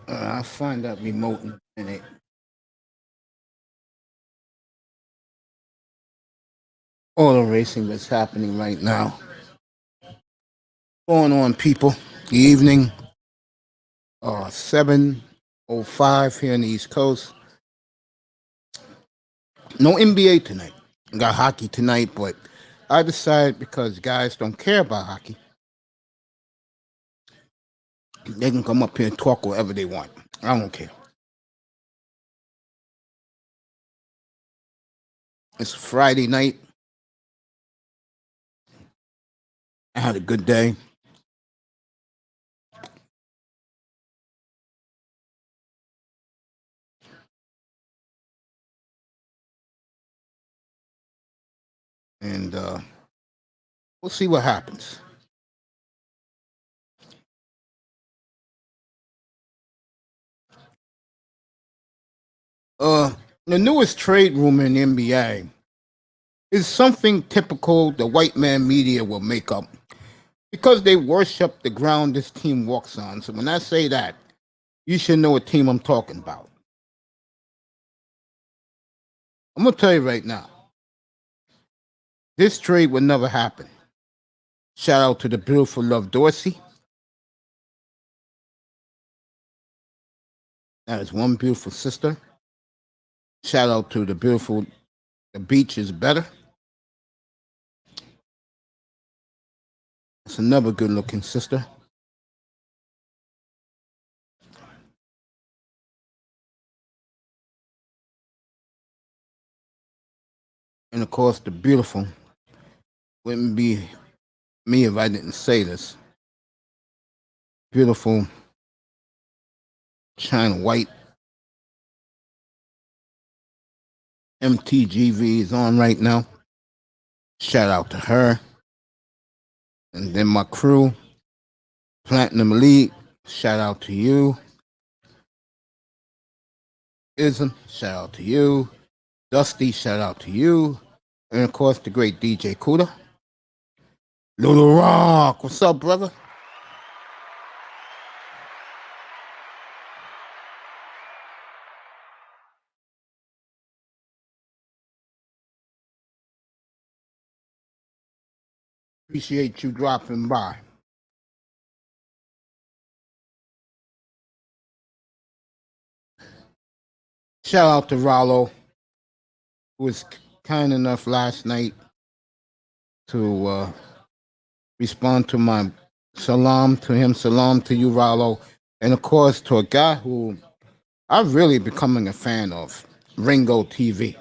I'll find that remote in a minute. All the racing that's happening right now. Going on, people. The evening, 7:05 here on the East Coast. No NBA tonight. Got hockey tonight, but I decided because guys don't care about hockey, they can come up here and talk whatever they want. I don't care. It's Friday night. I had a good day. And we'll see what happens. Uh, the newest trade rumor in the NBA is something typical the white man media will make up because they worship the ground this team walks on. So when I say that, you should know what team I'm talking about. I'm gonna tell you right now, this trade would never happen. Shout out to the beautiful Love Dorsey. That is one beautiful sister. Shout out to the beautiful The Beach is Better. That's another good looking sister. And of course, the beautiful wouldn't be me if I didn't say this. Beautiful China White. MTGV is on right now. Shout out to her. And then my crew, Platinum Elite, shout out to you. Ism, shout out to you. Dusty, shout out to you. And of course, the great DJ Kuda. Little Rock, what's up, brother? Appreciate you dropping by. Shout out to Rollo, who was kind enough last night to respond to my salam to him, salam to you, Rollo, and of course to a guy who I'm really becoming a fan of, Ringo TV.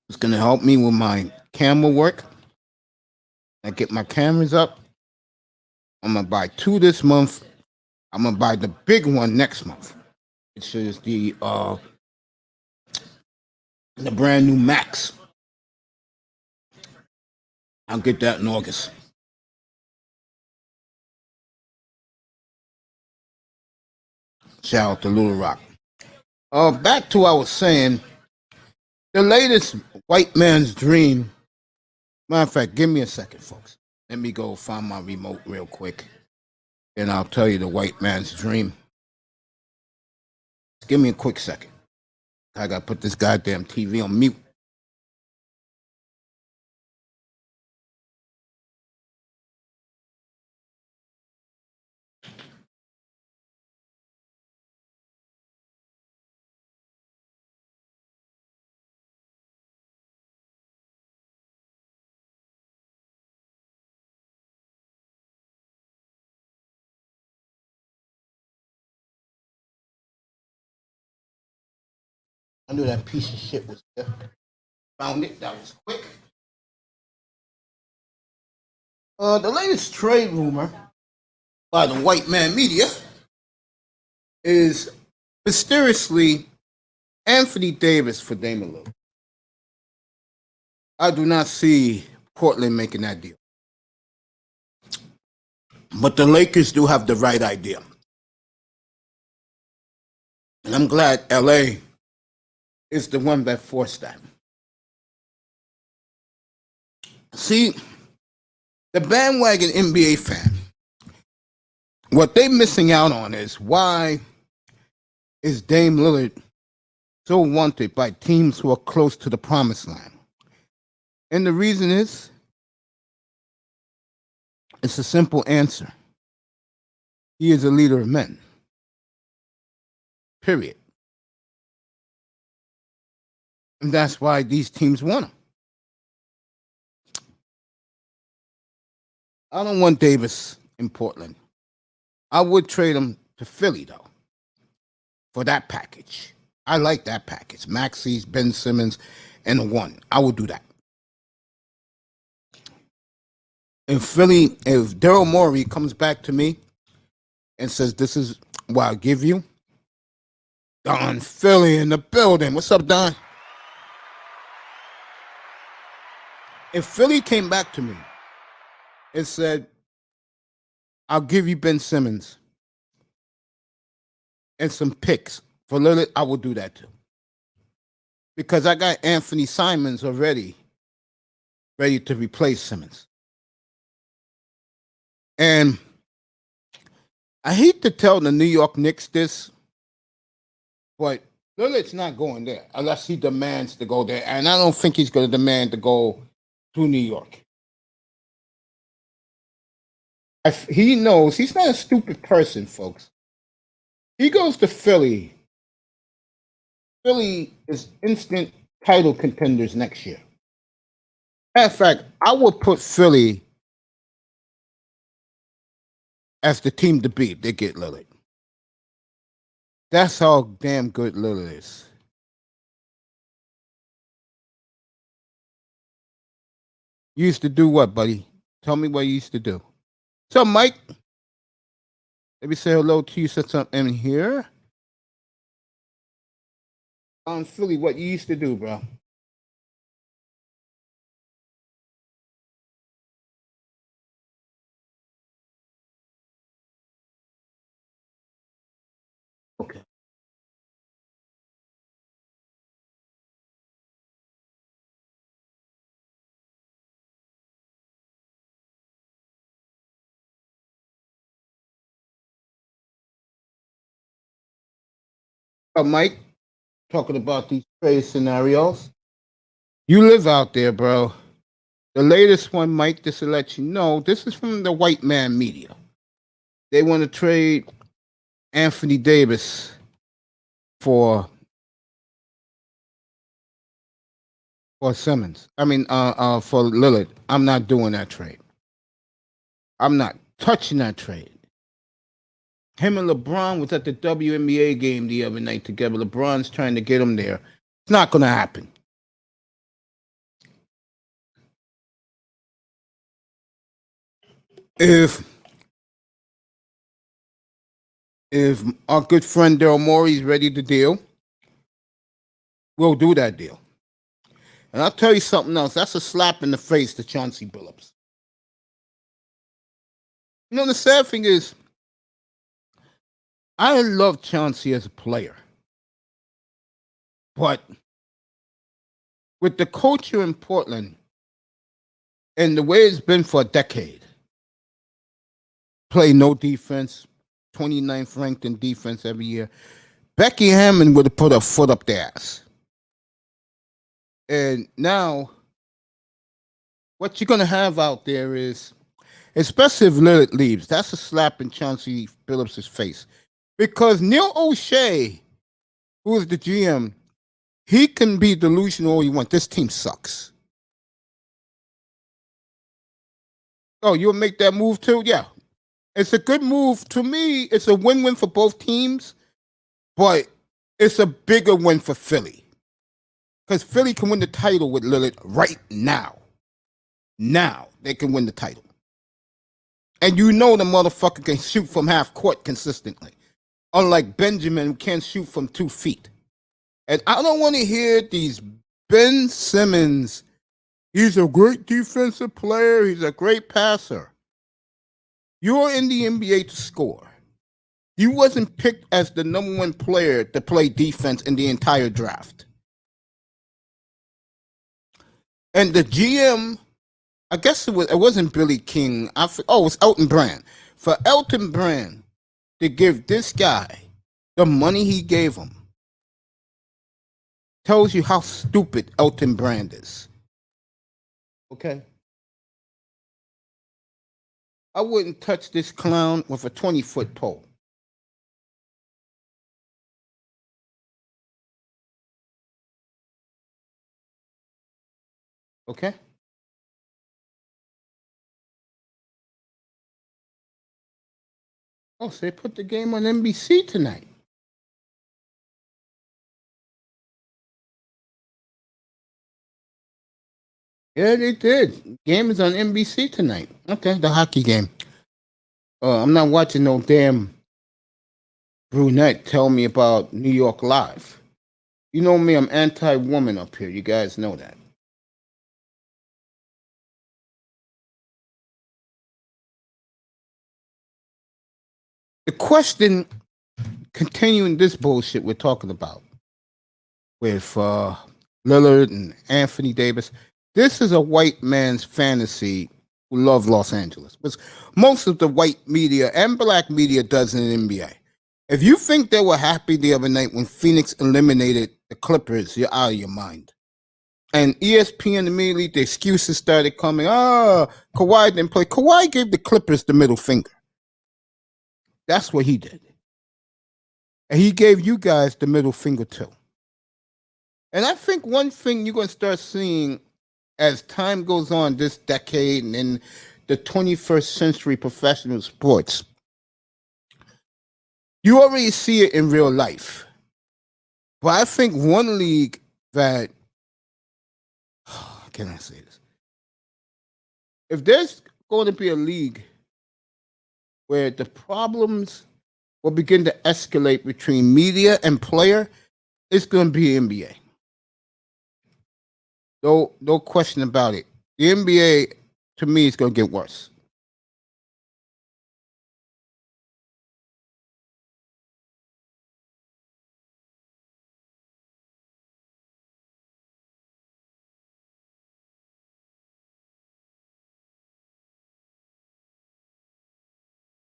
It's gonna help me with my camera work. I get my cameras up. I'm gonna buy two this month. I'm gonna buy the big one next month, which is the brand new Max. I'll get that in August. Shout out to Little Rock. Back to what I was saying. The latest white man's dream. Matter of fact, give me a second, folks. Let me go find my remote real quick, and I'll tell you the white man's dream. Just give me a quick second. I gotta put this goddamn TV on mute. I knew that piece of shit was there. Found it. That was quick. The latest trade rumor by the white man media is mysteriously Anthony Davis for Damian Lillard. I do not see Portland making that deal. But the Lakers do have the right idea. And I'm glad LA is the one that forced that. See, the bandwagon NBA fan what they missing out on is why is Dame Lillard so wanted by teams who are close to the promised land? And the reason is, it's a simple answer. He is a leader of men. Period. And that's why these teams want him. I don't want Davis in Portland. I would trade him to Philly, though, for that package. I like that package. Maxey's, Ben Simmons, and a one. I would do that. If Daryl Morey comes back to me and says, this is what I'll give you, Don Philly in the building. What's up, Don? If Philly came back to me and said, I'll give you Ben Simmons and some picks for Lillard, I will do that too. Because I got Anthony Simons already ready to replace Simmons. And I hate to tell the New York Knicks this, but Lillard's not going there unless he demands to go there. And I don't think he's going to demand to go to New York. He knows he's not a stupid person, folks. He goes to Philly. Philly is instant title contenders next year. Matter of fact, I would put Philly as the team to beat. They get Lillard. That's how damn good Lillard is. You used to do what, buddy? Tell me what you used to do. What's up, Mike? Let me say hello to you. Said something in here. On Philly, what you used to do, bro? Okay. Mike, talking about these trade scenarios. You live out there, bro. The latest one, Mike, just to let you know, this is from the white man media. They want to trade Anthony Davis for Simmons. I mean, for Lillard. I'm not doing that trade. I'm not touching that trade. Him and LeBron was at the WNBA game the other night together. LeBron's trying to get him there. It's not going to happen. If our good friend Daryl Morey is ready to deal, we'll do that deal. And I'll tell you something else. That's a slap in the face to Chauncey Billups. You know, the sad thing is, I love Chauncey as a player. But with the culture in Portland and the way it's been for a decade, play no defense, 29th ranked in defense every year, Becky Hammond would have put her foot up their ass. And now, what you're going to have out there is, especially if Lillard leaves, that's a slap in Chauncey Billups' face. Because Neil O'Shea, who is the GM, he can be delusional all you want. This team sucks. Oh, you'll make that move too? Yeah. It's a good move. To me, it's a win-win for both teams, but it's a bigger win for Philly. Because Philly can win the title with Lillard right now. Now, they can win the title. And you know the motherfucker can shoot from half court consistently. Unlike Benjamin, who can't shoot from 2 feet. And I don't want to hear these Ben Simmons, he's a great defensive player, he's a great passer. You're in the NBA to score. You wasn't picked as the number 1 player to play defense in the entire draft. And the GM I guess it wasn't Billy King. It was Elton Brand. For Elton Brand to give this guy the money he gave him tells you how stupid Elton Brand is. Okay? I wouldn't touch this clown with a 20-foot pole. Okay? Oh, so they put the game on NBC tonight. Yeah, they did. Game is on NBC tonight. Okay, the hockey game. I'm not watching no damn brunette tell me about New York Live. You know me, I'm anti-woman up here. You guys know that. The question, continuing this bullshit we're talking about with Lillard and Anthony Davis, this is a white man's fantasy who love Los Angeles, which most of the white media and black media does in the NBA. If you think they were happy the other night when Phoenix eliminated the Clippers, you're out of your mind. And ESPN immediately, the excuses started coming. Kawhi didn't play. Kawhi gave the Clippers the middle finger. That's what he did. And he gave you guys the middle finger too. And I think one thing you're going to start seeing as time goes on this decade and in the 21st century professional sports, you already see it in real life. But I think one league that, how can I say this? If there's going to be a league where the problems will begin to escalate between media and player, it's going to be NBA. No question about it. The NBA, to me, is going to get worse.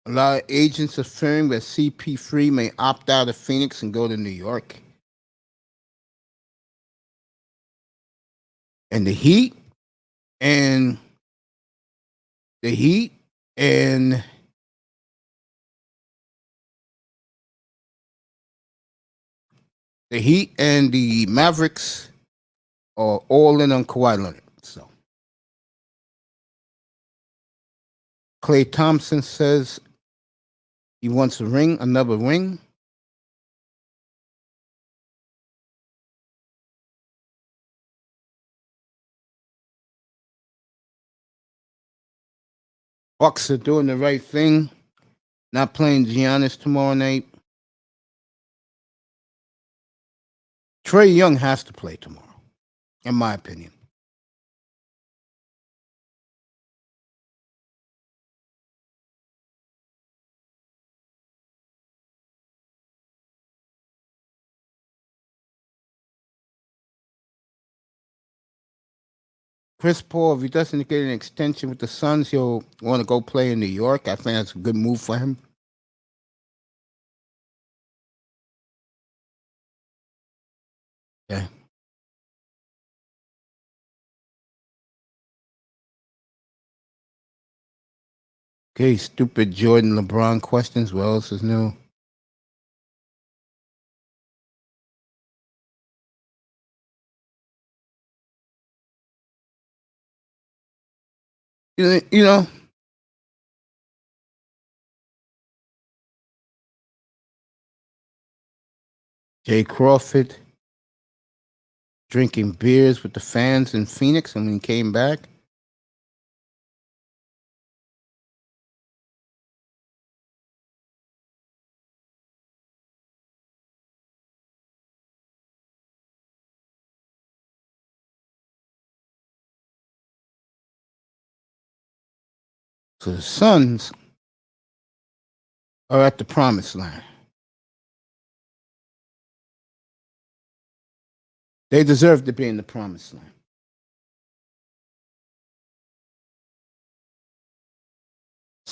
A lot of agents are fearing that CP3 may opt out of Phoenix and go to New York. And the Heat and the Heat and the Heat and the Mavericks are all in on Kawhi Leonard. So Klay Thompson says he wants a ring, another ring. Bucks are doing the right thing, not playing Giannis tomorrow night. Trae Young has to play tomorrow, in my opinion. Chris Paul, if he doesn't get an extension with the Suns, he'll want to go play in New York. I think that's a good move for him. Yeah. Okay, stupid Jordan LeBron questions. What else is new? You know, Jay Crawford drinking beers with the fans in Phoenix and when he came back. So the Suns are at the promised land. They deserve to be in the promised land.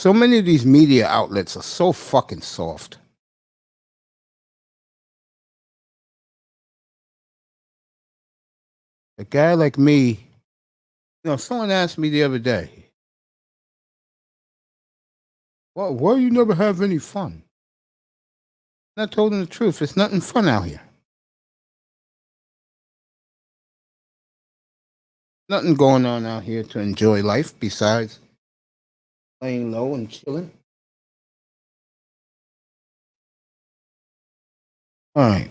So many of these media outlets are so fucking soft. A guy like me, someone asked me the other day, well, why you never have any fun? And I told him the truth. It's nothing fun out here. Nothing going on out here to enjoy life besides laying low and chilling. All right.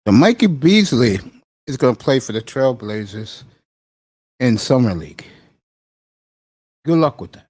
So Mikey Beasley is going to play for the Trailblazers in Summer League. Good luck with that.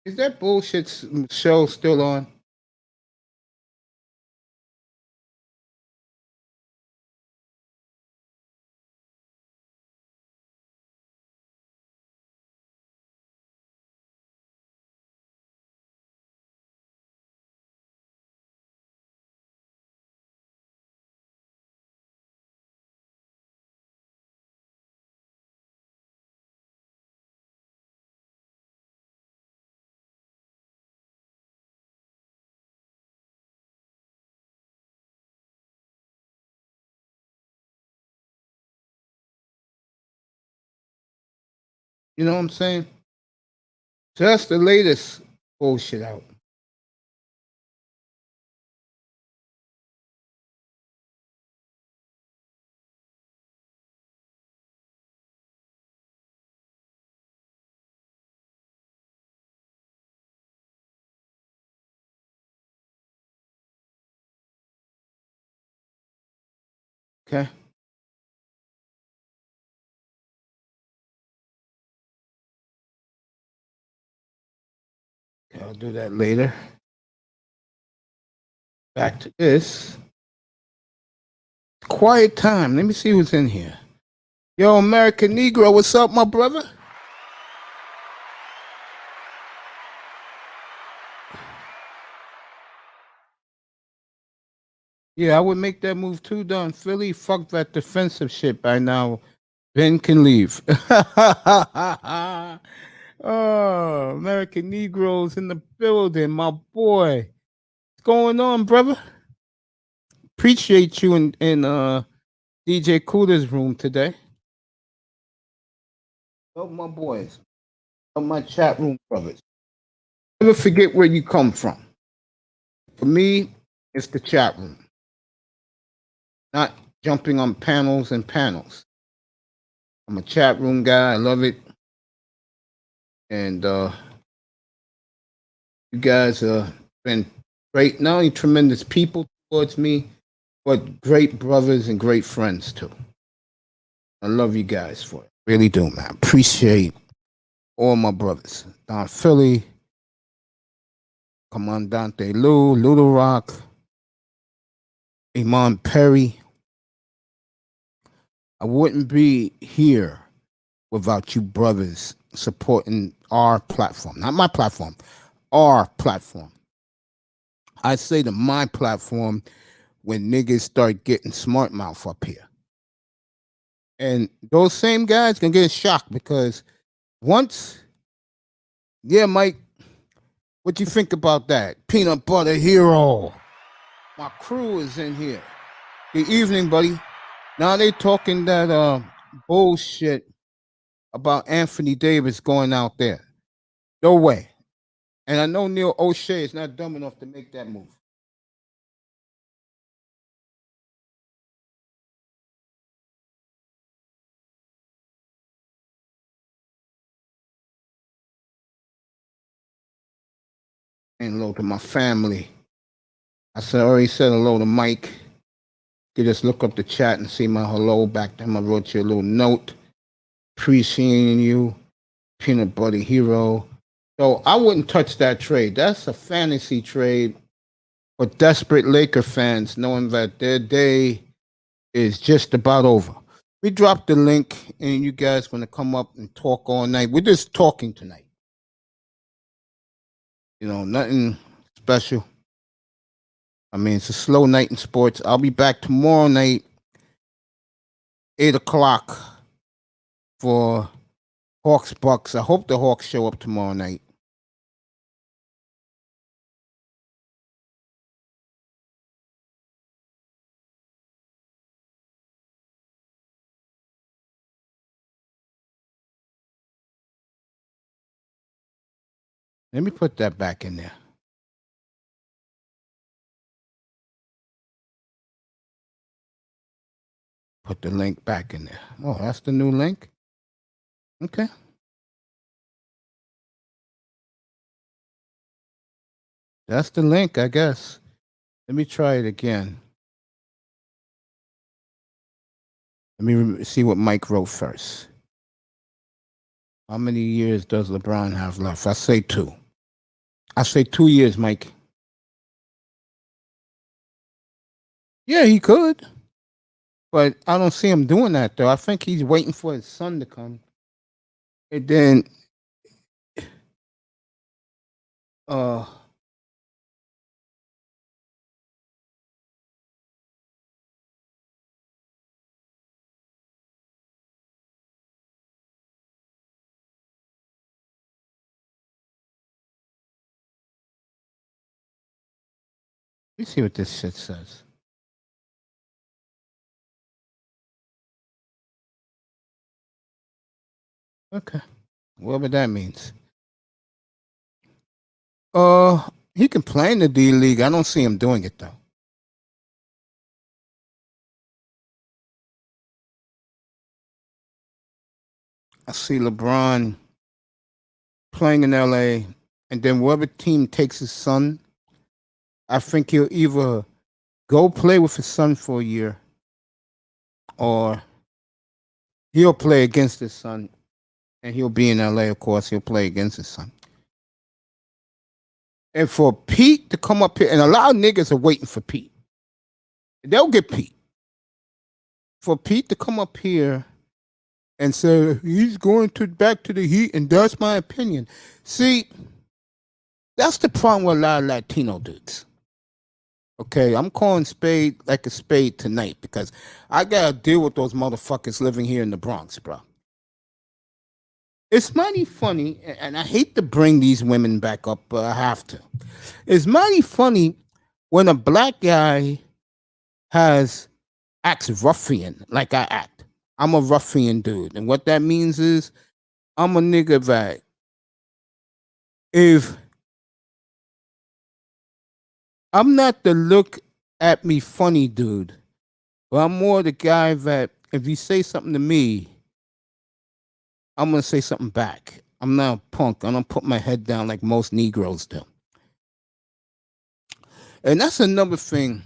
Is that bullshit show still on? You know what I'm saying? So that's the latest bullshit out. Okay. Okay, I'll do that later. Back to this. Quiet time. Let me see who's in here. Yo, American Negro, what's up, my brother? Yeah, I would make that move too, Don Philly. Fuck that defensive shit by now. Ben can leave. Oh, American Negroes in the building, my boy. What's going on, brother? Appreciate you in DJ Cooler's room today. Oh, my boys. Oh, my chat room brothers. Never forget where you come from. For me, it's the chat room. Not jumping on panels and panels. I'm a chat room guy. I love it. And you guys have been great, not only tremendous people towards me, but great brothers and great friends too. I love you guys for it. Really do, man. Appreciate all my brothers. Don Philly, Commandante Lou, Little Rock, Iman Perry. I wouldn't be here without you brothers supporting our platform. Not my platform, our platform. I say to my platform when niggas start getting smart mouth up here. And those same guys can get shocked because once, yeah, Mike, what you think about that? Peanut butter hero. My crew is in here. Good evening, buddy. Now they talking that bullshit about Anthony Davis going out there. No way. And I know Neil O'Shea is not dumb enough to make that move. And hello to my family. Already said hello to Mike. You just look up the chat and see my hello back to him. I wrote you a little note. Appreciating you, peanut butter hero. So I wouldn't touch that trade. That's a fantasy trade for desperate Laker fans, knowing that their day is just about over. We dropped the link, and you guys going to come up and talk all night. We're just talking tonight. You know, nothing special. I mean, it's a slow night in sports. I'll be back tomorrow night, 8 o'clock, for Hawks Bucks. I hope the Hawks show up tomorrow night. Let me put that back in there. Put the link back in there. Oh, that's the new link? Okay. That's the link, I guess. Let me try it again. Let me see what Mike wrote first. How many years does LeBron have left? I say 2. I say 2 years, Mike. Yeah, he could. But I don't see him doing that, though. I think he's waiting for his son to come. And then, let me see what this shit says. Okay. Whatever that means. He can play in the D League. I don't see him doing it, though. I see LeBron playing in LA, and then whatever team takes his son, I think he'll either go play with his son for a year or he'll play against his son, and he'll be in LA, of course. He'll play against his son. And for Pete to come up here, and a lot of niggas are waiting for Pete. They'll get Pete. For Pete to come up here and say he's going back to the Heat, and that's my opinion. See, that's the problem with a lot of Latino dudes. Okay, I'm calling spade like a spade tonight because I gotta deal with those motherfuckers living here in the Bronx, bro. It's mighty funny, and I hate to bring these women back up, but I have to. It's mighty funny when a black guy acts ruffian like I act. I'm a ruffian dude, and what that means is I'm a nigga that if I'm not the look at me funny dude, but I'm more the guy that if you say something to me, I'm gonna say something back. I'm not a punk. I don't put my head down like most Negroes do. And that's another thing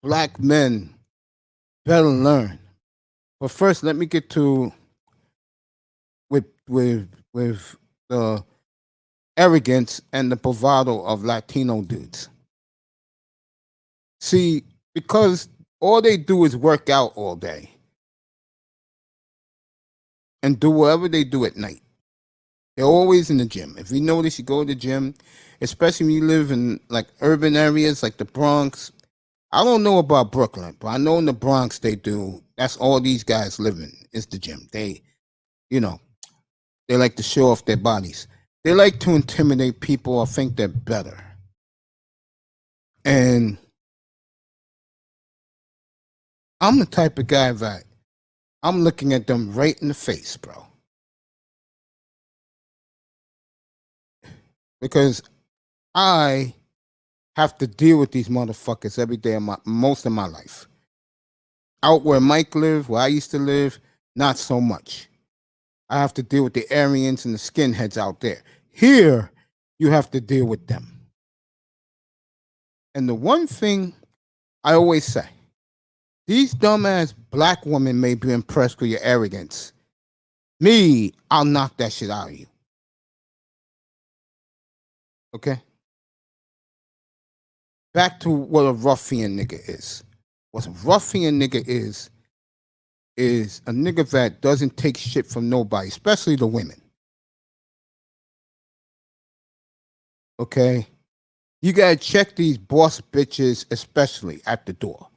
black men better learn. But first, let me get to with the arrogance and the bravado of Latino dudes. See, because all they do is work out all day. and do whatever they do at night. They're always in the gym. If you notice, you go to the gym, especially when you live in like urban areas like the Bronx. I don't know about Brooklyn, but I know in the Bronx they do. That's all these guys live in is the gym. They, you know, they like to show off their bodies. They like to intimidate people or think they're better. And I'm the type of guy that I'm looking at them right in the face, bro. Because I have to deal with these motherfuckers every day of most of my life. Out where Mike lived, where I used to live, not so much. I have to deal with the Aryans and the skinheads out there. Here, you have to deal with them. And the one thing I always say, these dumbass black women may be impressed with your arrogance. Me, I'll knock that shit out of you. Okay? Back to what a ruffian nigga is. What a ruffian nigga is a nigga that doesn't take shit from nobody, especially the women. Okay? You gotta check these boss bitches, especially at the door.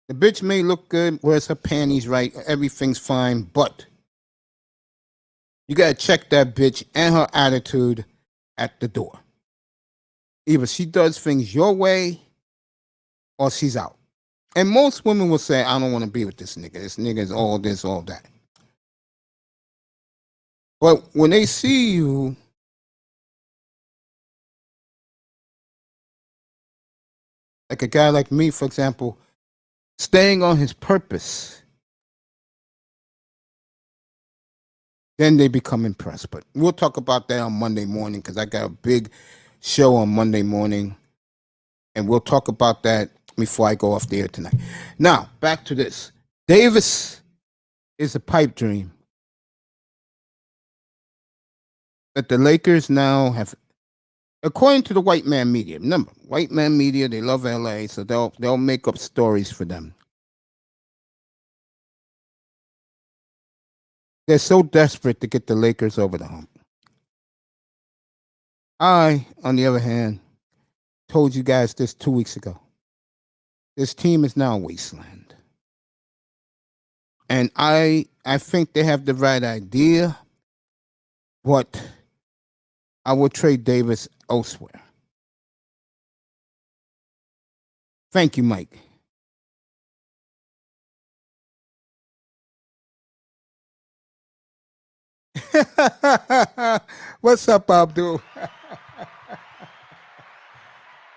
The bitch may look good, wears her panties right, everything's fine, but you gotta check that bitch and her attitude at the door. Either she does things your way or she's out. And most women will say, I don't want to be with this nigga. This nigga is all this, all that. But when they see you, like a guy like me, for example, staying on his purpose, then they become impressed. But we'll talk about that on Monday morning because I got a big show on Monday morning. And we'll talk about that before I go off the air tonight. Now, back to this. Davis is a pipe dream that the Lakers now have, according to the white man media. Remember, white man media, they love LA, so they'll make up stories for them. They're so desperate to get the Lakers over the hump. I, on the other hand, told you guys this 2 weeks ago. This team is now a wasteland. And I think they have the right idea, but I will trade Davis elsewhere. Thank you, Mike. What's up, Abdul?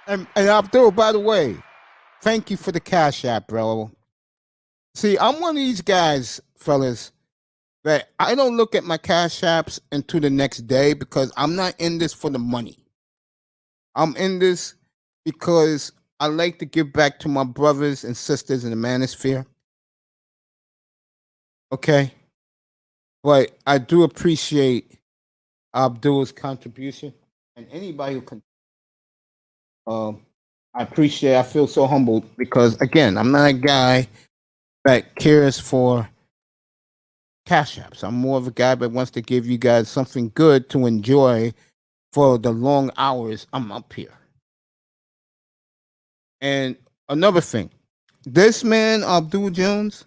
and Abdul, by the way, thank you for the Cash App, bro. See, I'm one of these guys, fellas, that I don't look at my Cash Apps until the next day because I'm not in this for the money. I'm in this because I like to give back to my brothers and sisters in the manosphere. Okay? But I do appreciate Abdul's contribution and anybody who can. I feel so humbled because, again, I'm not a guy that cares for Cash Apps. I'm more of a guy that wants to give you guys something good to enjoy for the long hours I'm up here. And another thing, this man, Abdul Jones,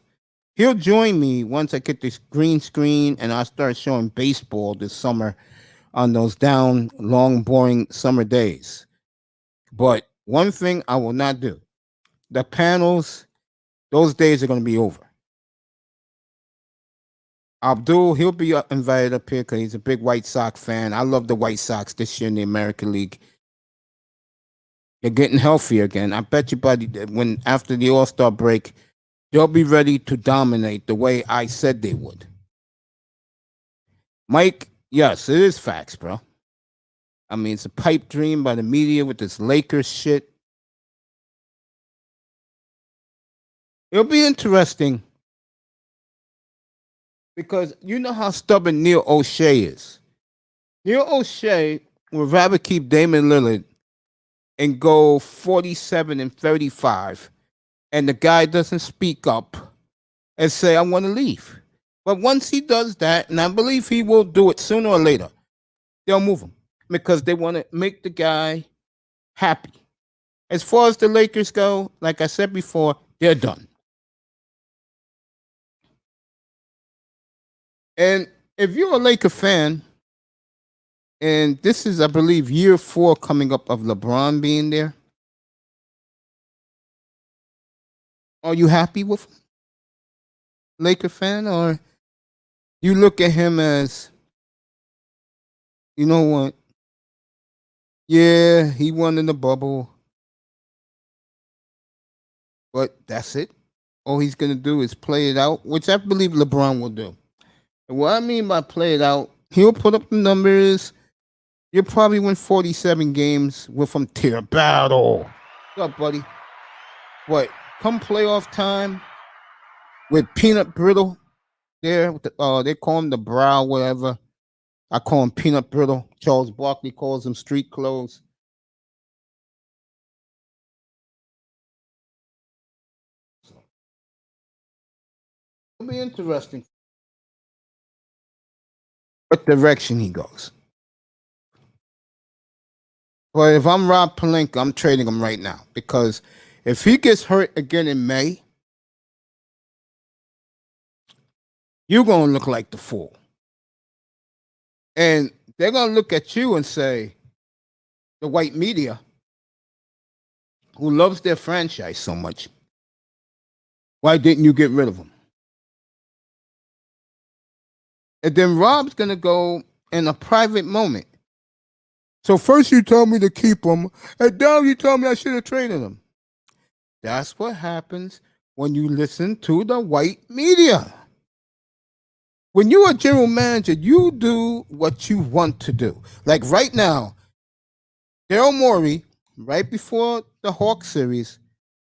he'll join me once I get this green screen and I start showing baseball this summer on those down, long, boring summer days. But one thing I will not do, the panels, those days are going to be over. Abdul, he'll be invited up here because he's a big White Sox fan. I love the White Sox this year in the American League. They're getting healthier again. I bet you, buddy, when after the All-Star break, they'll be ready to dominate the way I said they would. Mike, yes, it is facts, bro. I mean, it's a pipe dream by the media with this Lakers shit. It'll be interesting because you know how stubborn Neil O'Shea is. Neil O'Shea would rather keep Damian Lillard and go 47 and 35, and the guy doesn't speak up and say, I want to leave. But once he does that, and I believe he will do it sooner or later, they'll move him because they want to make the guy happy. As far as the Lakers go, like I said before, they're done. And if you're a Laker fan, and this is, I believe, year 4 coming up of LeBron being there, are you happy with him, Laker fan, or you look at him as, you know what? Yeah, he won in the bubble, but that's it. All he's gonna do is play it out, which I believe LeBron will do. And what I mean by play it out, he'll put up the numbers. You'll probably win 47 games with him tear battle. What's up, buddy? But come playoff time with peanut brittle there, they call him the brow, whatever. I call him peanut brittle. Charles Barkley calls him street clothes. It'll be interesting what direction he goes. But if I'm Rob Pelinka, I'm trading him right now because if he gets hurt again in May, you're going to look like the fool. And they're going to look at you and say, the white media, who loves their franchise so much, why didn't you get rid of him? And then Rob's going to go in a private moment. So first you told me to keep him, and now you told me I should have traded him. That's what happens when you listen to the white media. When you're a general manager, you do what you want to do. Like right now, Daryl Morey, right before the Hawks series,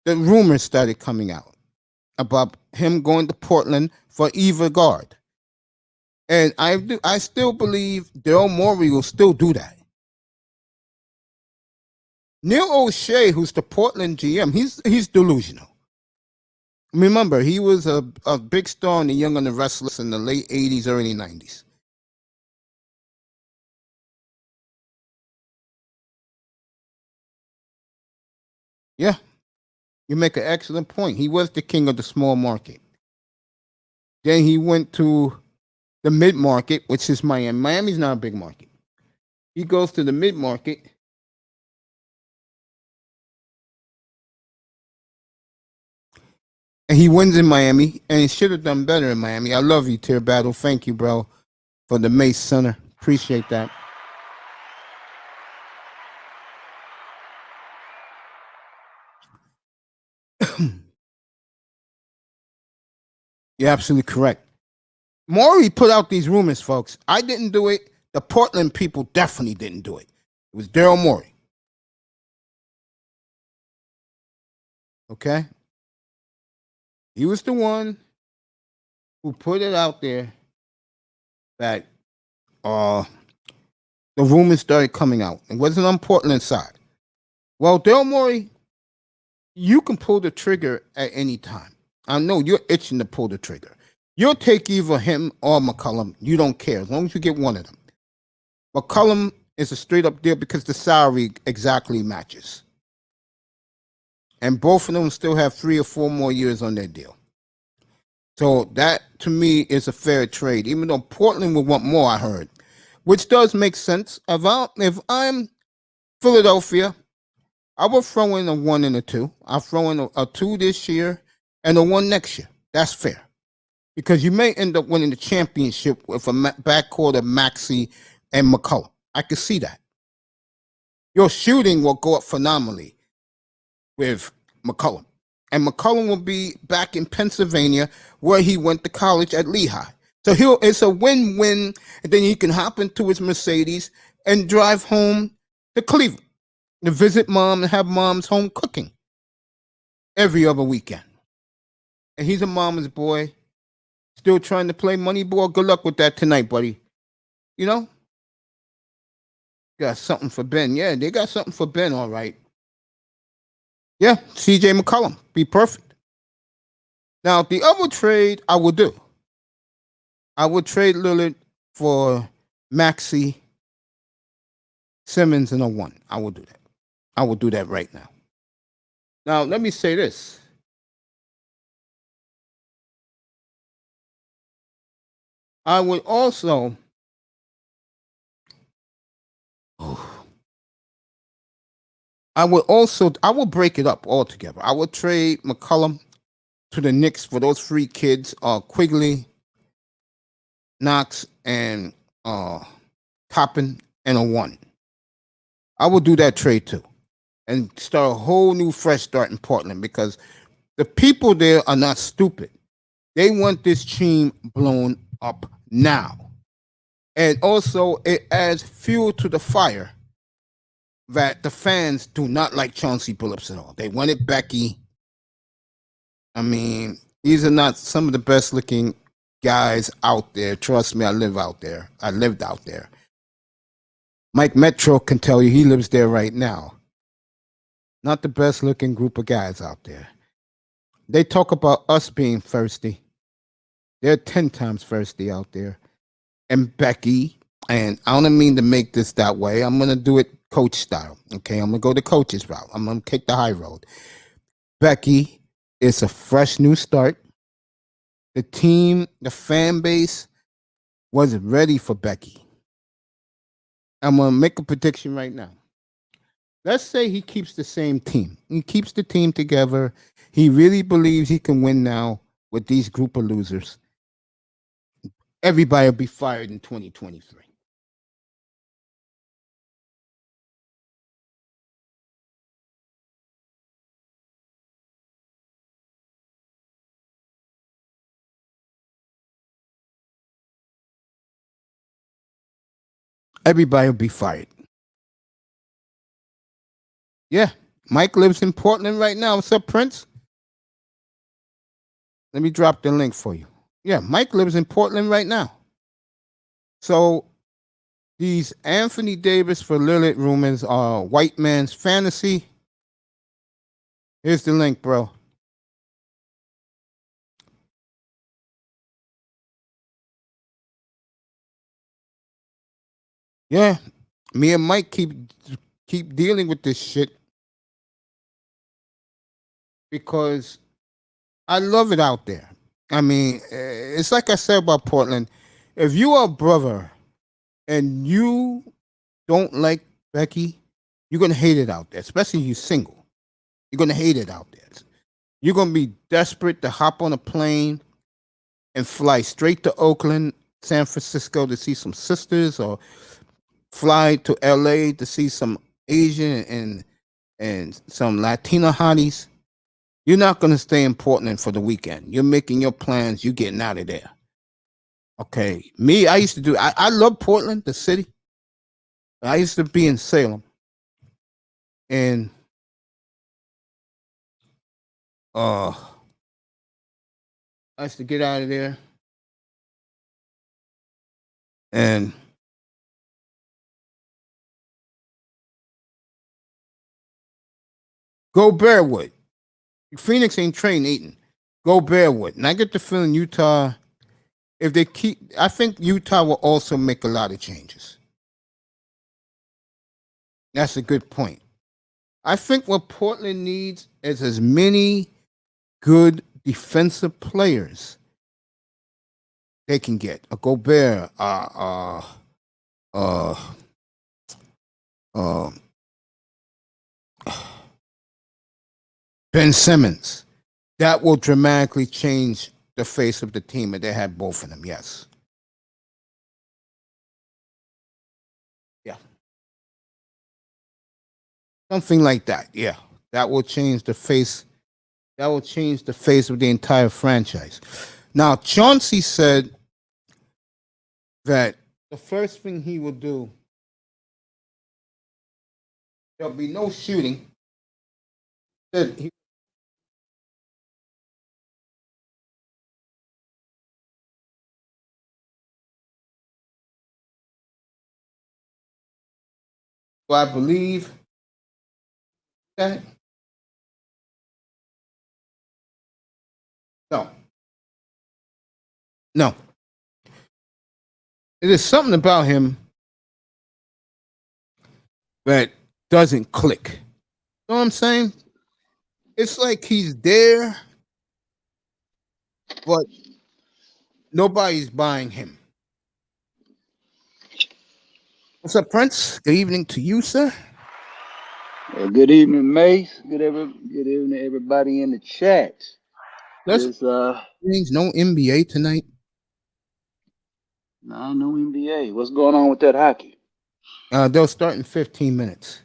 the rumors started coming out about him going to Portland for either guard. And I still believe Daryl Morey will still do that. Neil O'Shea, who's the Portland GM, he's delusional. Remember, he was a big star in the Young and the Restless in the late 80s, early 90s. Yeah, you make an excellent point. He was the king of the small market. Then he went to the mid market, which is Miami. Miami's not a big market. He goes to the mid market. And he wins in Miami, and he should have done better in Miami. I love you, Tier Battle. Thank you, bro, for the Mace Center. Appreciate that. You're absolutely correct. Maury put out these rumors, folks. I didn't do it. The Portland people definitely didn't do it. It was Daryl Morey. Okay? He was the one who put it out there that the rumors started coming out. It wasn't on Portland's side. Well, Daryl Morey, you can pull the trigger at any time. I know you're itching to pull the trigger. You'll take either him or McCollum. You don't care as long as you get one of them. McCollum is a straight up deal because the salary exactly matches. And both of them still have 3 or 4 more years on their deal. So that, to me, is a fair trade, even though Portland would want more, I heard, which does make sense. If I'm Philadelphia, I will throw in a 1 and a 2. I'll throw in a 2 this year and a 1 next year. That's fair. Because you may end up winning the championship with a backcourt of Maxey and McCollum. I can see that. Your shooting will go up phenomenally with McCollum. And McCollum will be back in Pennsylvania where he went to college at Lehigh. So it's a win-win. And then he can hop into his Mercedes and drive home to Cleveland to visit mom and have mom's home cooking every other weekend. And he's a mama's boy, still trying to play money ball. Good luck with that tonight, buddy. You know? Got something for Ben. Yeah, they got something for Ben, all right. Yeah, CJ McCollum. Be perfect. Now, the other trade I will do I would trade Lillard for Maxi Simmons in a one. I will do that. I will do that right now. Now, let me say this. I would also. I will break it up altogether. I would trade McCollum to the Knicks for those three kids, Quigley, Knox, and Toppin and a one. I will do that trade too and start a whole new fresh start in Portland because the people there are not stupid. They want this team blown up now. And also, it adds fuel to the fire that the fans do not like Chauncey Billups at all. They wanted Becky. I mean, these are not some of the best looking guys out there. Trust me, I live out there. I lived out there. Mike Metro can tell you he lives there right now. Not the best looking group of guys out there. They talk about us being thirsty. They're 10 times thirsty out there. And Becky, and I don't mean to make this that way. I'm going to do it coach style. Okay, I'm going to go the coach's route. I'm going to take the high road. Becky is a fresh new start. The team, the fan base wasn't ready for Becky. I'm going to make a prediction right now. Let's say he keeps the same team. He keeps the team together. He really believes he can win now with these group of losers. Everybody will be fired in 2023. Everybody will be fired. Yeah. Mike lives in Portland right now. What's up, Prince? Let me drop the link for you. Yeah, Mike lives in Portland right now. So these Anthony Davis for Lillard rumors are white man's fantasy. Here's the link, bro. Yeah, me and Mike keep dealing with this shit because I love it out there. I mean, it's like I said about Portland. If you are a brother and you don't like Becky, you're gonna hate it out there. Especially if you're single, you're gonna hate it out there. You're gonna be desperate to hop on a plane and fly straight to Oakland, San Francisco to see some sisters, or fly to LA to see some Asian and some Latina hotties. You're not going to stay in Portland for the weekend. You're making your plans. You're getting out of there. Okay. Me, I used to do, I love Portland, the city. I used to be in Salem. And I used to get out of there and go Bearwood. Phoenix ain't trained Eaton. Go Bearwood. And I get the feeling Utah, if they keep, I think Utah will also make a lot of changes. That's a good point. I think what Portland needs is as many good defensive players they can get. A Gobert, Ben Simmons. That will dramatically change the face of the team if they had both of them, yes. Yeah. Something like that, yeah. That will change the face. That will change the face of the entire franchise. Now, Chauncey said that the first thing he will do, there'll be no shooting. Said he, well, I believe that. No, no. There's something about him that doesn't click. You know what I'm saying? It's like he's there, but nobody's buying him. What's up, Prince? Good evening to you, sir. Good evening, Mace. Good evening, everybody in the chat. Let's This no NBA tonight. no NBA. What's going on with that hockey? They'll start in 15 minutes.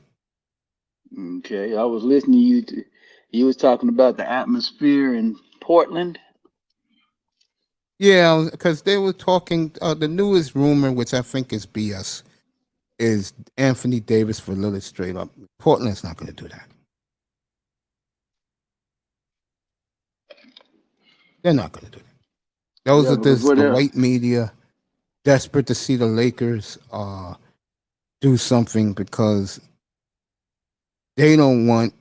Okay, I was listening to you. You was talking about the atmosphere in Portland. Yeah, because they were talking. The newest rumor, which I think is BS, is Anthony Davis for Lillard straight up. Portland's not going to do that. They're not going to do that. Those Yeah, are because just what the else? white media desperate to see the Lakers do something because they don't want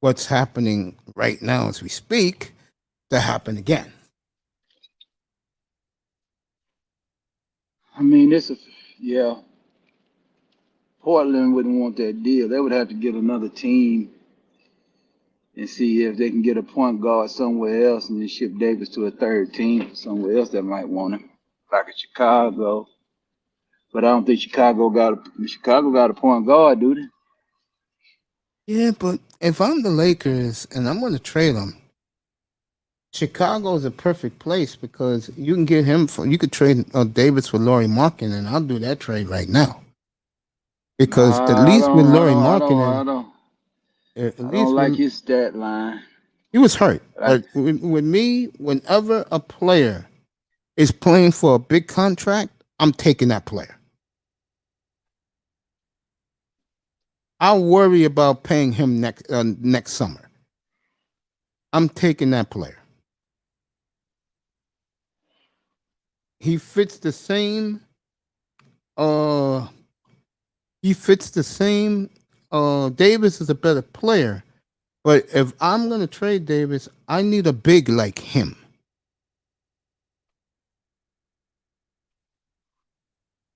what's happening right now as we speak to happen again. I mean, yeah. Portland wouldn't want that deal. They would have to get another team and see if they can get a point guard somewhere else and then ship Davis to a third team somewhere else that might want him, like in Chicago. But I don't think Chicago got a point guard, do they? Yeah, but if I'm the Lakers and I'm going to trade them, Chicago is a perfect place because you can get him for. You could trade Davis for Laurie Markin, and I'll do that trade right now. Because at Nah, least with Laurie Markin, at I don't least like when his stat line. he was hurt, I, but with me, whenever a player is playing for a big contract, I'm taking that player. I'll worry about paying him next summer. I'm taking that player. He fits the same. Uh, he fits the same. Davis is a better player, but if I'm gonna trade Davis, I need a big like him.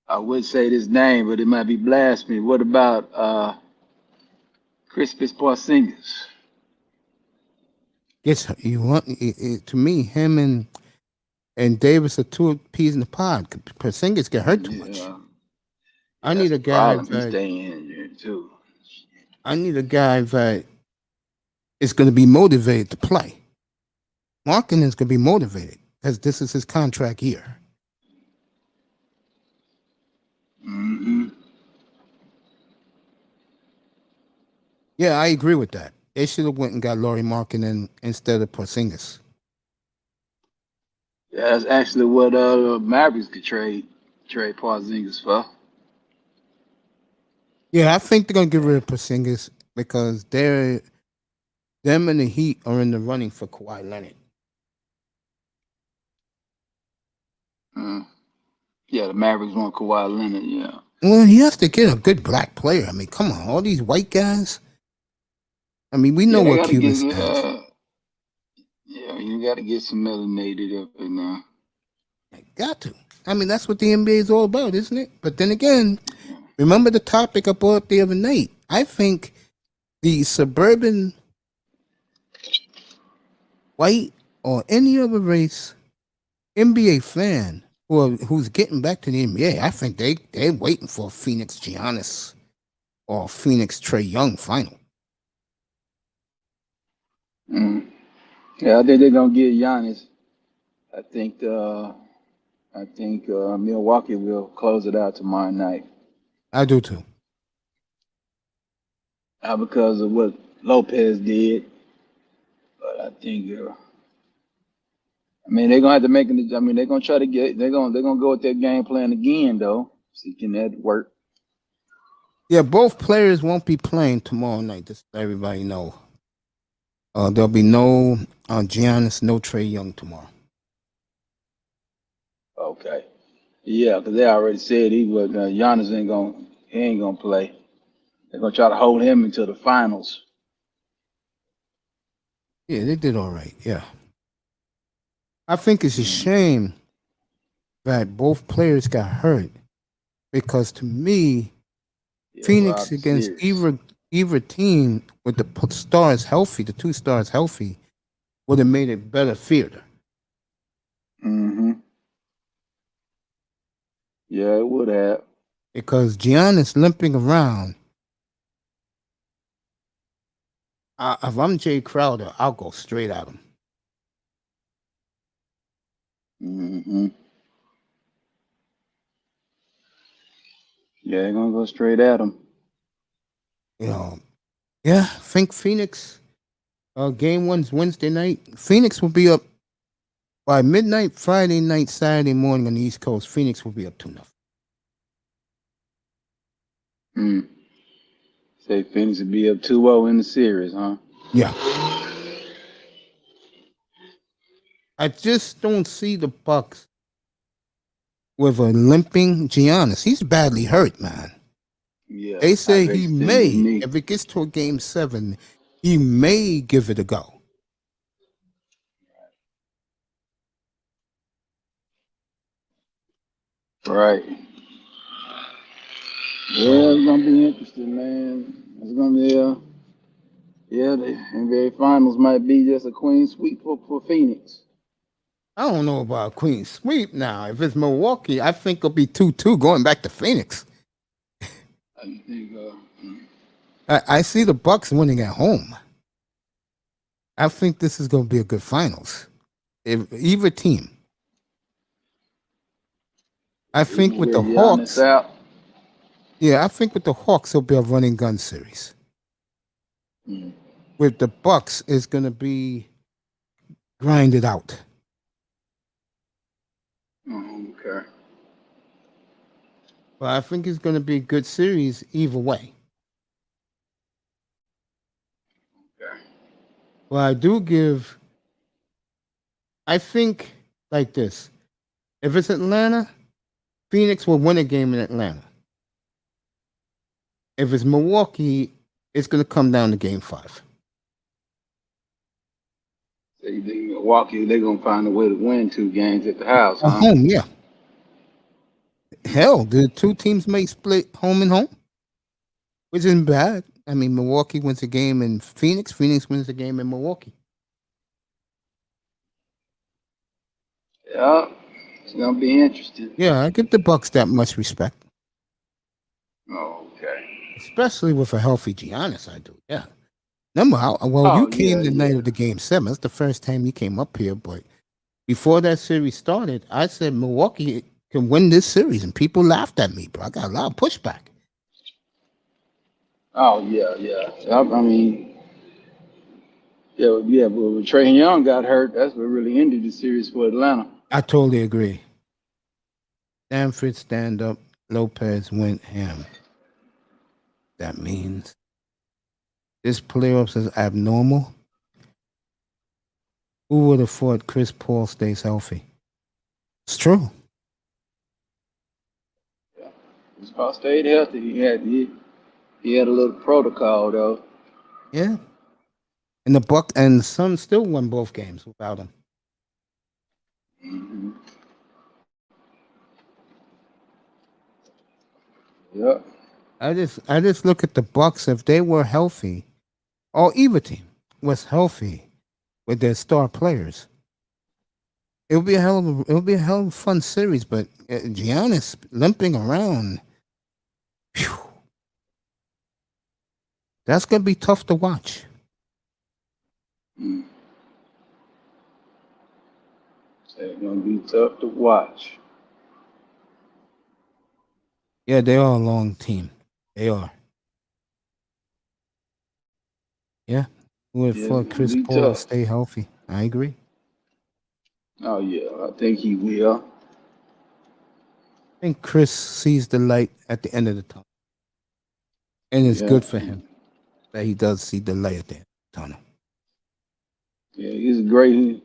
I would say this name, but it might be blasphemy. What about Crispus Porzingis? Yes, you want to me him and Davis are two peas in the pod. Porzingis get hurt too much. Yeah, I yeah, need that's a the guy problem. He's that staying in here too. I need a guy that is going to be motivated to play. Markin is going to be motivated because this is his contract year. Mm-hmm. Yeah, I agree with that. They should have went and got Laurie Markin instead of Porzingis. Yeah, that's actually what Mavericks could trade Porzingis for. Yeah, I think they're going to get rid of Porzingis because them and the Heat are in the running for Kawhi Leonard. Mm. Yeah, the Mavericks want Kawhi Leonard. Yeah. Well, he has to get a good black player. I mean, come on, all these white guys. I mean, we know Yeah, they what got to Cuban get. stands. Yeah, you got to get some melanated up in there. Got to. I mean, that's what the NBA is all about, isn't it? But then again, remember the topic I brought up the other night. I think the suburban white or any other race NBA fan who's getting back to the NBA, I think they're waiting for a Phoenix Giannis or Phoenix Trey Young final. Mm. Yeah, I think they're gonna get Giannis. I think Milwaukee will close it out tomorrow night. I do too. Not because of what Lopez did, but I think I mean they're gonna have to make it. I mean they're gonna try to get. They're gonna go with their game plan again though. See can that work? Yeah, both players won't be playing tomorrow night. Just so everybody know. There'll be no Giannis, no Trey Young tomorrow. Okay. Yeah, because they already said Giannis ain't gonna play. They're gonna try to hold him until the finals. Yeah, they did all right. Yeah, I think it's a Mm. shame that both players got hurt because to me, Yeah, Phoenix throughout the against series. either team with the stars healthy, the two stars healthy, would have made it better theater. Mm-hmm. Yeah, it would have. Because Giannis limping around, if I'm Jay Crowder, I'll go straight at him. Mm-hmm. Yeah, they're gonna go straight at him. You know, yeah, I think Phoenix, game one's Wednesday night. Phoenix will be up by midnight, Friday night, Saturday morning on the East Coast. Phoenix will be up 2-0. Mm. Say Phoenix would be up 2-0 in the series, huh? Yeah. I just don't see the Bucks with a limping Giannis. He's badly hurt, man. Yeah, They I say heard he he's still his may, knee. if it gets to a game 7, he may give it a go. Right. Yeah, So it's gonna be interesting, man. It's gonna be yeah, the NBA Finals might be just a clean sweep for Phoenix. I don't know about a clean sweep now. If it's Milwaukee, I think it'll be 2-2 going back to Phoenix. I think I see the Bucks winning at home. I think this is going to be a good finals. If either team. I think even with with the Giannis Hawks, out. yeah, I think with the Hawks it'll be a running gun series. Mm. With the Bucks, it's going to be grinded out. Oh, okay. But I think it's going to be a good series either way. Okay. Well, I think like this. If it's Atlanta, Phoenix will win a game in Atlanta. If it's Milwaukee, it's going to come down to game 5. So you think Milwaukee, they're gonna find a way to win 2 games at the house, At huh? home, yeah. Hell, the two teams may split home and home, which isn't bad. I mean, Milwaukee wins a game in Phoenix. Phoenix wins a game in Milwaukee. Yeah, it's gonna be interesting. Yeah, I give the Bucks that much respect, Oh, okay. especially with a healthy Giannis. I do. Yeah. Remember how well you Oh came yeah, the night yeah. of the game 7. That's the first time you came up here. But before that series started, I said Milwaukee can win this series, and people laughed at me, bro. I got a lot of pushback. Oh yeah, yeah. I mean, yeah, yeah. But when Trey Young got hurt, that's what really ended the series for Atlanta. I totally agree. Stanford stand up. Lopez went ham. That means this playoffs is abnormal. Who would have thought Chris Paul stays healthy? It's true. Yeah. Chris Paul stayed healthy. He had a little protocol though. Yeah. And the Buck and the Suns still won both games without him. Hmm. Yep. I just look at the Bucks if they were healthy, or either team was healthy with their star players. It would be a hell of a fun series, but Giannis limping around, phew, that's gonna be tough to watch. Mm. So it's gonna be tough to watch. Yeah, they are a long team. They are. Yeah. Who would have Yeah, it's thought gonna Chris be Paul would tough. stay healthy? I agree. Oh yeah, I think he will. I think Chris sees the light at the end of the tunnel, and it's Yeah. good for him that he does see the light at the end of the tunnel. Yeah, he's great.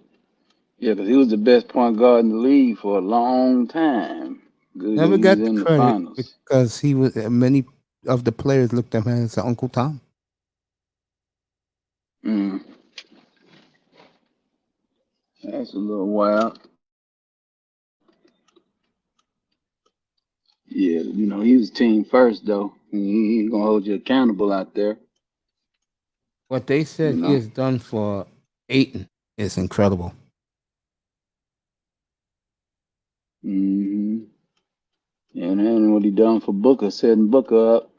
Yeah, because he was the best point guard in the league for a long time. Good that Never he was got the in the credit finals. because he was. Many of the players looked at him as Uncle Tom. Mm. That's a little wild. Yeah, you know, he was team first though. He ain't gonna hold you accountable out there, What they you said he know. has done for Aiton is incredible. Hmm. And then what he done for Booker, setting Booker up.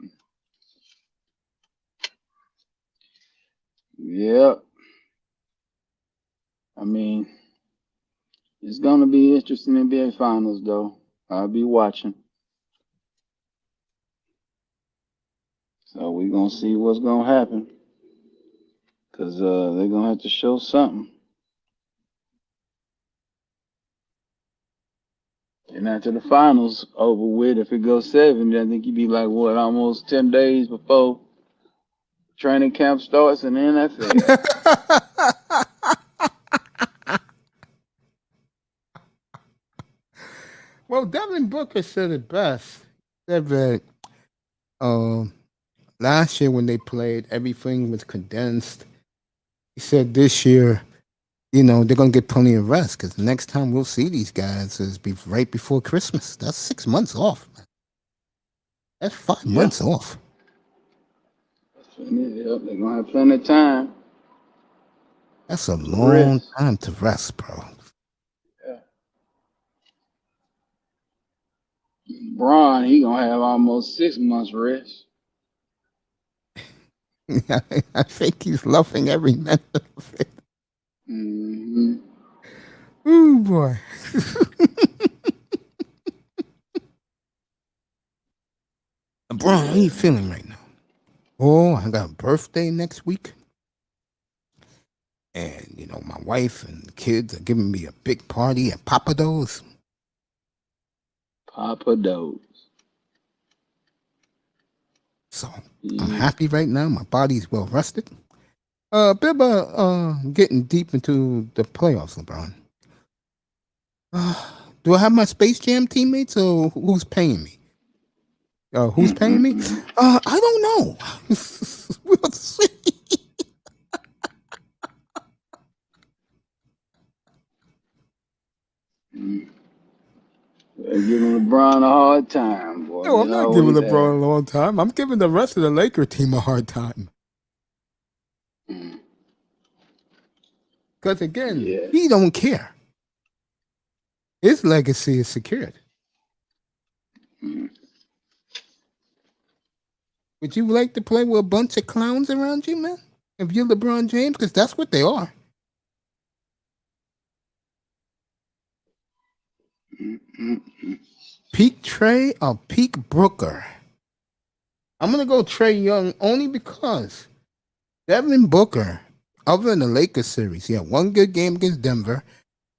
Yeah, I mean, it's gonna be interesting NBA Finals though. I'll be watching. So we gonna see what's gonna happen. Cause they're gonna have to show something. And after the finals over with, if it goes seven, I think you'd be like what, almost 10 days before training camp starts in the NFL. Well, Devin Booker said it best. He said that um, last year when they played, everything was condensed. He said this year, they're gonna get plenty of rest because next time we'll see these guys is right before Christmas. That's 6 months off, man. That's five Yeah, months off. yep, they're gonna have plenty of time That's a to long rest. time to rest, bro. Yeah. Braun, he gonna have almost 6 months rest. I think he's loving every minute of it. Hmm. Oh boy. Bro, how you Yeah. feeling right now? Oh, I got a birthday next week. And, my wife and kids are giving me a big party at Papa Do's. Papa Doe. So I'm Yeah. happy right now. My body's well rested. Bit about getting deep into the playoffs, LeBron. Uh, do I have my Space Jam teammates or who's paying me? Who's paying me? Mm-mm-mm. I don't know. We'll see. Mm. They're giving LeBron a hard time, boy. No, They I'm not giving always have. LeBron a long time. I'm giving the rest of the Laker team a hard time. Mm. Because again, Yeah. he don't care. His legacy is secured. Mm. Would you like to play with a bunch of clowns around you, man? If you're LeBron James, because that's what they are. Mm-mm-mm. Peak Trey or peak Brooker? I'm gonna go Trey Young only because Devin Booker, other than the Lakers series, he had one good game against Denver,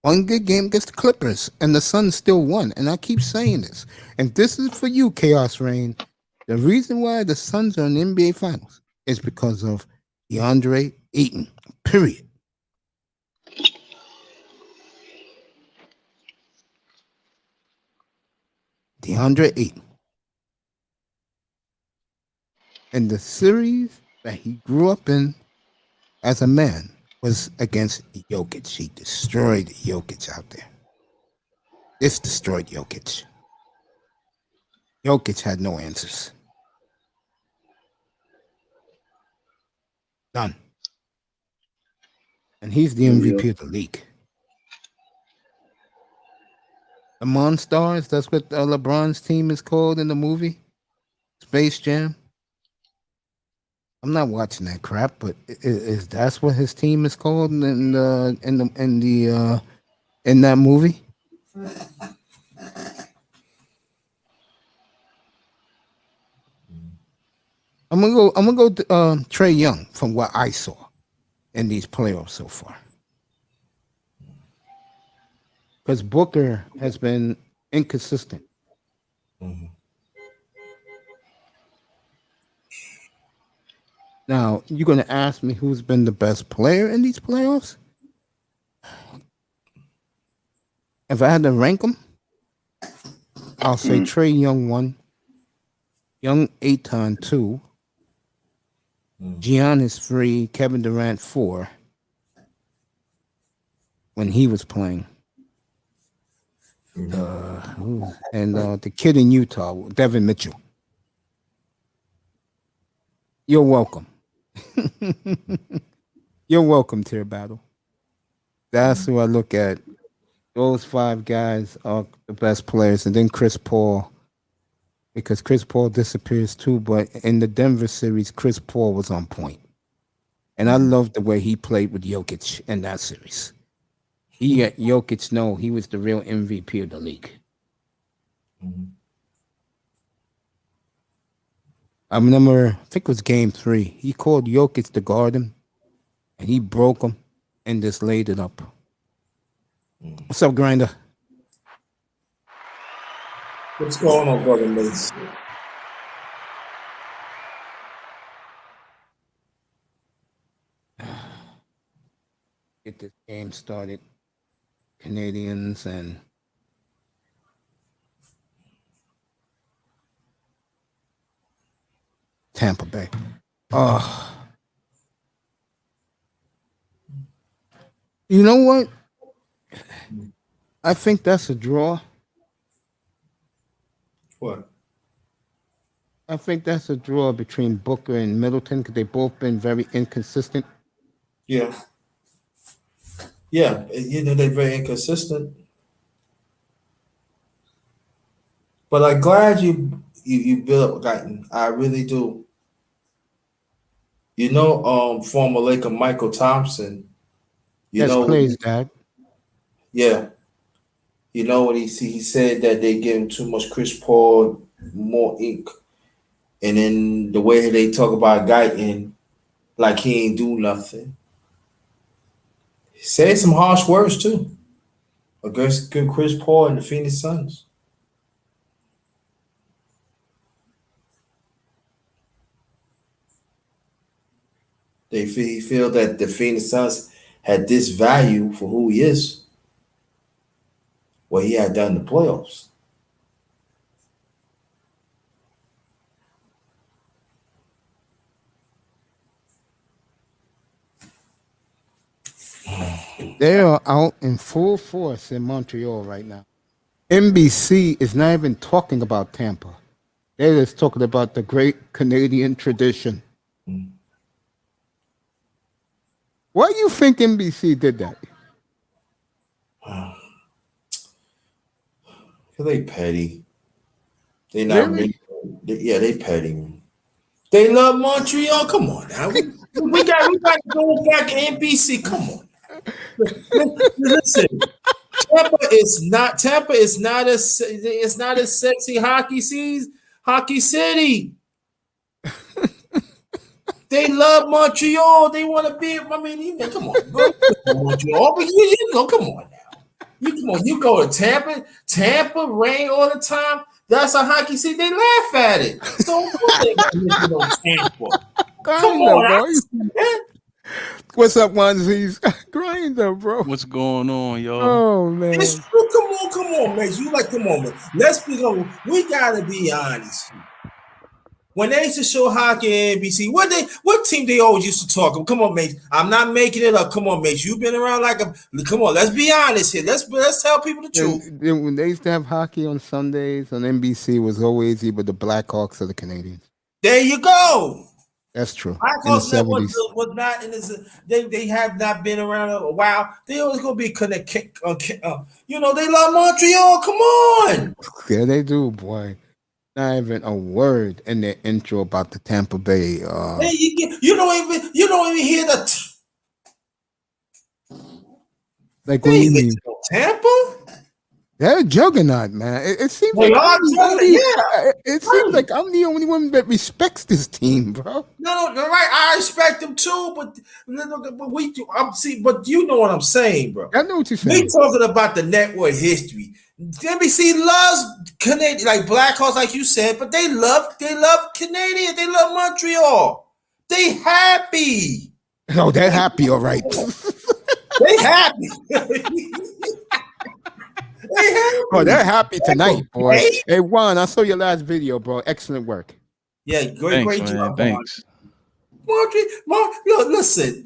one good game against the Clippers, and the Suns still won. And I keep saying this. And this is for you, Chaos Reign. The reason why the Suns are in the NBA Finals is because of DeAndre Ayton. Period. DeAndre Ayton. And the series that he grew up in as a man was against Jokic. He destroyed Jokic out there. This destroyed Jokic. Jokic had no answers. None. And he's the Yeah. MVP of the league. The Monstars, that's what LeBron's team is called in the movie Space Jam. I'm not watching that crap, but is that's what his team is called in that movie? I'm gonna go Trey Young from what I saw in these playoffs so far. Because Booker has been inconsistent. Now, you're going to ask me who's been the best player in these playoffs? If I had to rank them, I'll say Mm. Trey Young 1, Young Aton 2, Giannis 3, Kevin Durant 4 when he was playing. And the kid in Utah, Devin Mitchell. You're welcome. You're welcome, Tier Battle. That's who I look at. Those 5 guys are the best players, and then Chris Paul, because Chris Paul disappears too. But in the Denver series, Chris Paul was on point, and I loved the way he played with Jokic in that series. He let Jokic know he was the real MVP of the league. I remember, I think it was Game 3. He called Jokic to guard him, and he broke him and just laid it up. What's up, Grinder? What's going on, brother Mace? Get this game started. Canadians and Tampa Bay. You know what? I think that's a draw. What? I think that's a draw between Booker and Middleton because they've both been very inconsistent. Yeah. Yeah, they're very inconsistent. But I'm glad you built up Guyton. I really do. Former Laker Michael Thompson. That's Clay's dad. Yeah. When he said that they give him too much Chris Paul, more ink. And then the way they talk about Guyton, like he ain't do nothing. He said some harsh words too against Chris Paul and the Phoenix Suns. He feel that the Phoenix Suns had this value for who he is, what he had done in the playoffs. They are out in full force in Montreal right now. NBC is not even talking about Tampa. They're just talking about the great Canadian tradition. Why do you think NBC did that? They petty. They not really? They petty. They love Montreal. Come on now. we got to go back to NBC. Come on. Listen, Tampa is not a sexy hockey city. They love Montreal. They want to be. Come on, bro. Montreal, but come on now. You go to Tampa rain all the time. That's a hockey city. They laugh at it. So they got Tampa. Come on, what's up, onesies? Grinder, bro. What's going on, y'all? Oh man. Come on, man. Come on, man. Let's be honest. We gotta be honest. When they used to show hockey on NBC, what team they always used to talk? Come on, mate. I'm not making it up. Come on, mate. You've been around come on, let's be honest here. Let's tell people the truth. When they used to have hockey on Sundays on NBC, it was always either the Blackhawks or the Canadians. There you go. That's true. Blackhawks was not in this. They have not been around a while. They always gonna be connected. They love Montreal. Come on. Yeah, they do, boy. Not even a word in their intro about the Tampa Bay. You don't even hear the. Like what do you mean? Tampa? They're a juggernaut, man. It seems like it seems like I'm the only one that respects this team, bro. No, you're right. I respect them too, but we do. But you know what I'm saying, bro. I know what you're saying. We talking about the network history. NBC loves Canadian, like Blackhawks, like you said, but they love Canadian. They love Montreal. They happy. No, they're happy, all right. They happy. Oh, they're happy tonight, boy. Hey, Juan, I saw your last video, bro. Excellent work. Yeah, great job. Thanks. Yo, listen.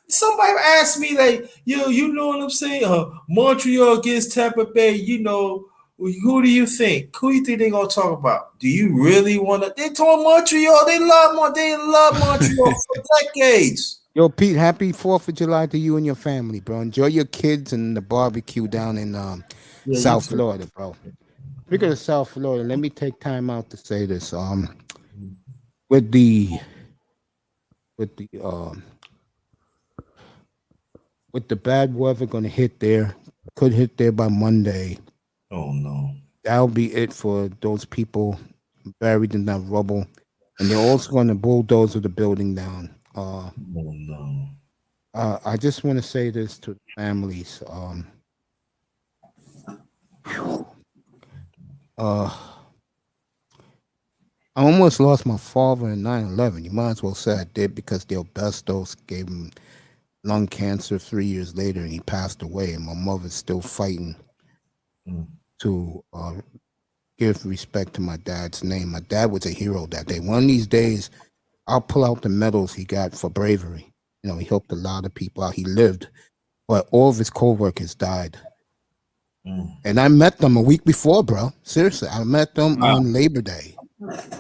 Somebody asked me like, yo, you know what I'm saying? Montreal against Tampa Bay. You know, who do you think? Who do you think they're gonna talk about? Do you really want to? They told Montreal. They love Montreal for decades. Yo, Pete, happy 4th of July to you and your family, bro. Enjoy your kids and the barbecue down in Yeah, you South too. Florida, bro. Speaking of South Florida, let me take time out to say this. With the with the um with the bad weather gonna hit there, could hit there by Monday. Oh no. That'll be it for those people buried in that rubble. And they're also gonna bulldoze the building down. Oh no. I just want to say this to the families. Uh, I almost lost my father in 9/11. You might as well say I did because the asbestos gave him lung cancer 3 years later and he passed away. And my mother's still fighting Mm. to give respect to my dad's name. My dad was a hero that day. One of these days, I'll pull out the medals he got for bravery. You know, he helped a lot of people out. He lived, but all of his co-workers died. Mm. And I met them a week before, bro. Seriously, I met them Wow. on Labor Day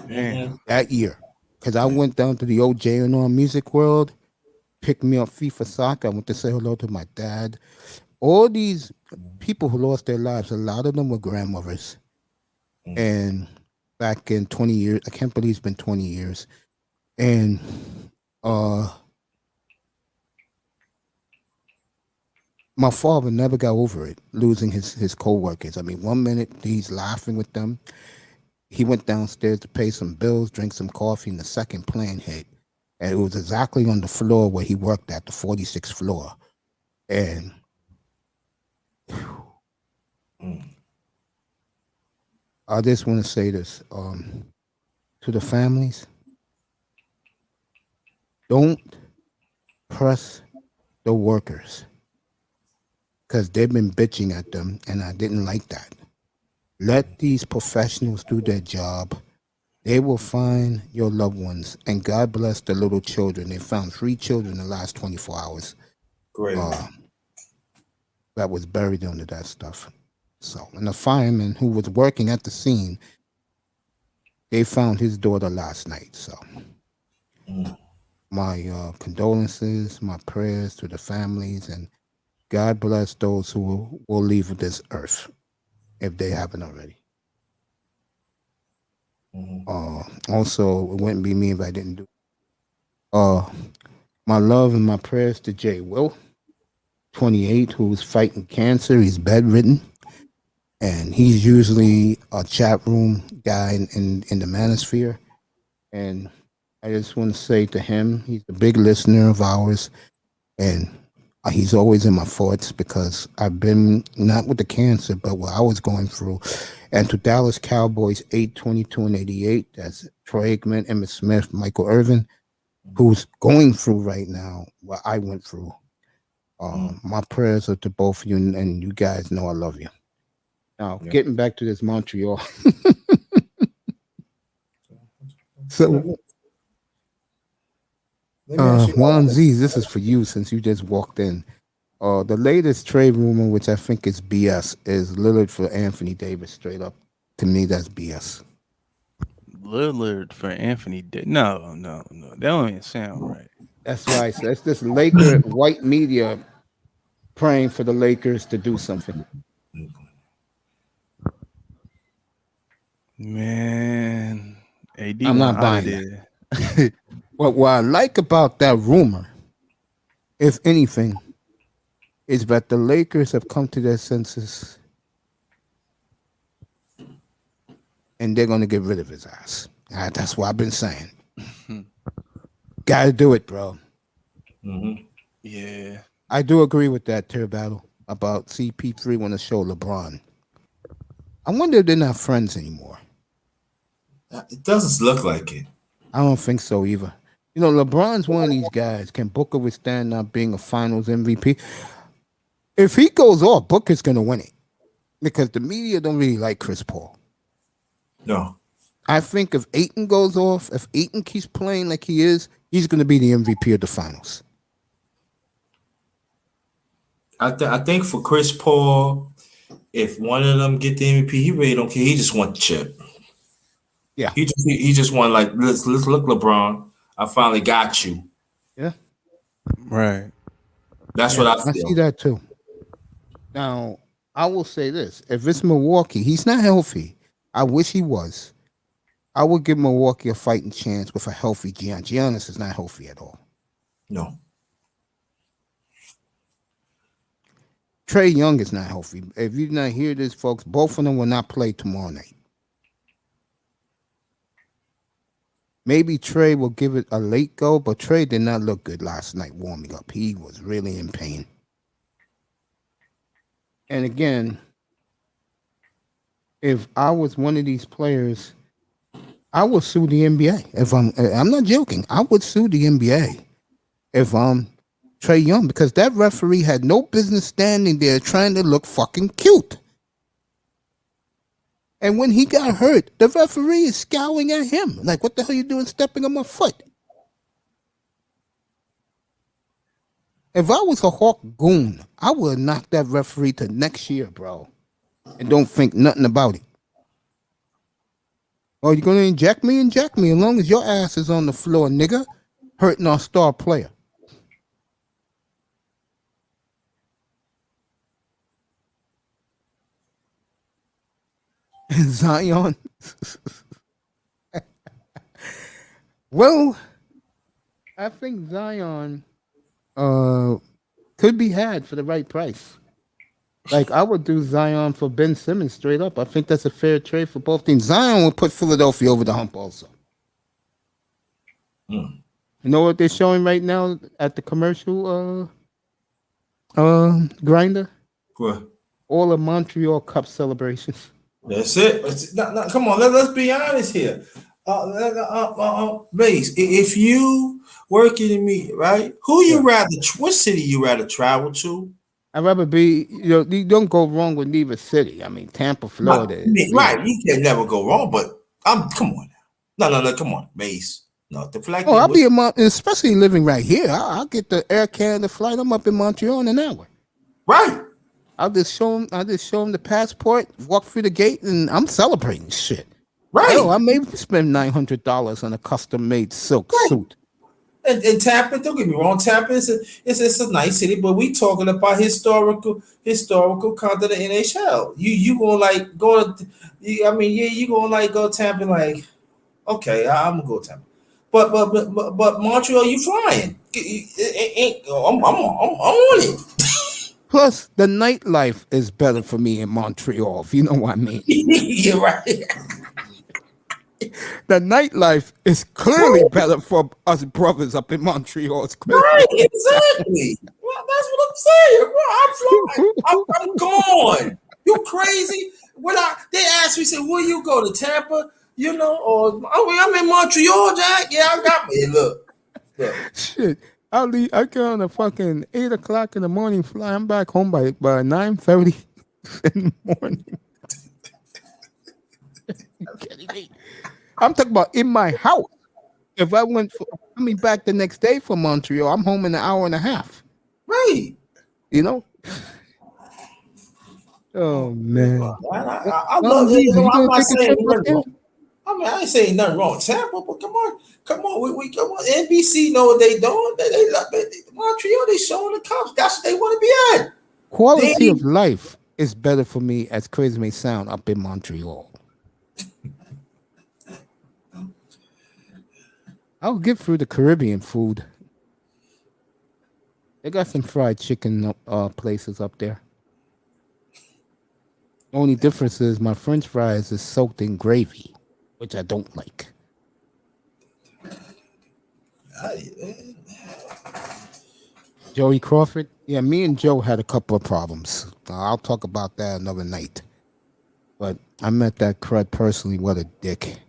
Man. that year. Because I went down to the OJ&R Music World, picked me up FIFA soccer. I went to say hello to my dad. All these people who lost their lives, a lot of them were grandmothers. And back in 20 years, I can't believe it's been 20 years. And my father never got over it, losing his co-workers. I mean, 1 minute he's laughing with them. He went downstairs to pay some bills, drink some coffee, and the second plane hit. And it was exactly on the floor where he worked at, the 46th floor. And I just want to say this to the families. Don't press the workers because they've been bitching at them, and I didn't like that. Let these professionals do their job. They will find your loved ones, and God bless the little children. They found 3 children in the last 24 hours Great. that was buried under that stuff. So, and the fireman who was working at the scene, they found his daughter last night. So, my condolences, my prayers to the families, and God bless those who will leave this earth if they haven't already. Also, it wouldn't be me if I didn't do. My love and my prayers to Jay Will, 28, who's fighting cancer. He's bedridden, and he's usually a chat room guy in the manosphere. And I just want to say to him, he's a big listener of ours, and he's always in my thoughts because I've been not with the cancer, but what I was going through. And to Dallas Cowboys 822 and 88, that's Troy Aikman, Emmitt Smith, Michael Irvin, who's going through right now what I went through. My prayers are to both of you, and you guys know I love you. Now, getting back to this Montreal. So, Juan Z, this is for you since you just walked in. The latest trade rumor, which I think is BS, is Lillard for Anthony Davis. Straight up, to me, that's BS. Lillard for Anthony. No, that don't even sound right. That's why I said it's this Laker white media praying for the Lakers to do something. Man, AD I'm not want out of buying there. What I like about that rumor, if anything, is that the Lakers have come to their senses and they're going to get rid of his ass. That's what I've been saying. Got to do it, bro. Yeah. I do agree with that, Tear Battle, about CP3 want to show LeBron. I wonder if they're not friends anymore. It doesn't look like it. I don't think so either. You know, LeBron's one of these guys. Can Booker withstand not being a finals MVP? If he goes off, Booker's going to win it because the media don't really like Chris Paul. No. I think if Ayton goes off, if Ayton keeps playing like he is, He's going to be the MVP of the finals. I think for Chris Paul, if one of them get the MVP, he really don't care. He just want the chip. Yeah. He just want like let's look, LeBron. I finally got you. Yeah. Right. That's what I feel. I see that too. Now, I will say this. If it's Milwaukee, he's not healthy. I wish he was. I would give Milwaukee a fighting chance with a healthy Giannis. Giannis is not healthy at all. No. Trae Young is not healthy. If you not hear this, folks, both of them will not play tomorrow night. Maybe Trae will give it a late go, but Trae did not look good last night warming up. He was really in pain. And again, if I was one of these players, I would sue the NBA. If I'm not joking, I would sue the NBA if I'm Trae Young, because that referee had no business standing there trying to look fucking cute. And when he got hurt, the referee is scowling at him. Like, what the hell are you doing stepping on my foot? If I was a Hawk goon, I would have knocked that referee to next year, bro. And don't think nothing about it. Oh, you're going to inject me? Inject me. As long as your ass is on the floor, nigga, hurting our star player. Zion. Well, I think Zion could be had for the right price. Like, I would do Zion for Ben Simmons straight up. I think that's a fair trade for both teams. Zion will put Philadelphia over the hump also. You know what they're showing right now at the commercial grinder? What? All the Montreal Cup celebrations. That's it. No, come on, let's be honest here. Base, if you work in the media, right? What city you rather travel to? I'd rather be, you don't go wrong with neither city. I mean, Tampa, Florida. Right, you can never go wrong, but come on now. No, come on, Base. No, the flag. Oh, I'll be especially living right here. I'll get the Air Canada flight. I'm up in Montreal in an hour. Right. I'll just show him the passport, walk through the gate, and I'm celebrating shit. Right. Hell, I may spend $900 on a custom-made silk suit. And Tampa, don't get me wrong, Tampa is a nice city, but we talking about historical content of the NHL. You gonna like go to, you gonna like go to Tampa like, okay, I'm gonna go to Tampa, but Montreal, you flying? I'm on it. Plus, the nightlife is better for me in Montreal, if you know what I mean. You're right. The nightlife is clearly better for us brothers up in Montreal. It's clearly right, exactly. Well, that's what I'm saying. Bro, I'm gone. You crazy? They asked me, said, will you go to Tampa? Or I'm in Montreal, Jack. Yeah, I got me. Look. Shit. I get on a fucking 8 o'clock in the morning fly. I'm back home by 9:30 in the morning. You kidding me? I'm talking about in my house. If I coming back the next day from Montreal, I'm home in an hour and a half. Right. Oh man. I love it. I'm not saying nothing wrong. I ain't saying nothing wrong with Tampa, but come on. We come on. NBC know what they doing. They love it. Montreal, they showing the cops. That's what they want to be at. Quality of life is better for me, as crazy as it may sound, up in Montreal. I'll get through the Caribbean food. They got some fried chicken places up there. Only difference is my French fries is soaked in gravy, which I don't like. Joey Crawford? Yeah, me and Joe had a couple of problems. I'll talk about that another night. But I met that crud personally. What a dick.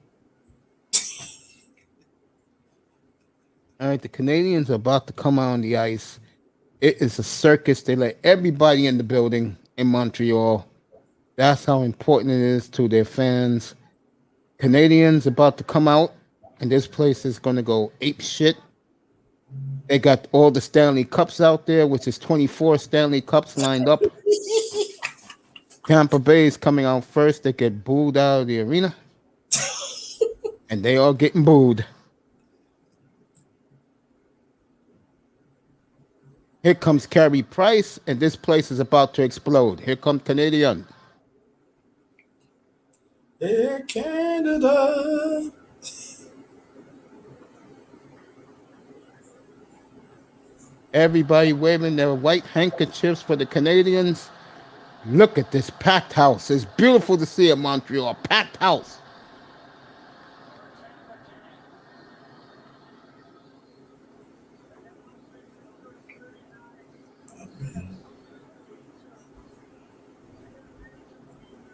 All right, the Canadians are about to come out on the ice. It is a circus. They let everybody in the building in Montreal. That's how important it is to their fans. Canadians about to come out, and this place is going to go ape shit. They got all the Stanley Cups out there, which is 24 Stanley Cups lined up. Tampa Bay is coming out first. They get booed out of the arena. And they are getting booed. Here comes Carey Price, and this place is about to explode. Here comes Canadian. Air Canada. Everybody waving their white handkerchiefs for the Canadians. Look at this packed house. It's beautiful to see in Montreal. Packed house.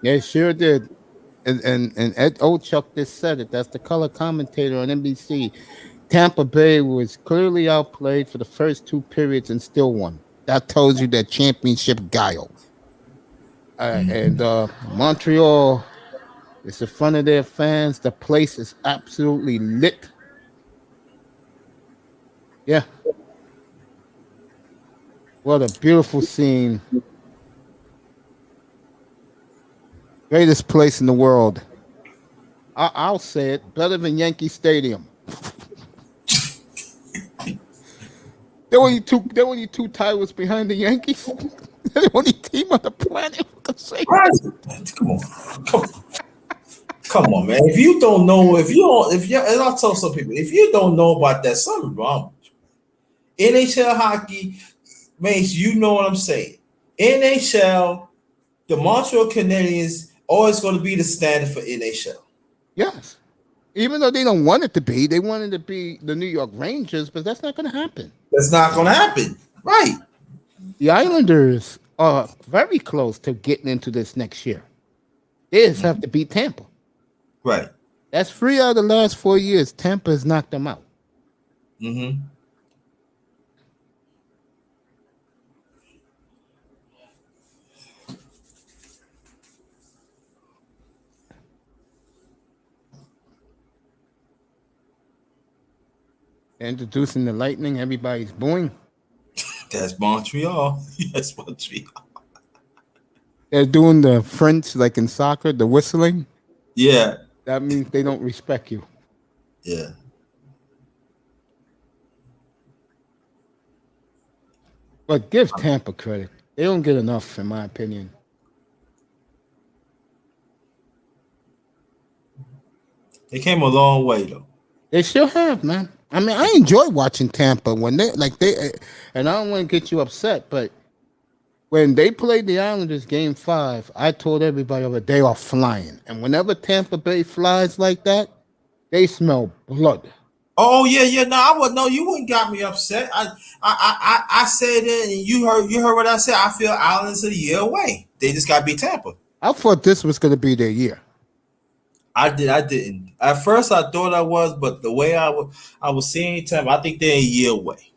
They sure did. And Ed Ochuk just said it. That's the color commentator on NBC. Tampa Bay was clearly outplayed for the first two periods and still won. That tells you their championship guile. And Montreal is in front of their fans. The place is absolutely lit. Yeah. What a beautiful scene. Greatest place in the world. I'll say it. Better than Yankee Stadium. There were only two titles behind the Yankees. They're the only team on the planet. Come on, man. If you don't know, and I'll tell some people, if you don't know about that, something wrong with you. NHL hockey, mates, you know what I'm saying. NHL, the Montreal Canadiens, always going to be the standard for NHL. Yes. Even though they don't want it to be, they wanted to be the New York Rangers, but that's not going to happen. That's not going to happen. Right. The Islanders are very close to getting into this next year. They just have to beat Tampa. Right. That's 3 out of the last 4 years. Tampa has knocked them out. Mm-hmm. Introducing the Lightning, everybody's booing. That's Montreal. Yes, Montreal. They're doing the French, like in soccer, the whistling. Yeah. That means they don't respect you. Yeah. But give Tampa credit. They don't get enough, in my opinion. They came a long way, though. They sure have, man. I mean, I enjoy watching Tampa when they and I don't want to get you upset, but when they played the Islanders game 5, I told everybody over they are flying. And whenever Tampa Bay flies like that, they smell blood. Oh yeah. No, you wouldn't got me upset. I said it, and you heard what I said. I feel Islanders are a year away. They just got to beat Tampa. I thought this was going to be their year. I didn't. At first, I thought I was, but the way I was seeing Tampa, I think they're a year away.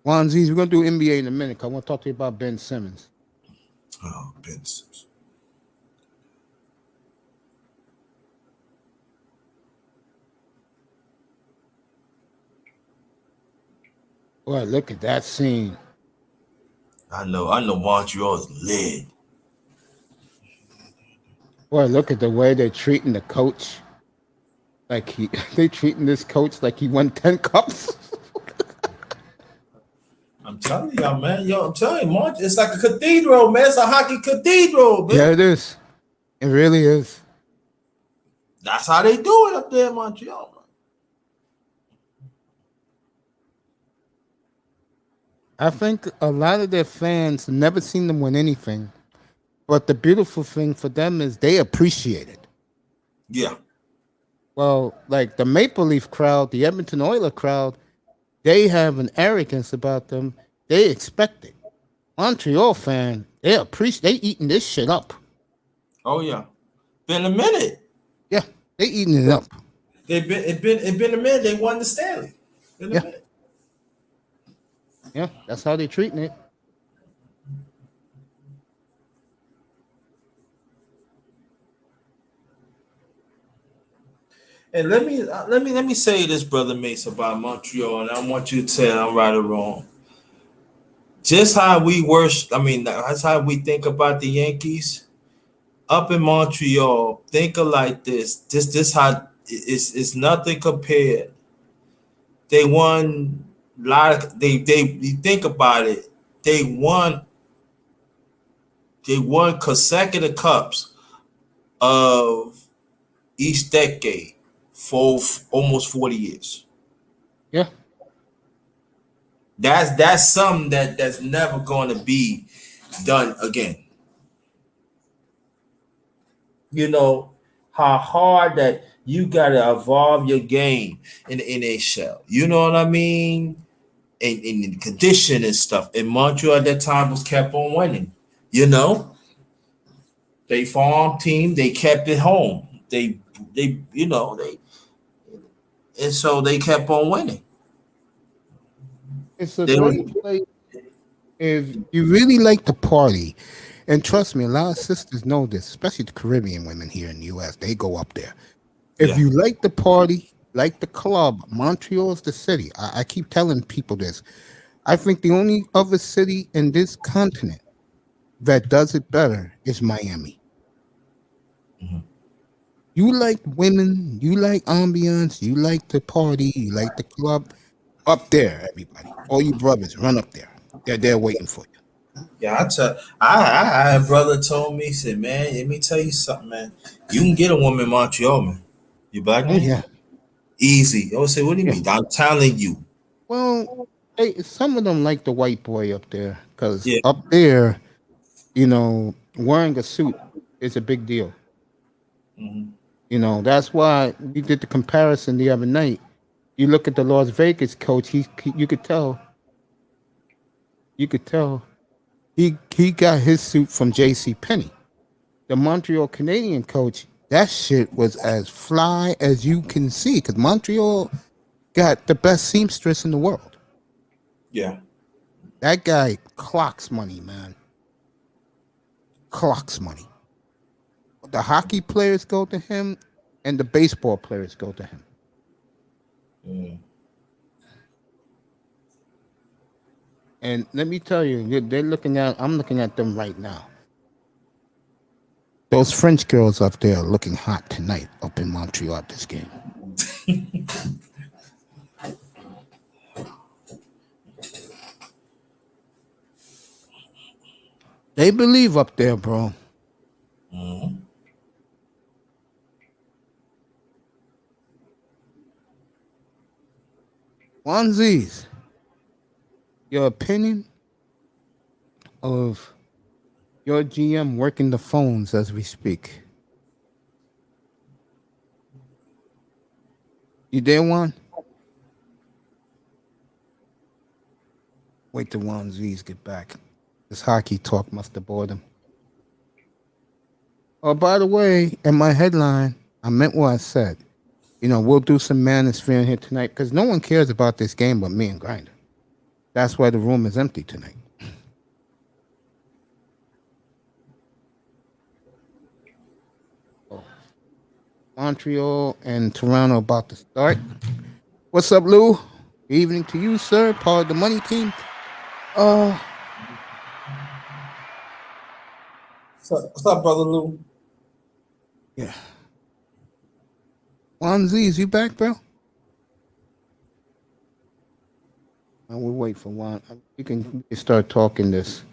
Wanzies, we're going to do NBA in a minute. I want to talk to you about Ben Simmons. Oh, Ben Simmons. Boy, look at that scene. I know Montreal's lit. Boy, look at the way they're treating the coach. Like they treating this coach like he won 10 cups. I'm telling y'all, man. I'm telling you, it's like a cathedral, man. It's a hockey cathedral, man. Yeah, it is. It really is. That's how they do it up there in Montreal, man. I think a lot of their fans have never seen them win anything. But the beautiful thing for them is they appreciate it. Yeah. Well, like the Maple Leaf crowd, the Edmonton Oilers crowd, they have an arrogance about them. They expect it. Montreal fan, they eating this shit up. Oh yeah. Been a minute. Yeah, they eating it up. It been a minute. They won the Stanley. Been a minute. Yeah, that's how they're treating it. And let me say this, brother Mace, about Montreal, and I want you to tell I'm right or wrong. Just how we worship, I mean, that's how we think about the Yankees up in Montreal. Think of like this. This how it's nothing compared. They won a lot of they you think about it. They won consecutive cups of each decade for almost 40 years. Yeah. That's something that's never going to be done again. You know how hard that you got to evolve your game in the NHL. You know what I mean? And the condition and stuff. And Montreal at that time was kept on winning. You know, they farm team. They kept it home. They you know they and so they kept on winning. It's a They was great place if you really like to party. And trust me, a lot of sisters know this, especially the Caribbean women here in the US. They go up there. If yeah. you like the party, like the club, Montreal is the city. I keep telling people this. I think the only other city in this continent that does it better is Miami. Mhm. You like women, you like ambiance, you like the party, you like the club. Up there, everybody. All you brothers, run up there. They're there waiting for you. Yeah, I had a brother told me, he said, man, let me tell you something, man. You can get a woman in Montreal, man. You black Oh man? yeah, Easy. I would say, what do you yeah. mean? I'm telling you. Well, some of them like the white boy up there because Yeah. up there, wearing a suit is a big deal. Mhm. That's why we did the comparison the other night. You look at the Las Vegas coach. You could tell he got his suit from J.C. Penney. The Montreal Canadian coach, that shit was as fly as you can see because Montreal got the best seamstress in the world. Yeah. That guy clocks money, man. Clocks money. The hockey players go to him, and the baseball players go to him. Mm. And let me tell you, they're looking at. I'm looking at them right now. Those French girls up there are looking hot tonight up in Montreal at this game. They believe up there, bro. Mhm. Onesies, your opinion of your GM working the phones as we speak. You there, one? Wait till Onesies get back. This hockey talk must have bored him. Oh, by the way, in my headline, I meant what I said. We'll do some manosphere in here tonight because no one cares about this game but me and Grinder. That's why the room is empty tonight. Oh, Montreal and Toronto about to start. What's up, Lou? Good evening to you, sir. Part of the money team. Uh, What's up, brother Lou? yeah. Juan Z, is you back, bro? We'll wait for Juan. We can start talking this.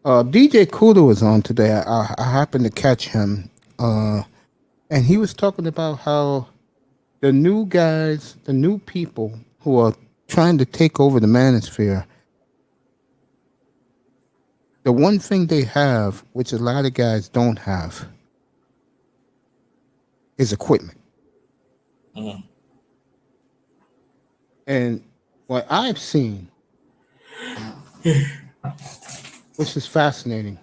DJ Kudo was on today. I happened to catch him. And he was talking about how the new guys, the new people who are trying to take over the manosphere, the one thing they have, which a lot of guys don't have, is equipment. Mhm. And what I've seen, which is fascinating,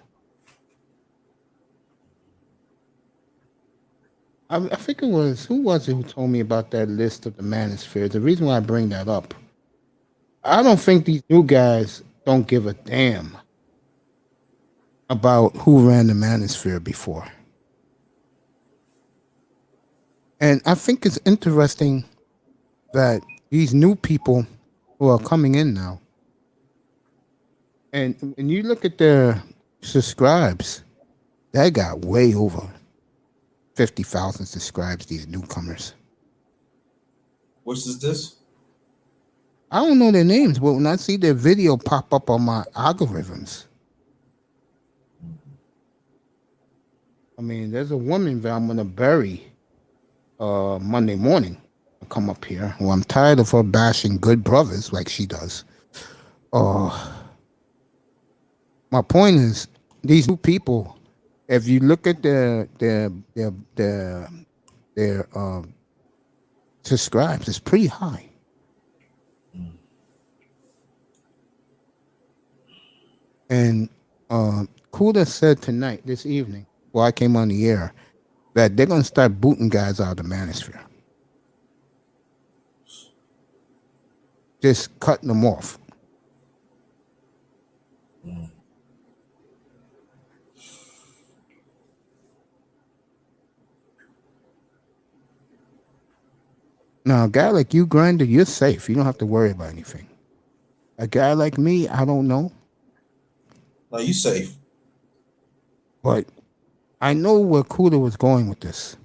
I think it was, who was it who told me about that list of the manosphere? The reason why I bring that up, I don't think these new guys don't give a damn about who ran the manosphere before. And I think it's interesting that these new people who are coming in now, and when you look at their subscribes, they got way over 50,000 subscribes, these newcomers. Which is this? I don't know their names, but when I see their video pop up on my algorithms, I mean, there's a woman that I'm going to bury Monday morning. Come up here. Well, I'm tired of her bashing good brothers like she does. My point is, these new people, if you look at their subscribes, it's pretty high. And Kuda said tonight, this evening, while I came on the air, that they're going to start booting guys out of the manosphere. Just cutting them off. Now, a guy like you, Grinder, you're safe. You don't have to worry about anything. A guy like me, I don't know. No, you safe. But I know where Kuda was going with this.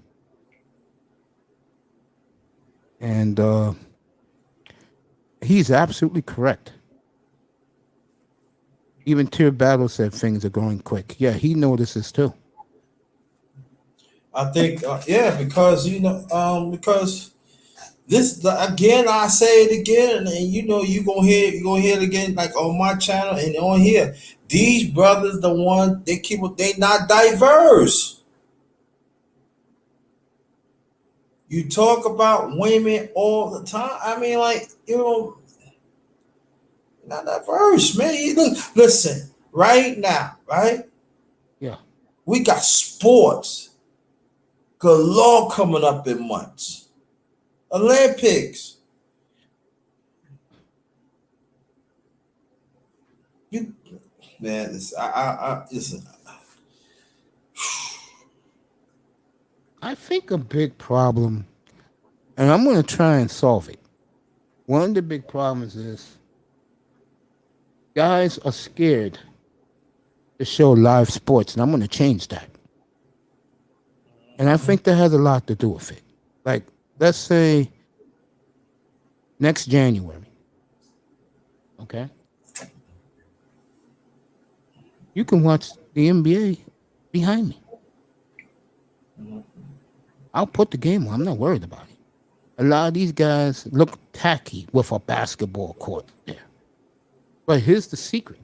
And he's absolutely correct. Even Tier Battle said things are going quick. Yeah, he notices too. I think, because because this again, I say it again, and you gonna hear it again, like on my channel and on here. These brothers, the one they not diverse. You talk about women all the time. I mean, like not diverse, man. Listen, right now, right? Yeah. We got sports galore coming up in months. Olympics. Listen. I think a big problem, and I'm going to try and solve it. One of the big problems is guys are scared to show live sports, and I'm going to change that. And I think that has a lot to do with it. Like, let's say next January, okay? You can watch the NBA behind me. I'll put the game on. I'm not worried about it. A lot of these guys look tacky with a basketball court there. But here's the secret.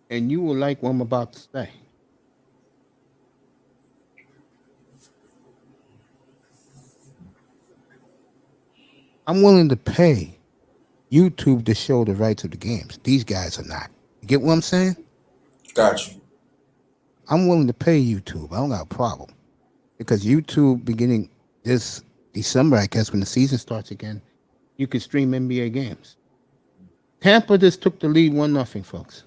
And you will like what I'm about to say. I'm willing to pay YouTube to show the rights of the games. These guys are not. You get what I'm saying? Got you. I'm willing to pay YouTube. I don't got a problem. Because YouTube, beginning this December, I guess, when the season starts again, you can stream NBA games. Tampa just took the lead 1-0, folks.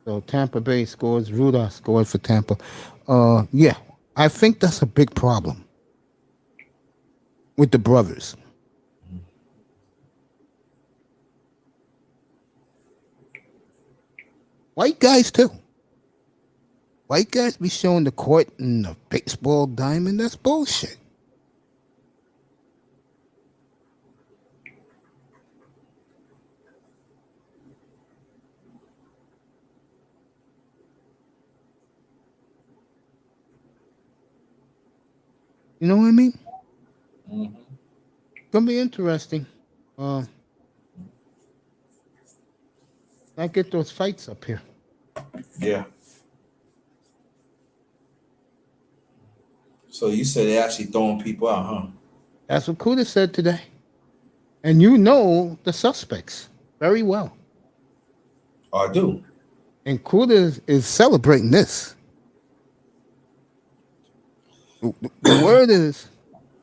So Tampa Bay scores. Ruda scored for Tampa. Yeah, I think that's a big problem with the brothers. White guys, too. White guys be showing the court in a baseball diamond. That's bullshit. You know what I mean? Mm-hmm. Gonna be interesting. I get those fights up here. Yeah. So you said they actually throwing people out, huh? That's what Kuda said today. And you know the suspects very well. I do. And Kuda is celebrating this. The word is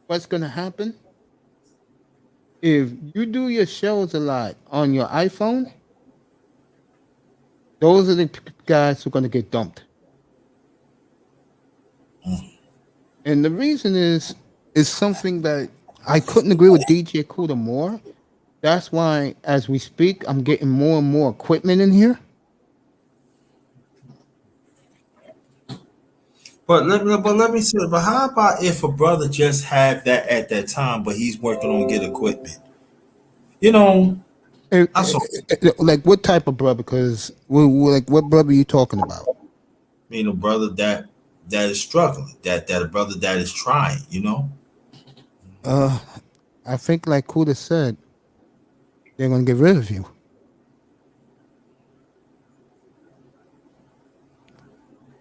what's going to happen if you do your shows a lot on your iPhone. Those are the guys who are going to get dumped. And the reason is something that I couldn't agree with DJ Kuda more. That's why, as we speak, I'm getting more and more equipment in here. But let me say, but how about if a brother just have that at that time, but he's working on get equipment? You know, I saw. Like what type of brother? Because like what brother are you talking about? A brother that is struggling, that a brother that is trying. Uh, I think like Kuda said, they're gonna get rid of you.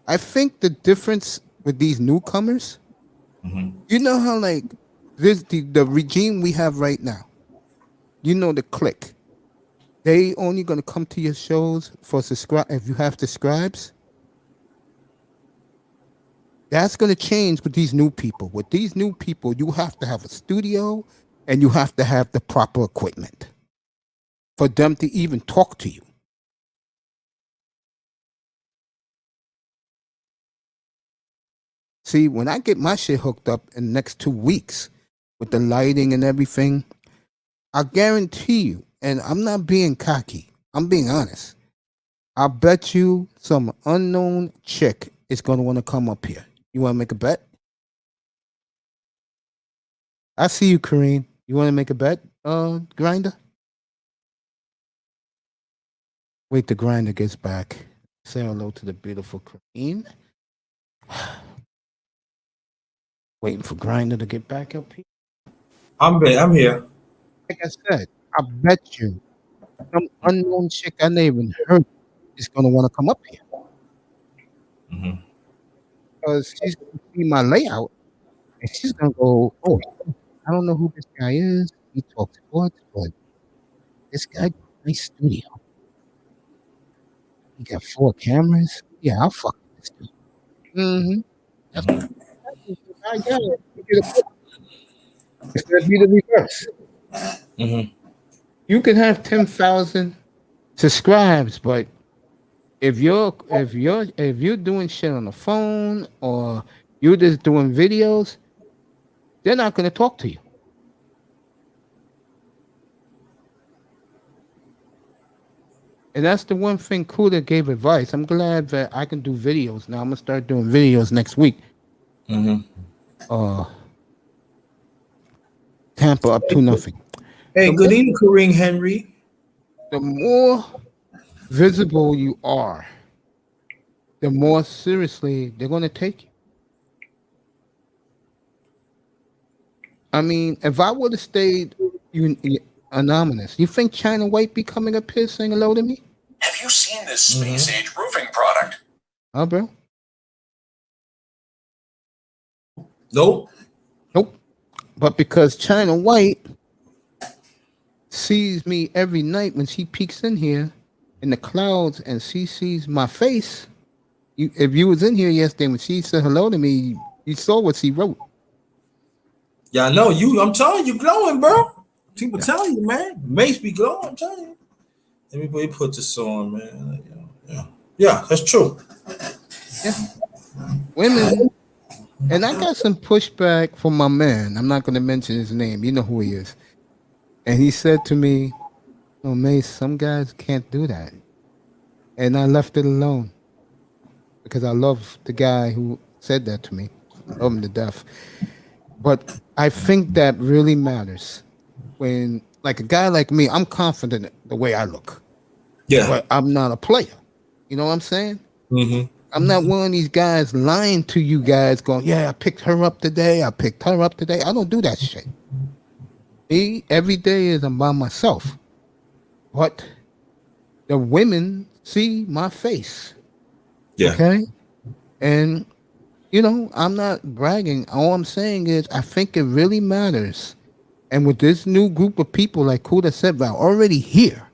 I think the difference with these newcomers, you know how like the regime we have right now, the click. They only gonna come to your shows for subscribe if you have subscribes. That's gonna change with these new people. With these new people, you have to have a studio and you have to have the proper equipment for them to even talk to you. See, when I get my shit hooked up in the next 2 weeks with the lighting and everything, I guarantee you, and I'm not being cocky, I'm being honest. I bet you some unknown chick is going to want to come up here. You want to make a bet? I see you, Kareem. You want to make a bet, Grinder? Wait, the Grinder gets back. Say hello to the beautiful Kareem. Waiting for Grinder to get back up here. I'm here. Like I said, I bet you some unknown chick I never even heard is going to want to come up here. Because she's going to see my layout and she's going to go, oh, I don't know who this guy is. He talks sports, but this guy got a nice studio. He got 4 cameras. Yeah, I'll fuck with this dude. Mm-hmm. That's what I got. It's going to be the reverse. You can have 10,000 subscribes, but if you're doing shit on the phone or you're just doing videos, they're not going to talk to you. And that's the one thing Kuda gave advice. I'm glad that I can do videos now. I'm gonna start doing videos next week. Tampa up 2-0. Hey, good evening, Kareem Henry. The more visible you are, the more seriously they're gonna take you. I mean, if I would have stayed anonymous, you think China White be coming up here saying hello to me? Have you seen this space age roofing product? Huh, bro? Nope. But because China White sees me every night when she peeks in here in the clouds and she sees my face, if you was in here yesterday when she said hello to me, you saw what she wrote. Yeah, I know you. I'm telling you, glowing, bro. People telling you, man. Makes me glow. I'm telling you. Everybody put this on, man. Yeah, that's true. Yeah. Women, and I got some pushback from my man. I'm not going to mention his name. You know who he is. And he said to me, "Oh, Mace, some guys can't do that." And I left it alone because I love the guy who said that to me. I love him to death. But I think that really matters when, like a guy like me, I'm confident the way I look. Yeah. But I'm not a player. You know what I'm saying? I'm not one of these guys lying to you guys going, yeah, I picked her up today. I don't do that shit. Me, every day is I'm by myself. But the women see my face. Yeah. Okay? And, I'm not bragging. All I'm saying is I think it really matters. And with this new group of people, like Kuda said, are already here,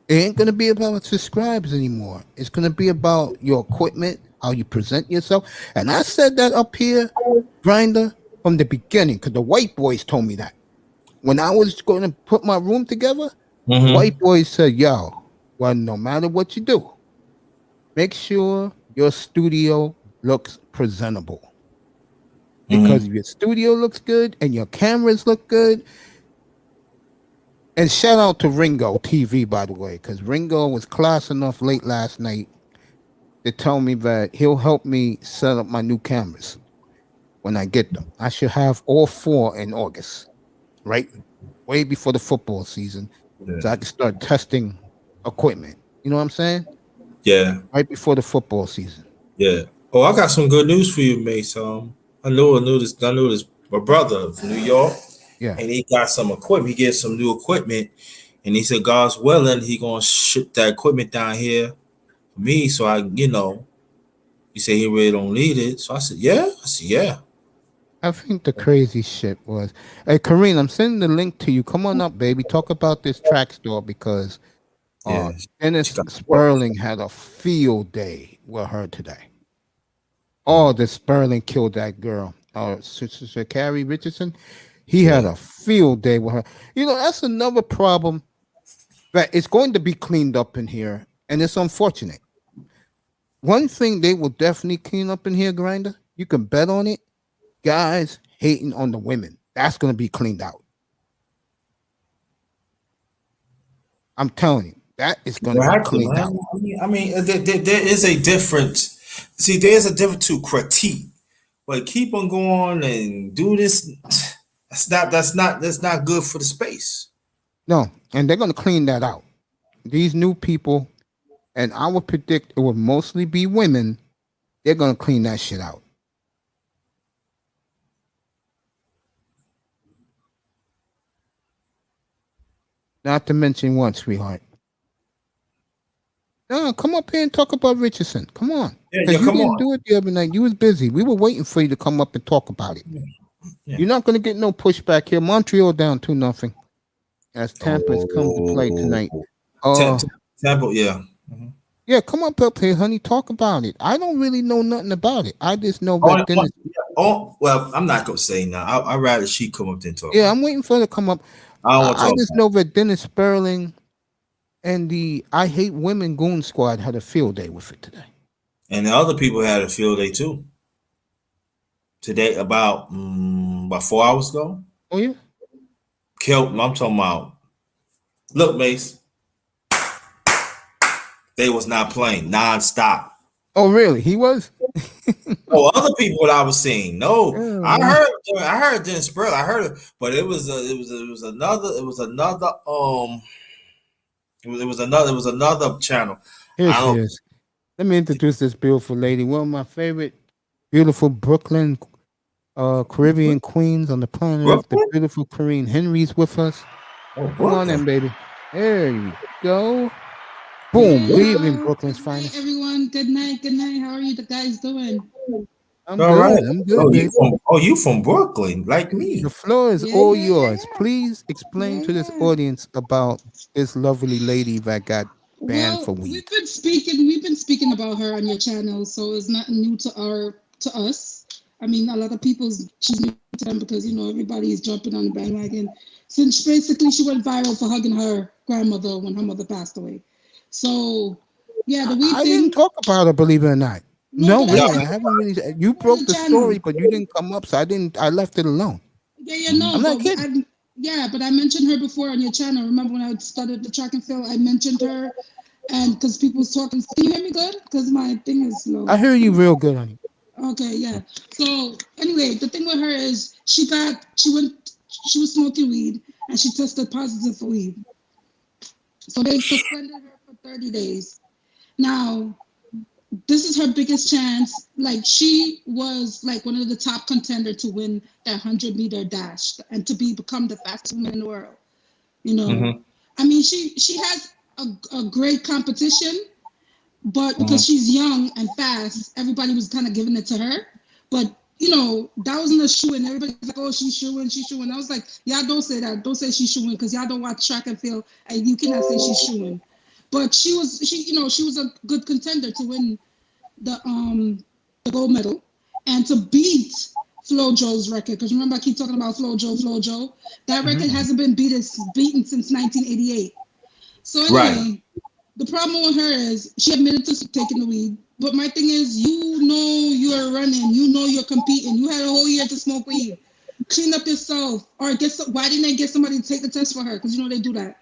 it ain't going to be about subscribers anymore. It's going to be about your equipment, how you present yourself. And I said that up here, Grinder, from the beginning, because the white boys told me that. When I was going to put my room together, the white boys said, yo, well, no matter what you do, make sure your studio looks presentable. because your studio looks good and your cameras look good. And shout out to Ringo TV, by the way, because Ringo was class enough late last night to tell me that he'll help me set up my new cameras when I get them. I should have all 4 in August, right? Way before the football season, so I can start testing equipment. You know what I'm saying? Yeah. Right before the football season. Yeah. Oh, I got some good news for you, Mace. I know this. My brother from New York, Yeah. and he got some equipment. He gets some new equipment, and he said, God's willing, he gonna ship that equipment down here for me. So he said he really don't need it. So I said, yeah. I think the crazy shit was, hey, Kareen, I'm sending the link to you. Come on up, baby. Talk about this track store because Yeah. Dennis Sperling had a field day with her today. Oh, the Sperling killed that girl. Sister Carrie Richardson. He had a field day with her. You know, that's another problem that it's going to be cleaned up in here, and it's unfortunate. One thing they will definitely clean up in here, Grinder, you can bet on it. Guys hating on the women. That's going to be cleaned out. I'm telling you, that is going to be cleaned out. I mean, there is a difference. See, there's a difference to critique, but keep on going and do this. That's not good for the space. No, and they're going to clean that out. These new people, and I would predict it will mostly be women. They're going to clean that shit out. Not to mention one, sweetheart. No, come up here and talk about Richardson. Come on. Yeah, you come didn't on. do it the other night. You was busy. We were waiting for you to come up and talk about it. Yeah. You're not going to get no pushback here. Montreal down 2-0 as Tampa's come to play tonight. Tampa, yeah. Yeah, come up here, honey. Talk about it. I don't really know nothing about it. I just know that Dennis. Well, I'm not gonna say now. I'd rather she come up than talk. Yeah, I'm waiting for her to come up. I just know that Dennis Sperling and the I Hate Women Goon Squad had a field day with it today. And the other people had a field day too. Today, about 4 hours ago. Oh yeah. Kelton, I'm talking about. Look, Mace. They was not playing nonstop. Oh really? He was. Other people that I was seeing. No, yeah, I heard Dennis Sperling. I heard it, but it was another channel. Here she is. Let me introduce this beautiful lady. One of my favorite beautiful Brooklyn Caribbean queens on the planet Earth. The beautiful Kareen Henry's with us. Come on in, baby. There you go. Boom. Good evening, Brooklyn's finest. Hey, everyone. Good night. Good night. How are you guys doing? I'm good. Right. I'm good. You from Brooklyn, like me. The floor is all yours. Please explain to this audience about this lovely lady that got banned for weed. We've been speaking about her on your channel, so it's not new to us. I mean, a lot of she's new to them because everybody is jumping on the bandwagon. Since basically she went viral for hugging her grandmother when her mother passed away. So yeah, the weed I didn't talk about her, believe it or not. No, really, I haven't really. You broke the story, but you didn't come up, so I left it alone. No, I'm not kidding. But I mentioned her before on your channel. Remember when I started the track and field? I mentioned her, and because people was talking. Can you hear me good? Because my thing is low. I hear you real good, honey. Okay, yeah. So anyway, the thing with her is she was smoking weed and she tested positive for weed. So they suspended her for 30 days. Now, this is her biggest chance. Like, she was like one of the top contender to win that 100-meter dash and to become the fastest woman in the world. I mean, she has a great competition, but because she's young and fast, everybody was kind of giving it to her. But that wasn't a shoe-in. Everybody's like, oh, she's shoe-in. I was like, y'all don't say that. Don't say she's shoe-in because y'all don't watch track and field, and you cannot say she's shoe-in. But she was a good contender to win the gold medal and to beat FloJo's record. Because remember, I keep talking about FloJo. That record hasn't been beaten since 1988. So anyway, the problem with her is she admitted to taking the weed. But my thing is, you're running, you're competing. You had a whole year to smoke weed. Clean up yourself, or why didn't they get somebody to take the test for her? Because they do that.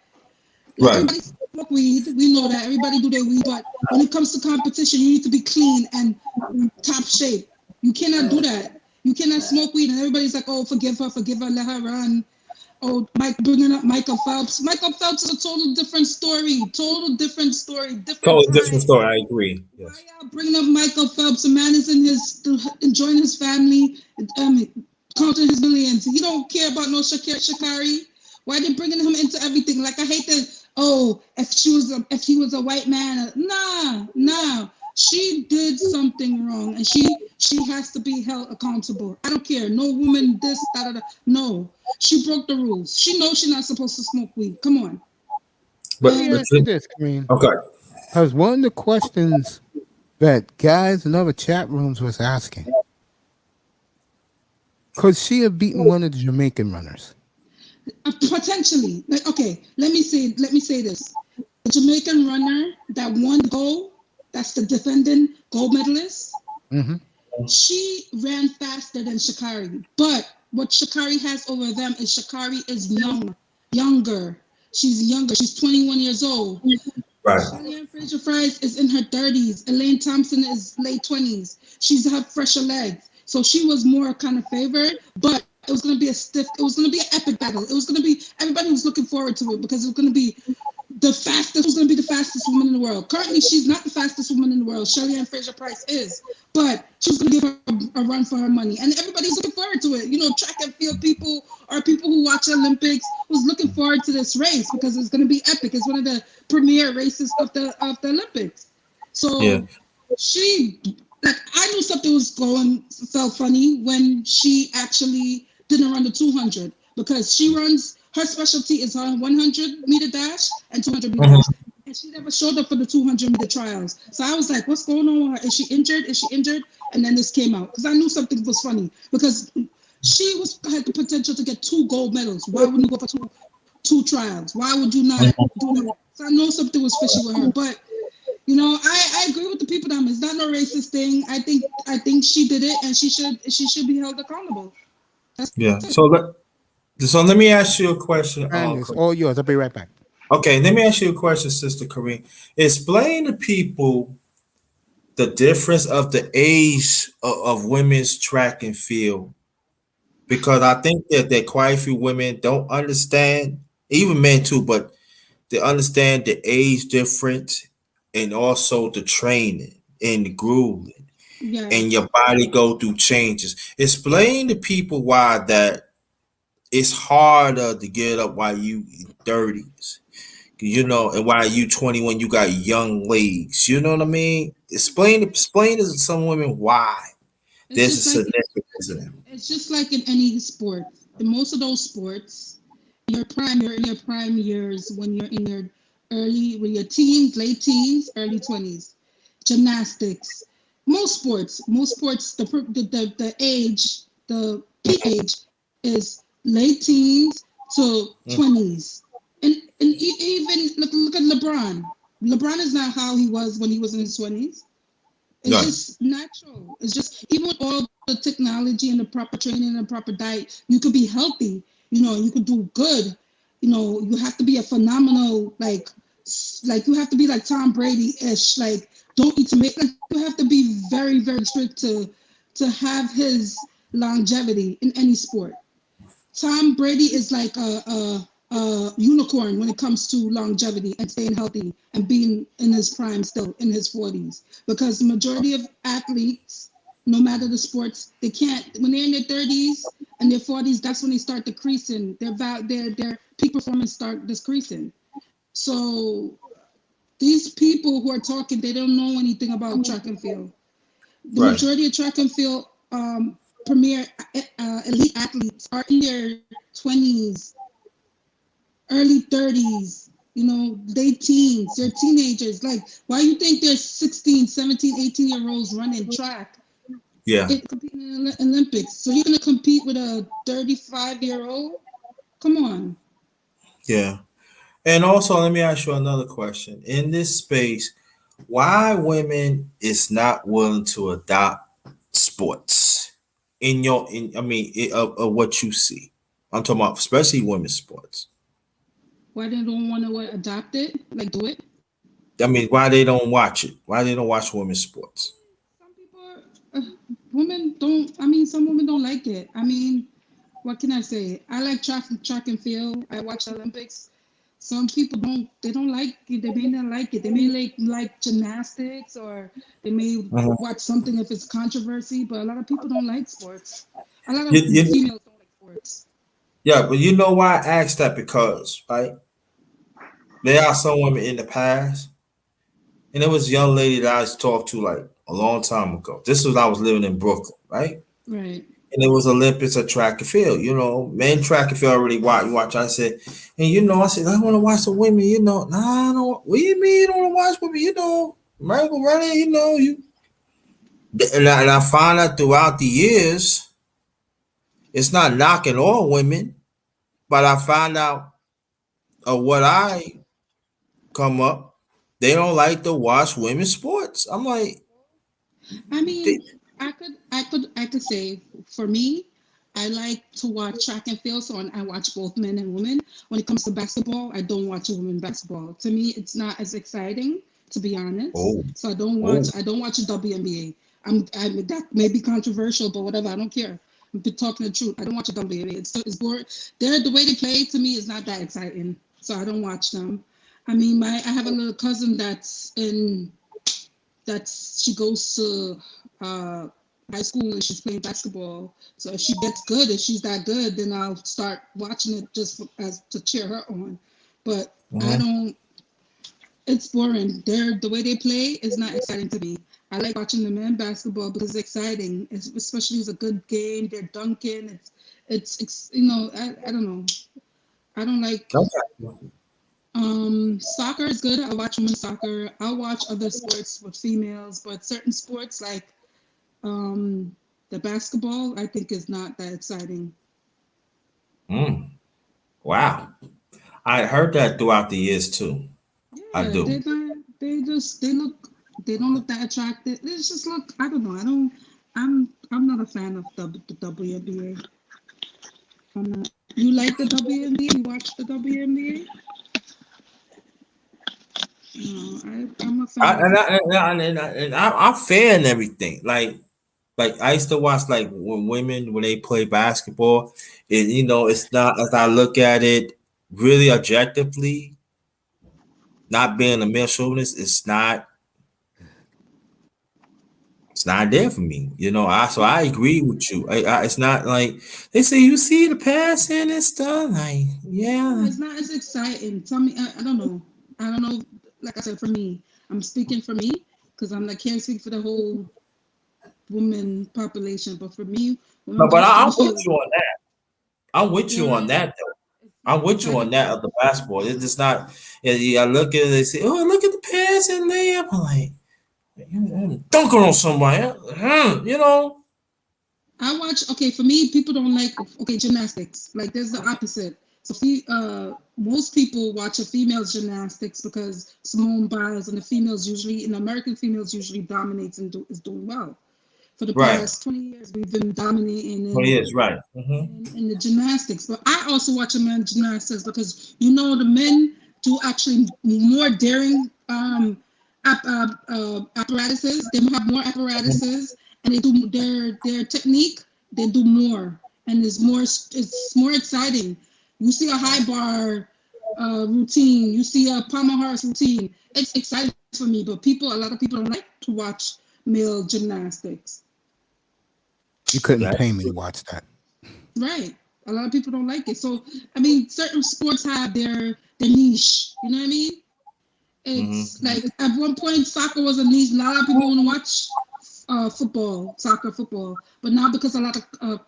Like, Right. everybody smoke weed. We know that everybody do their weed, but when it comes to competition, you need to be clean and top shape. You cannot do that. You cannot smoke weed, and everybody's like, "Oh, forgive her, let her run." Oh, bringing up Michael Phelps. Michael Phelps is a total different story. Different Totally time. different story. I agree. Why Yes. y'all bringing up Michael Phelps? A man is enjoying his family, counting his millions. He don't care about no Shakari. Why they bringing him into everything? Like, I hate that. Oh, if he was a white man, nah. She did something wrong, and she has to be held accountable. I don't care. No woman, this, that. No, she broke the rules. She knows she's not supposed to smoke weed. Come on. But, Let me but ask you this, Kareem. okay. Because one of the questions that guys in other chat rooms was asking, could she have beaten one of the Jamaican runners? Potentially. Like, okay, let me say this. The Jamaican runner that won the gold, that's the defending gold medalist, she ran faster than Sha'Carri. But what Sha'Carri has over them is Sha'Carri is younger. She's younger. She's 21 years old. Right. Shelly-Ann Fraser-Price is in her 30s. Elaine Thompson is late 20s. She's had fresher legs. So she was more kind of favored, but it was going to be an epic battle. It was going to be, everybody was looking forward to it because it was going to be the fastest woman in the world. Currently, she's not the fastest woman in the world. Shelly-Ann Fraser-Price is, but she was going to give her a run for her money. And everybody's looking forward to it. Track and field people or people who watch the Olympics was looking forward to this race because it's going to be epic. It's one of the premier races of the Olympics. So I knew something was felt funny when she actually didn't run the 200 because her specialty is her 100-meter dash and 200-meter dash. And she never showed up for the 200-meter trials. So I was like, what's going on with her? Is she injured? And then this came out because I knew something was funny because she had the potential to get 2 gold medals. Why wouldn't you go for two trials? Why would you not do that? So I know something was fishy with her. But, I agree with the people that it's not no racist thing. I think she did it and she should be held accountable. Yeah. So let me ask you a question. And it's all yours. I'll be right back. Okay, let me ask you a question, Sister Kareem. Explain to people the difference of the age of women's track and field, because I think that quite a few women don't understand, even men too, but they understand the age difference and also the training and the grooving and your body go through changes. Explain to people why that it's harder to get up while you in 30s. And why you 21, you got young legs. You know what I mean? Explain to some women why there's a significance in it. It's just like in any sport. In most of those sports, you're in your prime years when you're in your teens, late teens, early 20s. Gymnastics, most sports, the age, the peak age is late teens to 20s. And even look at LeBron. LeBron is not how he was when he was in his 20s. It's just natural. It's just, even with all the technology and the proper training and proper diet, you could be healthy, you could do good. You have to be a phenomenal, like you have to be like Tom Brady-ish, like don't eat tomato. Like, you have to be very, very strict to have his longevity in any sport. Tom Brady is like a unicorn when it comes to longevity and staying healthy and being in his prime still in his 40s, because the majority of athletes, no matter the sports, they can't, when they're in their 30s and their 40s, that's when they start decreasing. Their peak performance start decreasing. So these people who are talking, they don't know anything about track and field. The majority of track and field premier elite athletes are in their 20s, early 30s, late teens. They're teenagers. Like, why you think there's 16, 17, 18-year-olds running track? Yeah. Competing in the Olympics. So you're going to compete with a 35-year-old? Come on. Yeah. And also, let me ask you another question. In this space, why women is not willing to adopt sports? of what you see? I'm talking about especially women's sports. Why they don't want to adopt it? Like do it? I mean, why they don't watch it? Why they don't watch women's sports? Some people, women don't. I mean, some women don't like it. I mean, what can I say? I like track and field. I watch Olympics. Some people don't. They don't like it. They may not like it. They may like gymnastics, or they may watch something if it's controversy. But a lot of people don't like sports. A lot of females don't like sports. Yeah, but you know why I asked that? Because right, there are some women in the past, and there was a young lady that I talked to like a long time ago. This was when I was living in Brooklyn, right? Right. And it was Olympics of track and field. You know, men track and field already watch. I said, and I said, I want to watch the women. Nah, I don't. What do you mean you don't want to watch women? Michael running. you. And I found out throughout the years, it's not knocking all women, but I found out what I come up, they don't like to watch women's sports. I'm like, I mean, I could say for me, I like to watch track and field, so I watch both men and women. When it comes to basketball, I don't watch women basketball. To me, it's not as exciting, to be honest. So I don't watch the WNBA. That may be controversial, but whatever. I don't care. I'm talking the truth. I don't watch the WNBA. It's boring. The way they play to me is not that exciting, so I don't watch them. I mean, I have a little cousin she goes to high school and she's playing basketball. So if she gets good, if she's that good, then I'll start watching it just as to cheer her on. But I don't. It's boring. The way they play is not exciting to me. I like watching the men basketball because it's exciting, especially it's a good game. They're dunking. It's I don't know. I don't like. Soccer is good. I watch women's soccer. I'll watch other sports with females, but certain sports like the basketball, I think is not that exciting. Wow. I heard that throughout the years too. Yeah, I do. They don't look that attractive. They just look. I don't know. I'm not a fan of the WNBA. I'm not. You like the WNBA? You watch the WNBA? No, I'm a fan. I'm fair and everything. Like I used to watch like when they play basketball. It's not as I look at it really objectively. Not being a male chauvinist, it's not there for me. I agree with you. It's not like they say you see the passing and stuff. Like it's not as exciting. Tell me, I don't know. Like I said, for me, I'm speaking for me because I can't speak for the whole woman population. But for me, no, but I'm with you on that. I'm with you on that though. I'm with you on that of the basketball. It's just not. I look at it. They say, "Oh, look at the pass and layup." I'm like, dunking on somebody. I watch. Okay, for me, people don't like gymnastics. Like there's the opposite. So most people watch a female's gymnastics because Simone Biles and the American females usually dominates and is doing well. For the past 20 years, we've been dominating in the gymnastics. But I also watch a men's gymnastics because the men do actually more daring apparatuses. They have more apparatuses, and they do their technique. They do more, and it's more exciting. You see a high bar routine. You see a Palmer Horse routine. It's exciting for me, but a lot of people don't like to watch male gymnastics. You couldn't pay me to watch that. Right. A lot of people don't like it. So, I mean, certain sports have their niche. You know what I mean? It's like at one point, soccer was a niche. A lot of people want to watch soccer football. But now because a lot of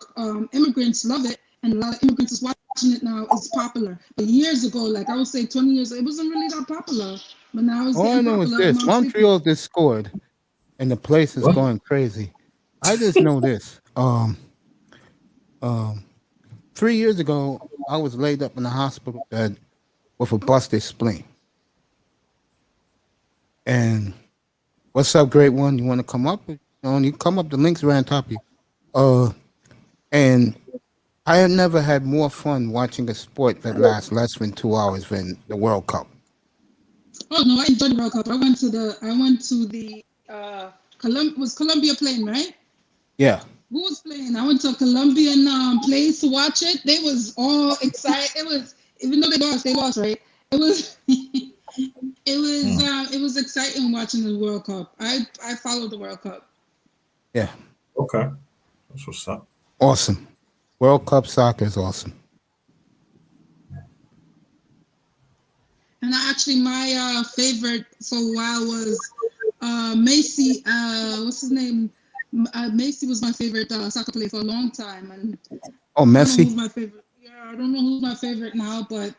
immigrants love it, and a lot of immigrants is watching it now, it's popular. But years ago, like I would say 20 years, it wasn't really that popular. But now it's all I know popular. is this: Montreal just scored, and the place is going crazy. I just know this. 3 years ago, I was laid up in the hospital bed with a busted spleen. And what's up, great one? You want to come up? You come up. The link's right on top of you. And I have never had more fun watching a sport that lasts less than 2 hours than the World Cup. Oh no, I enjoyed the World Cup. I went to the was Colombia playing, right? Yeah. Who was playing? I went to a Colombian place to watch it. They was all excited. It was, even though they lost, right? It was it was exciting watching the World Cup. I followed the World Cup. Yeah. Okay. That's what's up. Awesome. World Cup soccer is awesome. And actually, my favorite for a while was Macy. What's his name? Macy was my favorite soccer player for a long time. And Oh, I don't know Messi? who's my favorite. Yeah, I don't know who's my favorite now, but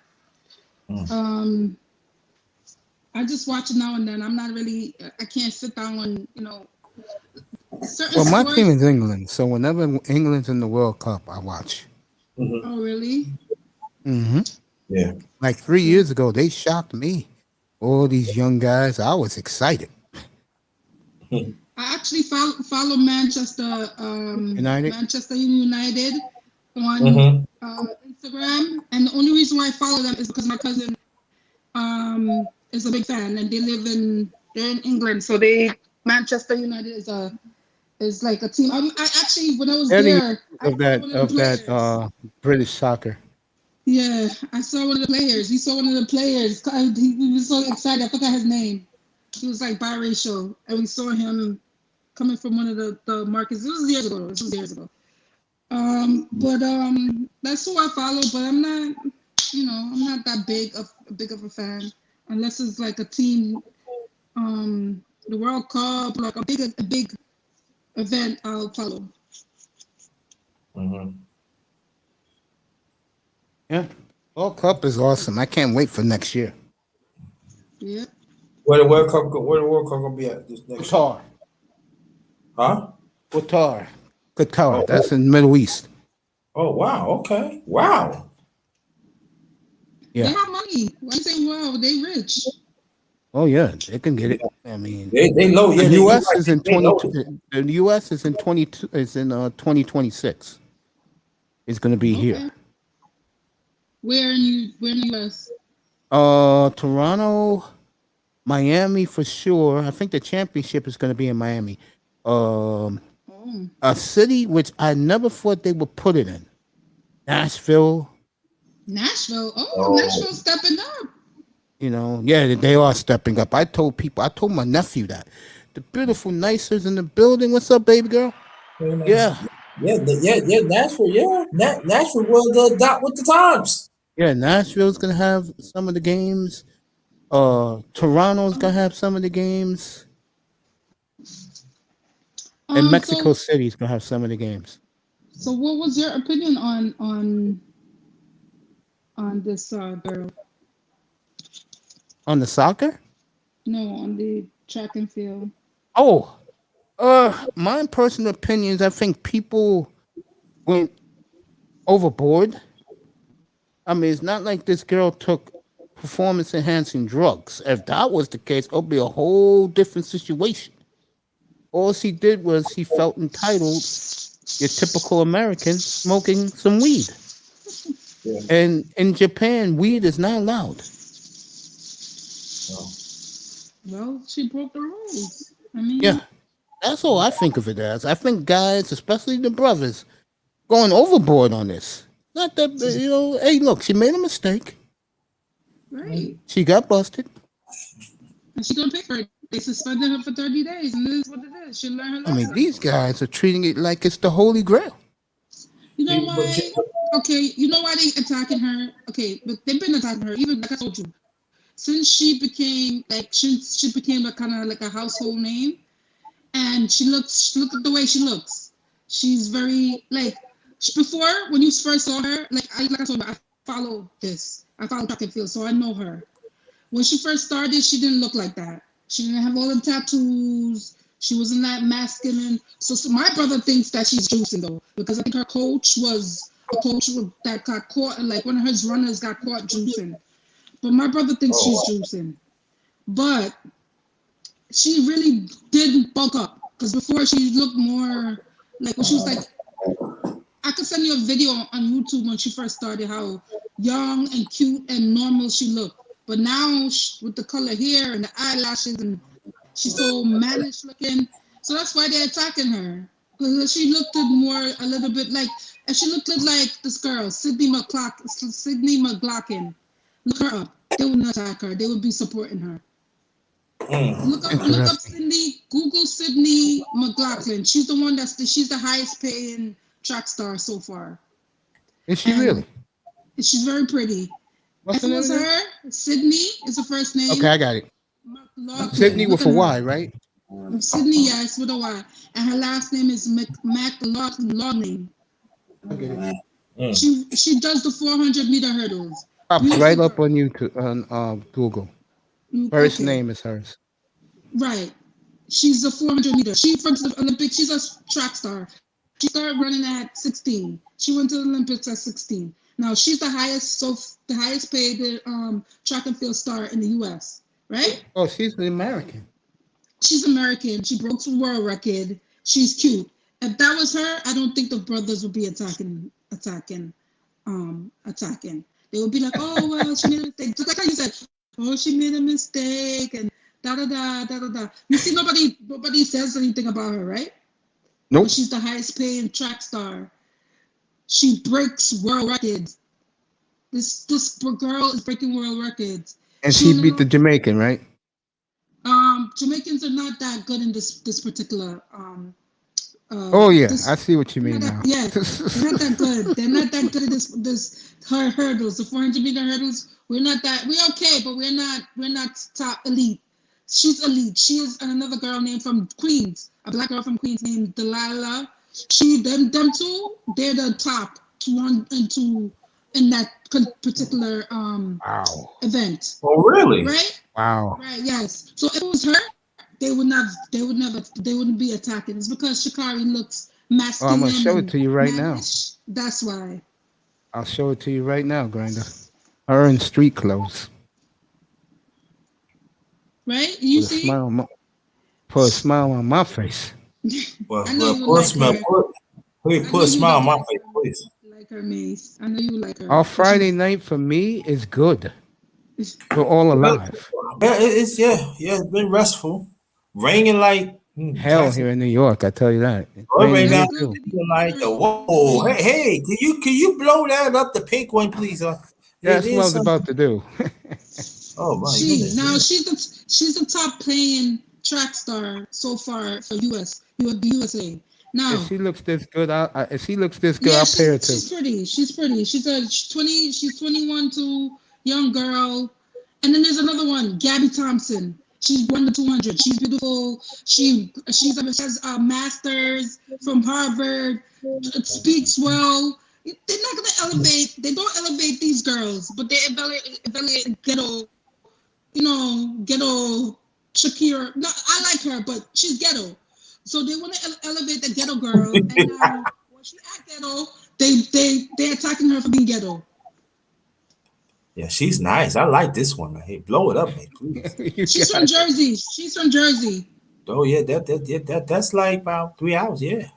I just watch it now and then. I'm not really. I can't sit down and certain Well, my sports. team is England, so whenever England's in the World Cup, I watch. Oh, really? Mm-hmm. Yeah. Like 3 years ago, they shocked me. All these young guys, I was excited. I actually follow Manchester United? Manchester United on Instagram, and the only reason why I follow them is because my cousin is a big fan, and they're in England, so Manchester United is like a team. I actually, when I was They're the there, I of saw that one of the players. British soccer. Yeah, I saw one of the players. He saw one of the players. He was so excited. I forgot his name. He was like biracial, and we saw him coming from one of the markets. This was years ago. But that's who I follow. But I'm not, I'm not that big of a fan unless it's like a team, the World Cup, like a big event. I'll follow. Yeah. World Cup is awesome. I can't wait for next year. Yeah. Where the World Cup gonna be at this next year? Qatar. Huh? Qatar. Oh. That's in the Middle East. Oh wow. Okay. Wow. They Yeah. have money. Why you say wow? They rich. Oh yeah, they can get it. I mean, They know. Yeah. the they U.S. like- is in they know 22. The U.S. is in 2026. It's going to be Okay. here. Where in the US? Toronto, Miami for sure. I think the championship is going to be in Miami. Oh. A city which I never thought they would put it in. Nashville. Nashville. Oh, Nashville's stepping up. Yeah, they are stepping up. I told my nephew that. The beautiful Nicers in the building. What's up, baby girl? Yeah. Nashville. Yeah. Nashville will adopt with the times. Yeah, Nashville's gonna have some of the games. Toronto's gonna have some of the games. And Mexico City's gonna have some of the games. So what was your opinion on this girl? On the soccer? No, on the track and field. Oh, my personal opinions, I think people went overboard. I mean, it's not like this girl took performance enhancing drugs. If that was the case, it would be a whole different situation. All she did was she felt entitled, your typical American, smoking some weed. Yeah. And in Japan, weed is not allowed. Well, she broke the rules. I mean, Yeah, that's all I think of it as. I think guys, especially the brothers, going overboard on this. Not that, hey, look, she made a mistake. right. She got busted. And she's gonna pay for it. They suspended her for 30 days, and this is what it is. She learned her I lesson. mean, these guys are treating it like it's the Holy Grail. You know why? Okay, you know why they attacking her? Okay, but they've been attacking her, even like I told you. Since she became she became a kind of like a household name, and look at the way she looks. She's very before, when you first saw her, like I told you, I follow track and field, so I know her. When she first started, she didn't look like that. She didn't have all the tattoos. She wasn't that masculine. So my brother thinks that she's juicing though, because I think her coach was a coach that got caught, and like one of his runners got caught juicing. But my brother thinks she's juicing. But she really did bulk up, because before she looked more like when she was like I could send you a video on YouTube when she first started, how young and cute and normal she looked. But now with the color hair and the eyelashes, and she's so mannish looking. So that's why they're attacking her. Because she looked a little bit like, and she looked like this girl, Sydney McLaughlin. Look her up. They would not attack her. They would be supporting her. Look up Sydney. Google Sydney McLaughlin. She's the one she's the highest paying track star so far. Is she really? She's very pretty. What's if it was her, Sydney is the first name. Okay, I got it. McLaughlin. Sydney with a Y, right? Sydney, yes, with a Y. And her last name is McLaughlin. She does the 400-meter hurdles. Pops right up on YouTube on Google. First name is hers. Right. She's a 400-meter. She went to the Olympics. She's a track star. She started running at 16. She went to the Olympics at 16. Now she's the highest paid track and field star in the U.S. Right? Oh, she's an American. She's American. She broke the world record. She's cute. If that was her, I don't think the brothers would be attacking. They would be like, oh well, she made a mistake. Just like how you said, oh, she made a mistake and da da da da da da. You see, nobody says anything about her, right? Nope. But she's the highest paying track star. She breaks world records. This girl is breaking world records. And she beat the Jamaican, right? Jamaicans are not that good in this particular. Oh yeah, I see what you mean now. Yeah, they're not that good. They're not that good at this hurdles, the 400-meter hurdles. We're okay, but we're not top elite. She's elite. She is another girl named from Queens, a black girl from Queens named Delilah. Them two, they're the top 1 and 2 in that particular event. Oh really? Right? Wow. Right, yes. So if it was her, they wouldn't be attacking. It's because Sha'Carri looks masculine. Oh, I'm gonna show it to you right now. That's why. I'll show it to you right now, Grinder. Her in street clothes. Right? You see? Put a smile on my face. Well, put a smile on my face, please. Like her, Mace. I know you like her. Our Friday night for me is good. We're all alive. Yeah, it's been restful. Raining like hell here in New York, I tell you that. Right now, like whoa, hey, can you blow that up, the pink one, please? That's what I was about to do. Oh my goodness. Now she's the top playing track star so far for USA. Now if she looks this good, I'll pay her too. She's pretty. She's 21 to young girl. And then there's another one, Gabby Thompson. She's 1 to 200. She's beautiful. She has a master's from Harvard. Speaks well. They're not gonna elevate. They don't elevate these girls, but they evaluate ghetto. Ghetto Shakira. No, I like her, but she's ghetto. So they want to elevate the ghetto girl. And when she act ghetto, they're attacking her for being ghetto. Yeah, she's nice. I like this one. Hey, blow it up, man, please. She's from Jersey. She's from Jersey. Oh yeah, that's like about 3 hours. Yeah.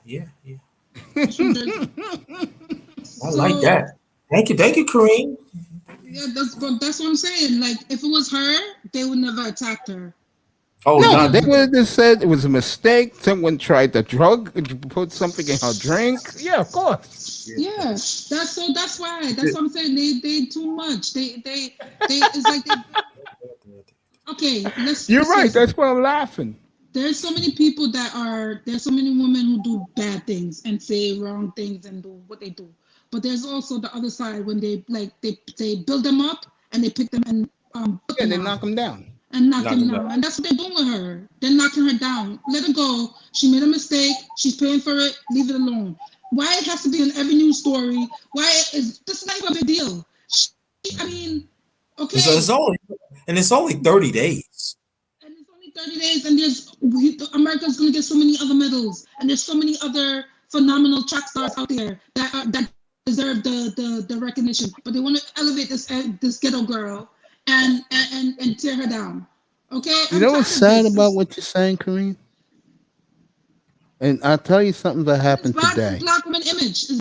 I like that. Thank you, Kareem. Yeah, that's what I'm saying. Like, if it was her, they would never attack her. Oh no, they would have just said it was a mistake. Someone tried the drug, put something in her drink. Yeah, of course. Yeah, that's why. That's what I'm saying. They too much. They it's like they. Okay, You're right. That's why I'm laughing. There's so many people there's so many women who do bad things and say wrong things and do what they do. But there's also the other side when they build them up and they pick them and they knock them down. And knock them down. And that's what they're doing with her. They're knocking her down. Let her go. She made a mistake. She's paying for it. Leave it alone. Why it has to be in every news story? Why is this not even a big deal? Okay. It's only 30 days. And it's only 30 days, and America's gonna get so many other medals, and there's so many other phenomenal track stars out there that deserve the recognition. But they want to elevate this ghetto girl and tear her down. Okay. You know what's sad about what you're saying, Kareem? And I'll tell you something that It's happened bad for today. black women image. It's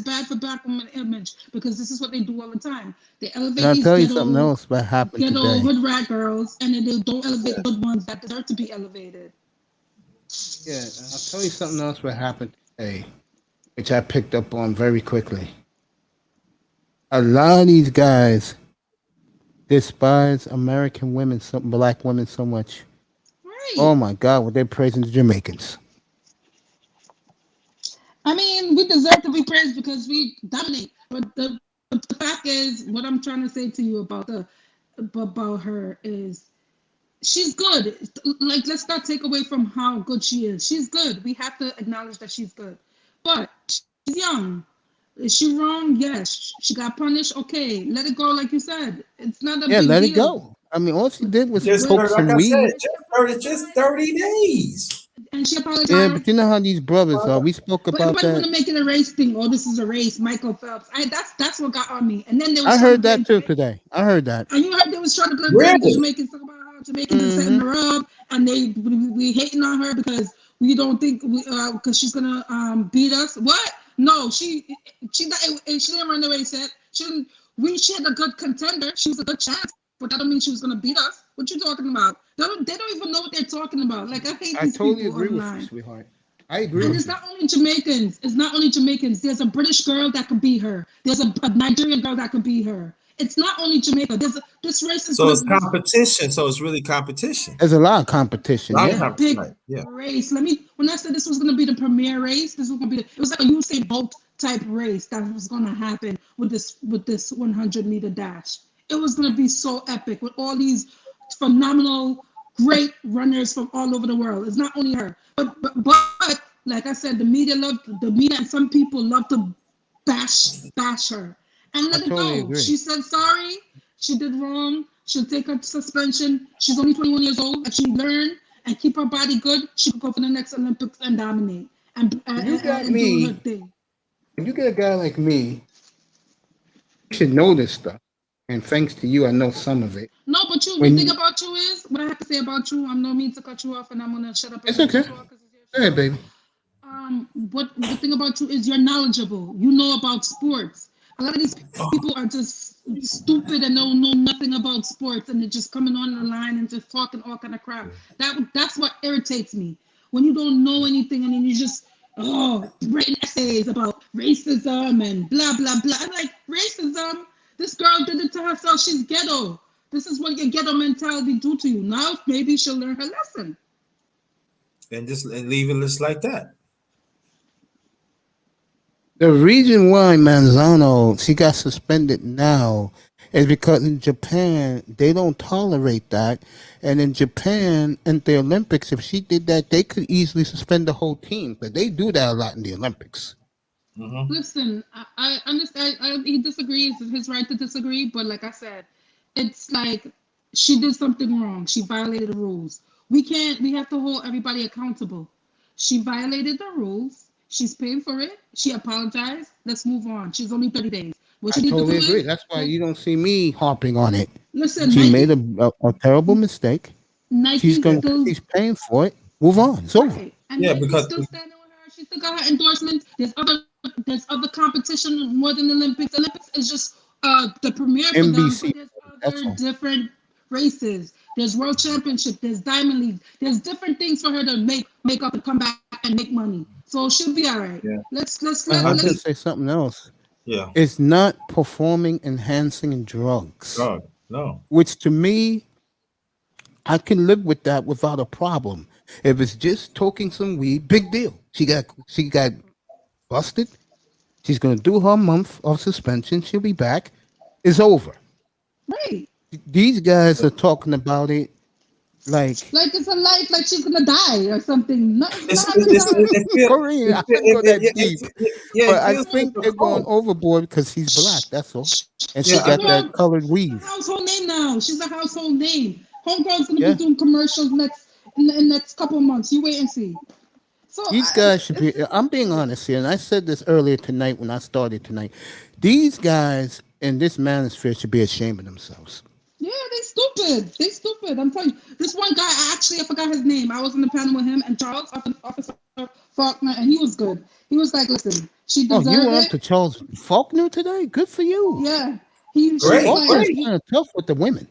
bad for black women image because this is what they do all the time. They And elevate I'll these tell you something else that happened ghetto today. hood rat girls, and then they don't elevate the good ones that deserve to be elevated. Yeah, and I'll tell you something else that happened today, which I picked up on very quickly. A lot of these guys despise American women, black women so much. Right. Oh my God, what they're praising the Jamaicans. I mean, we deserve to be praised because we dominate. But the fact is, what I'm trying to say to you about her is she's good. Like, let's not take away from how good she is. She's good. We have to acknowledge that she's good. But she's young. Is she wrong? Yes. She got punished. Okay, let it go. Like you said, it's not a Yeah, big let it deal. go. I mean, all she did was Just poke like some I said, weed. just 30 days. And she apologized. Yeah, but you know how these brothers are. We spoke But about everybody want that. to make it a race thing. Oh, this is a race. Michael Phelps. That's what got on me. And then they was I trying heard to blame that too today. I heard that. And you heard they was trying to blame the Really? Jamaicans, talking about how Jamaicans are setting her up, and we hating on her because we don't think because she's gonna beat us. What? No, she didn't run the race yet. She didn't. She had a good contender. She was a good chance, but that don't mean she was gonna beat us. What you talking about? They don't even know what they're talking about. Like I hate I these totally people agree with online. you, sweetheart. I agree And with it's you. not only Jamaicans. It's not only Jamaicans. There's a British girl that could beat her. There's a Nigerian girl that could beat her. It's not only Jamaica. This race is So it's competition. So it's really competition. There's a lot of competition. A lot of Yeah. competition. big Yeah. race. When I said this was gonna be the premier race, this was gonna be it was like a Usain Bolt type race that was gonna happen with this 100-meter dash. It was gonna be so epic with all these phenomenal, great runners from all over the world. It's not only her, but like I said, the media and some people love to bash her and I let it totally go. agree. She said sorry. She did wrong. She'll take her suspension. She's only 21 years old. If she learn and keep her body good, she could go for the next Olympics and dominate and do her thing. When you get a guy like me, you should know this stuff. And thanks to you, I know some of it. No, but the thing about you is, what I have to say about you, I'm no mean to cut you off, and I'm gonna shut up. It's okay. Go ahead, baby. What the thing about you is you're knowledgeable. You know about sports. A lot of these people are just stupid and don't know nothing about sports, and they're just coming on the line and just talking all kind of crap. That's what irritates me when you don't know anything and then you just writing essays about racism and blah blah blah. I'm like, racism. This girl did it to herself. She's ghetto. This is what your ghetto mentality do to you. Now maybe she'll learn her lesson. And leave it just like that. The reason why Manzano, she got suspended now is because in Japan, they don't tolerate that. And in Japan, in the Olympics, if she did that, they could easily suspend the whole team. But they do that a lot in the Olympics. Mm-hmm. Listen, I understand. He disagrees. It's his right to disagree. But like I said, it's like she did something wrong. She violated the rules. We have to hold everybody accountable. She violated the rules. She's paying for it. She apologized. Let's move on. She's only 30 days. I totally agree. That's why you don't see me harping on it. Listen, she made a terrible mistake. She's paying for it. Move on. It's over. Right. And because still standing with her. She still got her endorsement. There's other competition more than the Olympics. Olympics is just the premiere for NBC. them. But there's other different races. There's World Championship. There's Diamond League. There's different things for her to make up and come back and make money. So she'll be all right. Yeah. Let's say something else. Yeah. It's not performing enhancing drugs. No. Which to me, I can live with that without a problem. If it's just taking some weed, big deal. She got busted. She's gonna do her month of suspension. She'll be back. It's over. Right. These guys are talking about it like it's a life, like she's gonna die or something. No, Korean. I didn't go that deep, but I think they're going overboard because she's black. That's all, and she got that colored weave. Household name now. She's a household name. Homegirl's gonna be doing commercials in the next couple of months. You wait and see. So these guys should be. I'm being honest here, and I said this earlier tonight when I started tonight. These guys in this manosphere should be ashamed of themselves. Yeah, stupid. They stupid. I'm telling you. This one guy, I forgot his name. I was on the panel with him and Charles, Officer Faulkner, and he was good. He was like, listen, she Oh, deserved you were up it. to Charles Faulkner today? Good for you. Yeah. She was Great, like, Faulkner's great. kind of tough with the women.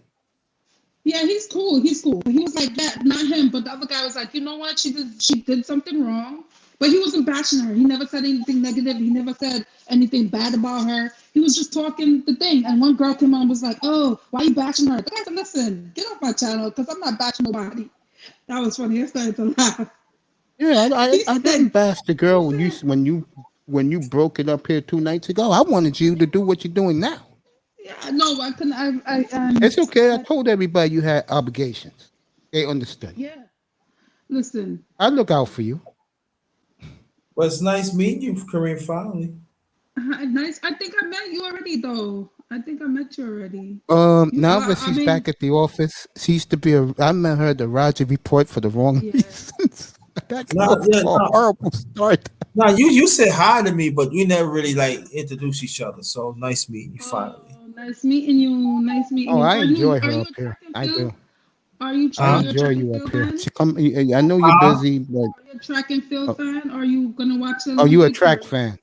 yeah, he's cool. He's cool. He was like that, not him, but the other guy was like, you know what? She did something wrong. But he wasn't bashing her. He never said anything negative. He never said anything bad about her. He was just talking the thing. And one girl came on and was like, oh, why are you bashing her? The guy said, listen, get off my channel because I'm not bashing nobody. That was funny. I started to laugh. Yeah, He I said, didn't bash the girl when you broke it up here 2 nights ago. I wanted you to do what you're doing now. yeah, no, I couldn't. It's okay. I told everybody you had obligations. They understood. Yeah. Listen. I look out for you. Well, it's nice meeting you, Kareem, finally. Nice. I think I met you already, though. I think I met you already. Now that she's back at the office, she used to be I met her at the Roger Report for the wrong reasons. That was a horrible start. No, you said hi to me, but we never really like introduced each other. So nice meeting you finally. Nice meeting you. Nice meeting you. I enjoy Are her you up a here. track and I field? do. Are you I are you a enjoy track you and up field here. fan? She come. I know you're busy, but Are you a track and field fan? Are you gonna watch the you a Olympics track or- fan?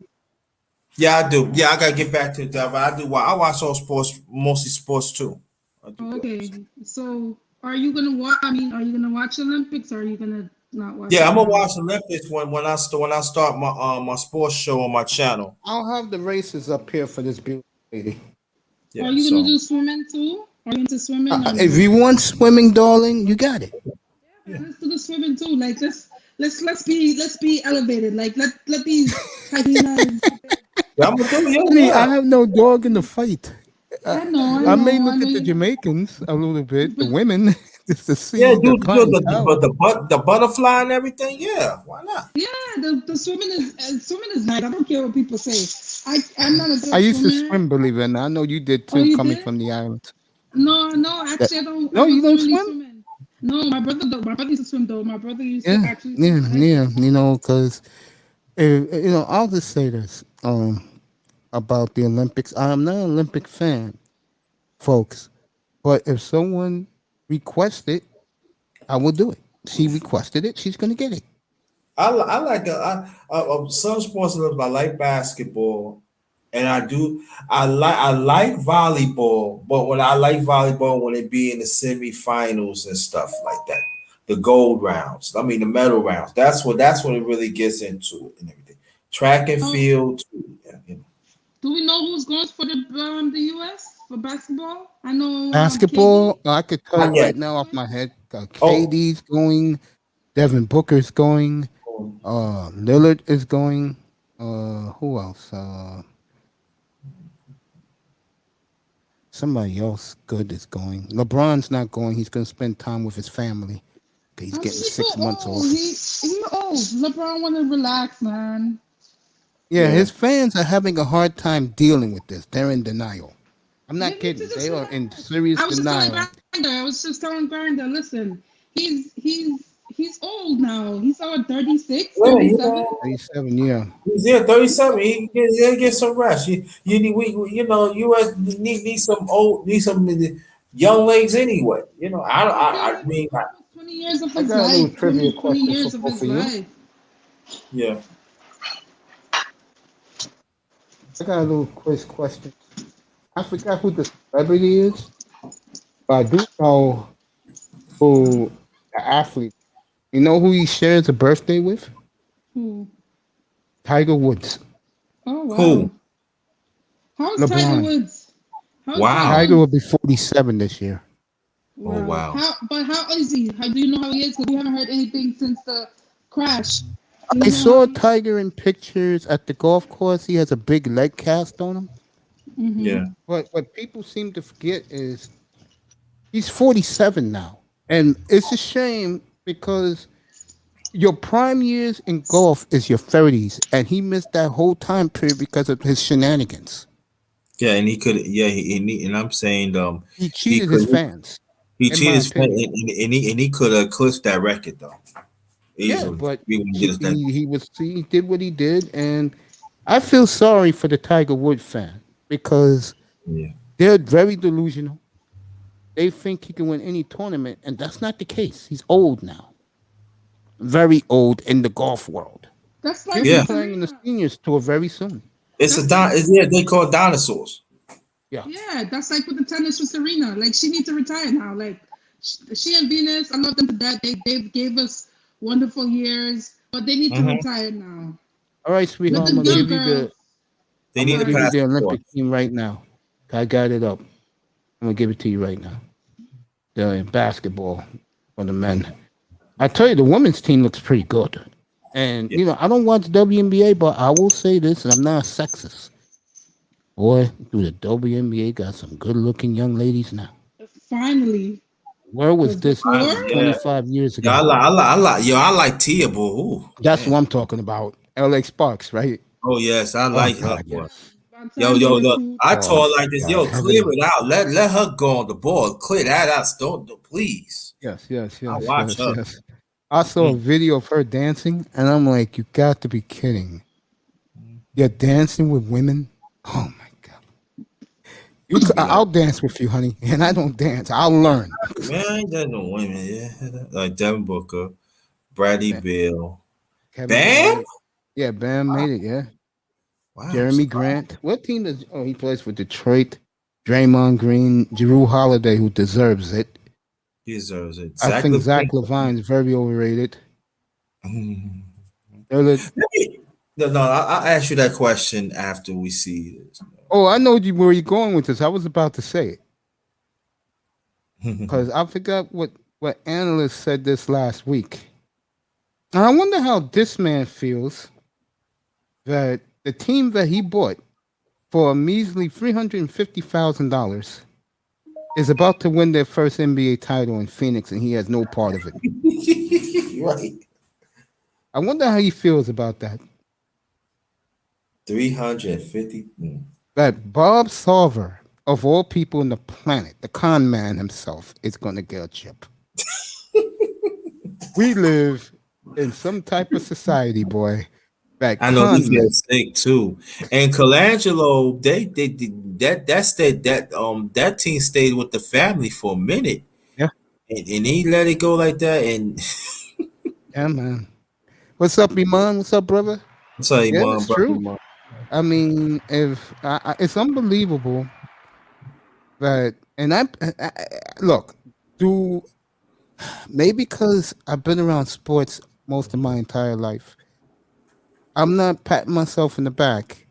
Yeah, I do. Yeah, I gotta get back to that. But I do. I watch all sports, mostly sports too. I do that. Okay, so are you gonna watch? I mean, are you gonna watch Olympics? Or are you gonna not watch? Yeah, I'm gonna it? watch Olympics when I start my sports show on my channel. I'll have the races up here for this beautiful lady. Yeah, Are you so gonna do swimming too? Are you into swimming? Or no? If you want swimming, darling, you got it. Let's do the swimming too. Like let's be elevated. Like let these hyenas. yeah, I'm gonna do it. Honey, Yeah, I have no dog in the fight. I know. I may look I know at the you- Jamaicans a little bit, the women, just to see yeah, the do clientele. the butterfly and everything. Yeah, why not? Yeah, the swimming is nice. I don't care what people say. I'm not a good I used to swimmer. swim, believe it or not. I know you did too, you coming did? from the islands. No, actually I don't. No, I you wasn't don't really swim? swimming. No, my brother though. My brother used to swim though. My brother used to Yeah, actually swim. yeah. You know, because I'll just say this about the Olympics. I am not an Olympic fan, folks, but if someone requests it, I will do it. She requested it. She's gonna get it. I like some sports. I like basketball, and I like volleyball. But when I like volleyball, when it be in the semifinals and stuff like that, the gold rounds. I mean the medal rounds. That's when it really gets into it and everything. Track and field too. Yeah, you know. Do we know who's going for the U.S. for basketball? I know Basketball, I could tell Not you yet. right now off my head. KD's going, Devin Booker's going, Lillard is going. Who else? Somebody else good is going. LeBron's not going. He's going to spend time with his family. He's getting 6 months off. He old. LeBron want to relax, man. Yeah, his fans are having a hard time dealing with this. They're in denial. I'm not kidding. They are in serious denial. I was just telling Grinder, listen, he's old now. He's over 36, 37. 37, yeah. He's 37. He get some rest. U.S. need some young legs anyway. You know, I mean, 20 years of I his got a little life. trivia 20 question years of for his both of you. life. yeah. I got a little quiz question. I forgot who the celebrity is, but I do know who the athlete. You know who he shares a birthday with? Who? Tiger Woods. Oh wow. Who? How's LeBron. Tiger Woods? Wow. Tiger will be 47 this year. Oh, wow. How is he? Do you know how he is? Because we haven't heard anything since the crash. I saw Tiger in pictures at the golf course. He has a big leg cast on him. Mm-hmm. Yeah. But what people seem to forget is he's 47 now. And it's a shame because your prime years in golf is your 30s. And he missed that whole time period because of his shenanigans. Yeah, and he could. Yeah, and I'm saying He cheated his fans. He in cheated my his fans, opinion. and he could have clipped that record though. Yeah, Easily. but We wouldn't get us that. he did what he did. And I feel sorry for the Tiger Woods fan because Yeah. they're very delusional. they think he can win any tournament, and that's not the case. He's old now, very old in the golf world. That's He'll like be Yeah, with playing in the Serena. seniors tour very soon. it's a That's like yeah. They call it dinosaurs. Yeah, Yeah, that's like with the tennis with Serena. Like she needs to retire now. Like she and Venus, I love them to death. They gave us wonderful years, but they need to Hmm. retire now. all right, Let sweetheart. the They young girls. they I'm need gonna to give you pass Sorry. the the torch. Olympic team right now. I got it up. I'm gonna give it to you right now. The basketball for the men. I tell you, the women's team looks pretty good. And Yeah. I don't watch WNBA, but I will say this, and I'm not a sexist. Boy, do the WNBA got some good-looking young ladies now. Finally, Where was because this before, Yeah, 25 years yeah. ago? I like Tia, boy. Ooh, That's man. what I'm talking about. LA Sparks, right? Oh yes, I Oh like her, God, boy. yes. Montana was Look. who. I Oh told her like this, God, yo, clear heaven. it out. Let her go on the board. Clear that out. Don't please. Yes, yes, I yes, watch yes, her. yes. I saw a Mm. video of her dancing, and I'm like, you got to be kidding. You're dancing with women? Oh my God. Be like, I'll dance with you, honey. And I don't dance. I'll learn. man, I ain't got no women. Yeah, like Devin Booker, Bradley Man, Beal, Kevin Bam. Durant. Yeah, Bam made it. Yeah. Wow, I'm Jeremy surprised. Grant. What team does? Oh, he plays for Detroit. Draymond Green, Drew Holiday, who deserves it. He deserves it. I Zach think LaVine. Zach Levine is very overrated. Mm. They're No, I'll ask you that question after we see this. Oh, I know where you're going with this. I was about to say it because I forgot what analyst said this last week. And I wonder how this man feels that the team that he bought for a measly $350,000 is about to win their first NBA title in Phoenix, and he has no part of it. Right. I wonder how he feels about that. 350. That Bob Salver, of all people on the planet, the con man himself, is going to get a chip. We live in some type of society, boy, that I know he con men. feels sick too. And Colangelo, they that team stayed with the family for a minute, Yeah, and he let it go like that. And yeah, man. What's up, Iman? What's up, brother? I'm sorry, Yeah, mom, it's brother, true. mom. I mean, if it's unbelievable that, and I look, do maybe because I've been around sports most of my entire life. I'm not patting myself in the back,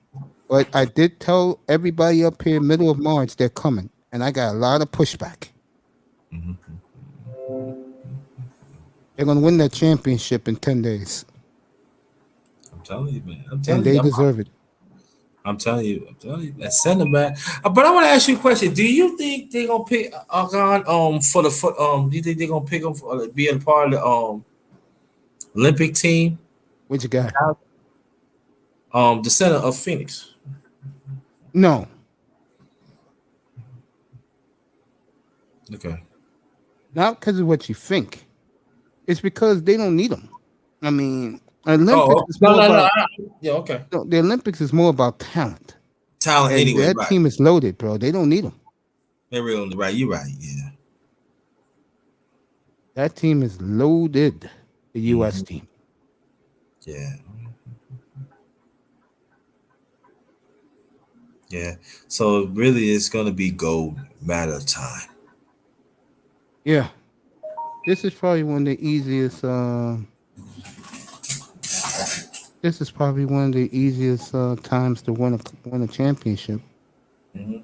but I did tell everybody up here middle of March they're coming, and I got a lot of pushback. They're gonna win that championship in 10 days, I'm telling you, man. I'm and telling they you. deserve it. I'm telling you. I'm telling you. That center, man. But I want to ask you a question. Do you think they're gonna pick Argon for the foot? Do you think they're gonna pick him for being part of the Olympic team? What you got? The center of Phoenix. No, Okay. not because of what you think. It's because they don't need them. I mean, Olympics Oh is no more no no. about Yeah, okay. no, the Olympics is more about talent, Talent and anyway, that right? team is loaded, bro. They don't need them. They're really right. You're right. Yeah. That team is loaded. The U.S. Mhm. team. Yeah. Yeah. So really, it's gonna be gold matter of time. Yeah, this is probably one of the easiest. This is probably one of the easiest times to win a championship. Mhm.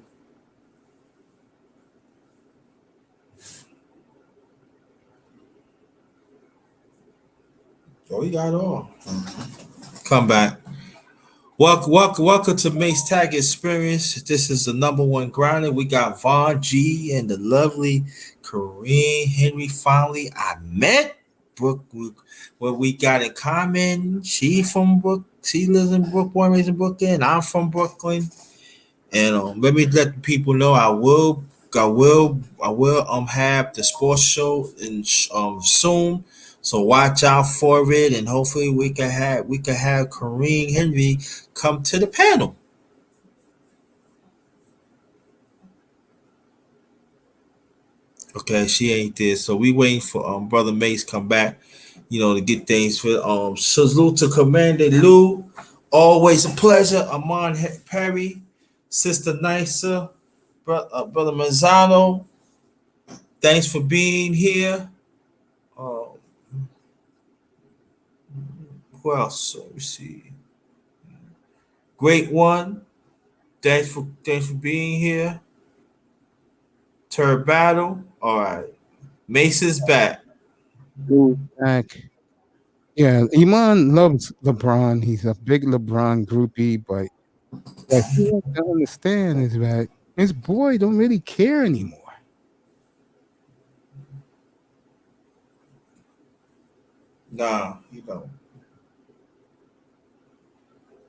Oh, we got it all. Come back. Welcome to Mace Tag Experience. This is the number one grinder. We got Von G and the lovely Corinne Henry. Finally, I met Brooke. What we got in common? She from Brook. She lives in Brookline, raised in Brooklyn. I'm from Brooklyn. And let me let the people know I will have the sports show in soon. So watch out for it, and hopefully we can have Kareem Henry come to the panel. Okay, she ain't there. So we waiting for brother Mace come back, to get things for salute to Commander Lou. Always a pleasure. Amon Perry, Sister Nisa, brother Manzano. Thanks for being here. Uh, who else? Let me see. Great one. Thanks for being here. Turd Battle. All right. Mace is back. Back. Yeah, Iman loves LeBron. He's a big LeBron groupie, but what he has to understand is that his boy don't really care anymore. Nah, you don't.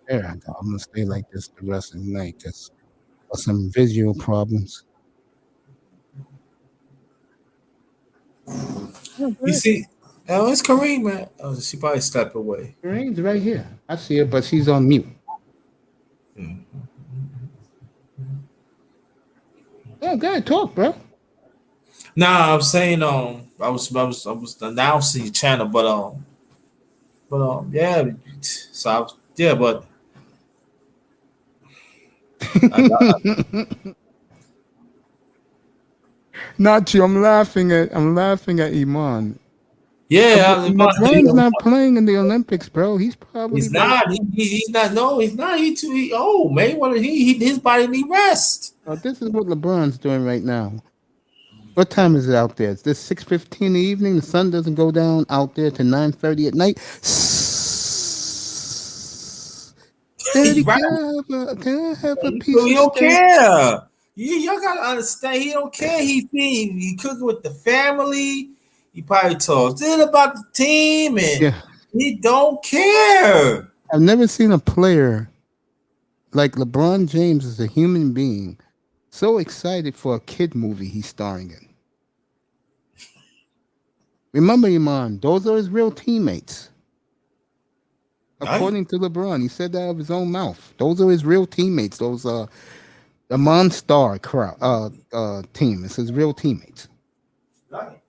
There I go. I'm gonna stay like this the rest of the night because of some visual problems. Yeah, You but see, oh, it's Kareem, man. Oh, she probably stepped away. Kareem's right here. I see her, but she's on mute. Mm. Oh, go ahead, talk, bro. Nah, I'm saying I was announcing your channel, but yeah, so yeah, but I, Not you. I'm laughing at Iman. yeah, LeBron's not playing in the Olympics, bro. He's probably he's about. not. He's not. No, he's not. He too. Man. What his body need rest. Oh, this is what LeBron's doing right now. What time is it out there? It's this 6:15 in the evening. The sun doesn't go down out there to 9:30 at night. Daddy, Right. can I have a So piece he of don't steak? care. Y'all gotta understand. He don't care. He cooking with the family. He probably talks about the team, and Yeah, he don't care. I've never seen a player like LeBron James as a human being so excited for a kid movie he's starring in. Remember, Iman, those are his real teammates. Right? According to LeBron, he said that out of his own mouth. Those are his real teammates. Those the Monstar crowd team. It's his real teammates. Right.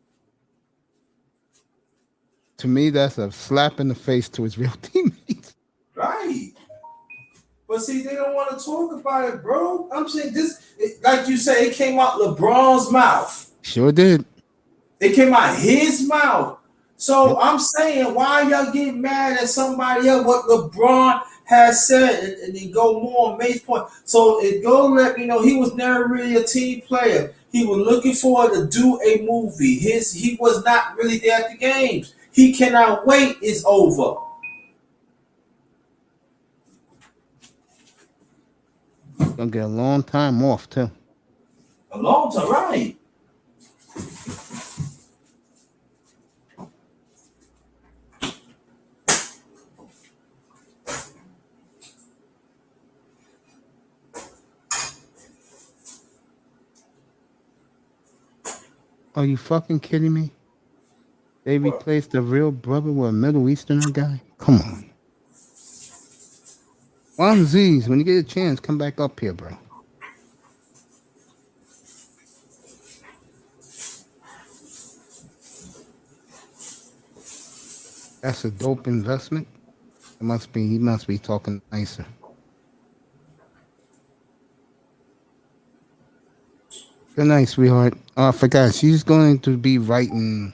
To me, that's a slap in the face to his real teammates. Right. But see, they don't want to talk about it, bro. I'm saying like you say, it came out LeBron's mouth. Sure did. It came out his mouth. So I'm saying, why y'all get mad at somebody else? What LeBron has said, and then go more on May's point. So it go let me know he was never really a team player. He was looking forward to do a movie. He was not really there at the games. He cannot wait. It's over. Gonna get a long time off too. A long time, right? Are you fucking kidding me? They replaced a real brother with a Middle Easterner guy? Come on. Juan Z's, when you get a chance, come back up here, bro. That's a dope investment. He must be talking nicer. Good night, sweetheart. Oh, I forgot. She's going to be writing.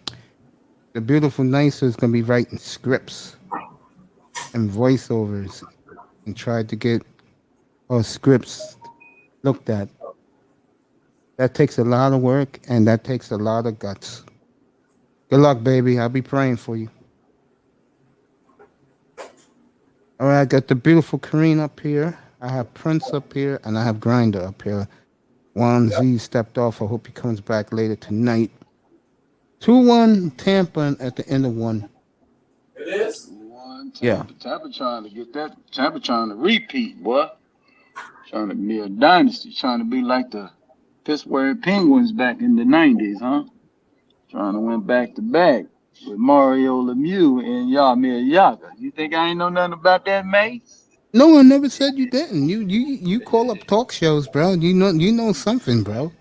The beautiful Nicer is going to be writing scripts and voiceovers and try to get her scripts looked at. That takes a lot of work and that takes a lot of guts. Good luck, baby. I'll be praying for you. All right, I got the beautiful Kareen up here. I have Prince up here and I have Grinder up here. Juan Z stepped off. I hope he comes back later tonight. 2-1 Tampa at the end of one. It is? Yeah. Tampa trying to get that. Tampa trying to repeat, boy. Trying to be a dynasty. Trying to be like the Pittsburgh Penguins back in the 90s, huh? Trying to win back to back with Mario Lemieux and Jaromir Jagr. You think I ain't know nothing about that, Mace? No, I never said you didn't. You call up talk shows, bro. You know something, bro.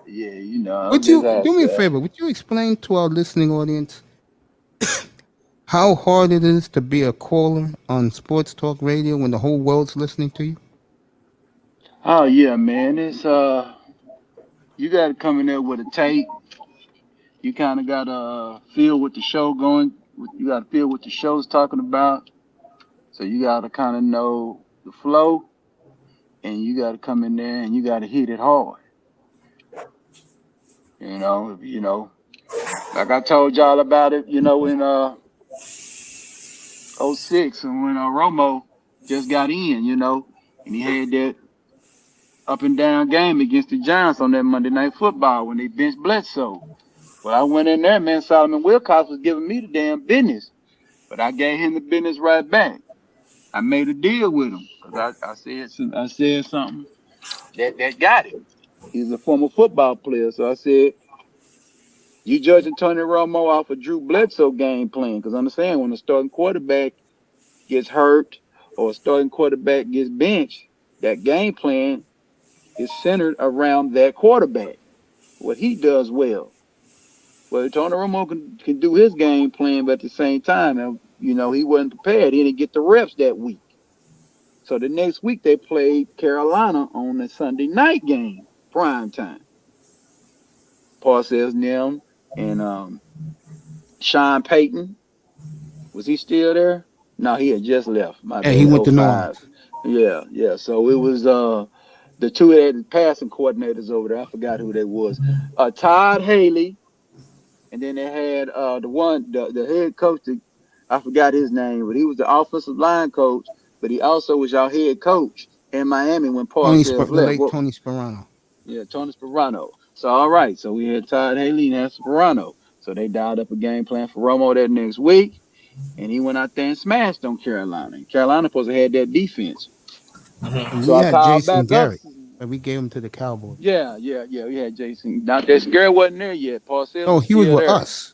Yeah, you know, Would just you do me a outside. favor? Would you explain to our listening audience how hard it is to be a caller on sports talk radio when the whole world's listening to you? Oh yeah, man. It's you gotta come in there with a tape. You kinda gotta feel what the show going you gotta feel what the show's talking about. So you gotta kinda know the flow and you gotta come in there and you gotta hit it hard. Like I told y'all about it, in '06 and when Romo just got in, and he had that up and down game against the Giants on that Monday Night Football when they benched Bledsoe. Well, I went in there, man. Solomon Wilcox was giving me the damn business, but I gave him the business right back. I made a deal with him because I said something that got him. He's a former football player, so I said, "You judging Tony Romo off of Drew Bledsoe game plan? Because understand when a starting quarterback gets hurt or a starting quarterback gets benched, that game plan is centered around that quarterback. What he does well. Well, Tony Romo can do his game plan, but at the same time, he wasn't prepared. He didn't get the reps that week. So the next week they played Carolina on a Sunday night game, prime time. Parcells Nim and Sean Payton. Was he still there? No, he had just left. My Yeah, bad. he went to New 05. Orleans. Yeah, yeah. So it was the two had passing coordinators over there. I forgot who they was. Todd Haley, and then they had the head coach. I forgot his name, but he was the offensive line coach. But he also was our head coach in Miami when Parcells The left. late Well, Tony Sperano. yeah, Tony Sperano. So all right, so we had Todd Haley and had Sperano. So they dialed up a game plan for Romo that next week, and he went out there and smashed on Carolina. And Carolina supposed to have that defense. And So we I had called Jason back up. Garrett, but we gave him to the Cowboys. Yeah, yeah, yeah. We had Jason. Now Jason Garrett wasn't there yet. Parcells No, was he was still with there. us.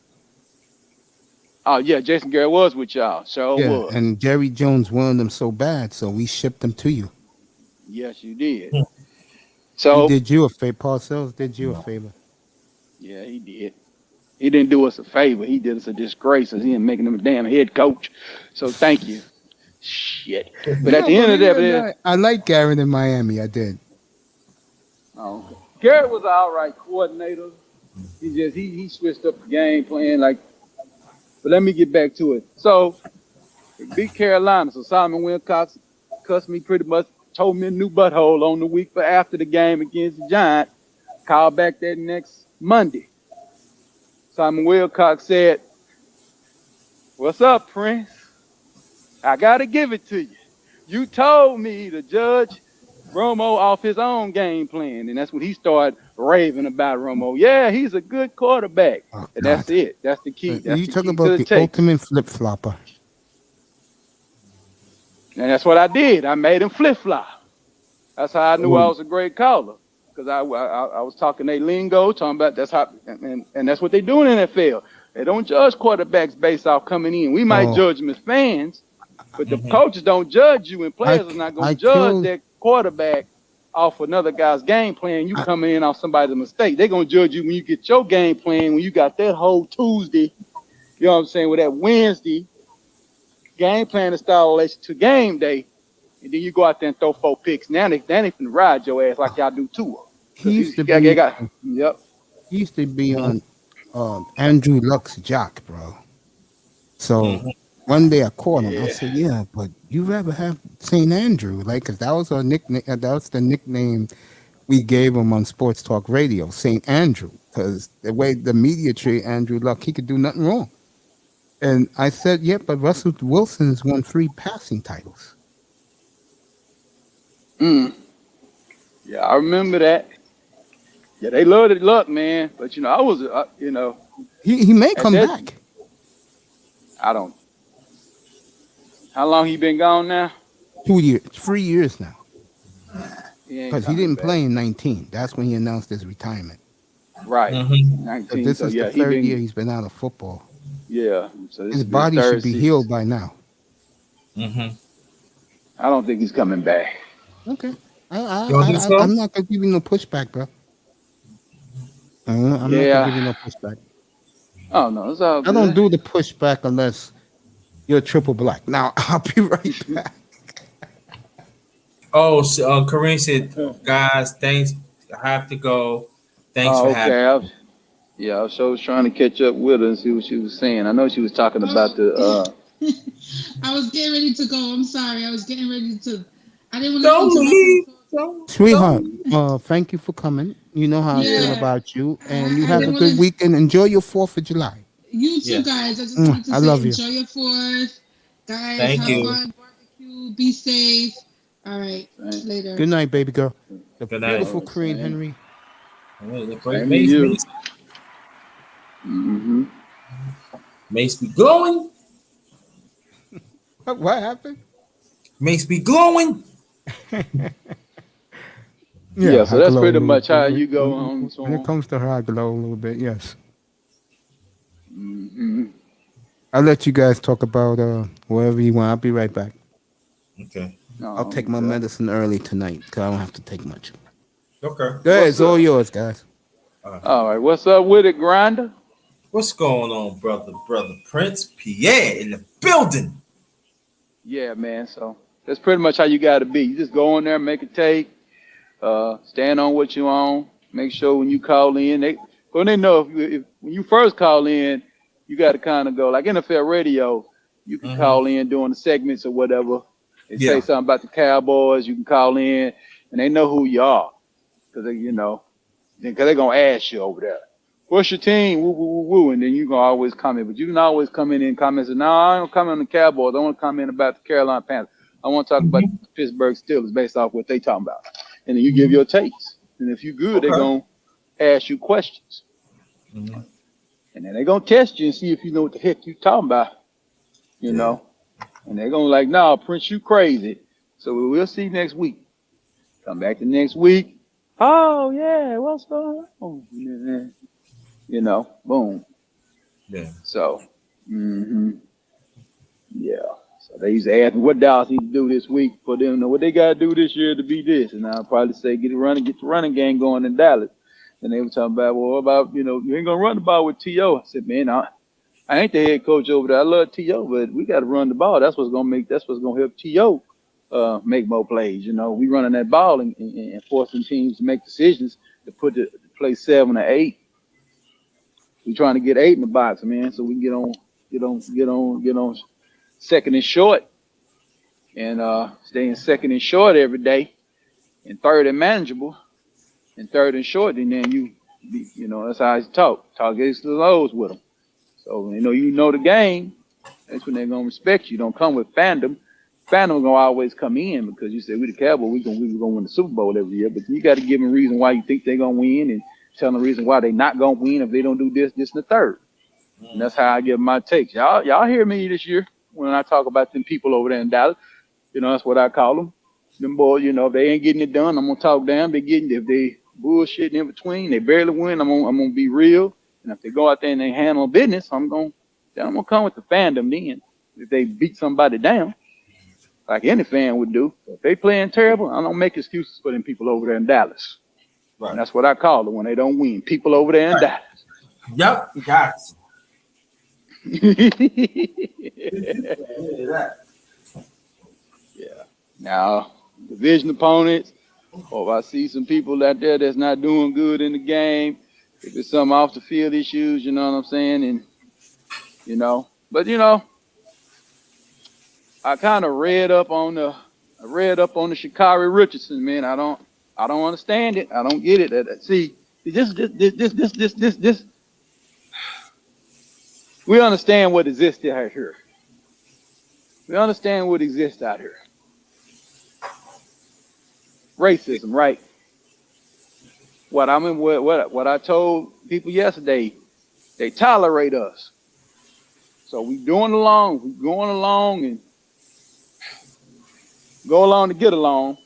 Oh yeah, Jason Garrett was with y'all. Sure Yeah, was. and Jerry Jones wanted them so bad, so we shipped them to you. Yes, you did. He So did you a favor. Parcells did you a favor. yeah, he did. He didn't do us a favor. He did us a disgrace. He ain't making him a damn head coach. So thank you. Shit. But at No, the end of believe the it or day, not, I like Garrett in Miami. I did. okay. Garrett was an all right coordinator. He switched up the game plan. But let me get back to it. So we beat Carolina. So Simon Wilcox cussed me pretty much, told me a new butthole on the week for after the game against the Giants. Called back that next Monday. Simon Wilcox said, "What's up, Prince? I gotta give it to you. You told me to judge Romo off his own game plan." And that's when he started raving about Romo. Yeah, he's a good quarterback. Oh And that's God! it. That's the key. That's You the talk key to about the the tape. ultimate flip flopper. And that's what I did. I made him flip flop. That's how I knew I was a great caller. Because I was talking their lingo, talking about that's how, and that's what they do in the NFL. They don't judge quarterbacks based off coming in. We might Oh, judge them as fans, but the coaches don't judge you, and I players are not going I to judge killed. that quarterback off another guy's game plan. You I, coming in off somebody's mistake. They're going to judge you when you get your game plan, when you got that whole Tuesday, you know what I'm saying, with that Wednesday game plan to start relation to game day, and then you go out there and throw 4 picks. Now they finna ride your ass like y'all do Tua. he Because used he to be. got, yep. He used to be on Andrew Luck's jock, bro. So one day I called him. I Yeah. said, "Yeah, but you rather have St. Andrew, like, cause that was our nickname. That was the nickname we gave him on Sports Talk Radio, St. Andrew, because the way the media treat Andrew Luck, he could do nothing wrong." And I said, "Yeah, but Russell Wilson's won 3 passing titles. Mm. Yeah, I remember that. Yeah, they loved it, Luck, man. But, I was, He may at come that, back I don't, how long he been gone now? 2 years, 3 years now, He ain't because he coming didn't back. play in 19. That's when he announced his retirement. Right. But 19. this So, is yeah, the he 3rd year been, he's been out of football. yeah. So this His will be his body should third be season. healed by now. I don't think he's coming back. Okay. You don't think so? I'm not gonna give you no pushback, bro. I'm not gonna give you no pushback. Oh no, it's all I good. don't do the pushback unless you're triple black. Now I'll be right back. Oh, so, Kareem said, guys, thanks. I have to go. Thanks for having me. I was trying to catch up with her and see what she was saying. I know she was talking about the. I was getting ready to go. I'm sorry. I was getting ready to. I didn't want Don't to leave. interrupt. Sweetheart, thank you for coming. You know how I feel about you, and you I have a didn't good wanna- weekend. Enjoy your 4th of July. You too, Yeah. guys. I just wanted to I say love you. enjoy your 4th. Guys, Thank have you. fun, barbecue, be safe. All right, later. Good night, baby girl. The Good night. beautiful Korean Henry. Same to you. Makes me glowing. What happened? Makes me glowing. Yeah, so I that's glow pretty a little much how bit. you go on. When it comes to her, I glow a little bit. Yes. I'll let you guys talk about whatever you want. I'll be right back. Okay. I'll take my medicine early tonight because I don't have to take much. Okay. Go ahead, it's all yours, guys. All right, what's up with it, Grinder? What's going on, brother Prince Pierre in the building? Yeah, man. So that's pretty much how you got to be. You just go in there, make a take, stand on what you own. Make sure when you call in, they know if when you first call in, you got to kind of go like NFL radio. You can call in during the segments or whatever. They say something about the Cowboys. You can call in, and they know who you are because they're gonna ask you over there. What's your team? Woo, woo, woo, woo. And then you can always comment. But you can always come in and comment and say, no, I don't comment on the Cowboys. I want to comment about the Carolina Panthers. I want to talk about the Pittsburgh Steelers based off what they talking about. And then you give your takes. And if you're good, they're going to ask you questions. And then they're going to test you and see if you know what the heck you talking about. You know? And they're going to like, no, Prince, you crazy. So we'll see next week. Come back the next week. Oh, yeah, what's going on? You know, boom. Yeah. So, yeah. So they used to ask me what Dallas need to do this week for them to know what they got to do this year to be this. And I'll probably say, get the running game going in Dallas. And they were talking about, well, what about, you ain't going to run the ball with T.O. I said, man, I ain't the head coach over there. I love T.O., but we got to run the ball. That's what's going to help T.O. Make more plays. We running that ball and forcing teams to make decisions to play 7 or 8. We trying to get 8 in the box, man, so we can get on second and short, and stay in second and short every day, and third and manageable, and third and short, and then that's how I talk against the lows with them. So you know the game. That's when they're gonna respect you. Don't come with fandom. Fandom gonna always come in because you said we the Cowboys, we gonna win the Super Bowl every year, but you got to give them a reason why you think they're gonna win and tell them the reason why they not gonna win if they don't do this, and the third. And that's how I give my takes. Y'all hear me this year when I talk about them people over there in Dallas. That's what I call them. Them boys, if they ain't getting it done, I'm gonna talk down. If they bullshitting in between, they barely win, I'm gonna be real. And if they go out there and they handle business, I'm gonna come with the fandom then. If they beat somebody down, like any fan would do. If they playing terrible, I don't make excuses for them people over there in Dallas. Right. And that's what I call it when they don't win. People over there in Dallas. Yep, got Yeah. Now, division opponents, or if I see some people out there that's not doing good in the game, if it's some off the field issues, you know what I'm saying? And, but I kind of read up on the Sha'Carri Richardson, man. I don't understand it. I don't get it. See, this. We understand what exists out here. We understand what exists out here. Racism, right? What I told people yesterday, they tolerate us. So we going along and go along to get along.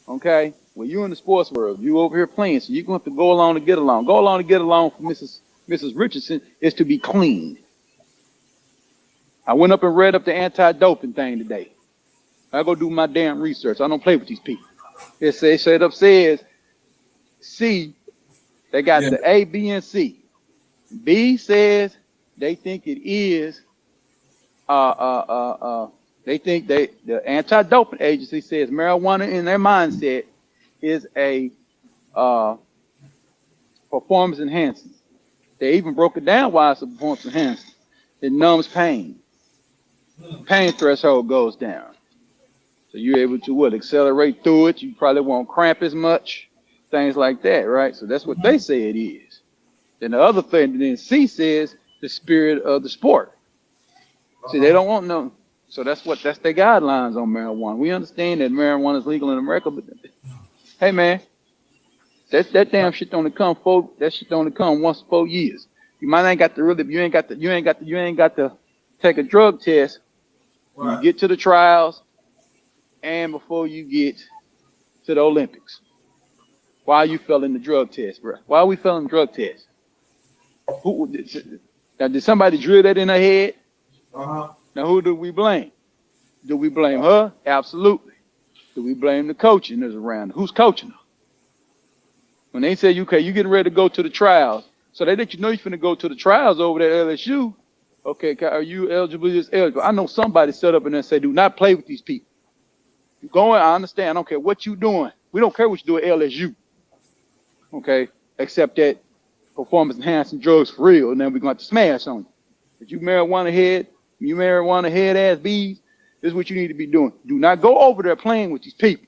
Okay? Well, you in the sports world, you over here playing, so you're going to have to go along to get along. Go along to get along for Mrs. Richardson is to be clean. I went up and read up the anti-doping thing today. I go do my damn research. I don't play with these people. It says, C, they They got the A, B, and C. B says they think it is. They think the anti-doping agency says marijuana in their mindset is a performance enhancing. They even broke it down why it's a performance enhancing. It numbs pain. Pain threshold goes down. So you're able to accelerate through it. You probably won't cramp as much, things like that, right? So that's what they say it is. Then the other thing, then C says the spirit of the sport. See, they don't want no. So that's their guidelines on marijuana. We understand that marijuana is legal in America, but hey, man, that damn shit only come once 4 years. You might ain't got to really, you ain't got to take a drug test when you get to the trials and before you get to the Olympics. Why are you failing the drug test, bro? Why are we failing the drug test? Now, did somebody drill that in her head? Now, who do we blame? Do we blame her? Absolutely. Do we blame the coaching that's around? Who's coaching her? When they say, okay, you getting ready to go to the trials, so they let you know you're finna go to the trials over there at LSU. Okay, are you eligible? Just eligible. I know somebody set up and then say, do not play with these people. You're going, I understand. I don't care what you're doing. We don't care what you do at LSU. Okay, except that performance enhancing drugs for real, and then we're going to smash on you. If you marijuana head ass bees, this is what you need to be doing. Do not go over there playing with these people.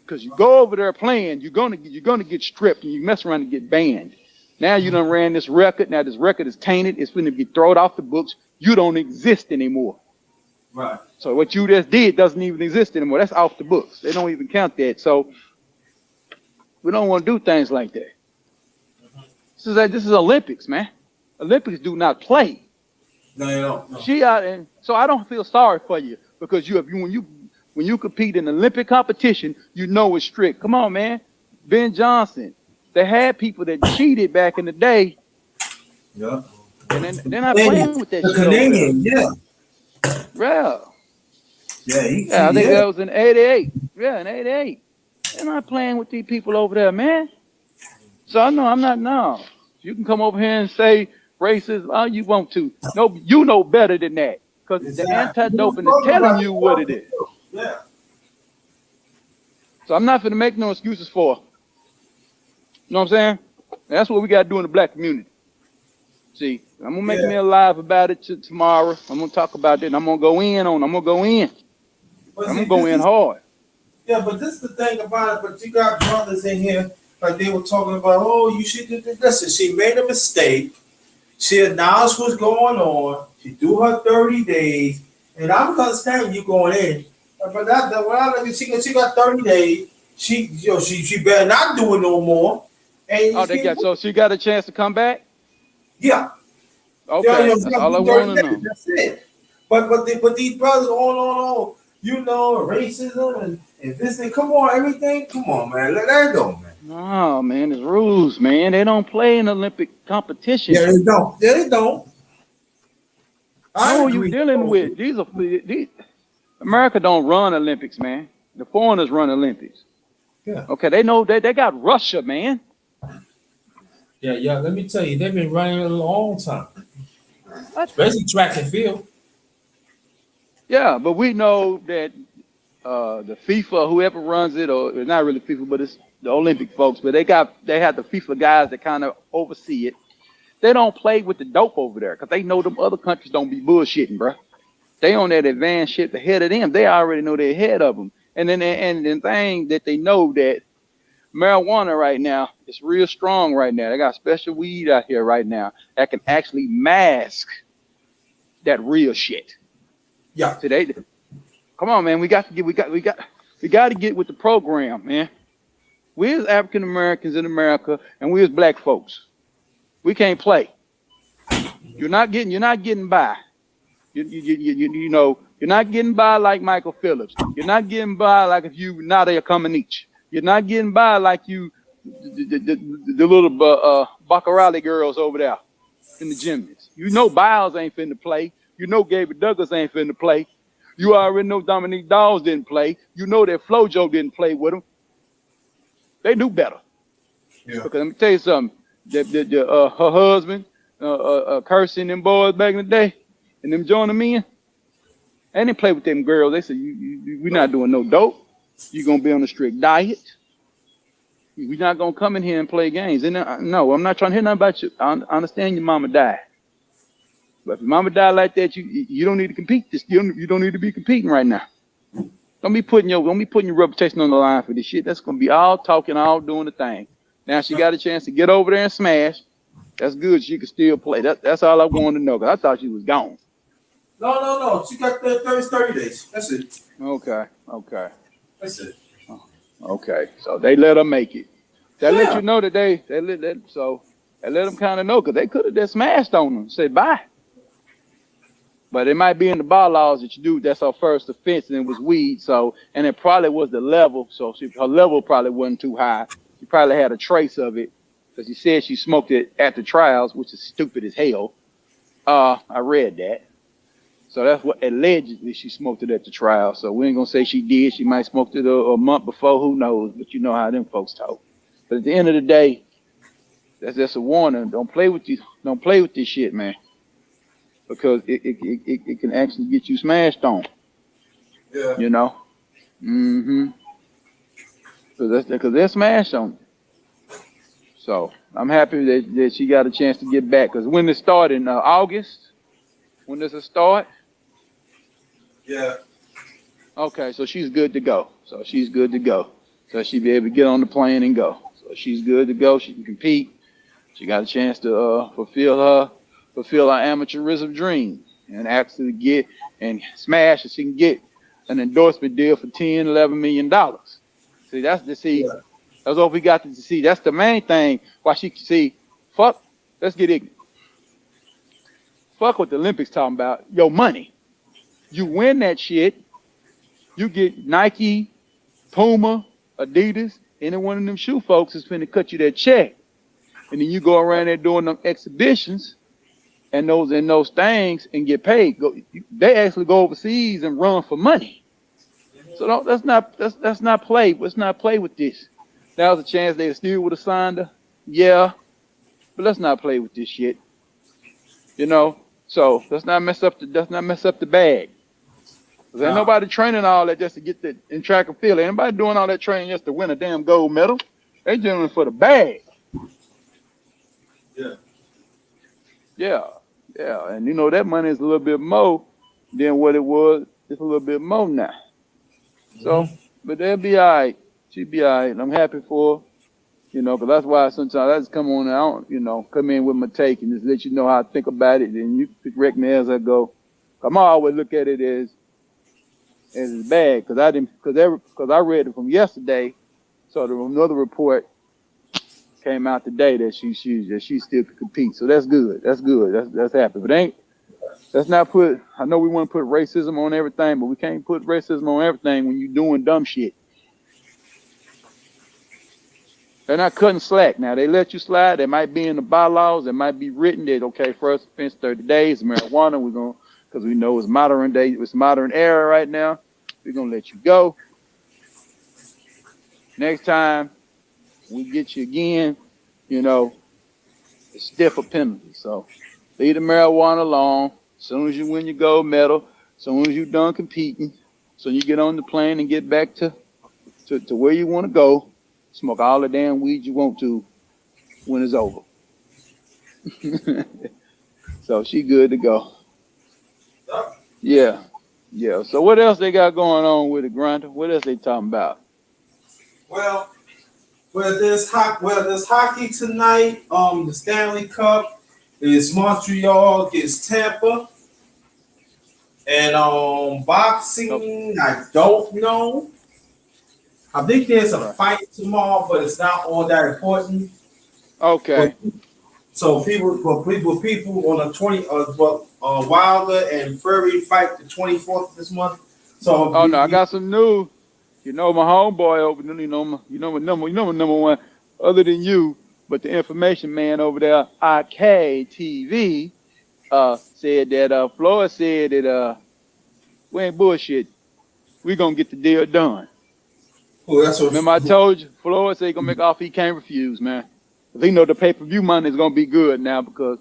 Because you go over there playing, you're gonna get stripped and you mess around and get banned. Now you done ran this record. Now this record is tainted. It's going to be thrown off the books. You don't exist anymore. Right. So what you just did doesn't even exist anymore. That's off the books. They don't even count that. So we don't want to do things like that. This is Olympics, man. Olympics do not play. No, you don't. No. She out, and so I don't feel sorry for you because when you compete in Olympic competition, you know it's strict. Come on, man. Ben Johnson. They had people that cheated back in the day. Yeah. And then they're not playing with that shit. Canadian, yeah. Well. Yeah, I think that was in 88. Yeah, in 88. They're not playing with these people over there, man. So I know I'm not now. You can come over here and say racist all you want to. No, you know better than that. Because the anti-doping is telling you what it is. Yeah. So I'm not going to make no excuses for her. You know what I'm saying? And that's what we got to do in the black community. See, I'm going to make me a live about it tomorrow. I'm going to talk about it. And I'm going to go in. I'm going to go in hard. Yeah, but this is the thing about it. But you got brothers in here, like they were talking about, oh, you should do this. Listen, she made a mistake. She acknowledged what's going on. She do her 30 days. And I'm understanding you going in. But she got 30 days. She better not do it no more. And so she got a chance to come back? Yeah. Okay, that's all I want to know. That's it. But these brothers, racism and this thing. Come on, everything. Come on, man. Let that go, man. No, man, it's rules, man. They don't play in Olympic competition. Yeah, they don't. Yeah, they don't. Who are you dealing with? These America don't run Olympics, man. The foreigners run Olympics. Yeah. Okay, they know they got Russia, man. Yeah. Let me tell you, they've been running a long time. Especially track and field. Yeah, but we know that the FIFA, whoever runs it, or it's not really FIFA, but it's the Olympic folks, but they have the FIFA guys that kind of oversee it. They don't play with the dope over there because they know them other countries don't be bullshitting, bro. They on that advanced shit ahead of them. They already know they're ahead of them. And then the thing that they know that marijuana right now is real strong right now. They got special weed out here right now that can actually mask that real shit. Yeah. Today, come on, man. We got to get with the program, man. We as African Americans in America and we as black folks, we can't play. You're not getting by. You know, you're not getting by like Michael Phillips. You're not getting by like if you Nadia Comaneci. You're not getting by like you the little Baccarali girls over there in the gymnast. You know Biles ain't finna play. You know Gabriel Douglas ain't finna play. You already know Dominique Dawes didn't play. You know that FloJo didn't play with them. They knew better. Yeah. Because let me tell you something. Her husband cursing them boys back in the day, and them joining men. They didn't play with them girls. They said, we're not doing no dope. You're gonna be on a strict diet. We're not gonna come in here and play games. And no, I'm not trying to hear nothing about you. I understand your mama died, but if your mama died like that, you don't need to compete. You don't need to be competing right now. Don't be putting your reputation on the line for this shit. That's gonna be all talking, all doing the thing. Now she got a chance to get over there and smash. That's good. She can still play. That's all I wanted to know. Cause I thought she was gone. No. She got the 30 days. That's it. Okay. That's it. Okay. So they let her make it. That let you know that they let them kind of know because they could have just smashed on them, said bye. But it might be in the bylaws that you do. That's her first offense, and it was weed. So, and it probably was the level. So her level probably wasn't too high. She probably had a trace of it because she said she smoked it at the trials, which is stupid as hell. I read that. So that's what allegedly she smoked it at the trial. So we ain't gonna say she did. She might smoked it a month before. Who knows? But you know how them folks talk. But at the end of the day, that's just a warning. Don't play with this shit, man. Because it can actually get you smashed on. Yeah. You know? Mm-hmm. Because they're smashed on. So I'm happy that she got a chance to get back. Because when it started in August, when does it start? Yeah. Okay, so she's good to go. So she'll be able to get on the plane and go. So she's good to go. She can compete. She got a chance to fulfill her amateurism dream and actually get and smash so she can get an endorsement deal for $10-11 million. See, that's what we got to see. That's the main thing why she can see, let's get ignorant. Fuck what the Olympics talking about. Your money. You win that shit, you get Nike, Puma, Adidas, any one of them shoe folks is finna cut you that check. And then you go around there doing them exhibitions and those things and get paid. They actually go overseas and run for money. So let's not play. Let's not play with this. That was a chance they still would have signed her. Yeah. But let's not play with this shit. You know? So let's not mess up the bag. Ain't nobody training all that just to get that in track and field. Ain't nobody doing all that training just to win a damn gold medal. They doing it for the bag. Yeah. And you know that money is a little bit more than what it was. It's a little bit more now. So, but they'll be all right. She'll be all right. I'm happy for her. You know, because that's why sometimes I just come on and come in with my take and just let you know how I think about it. And you correct me as I go. I'm always look at it as bad because I read it from yesterday. So another report came out today that she still could compete. So that's good. That's happy. But let's not put. I know we want to put racism on everything, but we can't put racism on everything when you're doing dumb shit. They're not cutting slack. Now they let you slide. They might be in the bylaws. It might be written that okay, first offense 30 days, marijuana. We're gonna because we know it's modern day. It's modern era right now. We're gonna let you go. Next time we get you again, it's stiffer penalty. So leave the marijuana alone. As soon as you win your gold medal, as soon as you're done competing, so you get on the plane and get back to where you want to go, smoke all the damn weed you want to when it's over. So she good to go. Yeah. So what else they got going on with the grinder? What else they talking about? Well, there's hockey tonight. The Stanley Cup is Montreal against Tampa, and boxing. I don't know. I think there's a fight tomorrow, but it's not all that important. Okay. So people on the 20th, Wilder and Fury fight the 24th this month. So I got some news. My homeboy over there, my number one, other than you, but the information man over there, IK TV, said that Floyd said that we ain't bullshit. We gonna get the deal done. Oh, that's what. Remember I told you, Floyd said he gonna make an offer he can't refuse, man. He know the pay-per-view money is gonna be good now because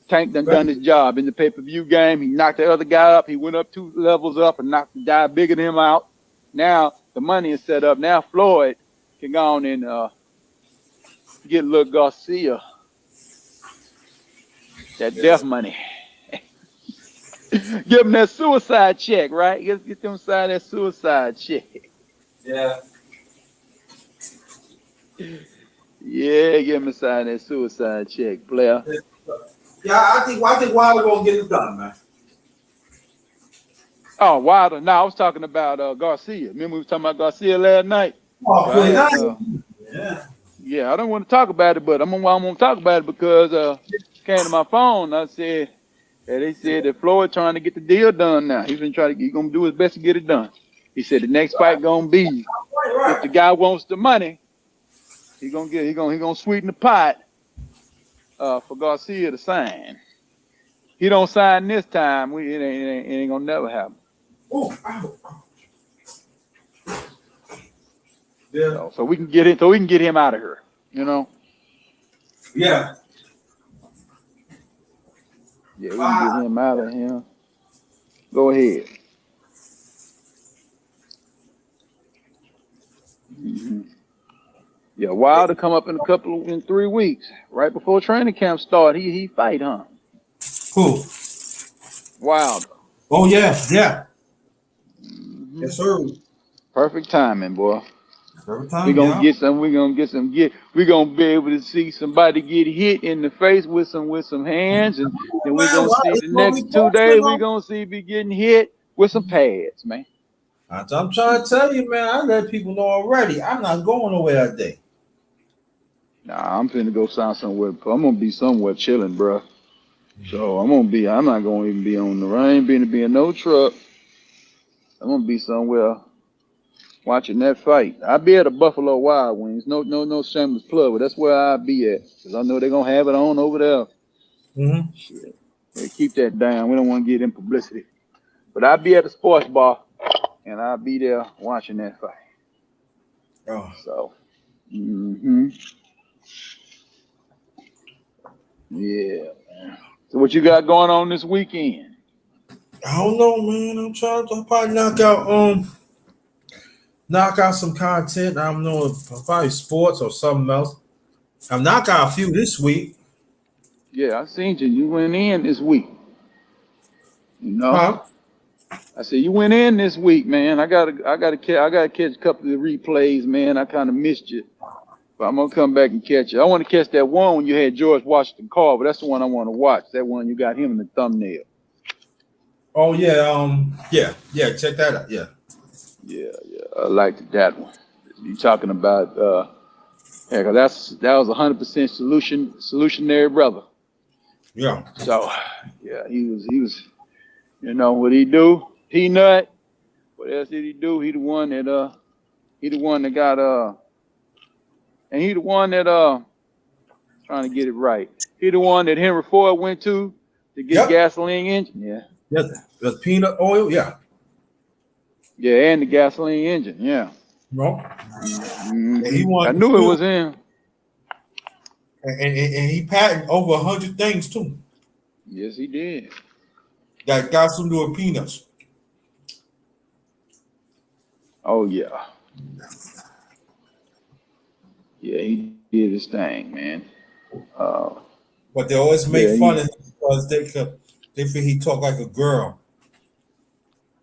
Tank done his job in the pay-per-view game. He knocked the other guy up. He went up 2 levels up and knocked the guy bigger than him out. Now the money is set up. Now Floyd can go on and get little Garcia that death money. Give him that suicide check, right? Get them sign that suicide check. Yeah. Yeah, give him a sign that suicide check, player. Yeah, I think Wilder gonna get it done, man. Oh, Wilder. No, I was talking about Garcia. Remember we were talking about Garcia last night? Oh, Right? yeah. Yeah, I don't want to talk about it, but I'm gonna talk about it because came to my phone. I said, they said that Floyd trying to get the deal done now. He's gonna do his best to get it done. He said the next fight gonna be if the guy wants the money, he gonna sweeten the pot for Garcia to sign. He don't sign this time, it ain't gonna never happen. Oh, yeah. So we can get it. So we can get him out of here. You know. Yeah. Yeah, we can get him out of here. Go ahead. Mm-hmm. Yeah, Wilder come up in 3 weeks, right before training camp start. He fight, huh? Who? Wilder. Oh yeah. Mm-hmm. Yes, sir. Perfect timing, boy. Every time. We're gonna get some. We're gonna be able to see somebody get hit in the face with some hands, and then we're gonna see the next 2 days. We're gonna see be getting hit with some pads, man. I'm trying to tell you, man. I let people know already. I'm not going nowhere that day. Nah, I'm finna go sign somewhere. I'm gonna be somewhere chilling, bro. So I'm not gonna even be on the rain, be in no truck. I'm gonna be somewhere watching that fight. I'll be at a Buffalo Wild Wings. No shameless plug, but that's where I'll be at. Because I know they're gonna have it on over there. Mm-hmm. Shit. They keep that down. We don't want to get in publicity. But I'll be at the sports bar and I'll be there watching that fight. Oh. So yeah, man. So what you got going on this weekend? I don't know, man. I'm trying to probably knock out some content. I don't know if probably sports or something else. I've knocked out a few this week. Yeah, I seen you. You went in this week. You know. Huh? I said you went in this week, man. I gotta catch a couple of the replays, man. I kind of missed you, but I'm gonna come back and catch it. I want to catch that one when you had George Washington call, but that's the one I want to watch. That one you got him in the thumbnail. Oh yeah, yeah. Check that out. Yeah. I liked that one. You talking about yeah, cause that was 100% solutionary brother. Yeah. So yeah, he was. You know what he do? Peanut. What else did he do? He the one that got and he the one that trying to get it right. He the one that Henry Ford went to get gasoline engine. Yeah. Yes. The peanut oil. Yeah. Yeah, and the gasoline engine. Yeah. No. Mm-hmm. He I knew it was him. And he patented over 100 things too. Yes, he did. That got some to do with peanuts. Oh yeah. Yeah, he did his thing, man. But they always make fun of him because they think he talk like a girl.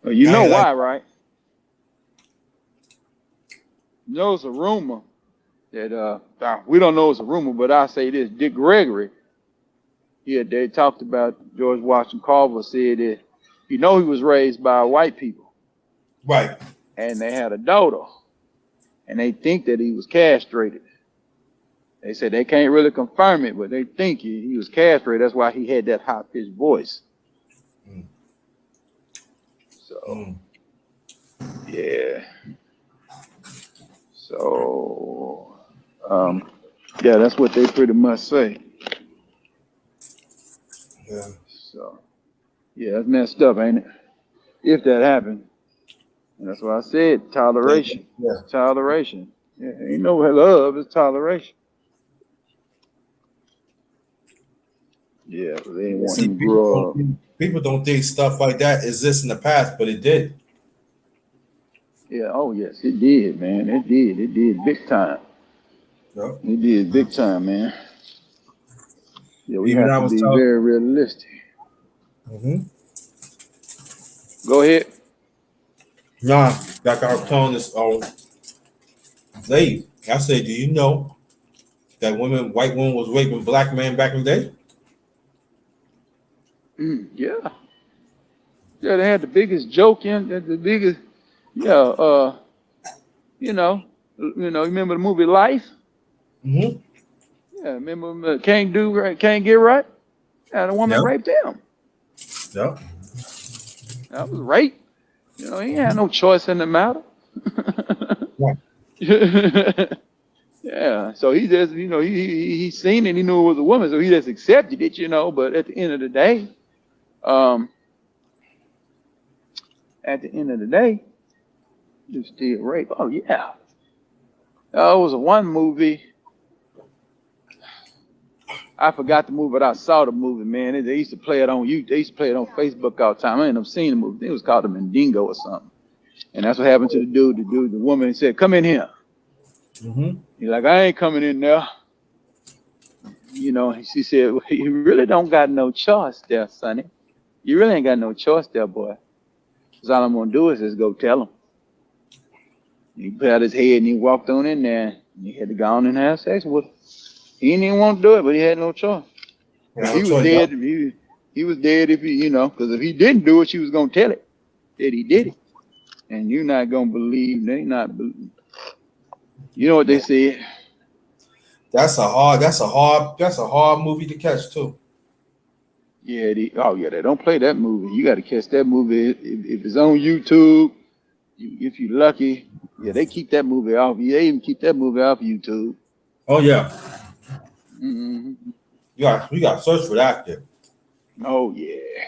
Well, you know why, right? You know it's a rumor that we don't know it's a rumor, but I say this: Dick Gregory. Yeah, they talked about George Washington Carver said that he was raised by white people, right? And they had a daughter, and they think that he was castrated. They said they can't really confirm it, but they think he was castrated. That's why he had that high-pitched voice. So, yeah. So, yeah, that's what they pretty much say. Yeah. So, yeah, that's messed up, ain't it? If that happened. And that's why I said toleration. Yeah. Toleration. Yeah, ain't no love, it's toleration. Yeah, they didn't want See, him to grow up. people don't think stuff like that exists in the past, but it did. Yeah, oh yes, it did, man. It did. It did big time. Yep. It did big time, man. Yeah, we Even have I to was be talking. very realistic. Mm-hmm. Go ahead. Nah, like I was telling this lady, I said, do you know that white women was raping black men back in the day? Yeah. Yeah, they had the biggest joke in the biggest. Yeah. You know. Remember the movie Life? Mm-hmm. Yeah. Remember Can't Do Right, Can't Get Right? Yeah, the woman Yep. raped him. Yep. That was rape. He had no choice in the matter. Right. Yeah. So he just, he seen it. He knew it was a woman, so he just accepted it. But at the end of the day, you still rape. Oh yeah. It was a one movie. I forgot the movie, but I saw the movie, man. They used to play it on YouTube. They used to play it on Facebook all the time. I ended up seeing the movie. I think it was called The Mandingo or something. And that's what happened to the dude. The woman said, "Come in here." Mm-hmm. He's like, "I ain't coming in there." She said, well, "You really don't got no choice there, Sonny. You really ain't got no choice there, boy. Because all I'm going to do is just go tell him." He put out his head and he walked on in there. And he had to go on and have sex with her. He didn't even want to do it, but he had no choice. Yeah, He was dead. He was dead if because if he didn't do it, she was going to tell it that he did it. And you're not going to believe. They not believe. You know what they said? That's a hard movie to catch too. Yeah, they don't play that movie. You got to catch that movie if it's on YouTube. If you're lucky, yeah, they keep that movie off. They even keep that movie off YouTube. Oh yeah. Mm-hmm. We got to search for that there. Oh yeah,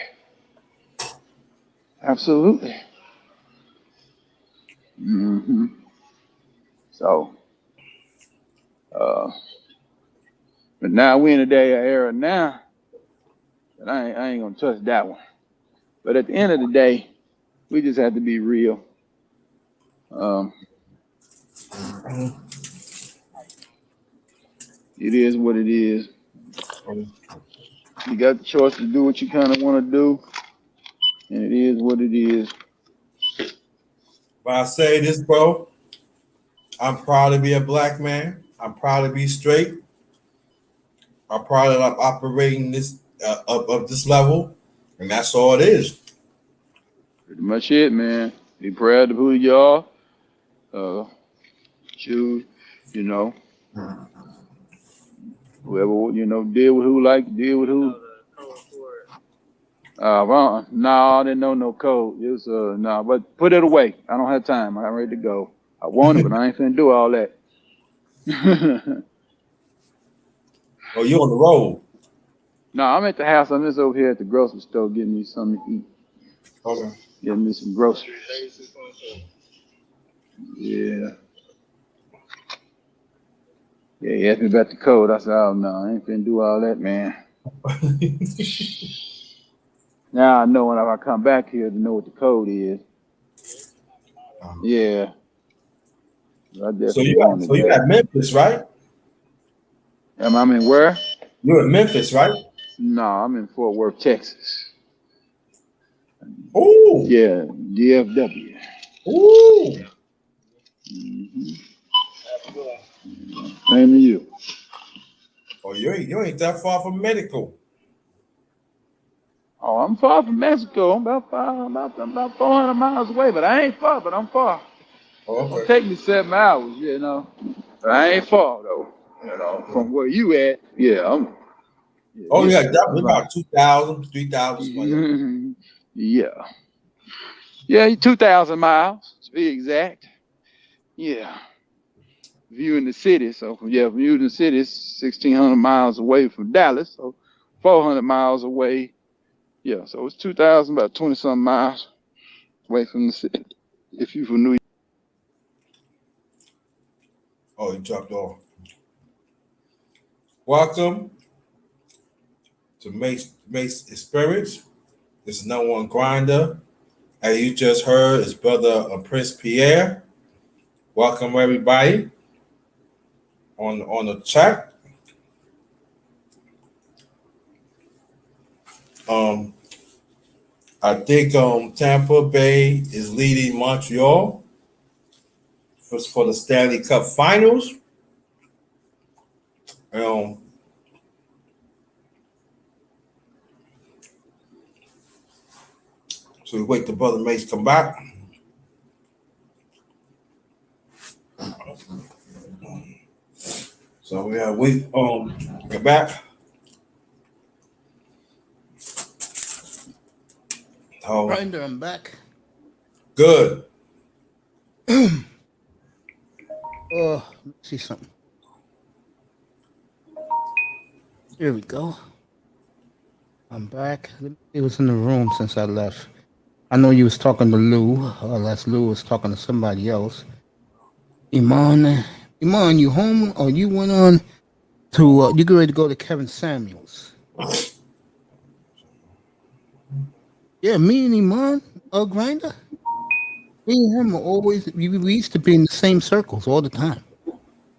absolutely. Mm-hmm. So, but now we're in a day era now, and I ain't gonna touch that one. But at the end of the day, we just have to be real. It is what it is. You got the choice to do what you kind of want to do, and it is what it is. But I say this, bro. I'm proud to be a black man. I'm proud to be straight. I'm proud of operating this of this level, and that's all it is. Pretty much it, man. Be proud of who you are. Choose, whoever, deal with who like, deal with who. No, I didn't know no code. It was, no, but put it away. I don't have time. I'm ready to go. I want it, but I ain't finna do all that. Oh, you on the road? No, I'm at the house. I'm just over here at the grocery store getting me something to eat. Okay. Getting me some groceries. Yeah. Yeah, he asked me about the code. I said, oh, no, I ain't finna do all that, man. Now I know when I come back here to know what the code is. Yeah. So you at Memphis, right? I'm in where? You're in Memphis, right? No, I'm in Fort Worth, Texas. Ooh. Yeah, DFW. Ooh. Mm-hmm. Same to you. Oh, you ain't that far from medical. Oh, I'm far from Mexico. I'm about 400 miles away, but I ain't far, but I'm far. Oh, okay. It'll take me 7 hours, But I ain't far though. From where you at, yeah. Definitely about 2,000, 3,000. Yeah. Yeah, 2,000 miles to be exact. Yeah. If you in the city, so yeah, if you in the city, it's 1,600 miles away from Dallas, so 400 miles away. Yeah, so it's 2,000, about 20-something miles away from the city. If you from New York. Oh, you dropped off. Welcome. to Mace Spirits. This is number one grinder. As you just heard, it's brother Prince Pierre. Welcome everybody on the chat. I think Tampa Bay is leading Montreal for the Stanley Cup Finals. So we wait till Brother Mace come back. So we have get back. Grinder, I'm back. Good. Oh, let me see something. Here we go. I'm back. Let me see what's in the room since I left. I know you was talking to Lou, unless Lou was talking to somebody else. Iman, you home or you went on to, you get ready to go to Kevin Samuels? Yeah, me and Iman, Grinder, me and him are always, we used to be in the same circles all the time.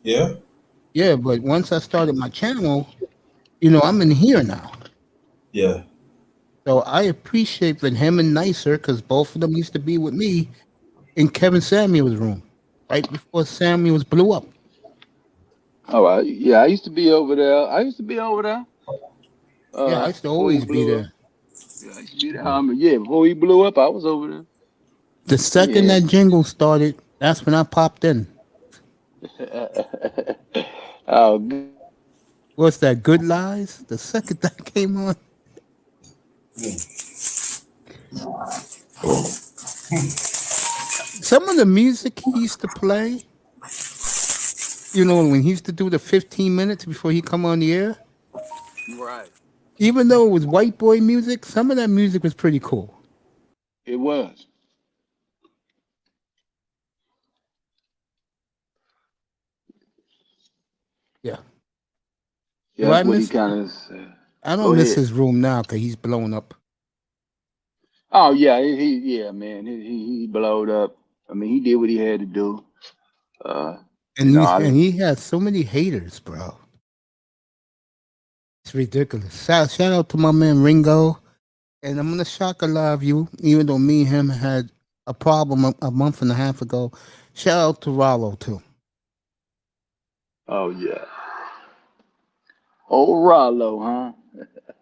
Yeah? Yeah, but once I started my channel, I'm in here now. Yeah. So I appreciate that him and Nicer, because both of them used to be with me in Kevin Samuels' room, right before Samuels blew up. All right. Yeah, I used to be over there. Yeah, I used to Before he always be blew up. there. Yeah, I used to be there. Yeah, before he blew up, I was over there. The second that jingle started, that's when I popped in. Oh, good. What's that, Good Lies? The second that came on. Some of the music he used to play, when he used to do the 15 minutes before he come on the air. Right. Even though it was white boy music, some of that music was pretty cool. It was. Yeah. Yeah, that's what he kind of. I don't miss his room now because he's blown up. Oh yeah, man, he blowed up. I mean, he did what he had to do. And he has so many haters, bro. It's ridiculous. Shout out to my man Ringo, and I'm gonna shock a lot of you, even though me and him had a problem a month and a half ago. Shout out to Rollo too. Oh yeah. Oh Rollo, huh?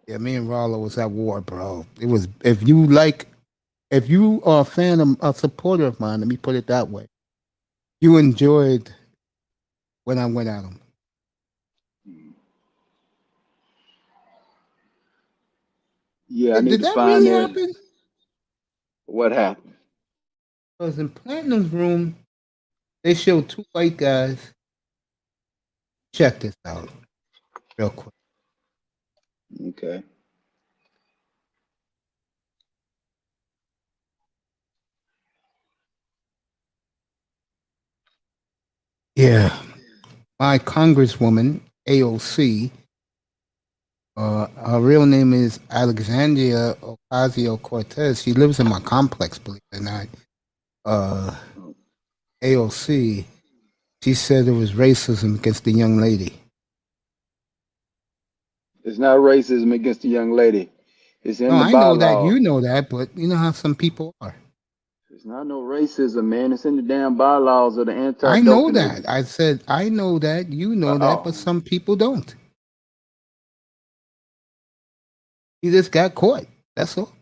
Yeah, me and Rollo was at war, bro. It was if you are a fan of a supporter of mine, let me put it that way. You enjoyed when I went at him. Yeah, I need Did to that find really that. happen? What happened? Because in Platinum's room, they showed two white guys. Check this out real quick. Okay. Yeah. My congresswoman, AOC, her real name is Alexandria Ocasio-Cortez. She lives in my complex, believe it or not. AOC, she said it was racism against the young lady. It's not racism against the young lady. It's in the I know that, bylaws. you know that, but you know how some people are. It's not no racism, man. It's in the damn bylaws of the I know anti-doping. that. I said, I know that, you know that, but some people don't. He just got caught. That's all.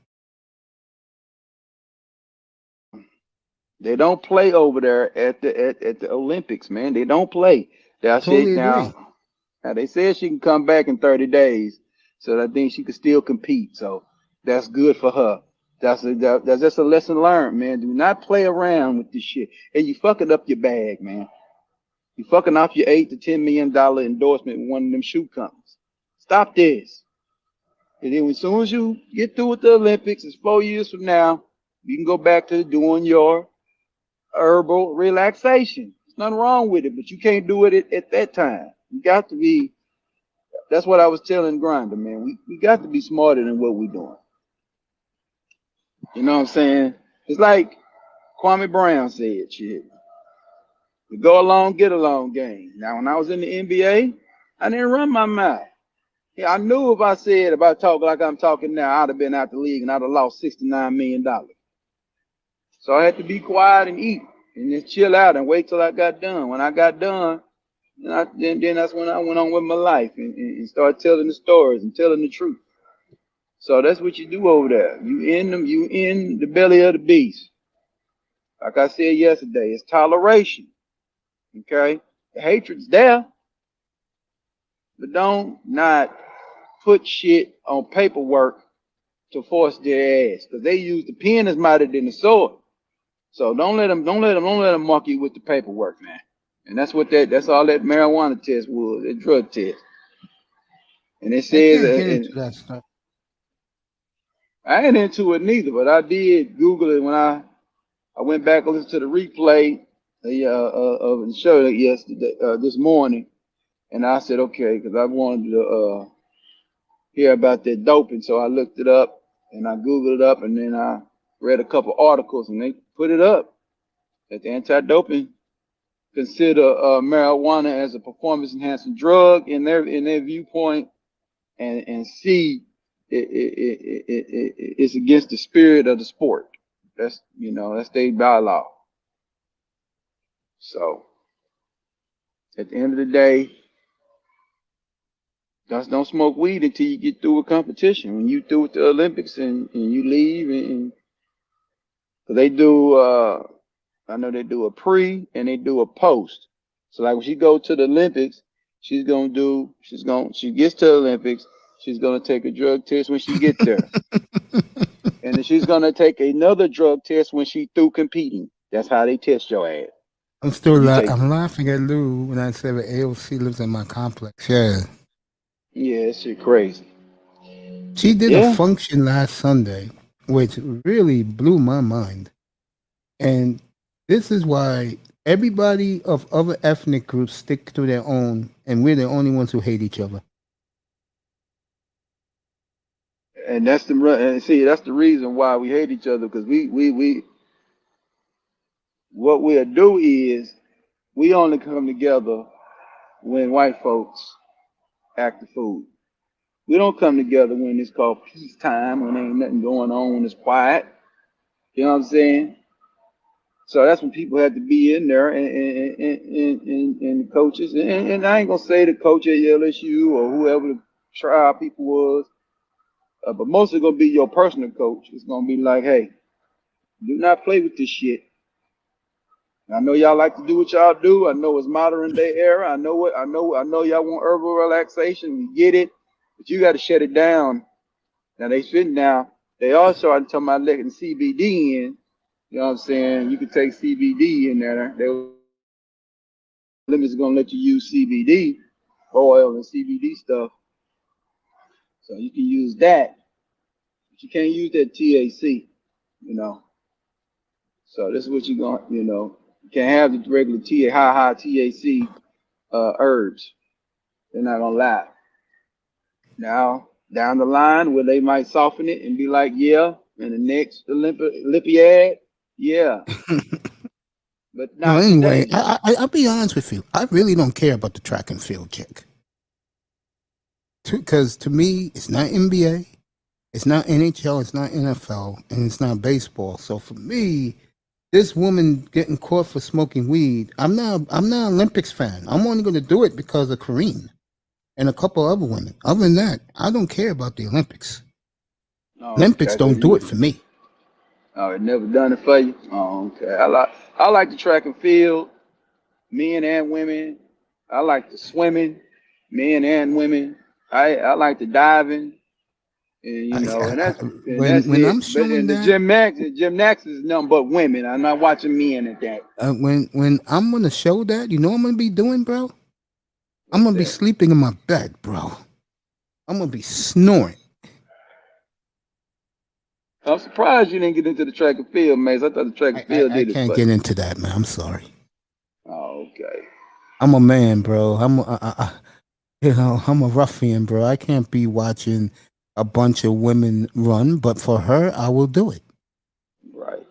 They don't play over there at the Olympics, man. They don't play. I totally agree. Now they said she can come back in 30 days, so I think she can still compete. So that's good for her. That's just a lesson learned, man. Do not play around with this shit. And you fucking up your bag, man. You fucking off your $8 to $10 million endorsement with one of them shoe companies. Stop this. And then as soon as you get through with the Olympics, it's 4 years from now, you can go back to doing your herbal relaxation. There's nothing wrong with it, but you can't do it at that time. You got to be that's what I was telling Grinder, man. We got to be smarter than what we're doing. You know what I'm saying? It's like Kwame Brown said, shit. The go along, get along game. Now, when I was in the NBA, I didn't run my mouth. Yeah, I knew if I talk like I'm talking now, I'd have been out the league and I'd have lost $69 million. So I had to be quiet and eat and just chill out and wait till I got done. When I got done, then that's when I went on with my life and started telling the stories and telling the truth. So that's what you do over there. You in the belly of the beast. Like I said yesterday, it's toleration. Okay? The hatred's there. But don't not put shit on paperwork to force their ass. Because they use the pen as mightier than the sword. So don't let them mark you with the paperwork, man. And that's all that marijuana test was, that drug test. And it says I can't get into that stuff. I ain't into it neither, but I did Google it when I went back and listened to the replay of the show yesterday, this morning, and I said, okay, because I wanted to hear about that doping, so I looked it up and I Googled it up, and then I read a couple articles, and they put it up that the anti-doping consider marijuana as a performance-enhancing drug in their viewpoint, and see it's against the spirit of the sport. That's their bylaw. So at the end of the day, just don't smoke weed until you get through a competition. When you through with the Olympics and you leave, and they do, I know they do a pre and they do a post. So like when she go to the Olympics, she gets to the Olympics, she's gonna take a drug test when she gets there. And then she's gonna take another drug test when she through competing. That's how they test your ass. I'm laughing at Lou when I said that AOC lives in my complex. Yeah. Yeah, that shit crazy. She did a function last Sunday, which really blew my mind. And this is why everybody of other ethnic groups stick to their own, and we're the only ones who hate each other. And that's the reason why we hate each other, because we what we'll do is we only come together when white folks act the fool. We don't come together when it's called peacetime, when ain't nothing going on, when it's quiet. You know what I'm saying? So that's when people have to be in there, and the coaches, and I ain't gonna say the coach at LSU or whoever the trial people was, but mostly gonna be your personal coach. It's gonna be like, hey, do not play with this shit. I know y'all like to do what y'all do. I know it's modern day era. I know y'all want herbal relaxation. We get it, but you got to shut it down. Now they also are talking about letting CBD in. You know what I'm saying? You can take CBD in there. The limits gonna let you use CBD oil and CBD stuff, so you can use that, but you can't use that THC. So this is what you're gonna, you can't have the regular high THC herbs. They're not gonna lie. Now down the line, where they might soften it and be like, yeah, in the next Olympiad, yeah. But not anyway, today. I'll be honest with you. I really don't care about the track and field chick. Because to me, it's not NBA, it's not NHL, it's not NFL, and it's not baseball. So for me, this woman getting caught for smoking weed, I'm not an Olympics fan. I'm only going to do it because of Kareem and a couple other women. Other than that, I don't care about the Olympics. Olympics don't do it for me. Oh, it never done it for you? Oh, okay. I like the track and field, men and women. I like the swimming, men and women. I like the diving, and when I'm showing that, the gymnastics is nothing but women. I'm not watching men at that. When I'm gonna show that, you know what I'm gonna be doing, bro? I'm gonna be sleeping in my bed, bro. I'm gonna be snoring. I'm surprised you didn't get into the track and field, man. I thought the track and field did it. I can't get into that, man. I'm sorry. Oh, okay. I'm a man, bro. You know, I'm a ruffian, bro. I can't be watching a bunch of women run, but for her, I will do it. Right.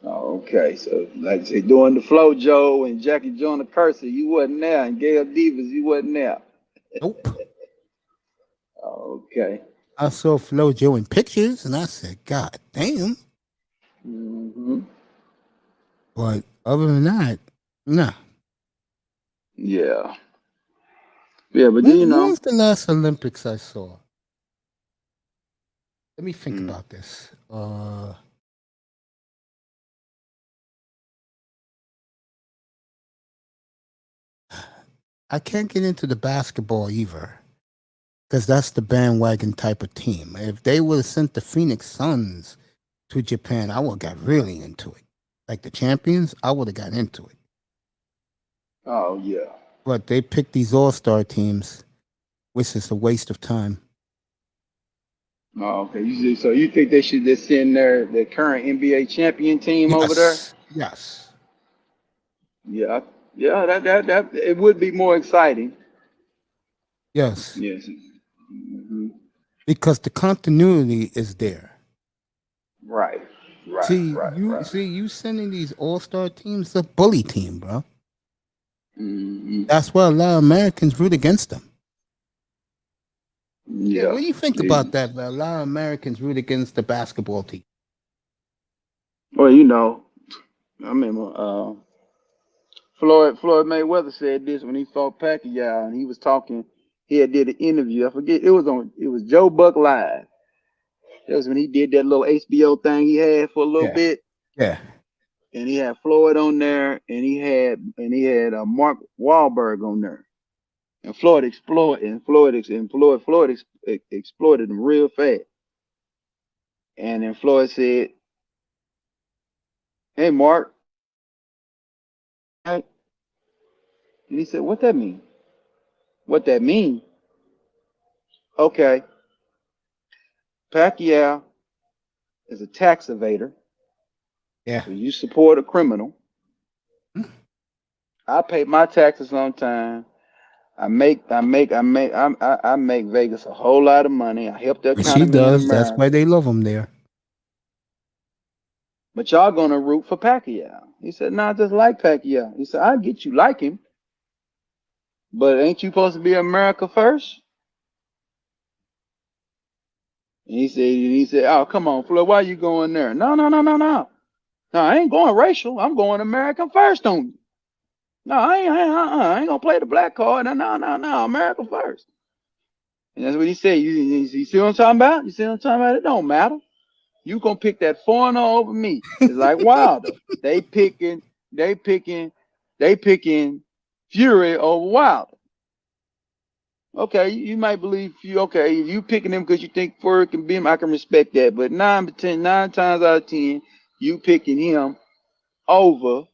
Oh, okay. So, like I say, doing the FloJo and Jackie Joyner Kersey, you wasn't there, and Gail Divas, you wasn't there. Nope. Okay. I saw FloJo in pictures, and I said, God damn. Mm-hmm. But other than that, nah. Yeah. Yeah, but When, you when know, was the last Olympics I saw? Let me think Mm. about this. I can't get into the basketball either, because that's the bandwagon type of team. If they would have sent the Phoenix Suns to Japan, I would have got really into it. Like the champions, I would have got into it. oh yeah. But they picked these all-star teams, which is a waste of time. Oh, okay. So you think they should just send their current NBA champion team over there? Yes. Yeah. Yeah, that it would be more exciting. Yes. Yes. Hmm. Because the continuity is there. Right. Right. See, Right. you Right. see, you sending these all-star teams a bully team, bro. Hmm. That's why a lot of Americans root against them. Yeah, Yeah. what do you think about that? A lot of Americans root against the basketball team. Well, you know, I remember Floyd Mayweather said this when he fought Pacquiao, and he was talking. He had did an interview. I forget it was Joe Buck Live. That was when he did that little HBO thing he had for a little Yeah. bit, Yeah. and he had Floyd on there, and he had Mark Wahlberg on there, and Floyd exploited exploited him real fast. And then Floyd said, "Hey, Mark," right? And he said, "What that mean? What that mean? Okay, Pacquiao is a tax evader, Yeah. so you support a criminal. I pay my taxes on time. I make Vegas a whole lot of money. I help the And she economy in does. That's America. why they love him there. But y'all gonna root for Pacquiao." He said, "Nah, I just like Pacquiao." He said, "I get you like him, but ain't you supposed to be America first?" And he said, "Oh, come on, Floyd, why you going there?" No, no, no, no, no. No, I ain't going racial. I'm going American first on you. No, I ain't gonna play the black card. No, no, no, no, America first. And that's what he said. You see what I'm talking about? You see what I'm talking about? It don't matter. You gonna pick that foreigner over me. It's like Wilder. They picking Fury over Wilder. Okay, you might believe okay, if you picking him because you think Fury can beat him, I can respect that. But 9 times out of 10, you picking him over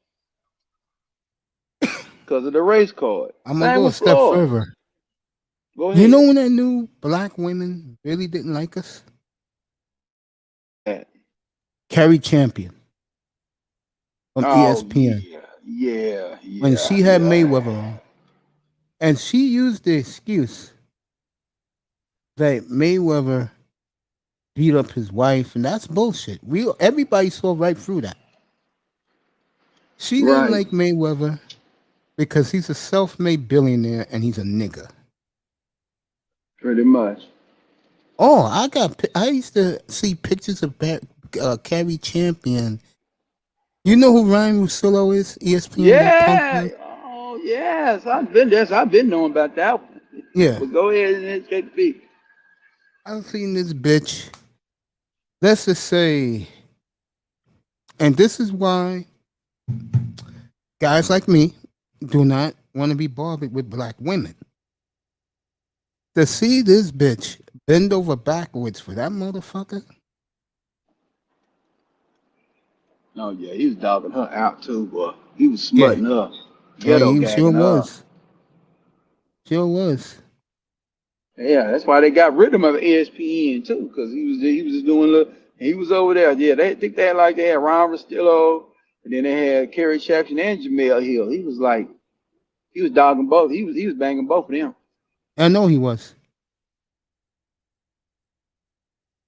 because of the race card. I'm gonna Same go a with step Floyd. further. Go You ahead. know when I knew black women really didn't like us? Yeah. Carrie Champion from Oh ESPN. yeah, When she had yeah. Mayweather on. And she used the excuse that Mayweather beat up his wife, and that's bullshit. Everybody saw right through that. She didn't Right. like Mayweather because he's a self-made billionaire and he's a nigger. Pretty much. Oh, I used to see pictures of Carrie Champion. You know who Ryan Russillo is? ESPN, that punk Yeah. man? Oh yes. I've been there. I've been knowing about that one. Yeah. But go ahead and take the beat. I've seen this bitch. Let's just say, and this is why guys like me do not want to be bothered with black women. To see this bitch bend over backwards for that motherfucker. Oh yeah, he was dogging her out too, boy. He was Yeah. smutting her, Oh, ghetto he sure gagging her. was. Sure was. Yeah, that's why they got rid of him at ESPN too, because he was just doing he was over there. Yeah, they think they had Ron Rustillo, and then they had Kerry Chapman and Jamel Hill. He was like, He was dogging both. He was banging both of them. I know he was.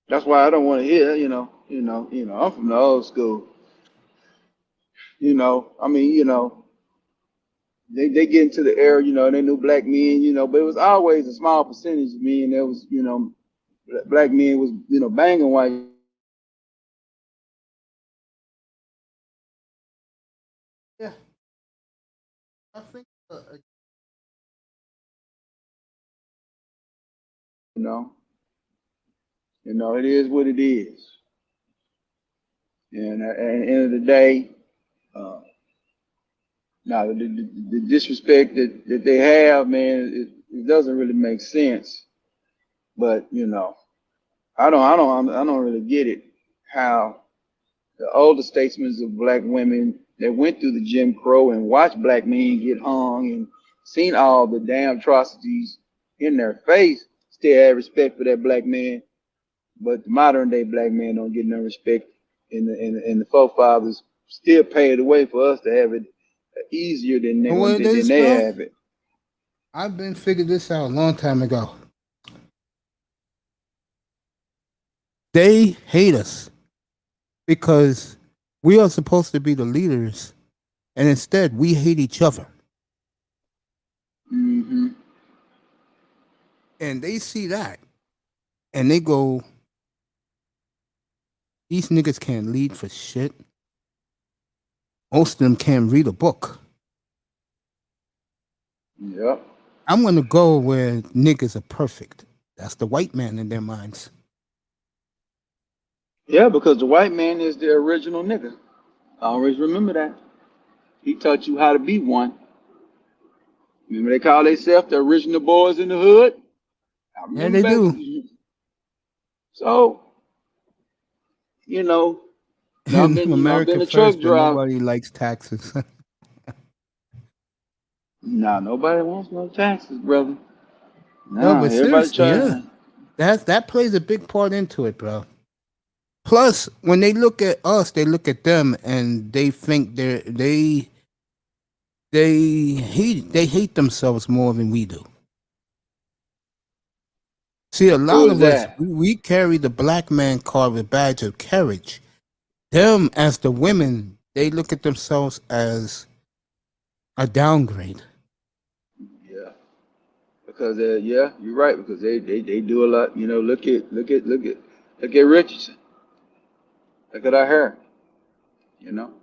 That's why I don't want to hear. I'm from the old school. I mean, they get into the era, they knew black men, but it was always a small percentage of men that was, black men was, banging white. Yeah, I think. You know, it is what it is. And at the end of the day, now the disrespect that they have, man, it doesn't really make sense. But I don't really get it how the older statesmen of black women that went through the Jim Crow and watched black men get hung and seen all the damn atrocities in their face still have respect for that black man. But the modern day black man don't get no respect, and the forefathers still pay the way for us to have it easier than And what it than is, they bro? have it. I've been figured this out a long time ago. They hate us because we are supposed to be the leaders, and instead we hate each other. Mm-hmm. And they see that, and they go, "These niggas can't lead for shit. Most of them can't read a book. Yep. I'm gonna go where niggas are perfect." That's the white man in their minds. Yeah, because the white man is the original nigga. I always remember that. He taught you how to be one. Remember they call themselves the original boys in the hood? I Yeah, remember they back. do. So, I've In been, I've America been a truck first, but driver. nobody likes taxes. Nah, nobody wants no taxes, brother. No, Nah, but everybody seriously, yeah, trying. that plays a big part into it, bro. Plus, when they look at us, they look at them, and they think they hate themselves more than we do. See, a Who lot is of us that? we carry the black man card with badge of courage. Them as the women, they look at themselves as a downgrade. Yeah, because yeah, you're right. Because they do a lot. Look at Richardson. Look at her hair. You know,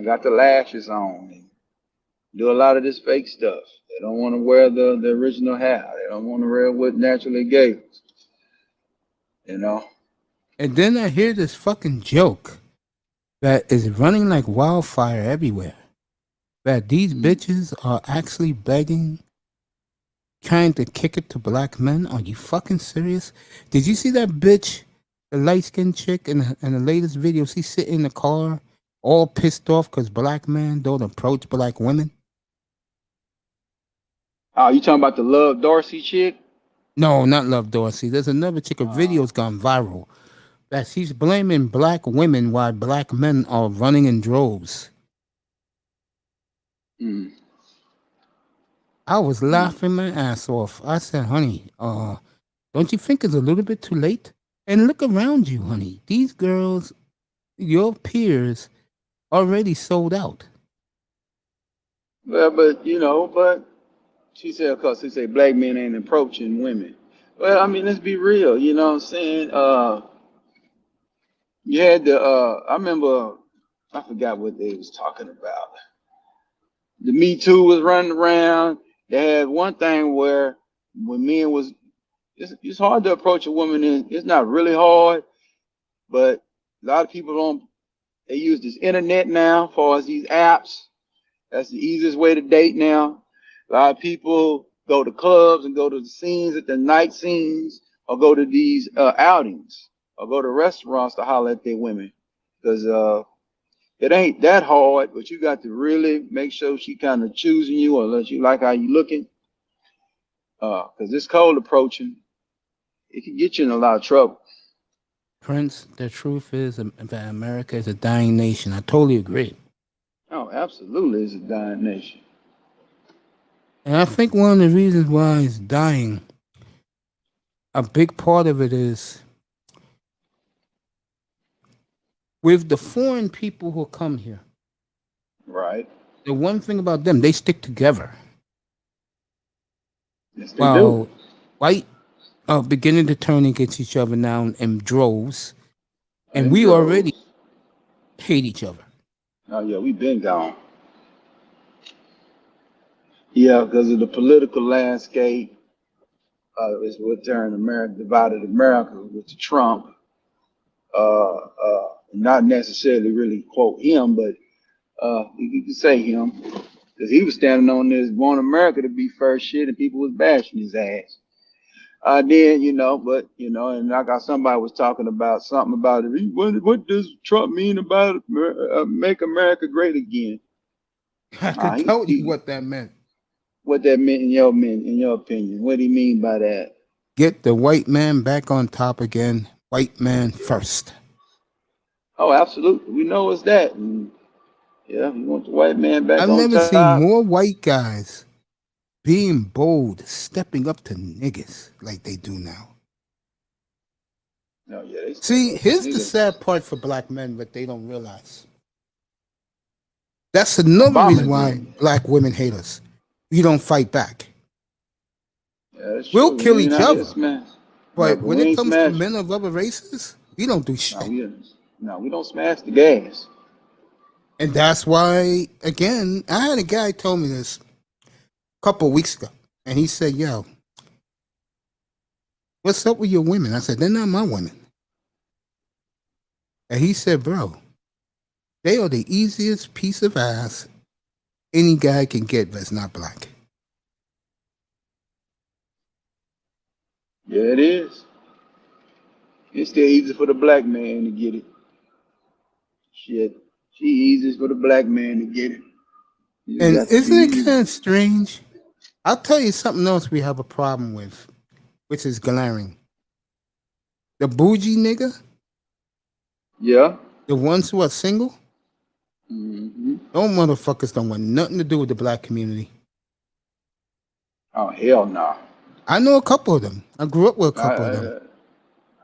got the lashes on. And do a lot of this fake stuff. They don't want to wear the original hair. They don't want to wear what naturally gave us. You know. And then I hear this fucking joke that is running like wildfire everywhere. That these Mm. bitches are actually begging, trying to kick it to black men. Are you fucking serious? Did you see that bitch, the light skinned chick in the latest video? She sit in the car all pissed off because black men don't approach black women. Oh, you talking about the Love Dorsey chick? No, not Love Dorsey. There's another chick. A Uh, video's gone viral that she's blaming black women while black men are running in droves. mm, I was mm. laughing my ass off. I said, honey, don't you think it's a little bit too late? And look around you, honey. These girls, your peers, already sold out. Well, but she said, of course, she said black men ain't approaching women. Well, I mean, let's be real. You know what I'm saying? You had I remember, I forgot what they was talking about. The Me Too was running around. They had one thing where when men was, it's hard to approach a woman. It's not really hard, but a lot of people don't. They use this internet now, as far as these apps. That's the easiest way to date now. A lot of people go to clubs and go to the scenes at the night scenes, or go to these outings, or go to restaurants to holler at their women, because it ain't that hard. But you got to really make sure she kind of choosing you, or unless you like how you looking. Because this cold approaching, it can get you in a lot of trouble. Prince, the truth is that America is a dying nation. I totally agree. Oh, absolutely, it's a dying nation. And I think one of the reasons why it's dying, a big part of it is with the foreign people who come here. Right. The one thing about them, they stick together. Yes, they do. While white are beginning to turn against each other now in droves, and we already Andros. hate each other. Oh yeah, we been gone. Yeah, because of the political landscape, is what turned America, divided America with Trump. Not necessarily really quote him, but you can say him, because he was standing on this, want America to be first shit, and people was bashing his ass. Then and I got somebody was talking about something about it. What does Trump mean about make America great again? I could tell you what that meant. What that meant in your opinion? What do you mean by that? Get the white man back on top again. White man first. Oh, absolutely. We know it's that. And yeah, you want the white man back I've on never seen top. more white guys being bold, stepping up to niggas like they do now. No, yeah, they See, step up to here's the niggas. sad part for black men, but they don't realize. That's another Obama reason why did. black women hate us. We don't fight back. Yeah, that's We'll true. kill We ain't each out here other. smash. Right, But but when we it ain't comes to smash. men of other races, we don't do No, shit. we don't smash the gas. And that's why, again, I had a guy tell me this a couple of weeks ago. And he said, yo, what's up with your women? I said, they're not my women. And he said, bro, they are the easiest piece of ass any guy can get that's not black. Yeah, it is. It's still easy for the black man to get it. Shit. She easy for the black man to get it. You just And got to isn't it be. kind of strange? I'll tell you something else we have a problem with, which is glaring. The bougie nigga, Yeah. the ones who are single, Mm-hmm. those motherfuckers don't want nothing to do with the black community. Oh hell no. I know a couple of them. I grew up with a I, couple of them.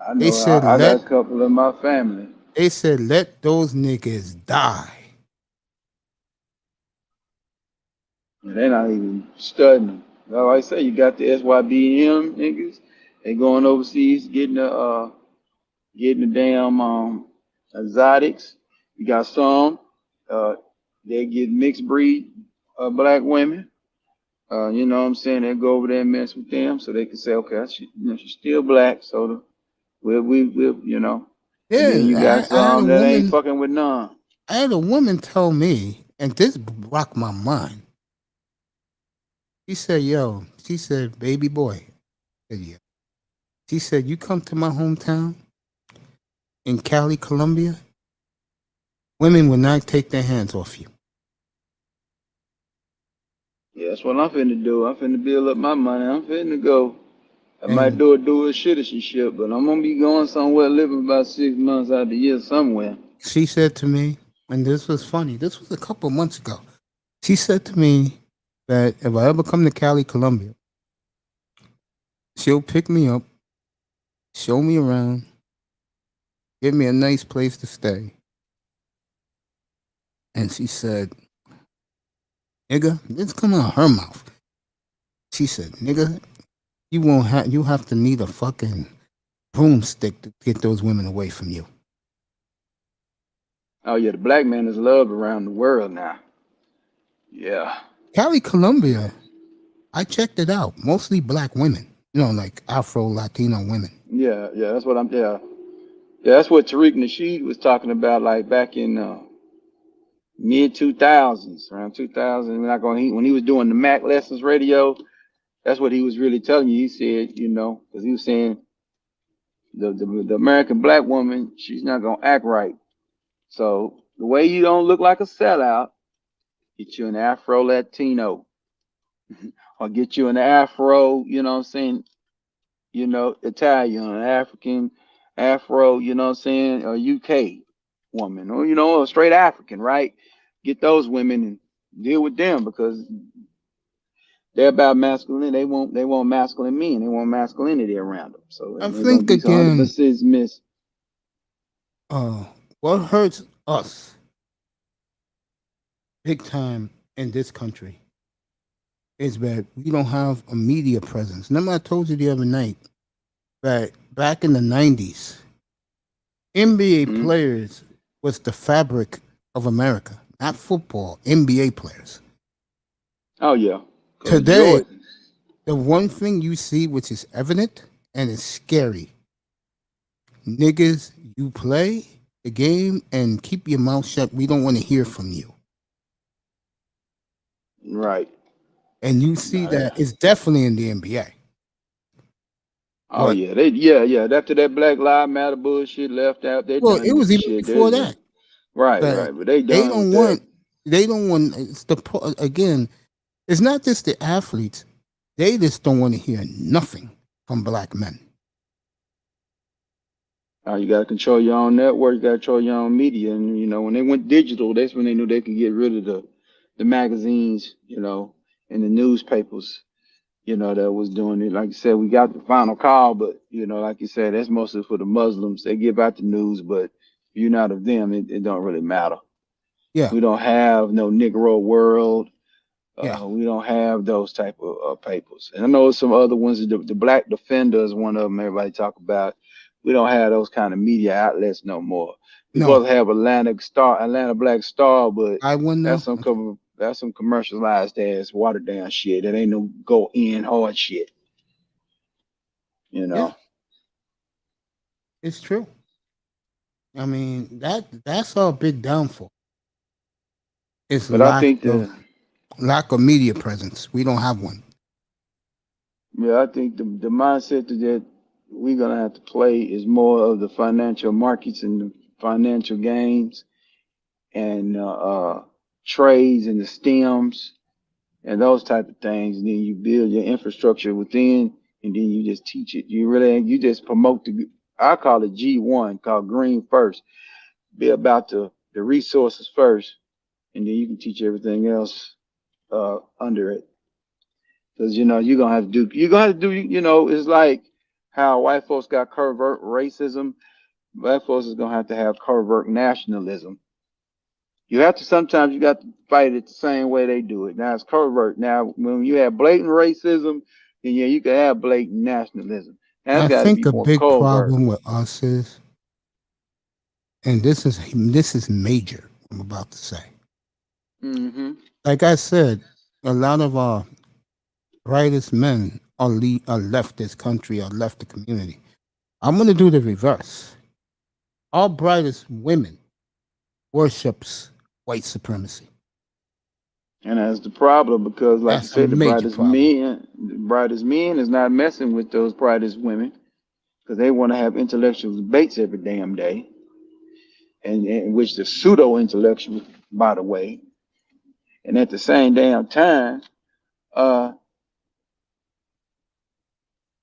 I I They know said I got let a couple in my family. let those niggas die. And they're not even studying. Like I say, you got the SYBM niggas. They going overseas getting the damn exotics. You got some uh they get mixed breed black women. You know what I'm saying? They go over there and mess with them so they can say, okay, she's still black, so we'll and then you got Yeah, some that ain't fucking with none. I had a woman tell me, and this rocked my mind. She said, yo, she said, baby boy. I said, yeah. She said, you come to my hometown in Cali, Colombia, women will not take their hands off you. Yeah, that's what I'm finna do. I'm finna build up my money. I'm finna go. I might And do a dual citizenship, but I'm gonna be going somewhere, living about 6 months out of the year somewhere. she said to me, and this was funny, this was a couple of months ago. She said to me that if I ever come to Cali, Colombia, she'll pick me up, show me around, give me a nice place to stay. And she said, nigga, this come out of her mouth. She said, nigga, you have to need a fucking broomstick to get those women away from you. Oh yeah, the black man is loved around the world now. Yeah. Cali, Colombia, I checked it out. Mostly black women, like Afro Latino women. Yeah, that's what I'm. Yeah, that's what Tariq Nasheed was talking about, like back in mid 2000s, around 2000. When he was doing the Mac Lessons radio, that's what he was really telling you. He said, because he was saying the American black woman, she's not gonna act right. So the way you don't look like a sellout, get you an Afro Latino, or get you an Afro, you know what I'm saying, Italian, African, Afro, you know what I'm saying, or UK woman, or a straight African, right? Get those women and deal with them, because They're about masculine. They want masculine men. They want masculinity around them. So I they're gonna think be some again, 100% miss. what hurts us big time in this country is that we don't have a media presence. Remember, I told you the other night that back in the 90s, NBA Mhm. players was the fabric of America, not football, NBA players. Oh yeah. 'Cause Today, Jordan. the one thing you see which is evident and is scary, niggas, you play the game and keep your mouth shut. We don't want to hear from you. Right. And you see No, that it's definitely in the NBA. oh But, yeah. Yeah. After that Black Lives Matter bullshit left out, they're well, done it with was the even shit. before that. Right. But But they they done with don't that. want, it's again, it's not just the athletes. They just don't want to hear nothing from black men. You gotta control your own network, you gotta control your own media. And when they went digital, that's when they knew they could get rid of the magazines, and the newspapers, that was doing it. Like you said, we got the final call, but like you said, that's mostly for the Muslims. They give out the news, but if you're not of them, it don't really matter. Yeah, We don't have no Negro World. yeah. We don't have those type of papers. And I know some other ones. The Black Defender is one of them. Everybody talk about. We don't have those kind of media outlets no more. We No, supposed to have Atlanta Black Star, but I wouldn't know. that's some commercialized ass watered down shit. That ain't no go in hard shit. You Yeah, know. it's true. I mean, that's our big downfall. It's But I think lack of media presence. We don't have one. I think the mindset that we're gonna have to play is more of the financial markets and the financial games and trades and the stems and those type of things. And then you build your infrastructure within, and then you just teach it. You just promote I call it G1, called Green First. Be about the resources first, and then you can teach everything else under it. Because you're gonna have to do. It's like how white folks got covert racism. Black folks is gonna have to have covert nationalism. Sometimes you got to fight it the same way they do it. Now it's covert. Now when you have blatant racism, then yeah, you can have blatant nationalism. That's I got to be think a more big covert. problem with us is, and this is major. I'm about to say. Mm-hmm. Like I said, a lot of our brightest men are left this country or left the community. I'm going to do the reverse. Our brightest women worships white supremacy. And that's the problem because, like you That's a said, major problem. the brightest men is not messing with those brightest women because they want to have intellectual debates every damn day, and which the pseudo intellectual, by the way. And at the same damn time, uh,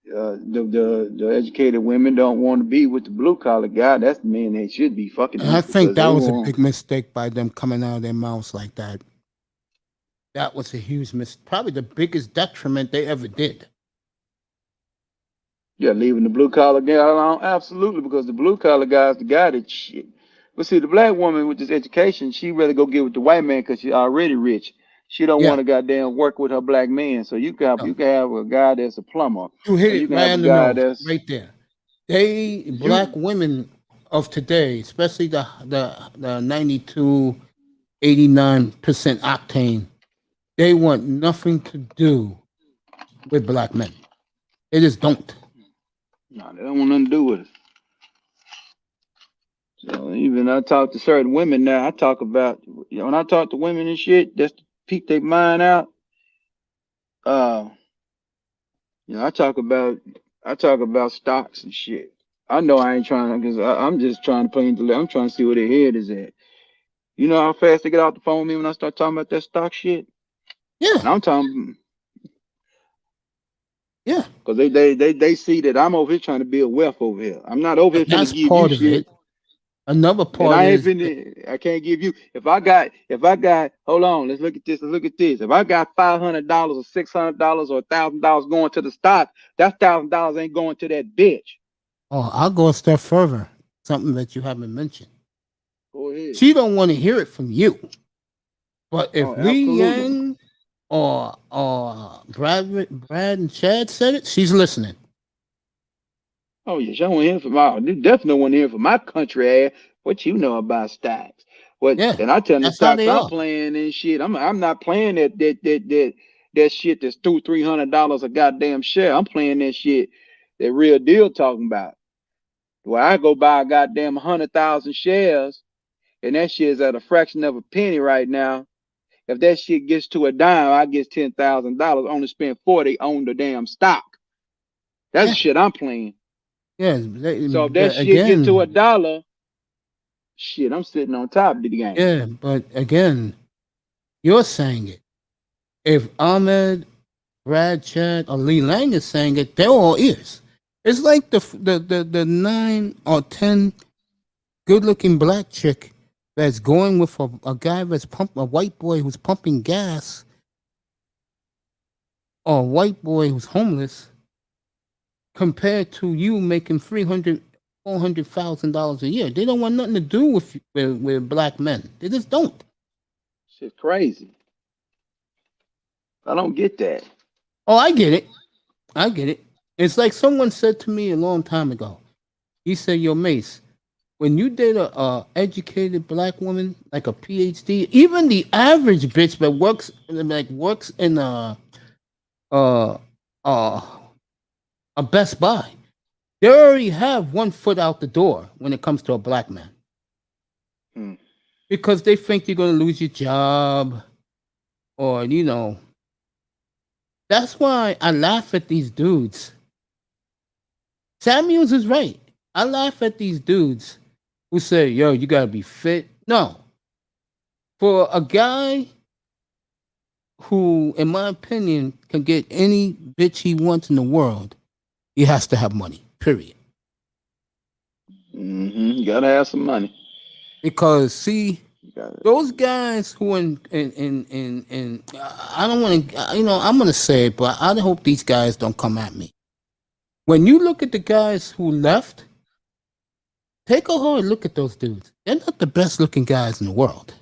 the educated women don't want to be with the blue collar guy. That's the man they should be fucking And I with think because that they was a want. big mistake by them coming out of their mouths like that. That was a huge probably the biggest detriment they ever did. Yeah, leaving the blue collar guy alone, absolutely, because the blue collar guy is the guy that shit. But see, the black woman with this education, she rather go get with the white man because she's already rich. She don't Yeah. want to goddamn work with her black man. So No. you can have a guy that's a plumber, You hit or you it can right have a on the guy nose, that's right there. you. Black women of today, especially the 92, 89% octane, they want nothing to do with black men. They just don't. No, they don't want nothing to do with it. So even I talk to certain women now, I talk about when I talk to women and shit, just to peek their mind out. Uh, I talk about stocks and shit. I know I ain't trying because I'm just trying to I'm trying to see where their head is at. You know how fast they get off the phone with me when I start talking about that stock shit? Yeah, And I'm talking yeah. because they see that I'm over here trying to build wealth over here. I'm not over here finna That's give you part of shit. it. Another And part I ain't is finna, I can't give you if I got hold on, let's look at this. Let's look at this. If I got $500 or $600 or $1,000 going to the stock, that $1,000 ain't going to that bitch. I'll go a step further. Something that you haven't mentioned. Go ahead. She don't want to hear it from you. But if Oh, Lee absolutely. Yang or Brad and Chad said it, she's listening. Oh yeah, she don't want to hear from my you definitely don't want to hear from my country ass. What you know about stocks? What Yeah, and I tell them the that's how stocks they I'm are. playing and shit. I'm not playing that shit that's $200-$300 a goddamn share. I'm playing that shit that real deal talking about. Where I go buy a goddamn 100,000 shares and that shit is at a fraction of a penny right now. If that shit gets to a dime, I get $10,000. Only spend 40 on the damn stock. That's Yeah, the shit I'm playing. yeah. So if that But shit get to again, $1, shit, I'm sitting on top of the game. yeah, but again, you're saying it. If Ahmed, Brad, Chad, or Lee Lang is saying it, they're all ears. It's like the 9 or 10 good-looking black chick that's going with a guy that's a white boy who's pumping gas, or a white boy who's homeless, compared to you making $400,000 a year. They don't want nothing to do with black men. They just don't. Shit's crazy. I don't get that. Oh, I get it. I get it. It's like someone said to me a long time ago. He said, "Yo, Mace, when you date a educated black woman, like a PhD, even the average bitch that works in uh, uh, a Best Buy, they already have one foot out the door when it comes to a black man, Hmm. because they think you're gonna lose your job, or That's why I laugh at these dudes. Samuels is right. I laugh at these dudes who say, "Yo, you gotta be fit." No, for a guy who, in my opinion, can get any bitch he wants in the world, he has to have money. Period. You gotta have some money. Because see, You gotta, those guys who in I don't want to, I'm gonna say it, but I hope these guys don't come at me. When you look at the guys who left, take a hard look at those dudes. They're not the best looking guys in the world.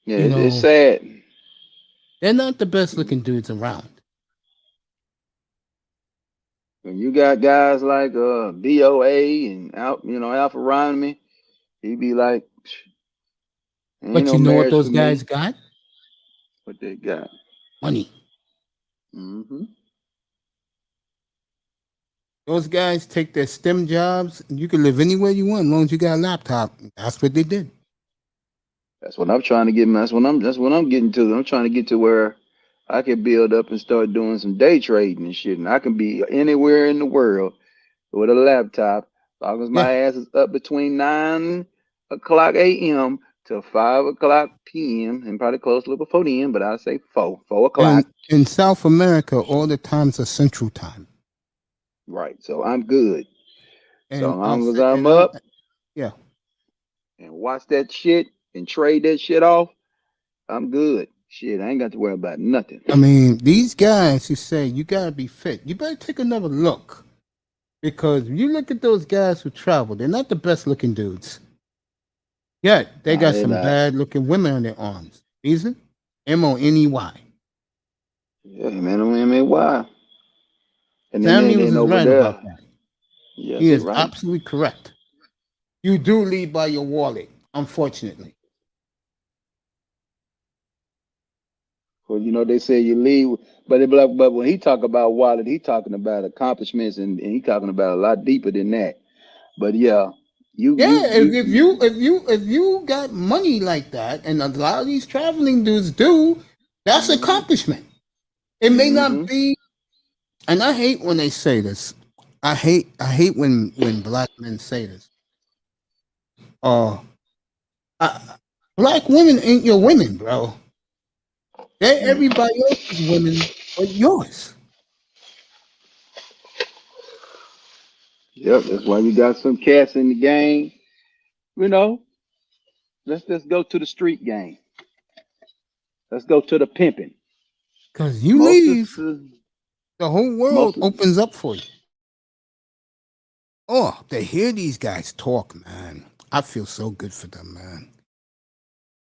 yeah, You it's know, sad. they're not the best looking dudes around. When you got guys like BOA and Alpha Ronemy, he be like, ain't But no you know what marriage those for guys me. got? What they got? Money. Mm-hmm. Those guys take their STEM jobs, and you can live anywhere you want as long as you got a laptop. That's what they did. That's what I'm trying to get. That's what I'm getting to. I'm trying to get to where I can build up and start doing some day trading and shit, and I can be anywhere in the world with a laptop, as long as Yeah. my ass is up between 9 o'clock a.m. to 5 o'clock p.m. and probably close a little before then, but I say 4 o'clock. And in South America, all the times are Central Time. Right. So I'm good. So And as I'll long as say, I'm up yeah. and watch that shit and trade that shit off, I'm good. Shit, I ain't got to worry about nothing. I mean, these guys who say you gotta be fit, you better take another look. Because you look at those guys who travel, they're not the best looking dudes. Yeah, they Nah, got they some not. bad looking women on their arms. Reason? MONEY. Yeah, man, I mean, why? And Samuels then is over right about there, that. yes, He he is right. absolutely correct. You do lead by your wallet, unfortunately. Well, they say you leave, but but when he talk about wallet, he talking about accomplishments, and he talking about a lot deeper than that. But yeah, you Yeah, you you, you if you got money like that, and a lot of these traveling dudes do, that's mm-hmm, accomplishment. It may not mm-hmm. be, and I hate when they say this. I hate when black men say this. Uh, uh, Black women ain't your women, bro. They're Mm. everybody else's women but yours. Yep, that's why we got some cats in the game. You know, let's go to the street game. Let's go to the pimping. Because you Most leave, of the whole world most of opens up for you. Oh, to hear these guys talk, man. I feel so good for them, man.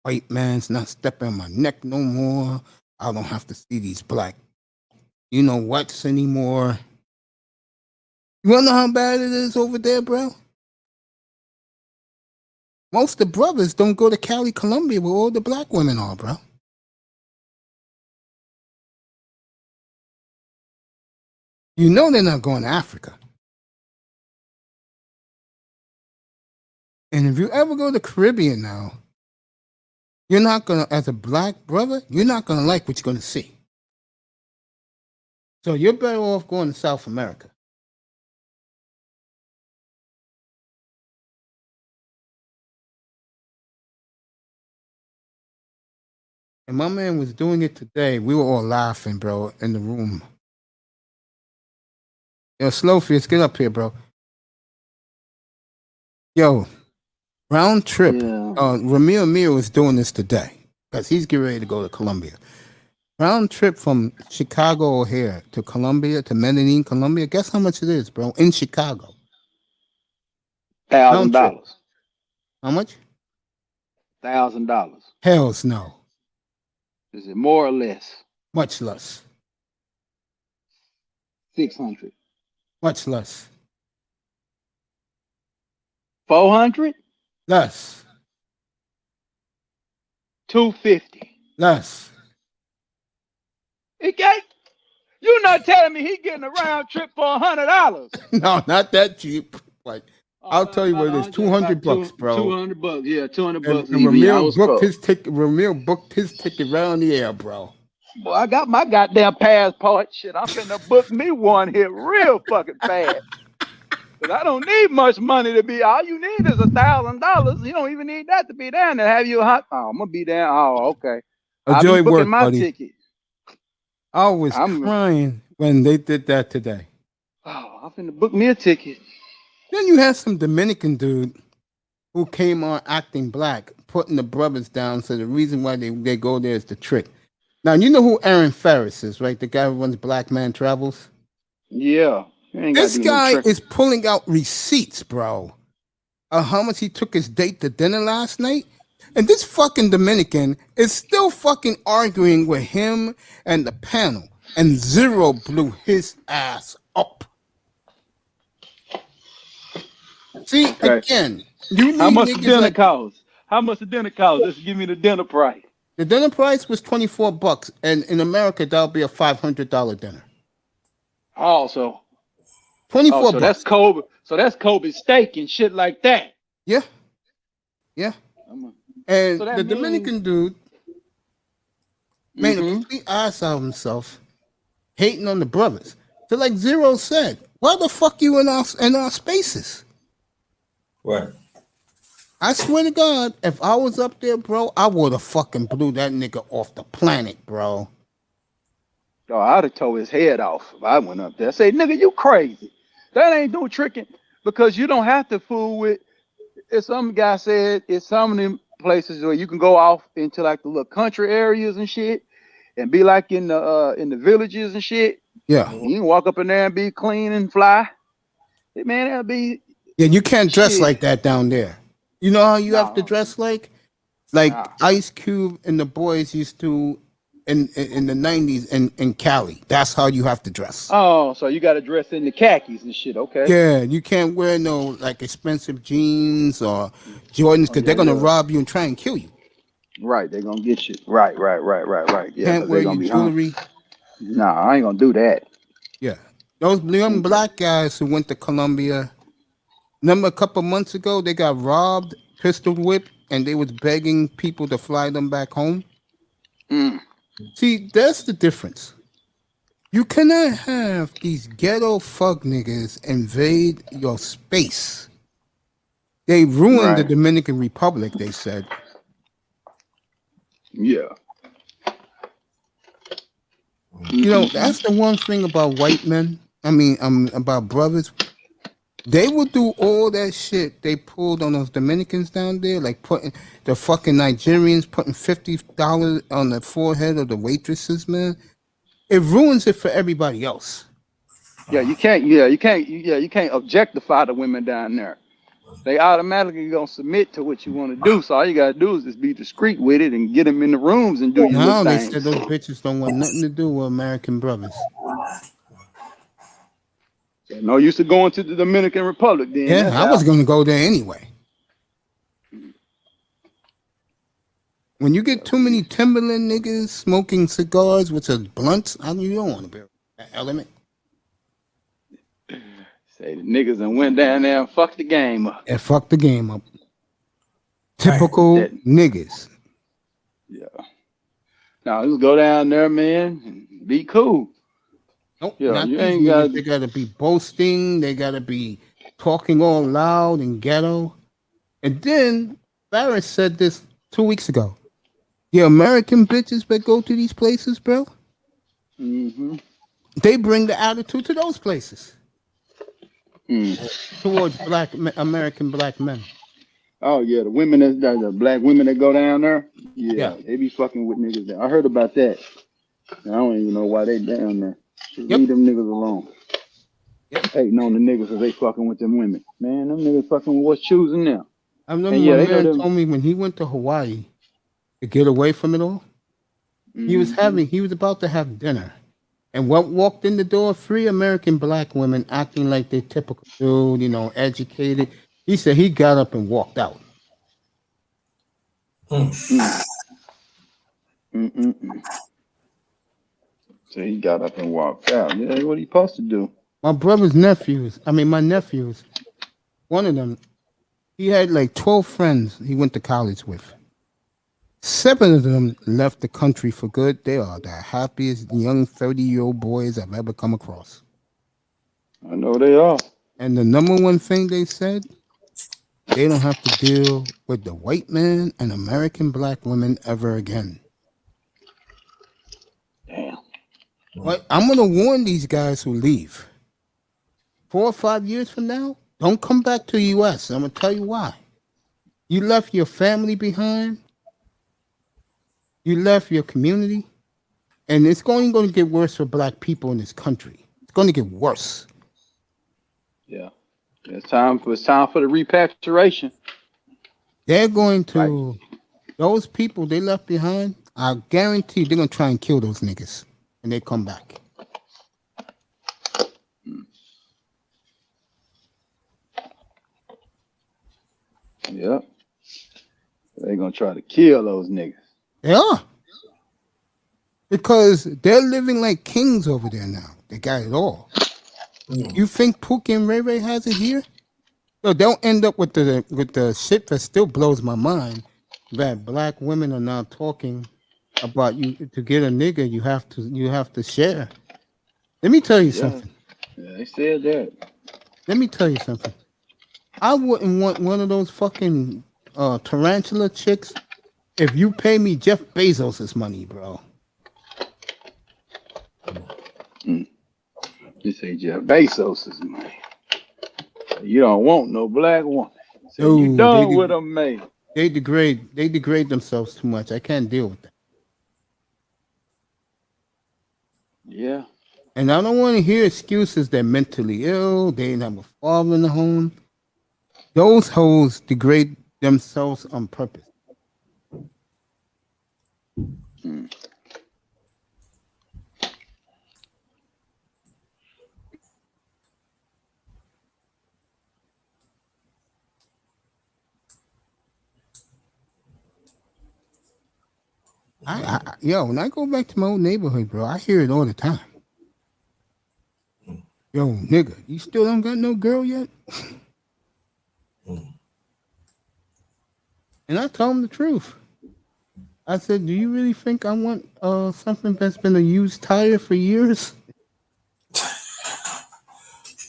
White man's not stepping on my neck no more. I don't have to see these black, you know what's anymore. You wanna know how bad it is over there, bro? Most of the brothers don't go to Cali, Colombia, where all the black women are, bro. You know they're not going to Africa. And if you ever go to the Caribbean now, you're not gonna, as a black brother, you're not gonna like what you're gonna see. So you're better off going to South America. And my man was doing it today. We were all laughing, bro, in the room. Yo, Slowfish, get up here, bro. Yo, round trip. yeah. Ramil Mir was doing this today because he's getting ready to go to Colombia. Round trip from Chicago here to Colombia, to Medellin, Colombia. Guess how much it is, bro, in Chicago? Round trip. $1,000. How much? $1,000. Hells no. Is it more or less? Much less. 600. Much less. 400. Less. 250. Less. He got. You're not telling me he getting a round trip for $100. No, not that cheap. Like, I'll tell you what it is. $200, bro. $200. Yeah, $200 And bucks. Ramil booked his ticket. Ramil booked his ticket right on the air, bro. Boy, I got my goddamn passport. Shit, I'm finna book me one here real fucking fast. Cause I don't need much money to be. All you need is $1,000. You don't even need that to be down there. Have you hot? Oh, I'm gonna be down. Oh, okay. Enjoy work, my buddy. ticket. I was crying when they did that today. Oh, I'm finna book me a ticket. Then you had some Dominican dude who came on acting black, putting the brothers down. So the reason why they go there is the trick. Now, you know who Aaron Ferris is, right? The guy who runs Black Man Travels? Yeah. This guy is pulling out receipts, bro, of how much he took his date to dinner last night. And this fucking Dominican is still fucking arguing with him and the panel. And Zero blew his ass up. See, again, you need how much the dinner like, cost? How much the dinner cost? Just give me the dinner price. The dinner price was $24, and in America that'll be a $500 dinner. Oh, so $24. So that's Kobe. So that's Kobe steak and shit like that. Yeah, yeah. And so the Dominican dude made a complete ass out of himself, hating on the brothers. So, like Zero said, why the fuck you in our spaces? Right. I swear to God, if I was up there, bro, I would have fucking blew that nigga off the planet, bro. Oh, I'd have tore his head off if I went up there. Say, nigga, you crazy. That ain't no tricking because you don't have to fool with. As some guy said, it's some of them places where you can go off into like the little country areas and shit, and be like in the villages and shit. Yeah, you can walk up in there and be clean and fly. Hey, man, that'll be. Yeah, you can't dress like that down there. You know how you have to dress like Ice Cube and the boys used to in the 90s in Cali. That's how you have to dress. Oh, so you got to dress in the khakis and shit, okay? Yeah, you can't wear no like expensive jeans or Jordans because they're gonna rob you and try and kill you. Right, they're gonna get you. Right. Yeah, can't wear your jewelry. Nah, I ain't gonna do that. Yeah, those young black guys who went to Colombia. Remember a couple months ago, they got robbed, pistol whipped, and they was begging people to fly them back home. See, that's the difference. You cannot have these ghetto fuck niggas invade your space. They ruined the Dominican Republic, they said. Yeah. You know, that's the one thing about white men. I mean, about brothers. They would do all that shit they pulled on those Dominicans down there, like putting the fucking Nigerians putting $50 on the forehead of the waitresses, man. It ruins it for everybody else. Yeah, you can't objectify the women down there. They automatically gonna submit to what you want to do. So all you gotta do is just be discreet with it and get them in the rooms and do your No, little they thing. said those bitches don't want nothing to do with American brothers. So no use of going to the Dominican Republic then. Yeah, I was gonna go there anyway. When you get too many Timberland niggas smoking cigars, which are blunts, you don't want to be that element. Say the niggas done went down there and fucked the game up. And fuck the game up. Typical niggas. Yeah. Now just go down there, man, and be cool. Nope, Yeah, not you these ain't niggas. gotta- They gotta be boasting. They gotta be talking all loud and ghetto. And then Barris said this 2 weeks ago. The American bitches that go to these places, bro, Mm-hmm. they bring the attitude to those places Mm. towards American black men. Oh yeah, the women the black women that go down there, Yeah. they be fucking with niggas there. I heard about that. And I don't even know why they down there. Just Yep. leave them niggas alone. Yep. Hating on the niggas because they fucking with them women. Man, them niggas fucking with what's choosing now. I remember And yeah, my they know man them- told me when he went to Hawaii to get away from it all, he was about to have dinner. And what walked in the door? 3 American black women acting like they typical dude, educated. He said he got up and walked out. Mm-mm-mm. So he got up and walked out. Yeah, what he supposed to do? My nephews, one of them, he had like 12 friends he went to college with. 7 of them left the country for good. They are the happiest young 30-year-old boys I've ever come across. I know they are. And the number one thing they said, they don't have to deal with the white man and American black women ever again. Damn. But I'm going to warn these guys who leave. 4 or 5 years from now, don't come back to the U.S. I'm going to tell you why. You left your family behind. You left your community. And it's going to get worse for black people in this country. It's going to get worse. Yeah. It's time for the repatriation. They're going to, those people they left behind, I guarantee they're going to try and kill those niggas when they come back. Yep. They're going to try to kill those niggas. They are. Because they're living like kings over there now. They got it all. You think Pookie and Ray Ray has it here? So they'll end up with the shit that still blows my mind, that black women are now talking about you to get a nigga, you have to share. Let me tell you something. Yeah, they said that. Let me tell you something. I wouldn't want one of those fucking tarantula chicks if you pay me Jeff Bezos' money, bro. You say Jeff Bezos' money. You don't want no black woman. So you Dude, done with them, man. They degrade themselves too much. I can't deal with that. Yeah. And I don't want to hear excuses they're mentally ill, they didn't have a father in the home. Those hoes degrade themselves on purpose. When I go back to my old neighborhood, bro, I hear it all the time. Yo, nigga, you still don't got no girl yet? And I told him the truth. I said, do you really think I want something that's been a used tire for years?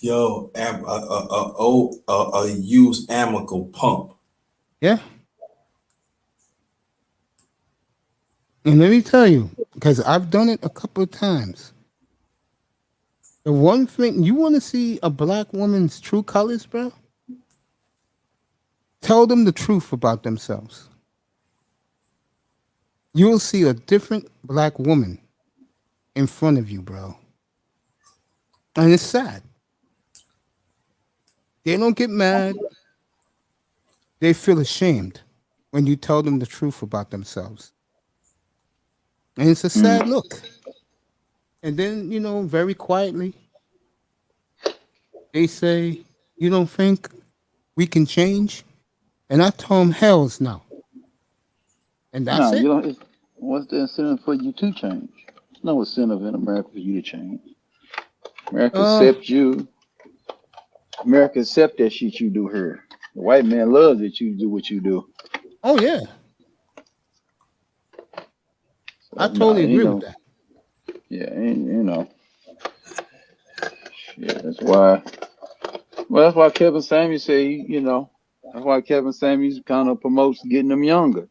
Yo, a used Amical pump. Yeah. And let me tell you, because I've done it a couple of times. The one thing you want to see a black woman's true colors, bro? Tell them the truth about themselves. You'll see a different black woman in front of you, bro. And it's sad. They don't get mad. They feel ashamed when you tell them the truth about themselves. And it's a sad look. And then, very quietly, they say, "You don't think we can change?" And I told them, "Hell's no." And that's No, it. you don't. What's the incentive for you to change? There's no incentive in America for you to change. America accepts you. America accepts that shit you do here. The white man loves that you do what you do. Oh, yeah. So, I totally agree with that. Yeah, and yeah, that's why. Well, that's why Kevin Samuels say, that's why Kevin Samuels kind of promotes getting them younger.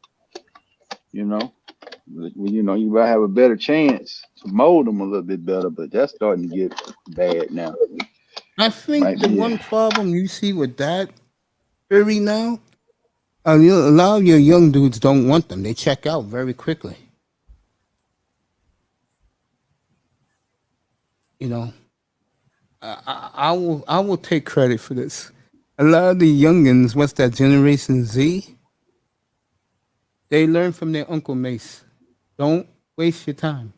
You might have a better chance to mold them a little bit better, but that's starting to get bad now. I think the one problem you see with that theory now, a lot of your young dudes don't want them. They check out very quickly. I will take credit for this. A lot of the youngins, what's that, Generation Z? They learn from their Uncle Mace. Don't waste your time.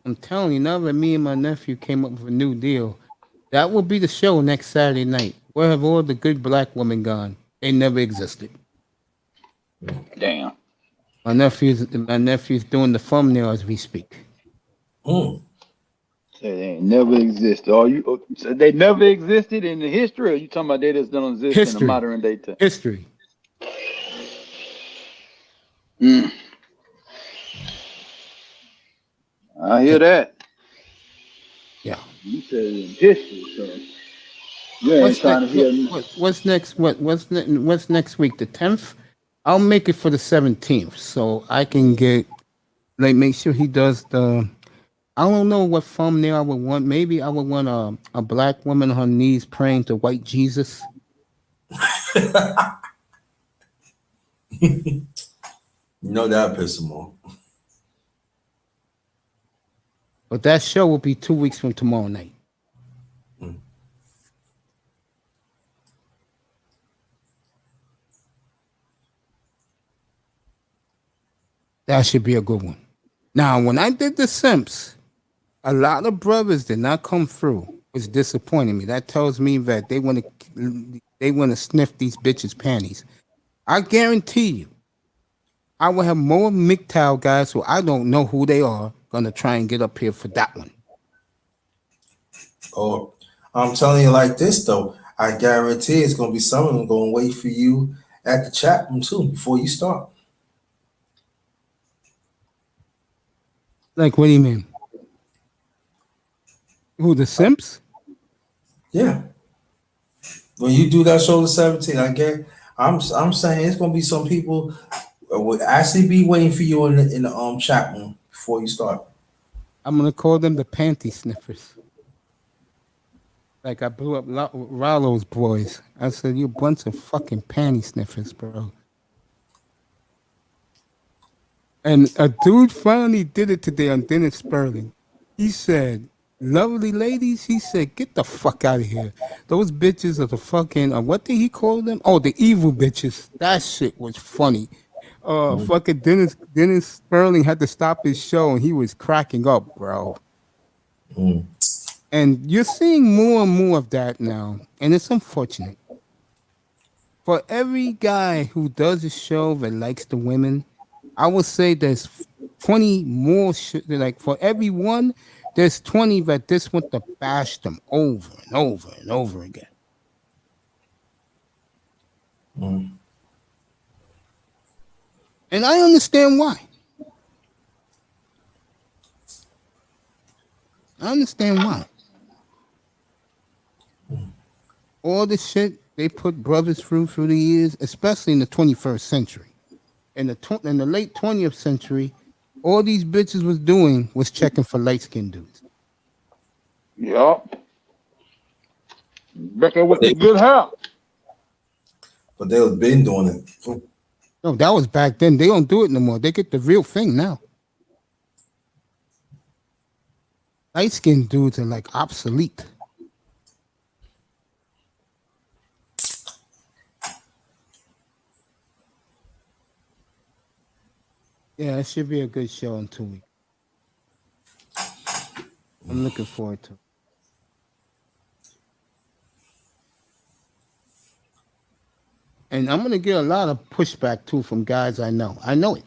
I'm telling you, now that me and my nephew came up with a new deal, that will be the show next Saturday night. Where have all the good black women gone? They never existed. Damn. My nephew's doing the thumbnail as we speak. They ain't never existed. They never existed in the history, or you talking about they just don't exist in the modern day time? History. I hear that. Yeah. You said in history, so you ain't trying to hear me. What's next? What's next week? The 10th? I'll make it for the 17th, so I can make sure he does the. I don't know what thumbnail I would want. Maybe I would want a black woman on her knees praying to white Jesus. That piss him off. But that show will be 2 weeks from tomorrow night. That should be a good one. Now, when I did the Simps, a lot of brothers did not come through. It's disappointing me. That tells me that they want to sniff these bitches' panties. I guarantee you, I will have more MGTOW guys who I don't know who they are gonna try and get up here for that one. Oh, I'm telling you like this though. I guarantee it's gonna be some of them gonna wait for you at the chat room too before you start. Like, what do you mean? Who, the Simps? Yeah. When you do that show the 17th, I'm saying it's gonna be some people would actually be waiting for you in the chat room before you start. I'm gonna call them the panty sniffers. Like I blew up Rollo's boys. I said, "You bunch of fucking panty sniffers, bro." And a dude finally did it today on Dennis Sperling. He said, "Lovely ladies," he said, "get the fuck out of here. Those bitches are the fucking, what did he call them? Oh, the evil bitches." That shit was funny. Fucking Dennis Sperling had to stop his show and he was cracking up, bro. And you're seeing more and more of that now. And it's unfortunate. For every guy who does a show that likes the women, I would say there's 20 more. Like for every one, there's 20 that just want to bash them over and over and over again. And I understand why. All the shit they put brothers through the years, especially in the 21st century. In the late 20th century, all these bitches was doing was checking for light skinned dudes. Yup. Becky with the good hair. But they was been doing it. No, that was back then. They don't do it no more. They get the real thing now. Light skinned dudes are like obsolete. Yeah, it should be a good show in 2 weeks. I'm looking forward to it. And I'm gonna get a lot of pushback too from guys I know. I know it.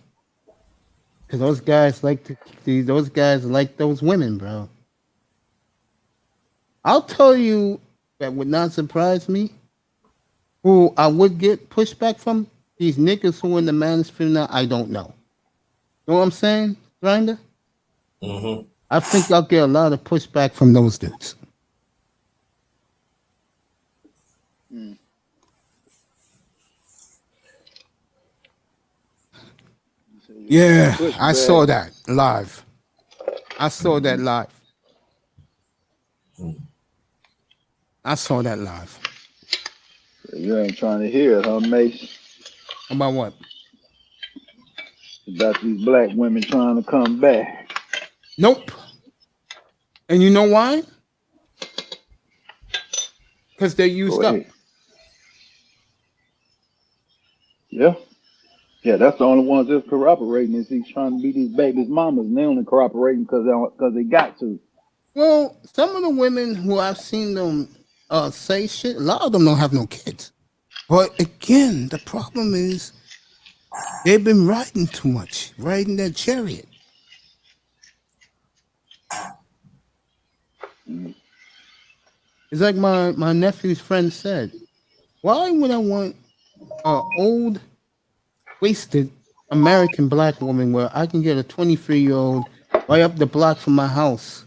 Cause those guys like to see those guys like those women, bro. I'll tell you that would not surprise me. Who I would get pushback from, these niggas who in the manosphere now, I don't know. You know what I'm saying, Grinder? Mm-hmm. I think I'll get a lot of pushback from those dudes. Yeah, I saw that live. I saw that live. I saw that live. You ain't trying to hear it, huh, Mace? About what? About these black women trying to come back. Nope. And you know why? Because they're used up. Yeah. Yeah, that's the only ones that's cooperating is he's trying to be these babies' mamas, and they only cooperating because they got to. Well, some of the women who I've seen them say shit, a lot of them don't have no kids. But again, the problem is they've been riding too much, riding that chariot. It's like my nephew's friend said, why would I want an old, wasted American black woman where I can get a 23-year-old right up the block from my house,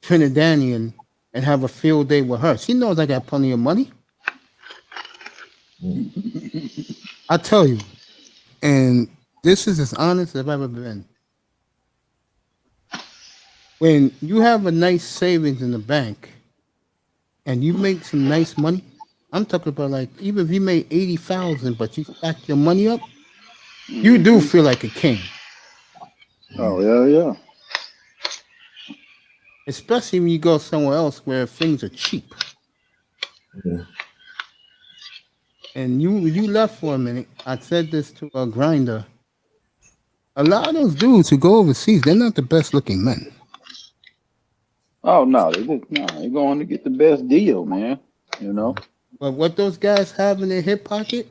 Trinidadian, and have a field day with her? She knows I got plenty of money. I tell you, and this is as honest as I've ever been. When you have a nice savings in the bank and you make some nice money, I'm talking about like even if you made 80,000, but you stack your money up, you do feel like a king. Oh yeah. Especially when you go somewhere else where things are cheap. Yeah. And you left for a minute. I said this to a Grinder. A lot of those dudes who go overseas, they're not the best looking men. Oh no, they're going to get the best deal, man. You know. But what those guys have in their hip pocket,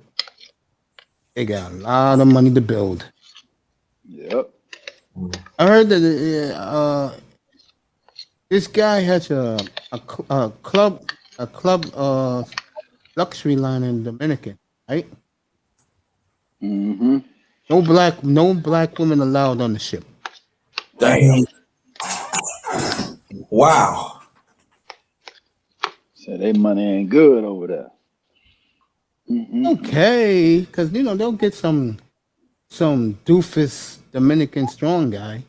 they got a lot of money to build. Yep. I heard that this guy has a club luxury line in Dominican, right? Mm-hmm. No black women allowed on the ship. Damn. Wow. So their money ain't good over there. Okay, because they'll get some doofus Dominican strong guy,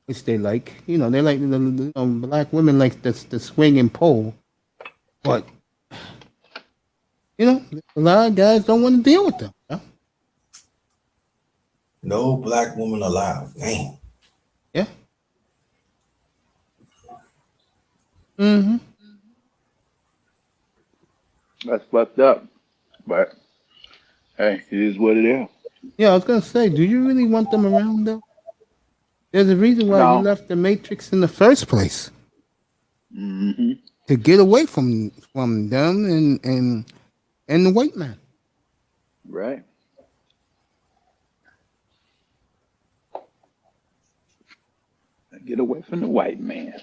which they like. They like the black women like the swinging pole, but a lot of guys don't want to deal with them. Huh? No black woman allowed. Damn. Yeah. Mm-hmm. That's fucked up, but hey, it is what it is. Yeah, I was gonna say, do you really want them around though? There's a reason why you left the Matrix in the first place. Mm-hmm. To get away from them and the white man. Right. Get away from the white man.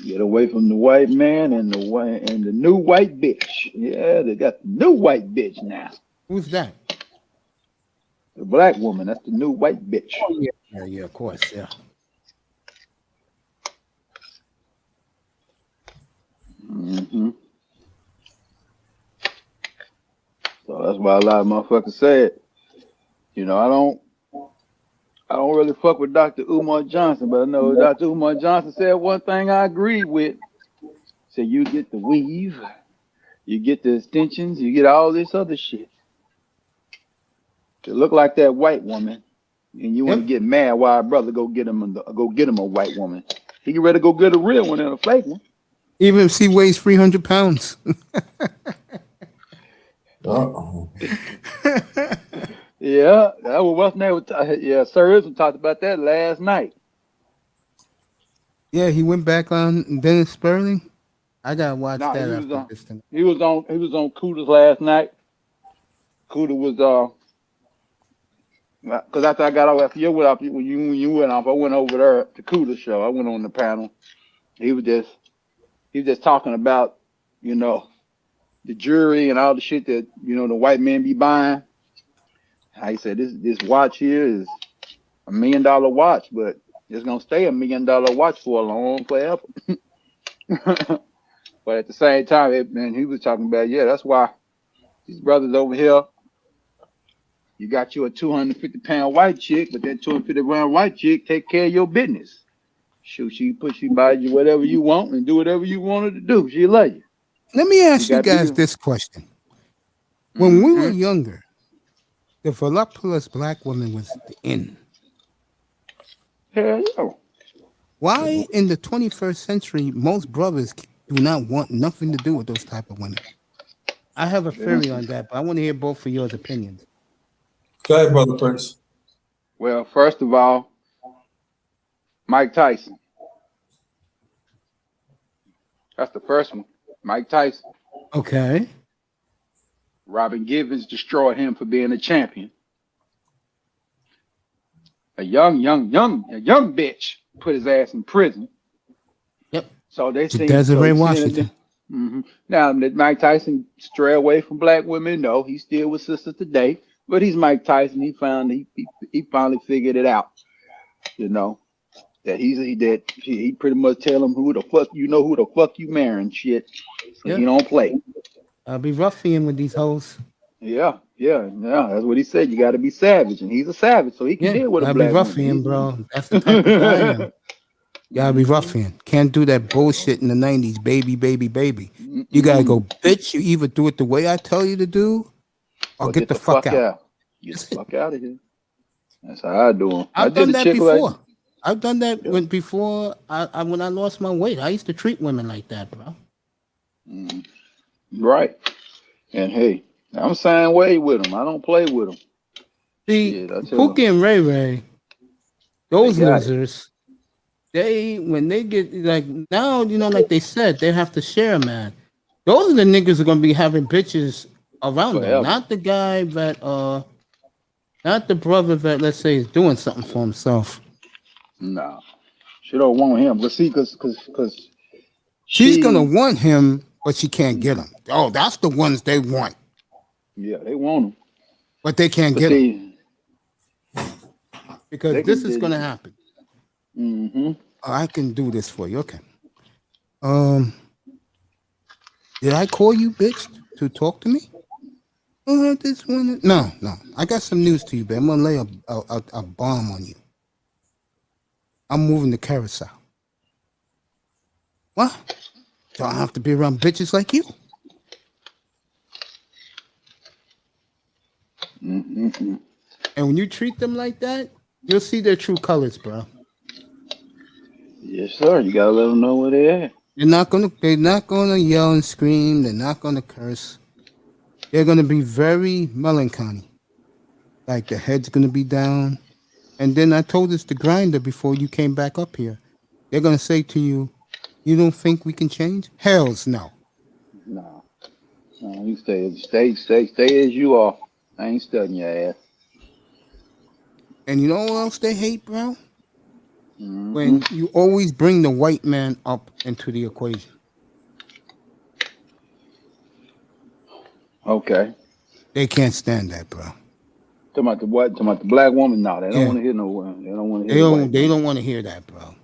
Get away from the white man and the new white bitch. Yeah, they got the new white bitch now. Who's that? The black woman. That's the new white bitch. Oh, yeah, of course, yeah. Mm-hmm. So that's why a lot of motherfuckers say it. You know, I don't really fuck with Dr. Umar Johnson, but I know Dr. Umar Johnson said one thing I agreed with. Said you get the weave, you get the extensions, you get all this other shit. To look like that white woman, and you want to Yep. get mad why a brother go get him a white woman. He can ready to go get a real one and a fake one. Even if she weighs 300 pounds. Uh-oh. Yeah, that was what's name. Yeah, Sir Ism talked about that last night. Yeah, he went back on Dennis Sperling. I gotta watch Nah, that he was after on this thing. he was on Cooter's last night. Cooter was because after I got off after you went off when you went off, I went over there to Cooter's show. I went on the panel. He was just talking about, you know, the jury and all the shit that, you know, the white men be buying. He said this watch here is $1 million watch, but it's gonna stay $1 million watch for a long forever. But at the same time, man, he was talking about, yeah, that's why these brothers over here, you got you a 250-pound white chick, but that 250-pound white chick take care of your business. Shoot, she buys you whatever you want and do whatever you want her to do. She love you. Let me ask you got guys you. this question. When we were younger, the voluptuous black woman was the in. Hell yeah. Why in the 21st century, most brothers do not want nothing to do with those type of women? I have a theory on that, but I want to hear both of yours opinions. Go ahead, Brother Prince. Well, first of all, Mike Tyson. That's the first one. Mike Tyson. Okay. Robin Givens destroyed him for being a champion. A young bitch put his ass in prison. Yep. So they think Desiree Washington. Now, did Mike Tyson stray away from black women? No, he's still with sisters today. But he's Mike Tyson. He finally figured it out. You know that he pretty much tell him who the fuck you marrying shit. So Yep. he don't play. I'll be ruffian with these hoes. Yeah. That's what he said. You got to be savage, and he's a savage, so he can deal with a I'll be black ruffian, woman. bro. That's the type of guy I am. Gotta be ruffian. Can't do that bullshit in the 90s, baby. You gotta go, bitch. You either do it the way I tell you to do, or get the fuck out. Get the fuck out of here. That's how I do them. I've done that before. I've done that before. When I lost my weight, I used to treat women like that, bro. Right. And hey, I'm the same way with them. I don't play with them. See, Pookie and Ray Ray, those They got losers, when they get like now, you know, like they said, they have to share, man. Those are the niggas who are gonna be having bitches around Forever. them, not the guy that not the brother that, let's say, is doing something for himself. No, she don't want him. But see, because she's gonna want him, but she can't get him. Oh, that's the ones they want. Yeah, they want him, but they can't get him because this is gonna happen. I can do this for you. Okay. Did I call you, bitch, to talk to me? This one. No. I got some news to you, babe. I'm gonna lay a bomb on you. I'm moving to Carousel. What? Don't have to be around bitches like you. And when you treat them like that, you'll see their true colors, bro. Yes, sir. You gotta let them know where they're at. They're not gonna yell and scream. They're not gonna curse. They're gonna be very melancholy. Like the head's gonna be down. And then I told this to Grinder before you came back up here. They're gonna say to you, "You don't think we can change?" Hells no. No, you stay as you are. I ain't studying your ass. And you know what else they hate, bro? When you always bring the white man up into the equation. Okay. They can't stand that, bro. Talking about the what? Talking about the black woman? No, they don't want to hear no one. They don't want to hear. They don't want to hear that, bro.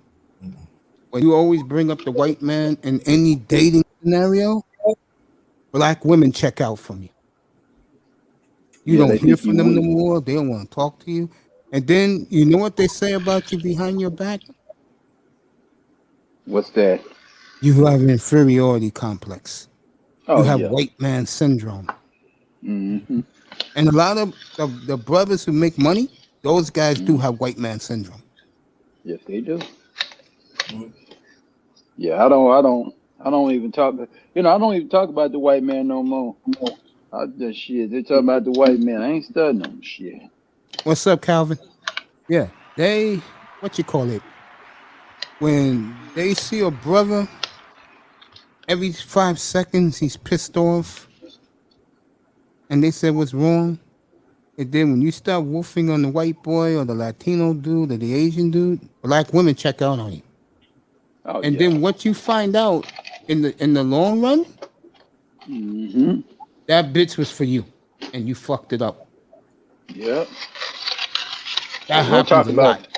When you always bring up the white man in any dating scenario, black women check out from you. You Yeah, don't they hear think you from them no weak. more. They don't want to talk to you. And then you know what they say about you behind your back? What's that? You have an inferiority complex. You Oh have yeah. white man syndrome. Mm-hmm. And a lot of the brothers who make money, those guys do have white man syndrome. Yes, they do. Mhm. Yeah, I don't even talk. I don't even talk about the white man no more. I just shit. They talk about the white man. I ain't studying them shit. What's up, Calvin? Yeah, they, what you call it? When they see a brother, every 5 seconds he's pissed off, and they say what's wrong. And then when you start wolfing on the white boy or the Latino dude or the Asian dude, black women check out on you. Oh And yeah. then what you find out in the long run, Mm-hmm. that bitch was for you, and you fucked it up. Yep. That Don't happens talk a about. lot.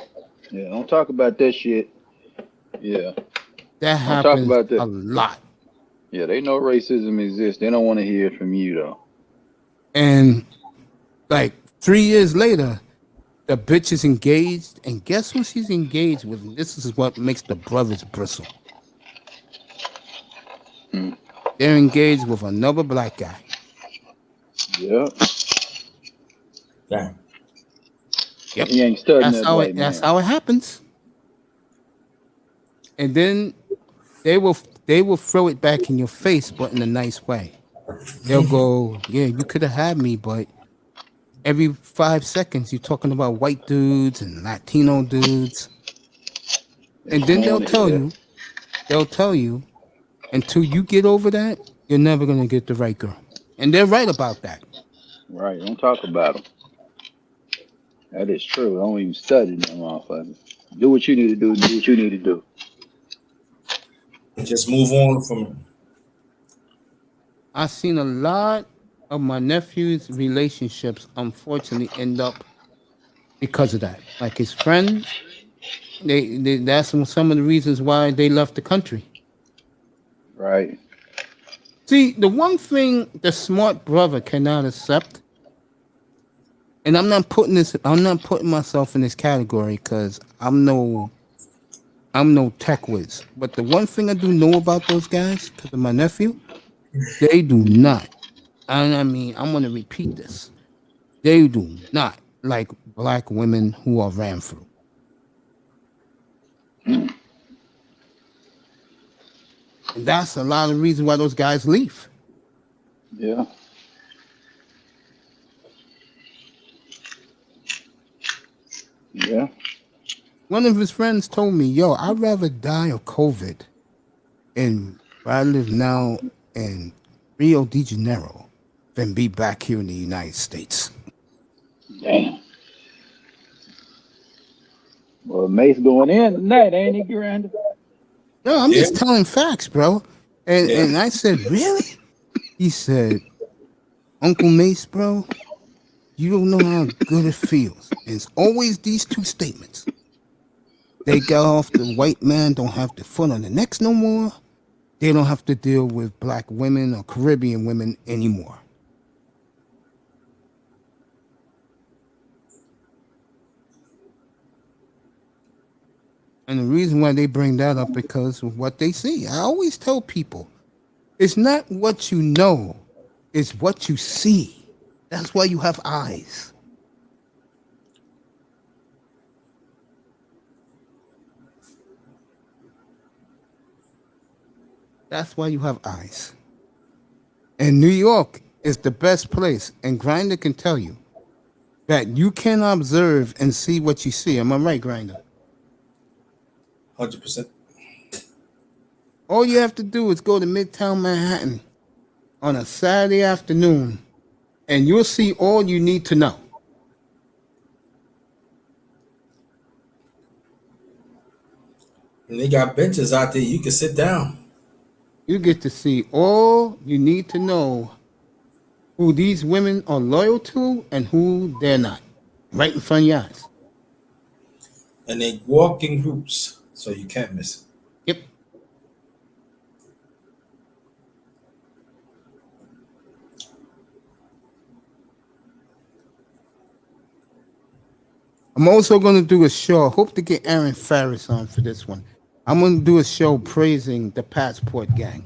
Yeah, don't talk about that shit. Yeah, That don't talk happens about a that. lot. Yeah, they know racism exists. They don't want to hear it from you though. And like 3 years later, the bitch is engaged, and guess who she's engaged with? And this is what makes the brothers bristle. Mm. They're engaged with another black guy. Yep. Damn. Yep. He ain't studying That's that how white it that's man. how it happens. And then they will throw it back in your face, but in a nice way. They'll go, yeah, you could have had me, but every 5 seconds you're talking about white dudes and Latino dudes. They And then don't want to hear that. they'll tell you, until you get over that, you're never gonna get the right girl. And they're right about that. Right. Don't talk about them. That is true. Don't even study them motherfuckers. Do what you need to do. Do what you need to do. Just move on from. I've seen a lot of my nephew's relationships unfortunately end up because of that. Like his friends, they that's some of the reasons why they left the country. Right. See, the one thing the smart brother cannot accept, and I'm not putting myself in this category because I'm no tech whiz. But the one thing I do know about those guys, because of my nephew, they do not. And I mean, I'm gonna repeat this. They do not like black women who are ran through. And that's a lot of reasons why those guys leave. Yeah. Yeah. One of his friends told me, yo, I'd rather die of COVID in where I live now in Rio de Janeiro than be back here in the United States. Damn. Well, Mace going in tonight, ain't he, Granda? No, I'm Yeah. just telling facts, bro. Yeah. And I said, really? He said, Uncle Mace, bro, you don't know how good it feels. And it's always these two statements. They got off the white man, don't have the foot on the necks no more. They don't have to deal with black women or Caribbean women anymore. And the reason why they bring that up because of what they see. I always tell people, it's not what you know, it's what you see. That's why you have eyes. That's why you have eyes. And New York is the best place. And Grinder can tell you that you can observe and see what you see. Am I right, Grinder? 100%. All you have to do is go to Midtown Manhattan on a Saturday afternoon, and you'll see all you need to know. And they got benches out there. You can sit down. You get to see all you need to know who these women are loyal to and who they're not, right in front of your eyes. And they walk in groups, so you can't miss it. Yep. I'm also going to do a show. I hope to get Aaron Farris on for this one. I'm going to do a show praising the Passport Gang.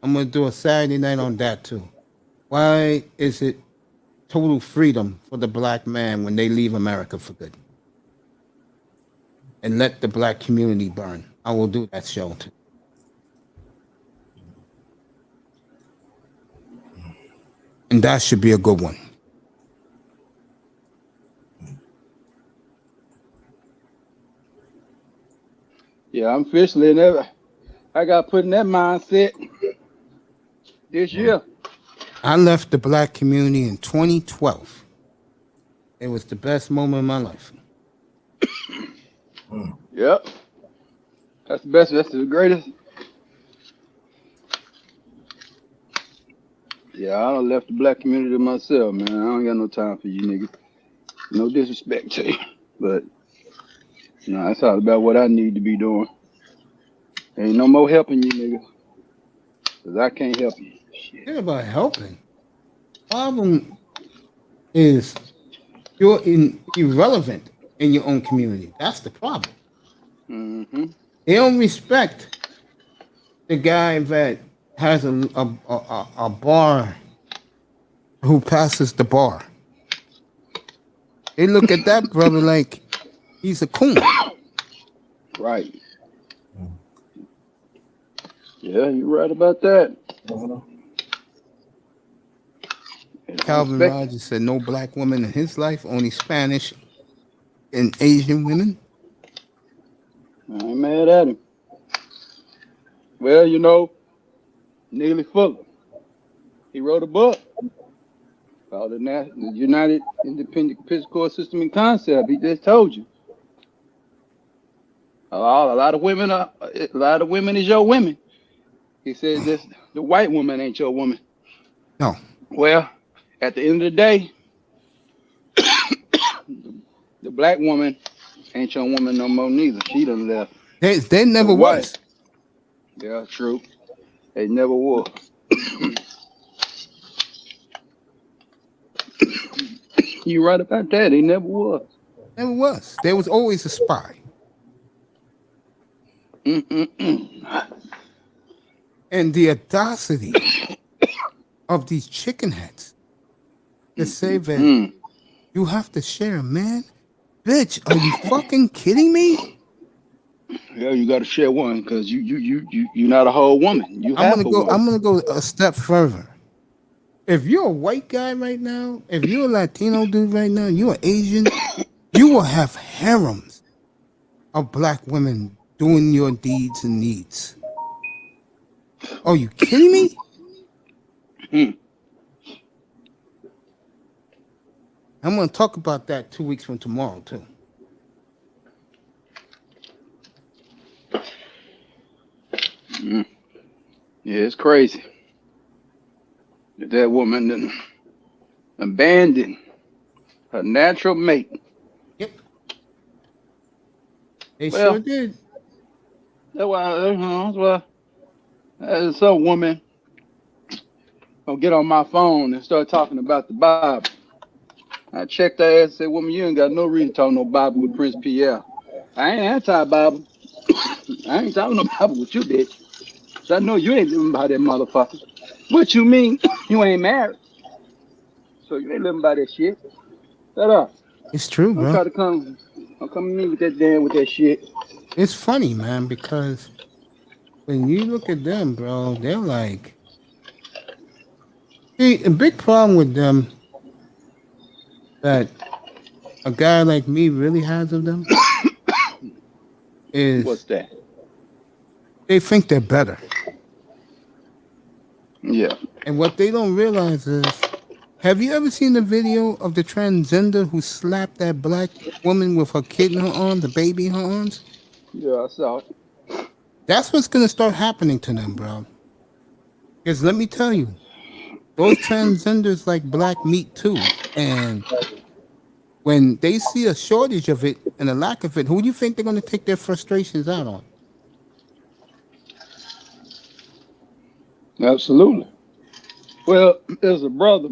I'm going to do a Saturday night on that too. Why is it total freedom for the black man when they leave America for good? And let the black community burn. I will do that show too. And that should be a good one. Yeah, I'm officially in that. I got put in that mindset this year. I left the black community in 2012. It was the best moment of my life. Yep. That's the best. That's the greatest. Yeah, I done left the black community myself, man. I don't got no time for you niggas. No disrespect to you, but you know, that's all about what I need to be doing. Ain't no more helping you niggas, cause I can't help you. Shit. It's about helping. Problem is you're irrelevant in your own community. That's the problem. Mm-hmm. They don't respect the guy that has a bar who passes the bar. They look at that brother like he's a coon. Right. Yeah, you're right about that. Calvin Rogers said no black woman in his life, only Spanish and Asian women. I ain't mad at him. Well, you know, Neely Fuller, he wrote a book called the United Independent Episcopal System and Concept. He just told you. A lot of women is your women. He said this: the white woman ain't your woman. No. Well, at the end of the day, the black woman ain't your woman no more neither. She done left. They never was. Yeah, true. They never was. You right about that. They never was. Never was. There was always a spy. And the audacity of these chicken heads to say that you have to share a man? Bitch, are you fucking kidding me? Yeah, you got to share one because you're not a whole woman. I'm gonna go a step further. If you're a white guy right now, if you're a Latino dude right now, you're Asian, you will have harems of black women doing your deeds and needs. Are you kidding me? I'm going to talk about that 2 weeks from tomorrow, too. Yeah, it's crazy that woman then abandoned her natural mate. Yep. They sure did. That's why as some woman gonna get on my phone and start talking about the Bible. I checked her ass and said, woman, you ain't got no reason to talk no Bible with Prince Pierre. I ain't anti-Bible. I ain't talking no Bible with you, bitch. So I know you ain't living by that motherfucker. What you mean? You ain't married. So you ain't living by that shit. Shut up. It's true, bro. Don't come to me with that shit. It's funny, man, because when you look at them, bro, they're like, see, a big problem with them that a guy like me really has of them is what's that? They think they're better. Yeah. And what they don't realize is, have you ever seen the video of the transgender who slapped that black woman with her kid in her arms, the baby in her arms? Yeah, I saw it. That's what's going to start happening to them, bro. Because let me tell you, those transgenders like black meat too. And when they see a shortage of it and a lack of it, who do you think they're going to take their frustrations out on? Absolutely. Well, there's a brother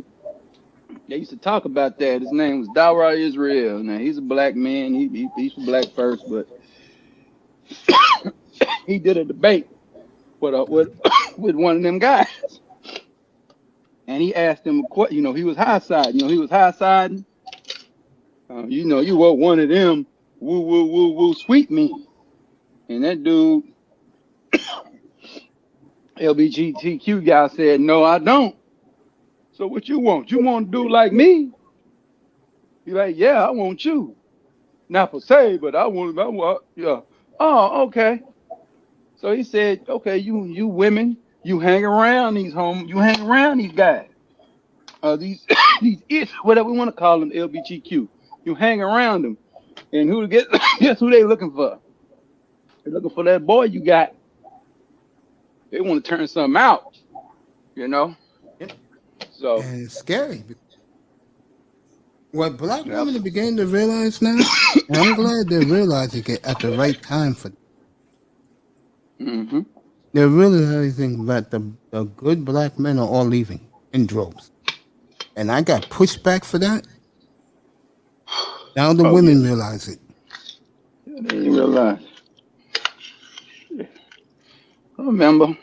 They used to talk about that. His name was Dawra Israel. Now he's a black man. He's from black first, but he did a debate with with one of them guys, and he asked him a question. You know, he was high side. You know, he was high siding. You know, you were one of them woo woo woo woo sweet me, and that dude LBGTQ guy said, "No, I don't. So what you want? You want to do like me?" He's like, "Yeah, I want you. Not per se, but I want, yeah." Oh, okay. So he said, "Okay, you women, you hang around these guys, these whatever we want to call them, LBGQ. You hang around them, and guess who they looking for? They're looking for that boy you got. They want to turn something out, you know." Yep. So and it's scary. What black women are beginning to realize now, and I'm glad they're realizing it at the right time for them. Mm-hmm. They're realizing that the good black men are all leaving in droves. And I got pushback for that. Now the women realize it. Yeah, they didn't realize. I remember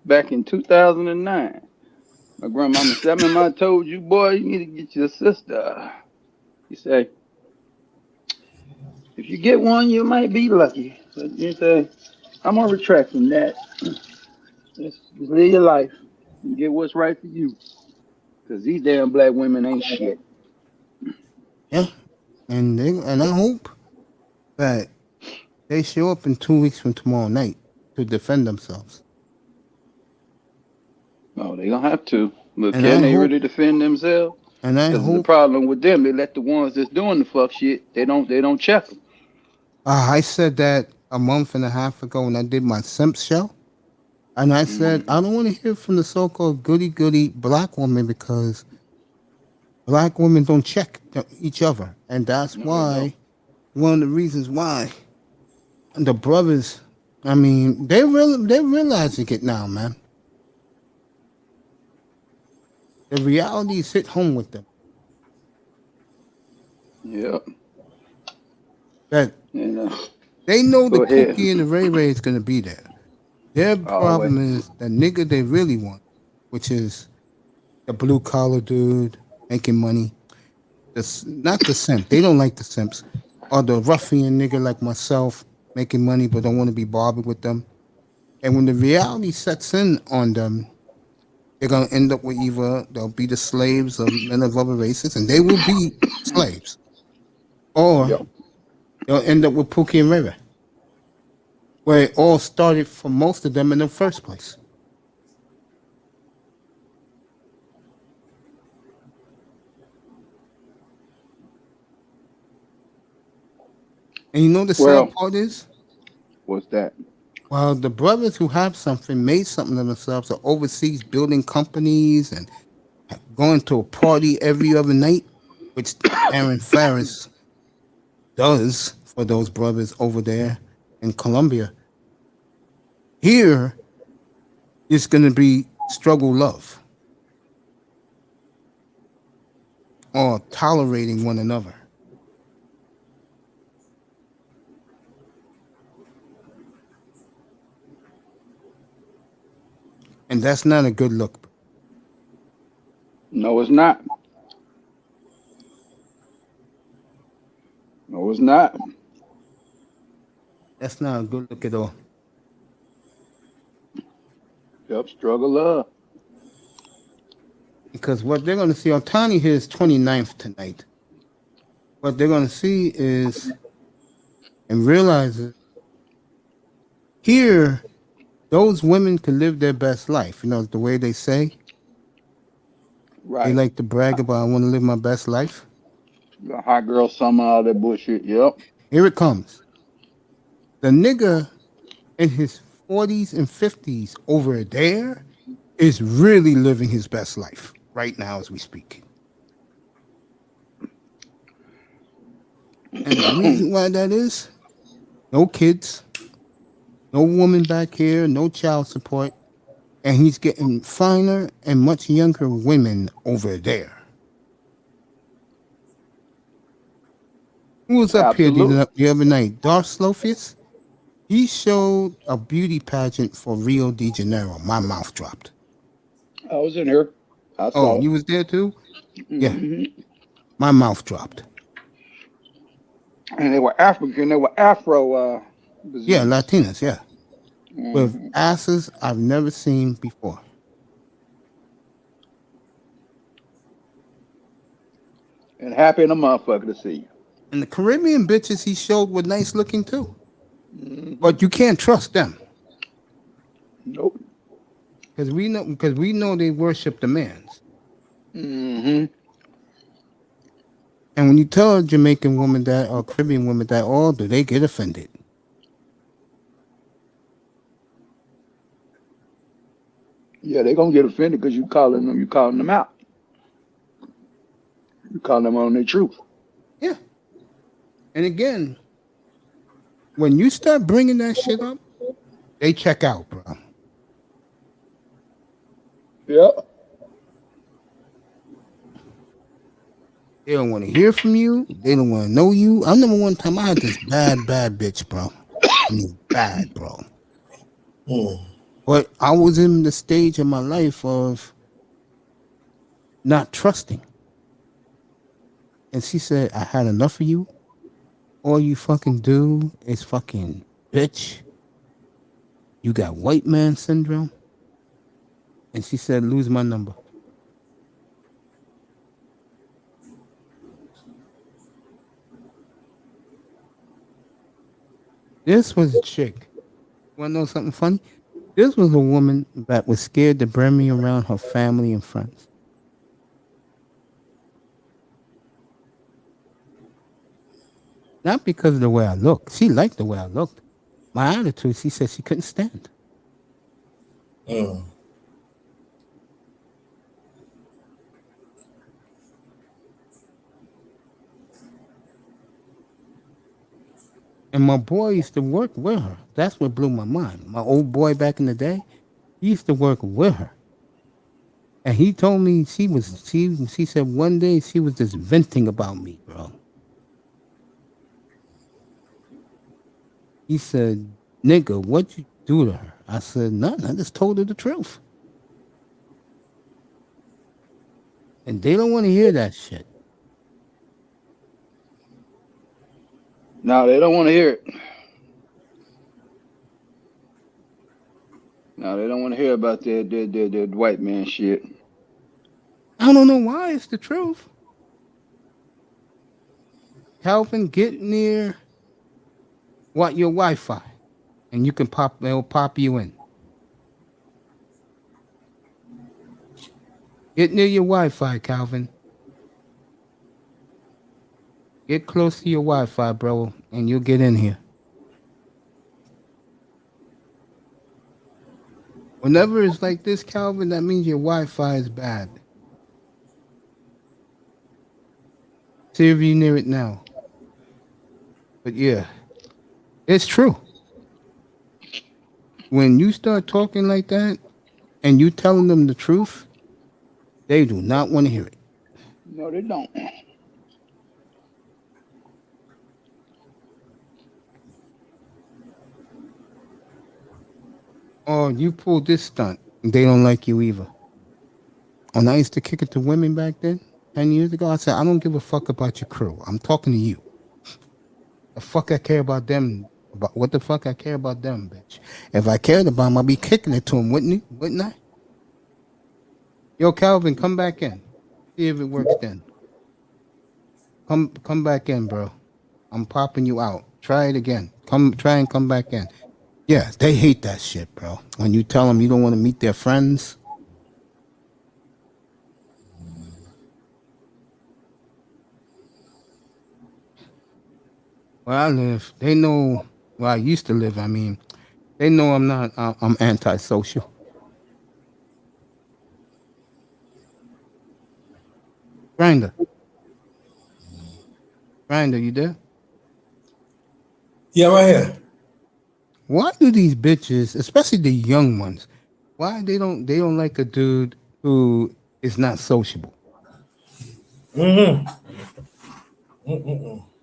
back in 2009, my grandmama said, "I told you, boy, you need to get your sister." He said, "If you get one, you might be lucky." But you say, "I'm gonna retract from that. Just live your life and get what's right for you, because these damn black women ain't shit." Yeah. And I hope that they show up in 2 weeks from tomorrow night to defend themselves. No, they gonna have to. But And can I they hope- really defend themselves? And I Because the hope problem with them, they let the ones that's doing the fuck shit. They don't check them. I said that a month and a half ago when I did my Simp show. And I said, I don't want to hear from the so-called goody-goody black woman because black women don't check each other. And that's why, one of the reasons why the brothers, I mean, they're realizing it now, man. The realities hit home with them. Yep. That And, they know the go ahead. cookie and the Ray Ray is going to be there. Their problem is the nigga they really want, which is the blue collar dude making money. Not the simp. They don't like the simps. Or the ruffian nigga like myself making money but don't want to be bothered with them. And when the reality sets in on them, they're going to end up with either they'll be the slaves of men of other races, and they will be slaves. Or they'll end up with Pookie and Ray Ray, where it all started for most of them in the first place. And you know the sad part is? What's that? Well, the brothers who have something, made something of themselves, are overseas building companies and going to a party every other night, which Aaron Farris does for those brothers over there in Colombia. Here, it's going to be struggle love or tolerating one another. And that's not a good look. No, it's not. No, it's not. That's not a good look at all. Yep, struggle love. Because what they're going to see, Otani here is 29th tonight. What they're going to see is, and realize it, here, those women can live their best life. You know, the way they say. Right. They like to brag about, I want to live my best life. The hot girl summer, all that bullshit. Yep. Here it comes. The nigga in his 40s and 50s over there is really living his best life right now as we speak. And the reason why that is, no kids, no woman back here, no child support, and he's getting finer and much younger women over there. Who was up here Absolutely. the other night? Darth Slofius. He showed a beauty pageant for Rio de Janeiro. My mouth dropped. I was in here. I Oh, saw it. you was there too? Yeah, Hmm. my mouth dropped. And they were African. They were Afro Yeah, Brazilians. Latinas, yeah. With Hmm. asses I've never seen before. And happy in a motherfucker to see you. And the Caribbean bitches he showed were nice looking too. Hmm. But you can't trust them. Nope. Because we know they worship the mans. Hmm. And when you tell a Jamaican woman that or Caribbean woman that all do, they get offended. Yeah, they gonna get offended because you calling them out. You calling them on their truth. Yeah. And again, when you start bringing that shit up, they check out, bro. Yeah. They don't want to hear from you. They don't want to know you. I remember one time I had this bad bitch, bro. I mean, bad, bro. But I was in the stage of my life of not trusting. And she said, I had enough of you. All you fucking do is fucking bitch. You got white man syndrome. And she said, lose my number. This was a chick. Want to know something funny? This was a woman that was scared to bring me around her family and friends. Not because of the way I looked. She liked the way I looked. My attitude, she said she couldn't stand. And my boy used to work with her. That's what blew my mind. My old boy back in the day, he used to work with her. And he told me she said one day she was just venting about me, bro. He said, nigga, what'd you do to her? I said, nothing. I just told her the truth. And they don't want to hear that shit. No, they don't want to hear it. No, they don't want to hear about that white man shit. I don't know why it's the truth. Calvin, get near your Wi-Fi, and you can it'll pop you in. Get near your Wi-Fi, Calvin. Get close to your Wi-Fi, bro, and you'll get in here. Whenever it's like this, Calvin, that means your Wi-Fi is bad. See if you're near it now. But yeah, it's true. When you start talking like that and you telling them the truth, they do not want to hear it. No, they don't. Oh, you pulled this stunt. They don't like you either. And I used to kick it to women back then, 10 years ago. I said, I don't give a fuck about your crew. I'm talking to you. The fuck I care about them. What the fuck I care about them, bitch? If I cared about them, I'd be kicking it to them, wouldn't I? Yo, Calvin, come back in. See if it works then. Come back in, bro. I'm popping you out. Try it again. Try and come back in. Yeah, they hate that shit, bro. When you tell them you don't want to meet their friends. Where I live, they know where I used to live. I mean, they know I'm not. I'm antisocial. Grinder, you there? Yeah, right here. Why do these bitches, especially the young ones, why they don't like a dude who is not sociable?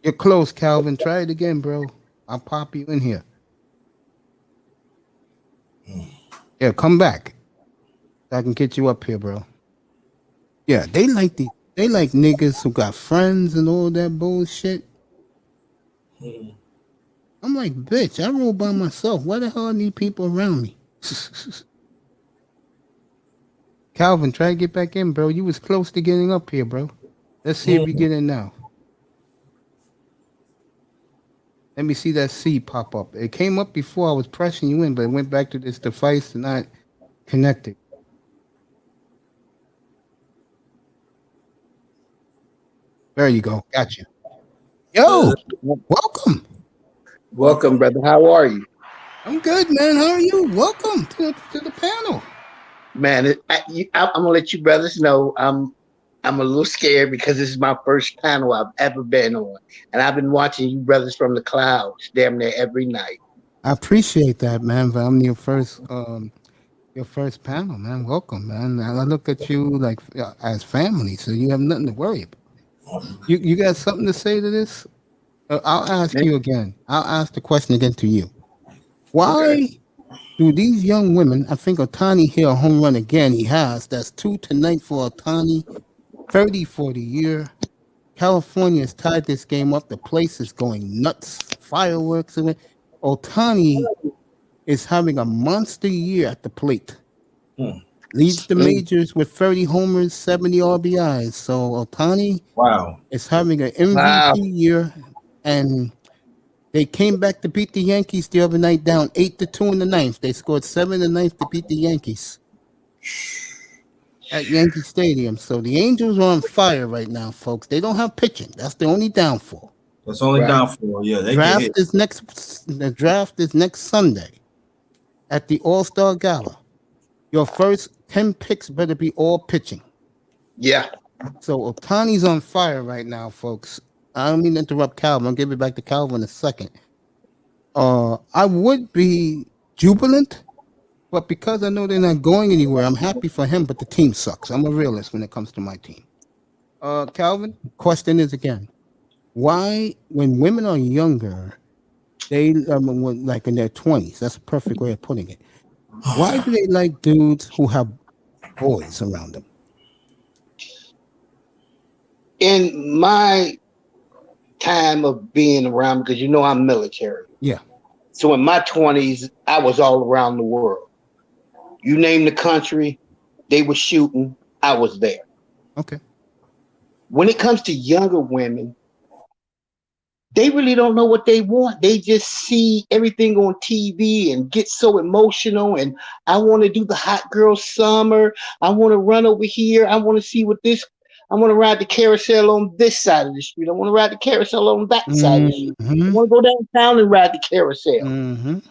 You're close, Calvin. Try it again, bro. I'll pop you in here. Yeah, come back. I can get you up here, bro. Yeah, they like niggas who got friends and all that bullshit. I'm like, bitch, I roll by myself. Why the hell I need people around me? Calvin, try to get back in, bro. You was close to getting up here, bro. Let's see if you get in now. Let me see that C pop up. It came up before I was pressing you in, but it went back to this device and not connected. There you go. Gotcha. Yo, welcome. Welcome, brother. How are you? I'm good, man. How are you? Welcome to the panel. Man, I'm gonna let you brothers know I'm a little scared because this is my first panel I've ever been on, and I've been watching you brothers from the clouds damn near every night. I appreciate that, man. But I'm your first panel, man. Welcome, man. I look at you like as family, so you have nothing to worry about. You got something to say to this? I'll ask you again. I'll ask the question again to you. Why do these young women, I think Otani hit a home run again. He has. That's 2 tonight for Otani. 30 for the year. California has tied this game up. The place is going nuts. Fireworks. Otani is having a monster year at the plate. Leads the majors with 30 homers, 70 RBIs. So Otani is having an MVP year, and they came back to beat the Yankees the other night, down 8-2 in the ninth. They scored 7 in the ninth to beat the Yankees at Yankee Stadium. So the Angels are on fire right now, folks. They don't have pitching. That's the only downfall. That's only downfall. Yeah, they the draft is next Sunday at the All-Star Gala. Your first 10 picks better be all pitching. Yeah. So Otani's on fire right now, folks. I don't mean to interrupt Calvin. I'll give it back to Calvin in a second. I would be jubilant, but because I know they're not going anywhere, I'm happy for him, but the team sucks. I'm a realist when it comes to my team. Calvin, question is again, why, when women are younger, they like in their 20s, that's a perfect way of putting it. Why do they like dudes who have boys around them? In my time of being around, because I'm military. Yeah. So in my 20s, I was all around the world. You name the country, they were shooting, I was there. Okay. When it comes to younger women, they really don't know what they want. They just see everything on TV and get so emotional. And I want to do the hot girl summer. I want to run over here. I want to see what this. I want to ride the carousel on this side of the street. I want to ride the carousel on that side of the street. I want to go downtown and ride the carousel. And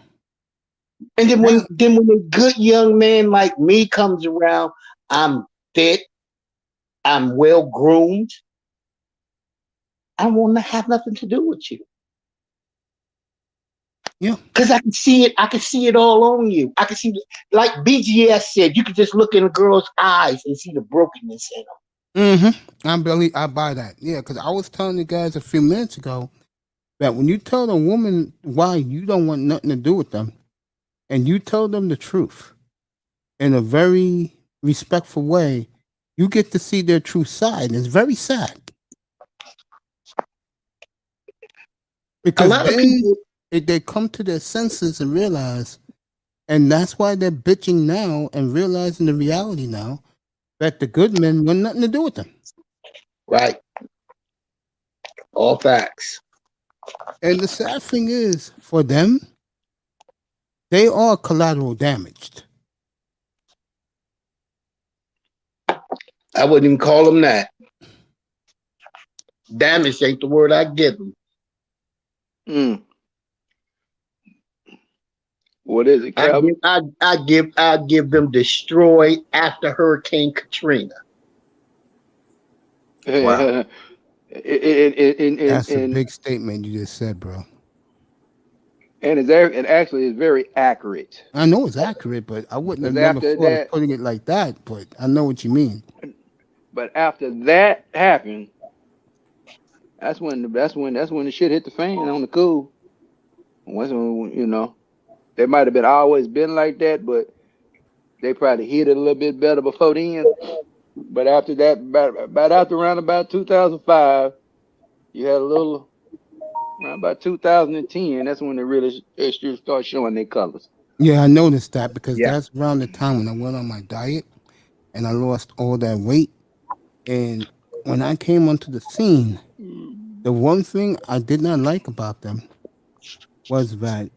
then when a good young man like me comes around, I'm fit. I'm well groomed. I want to have nothing to do with you. Yeah. Because I can see it. I can see it all on you. I can see, like BGS said, you can just look in a girl's eyes and see the brokenness in them. I buy that. Yeah, because I was telling the guys a few minutes ago that when you tell a woman why you don't want nothing to do with them, and you tell them the truth in a very respectful way, you get to see their true side. And it's very sad. Because then they come to their senses and realize, and that's why they're bitching now and realizing the reality now that the good men want nothing to do with them. Right. All facts. And the sad thing is, for them, they are collateral damaged. I wouldn't even call them that. Damaged ain't the word I give them. What is it, Calvin? I give them destroyed after Hurricane Katrina. Wow. That's a big statement you just said, bro. And it actually is very accurate. I know it's accurate, but I wouldn't have never thought of putting it like that. But I know what you mean. But after that happened, That's when the shit hit the fan on the cool. Once they might have been always been like that, but they probably hit it a little bit better before then. But after that, around about 2005, you had a little around about 2010. That's when they start showing their colors. Yeah, I noticed that because Yeah. that's around the time when I went on my diet and I lost all that weight. And when I came onto the scene, the one thing I did not like about them was that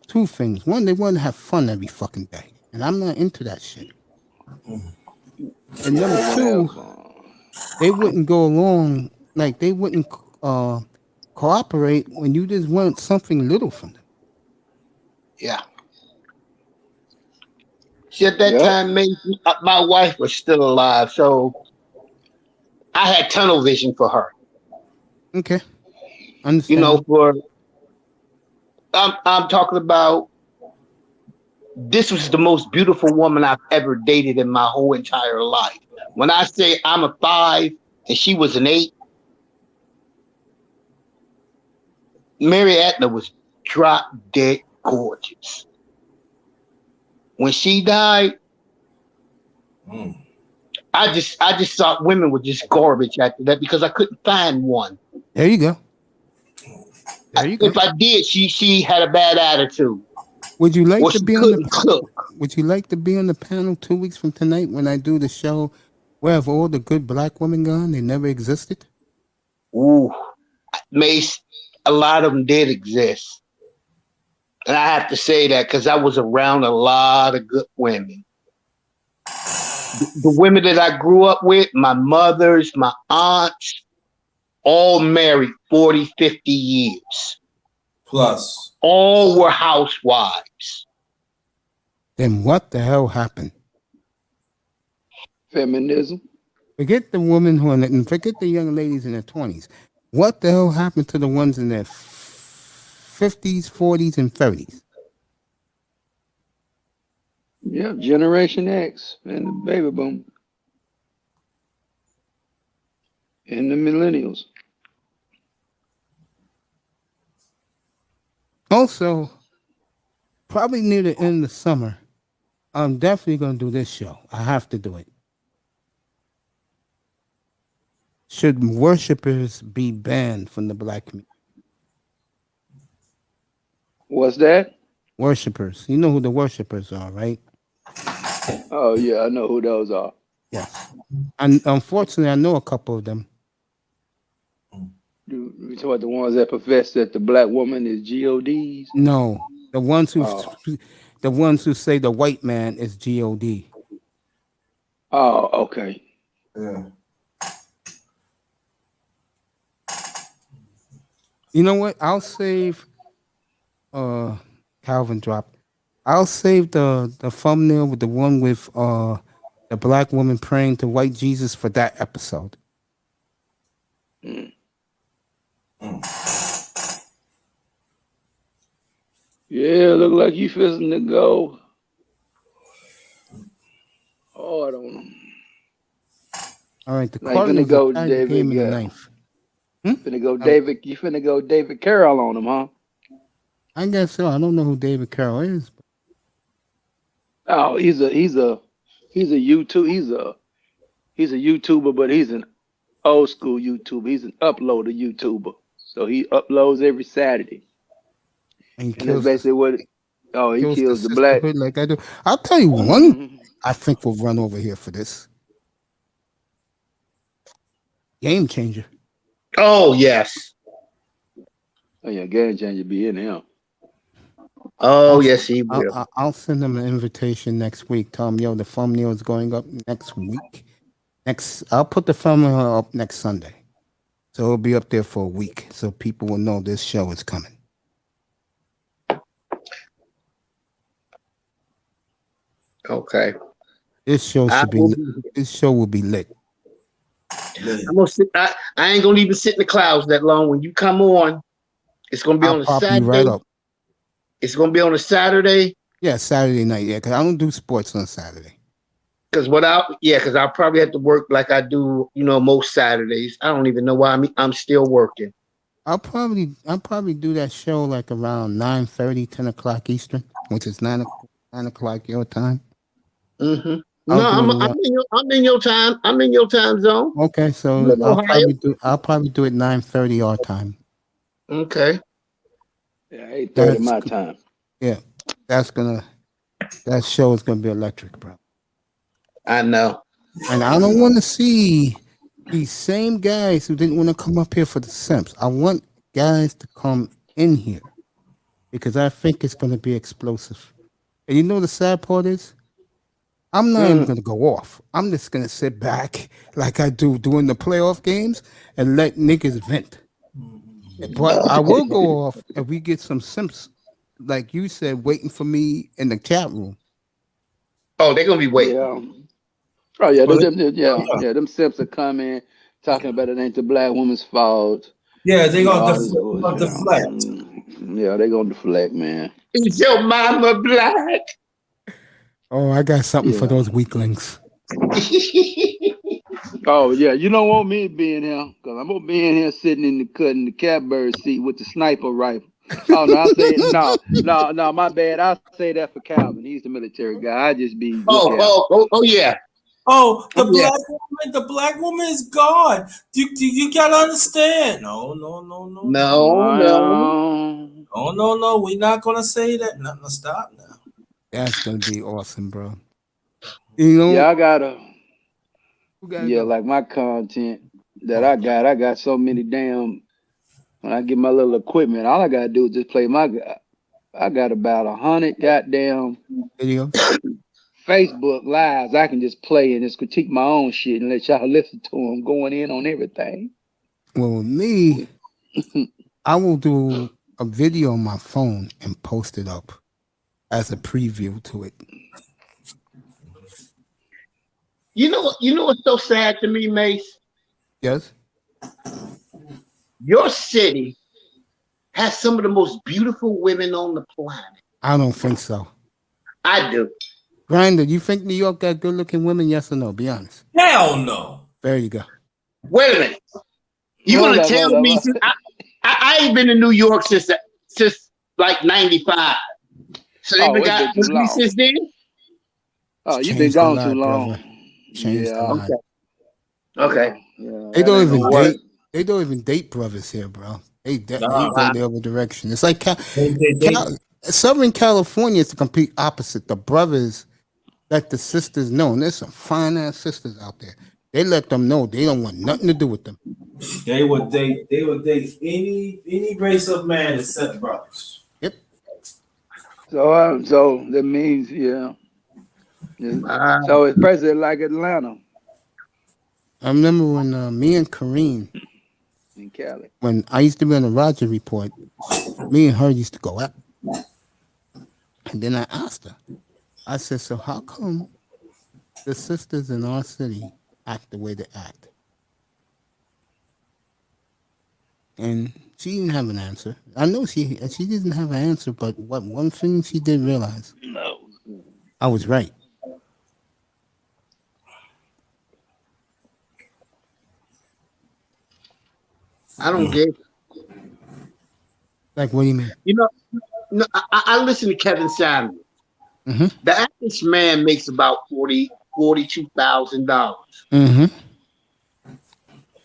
two things. One, they wanted to have fun every fucking day. And I'm not into that shit. And number two, they wouldn't go along, like they wouldn't cooperate when you just want something little from them. Yeah. See, at that time, my wife was still alive, so I had tunnel vision for her. Okay. Understand. I'm talking about, this was the most beautiful woman I've ever dated in my whole entire life. When I say I'm a 5 and she was an 8, Mary Etna was drop dead gorgeous. When she died, I just thought women were just garbage after that because I couldn't find one. There you go. If I did, she had a bad attitude. Would you like to be on the cook? Would you like to be on the panel 2 weeks from tonight when I do the show? Where have all the good black women gone? They never existed. Ooh, Mace, a lot of them did exist, and I have to say that because I was around a lot of good women. The women that I grew up with, my mothers, my aunts, all married 40, 50 years. Plus. All were housewives. Then what the hell happened? Feminism. Forget the women who are and forget the young ladies in their 20s. What the hell happened to the ones in their 50s, 40s, and 30s? Yeah, Generation X and the baby boom. And the millennials. Also, probably near the end of the summer, I'm definitely going to do this show. I have to do it. Should worshipers be banned from the black community? What's that? Worshipers. You know who the worshipers are, right? Oh, yeah, I know who those are. Yes. And unfortunately, I know a couple of them. You talk about the ones that profess that the black woman is GODs? No, the ones who say the white man is God. Oh, okay. Yeah. You know what? I'll save Calvin drop. I'll save the thumbnail with the one with the black woman praying to white Jesus for that episode. Yeah, look like you fixing to go. Oh, I don't know. All right, the Like, Cardinals go are tied David, game in the ninth. Finna go David. You finna go David Carroll on him, huh? I guess so. I don't know who David Carroll is. Oh, he's a YouTuber. He's a YouTuber, but he's an old school YouTuber. He's an uploader YouTuber. So he uploads every Saturday. And that's basically what. He kills the black. Like I do. I'll tell you one. I think we'll run over here for this. Game changer. Oh yes. Oh yeah, game changer be in him. Oh yes, he will. I'll send them an invitation next week. Tell them, yo, the thumbnail is going up next week. I'll put the thumbnail up next Sunday, so it'll be up there for a week, so people will know this show is coming. Okay. This show will be lit. I'm gonna sit. I ain't gonna even sit in the clouds that long. When you come on, it's gonna be on a Saturday. Right up. It's gonna be on a Saturday. Yeah, Saturday night. Yeah, because I don't do sports on Saturday. Because I'll probably have to work like I do, most Saturdays. I don't even know why I'm still working. I'll probably do that show like around 9:30, 10 o'clock Eastern, which is 9 o'clock your time. Mm-hmm. No, I'm in your time. I'm in your time zone. Okay, so I'll probably do it 9:30 our time. Okay. Yeah, 8:30 my time. Yeah, that show is gonna be electric, bro. I know. And I don't want to see these same guys who didn't want to come up here for the Simps. I want guys to come in here because I think it's gonna be explosive. And you know the sad part is, I'm not even gonna go off. I'm just gonna sit back like I do during the playoff games and let niggas vent. But I will go off if we get some Simps, like you said, waiting for me in the chat room. Oh, they're gonna be waiting. Yeah. Oh yeah, them Simps are coming talking about it ain't the black woman's fault. Yeah, they're gonna deflect. Yeah, they're gonna deflect, man. Is your mama black? Oh, I got something for those weaklings. Oh yeah, you don't want me to be in here because I'm gonna be in here sitting in the catbird seat with the sniper rifle. Oh no, I say no, my bad. I say that for Calvin. He's the military guy. I just be. Oh yeah. Oh, the black woman is God. You gotta understand. No. We're not gonna say that. No, stop now. That's gonna be awesome, bro. You know? Yeah, I gotta like my content that I got so many damn. When I get my little equipment, all I gotta do is just play I got about 100 goddamn video. Facebook lives I can just play and just critique my own shit and let y'all listen to them going in on everything. Well, with me, I will do a video on my phone and post it up as a preview to it. You know what's so sad to me, Mace? Yes. Your city has some of the most beautiful women on the planet. I don't think so. I do. Grinder, you think New York got good-looking women? Yes or no? Be honest. Hell no. There you go. Wait a minute. You gonna tell me? I ain't been to New York since like 95. So they've been got me since then. Oh, you've been gone too long. Okay. Yeah, they don't even date. They don't even date brothers here, bro. They go the other direction. It's like Southern California is the complete opposite. The brothers let the sisters know, and there's some fine ass sisters out there. They let them know they don't want nothing to do with them. They would date any race of man except brothers. Yep. So that means so it's basically like Atlanta. I remember when me and Kareem in Cali, when I used to be on the Roger Report, me and her used to go out. And then I asked her, I said, so how come the sisters in our city act the way they act? And she didn't have an answer. I know she didn't have an answer, but one thing she did realize, I was right. I don't get it. Like, what do you mean? No, I listen to Kevin Samuels. Mm-hmm. The average man makes about $42,000. Mm-hmm.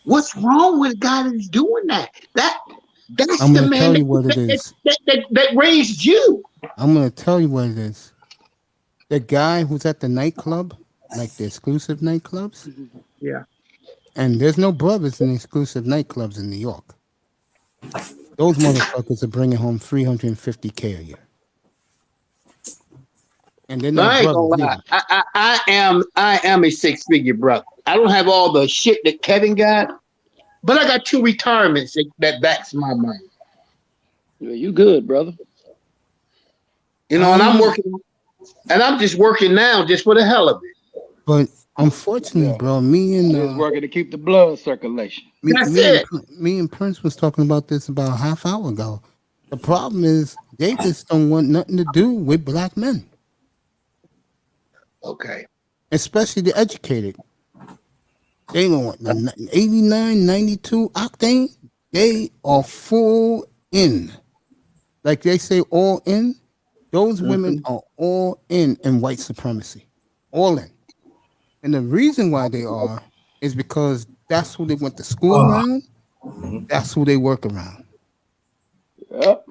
What's wrong with a guy that's doing that? That's I'm the gonna man tell you what it is. That raised you. I'm gonna tell you what it is. The guy who's at the nightclub, like the exclusive nightclubs. Yeah. And there's no brothers in the exclusive nightclubs in New York. Those motherfuckers are bringing home $350K a year. And then I ain't gonna lie. I am a six-figure brother. I don't have all the shit that Kevin got, but I got 2 retirements that backs my money. Yeah, you good, brother. And I'm just working now just for the hell of it. But unfortunately, bro, me and just working to keep the blood circulation. Me and Prince was talking about this about a half hour ago. The problem is they just don't want nothing to do with black men. Okay. especially the educated. They know what, 89, 92 octane, they are full in. Like they say, all in. Those women are all in white supremacy. All in. And the reason why they are is because that's who they went to school around. That's who they work around. Yep.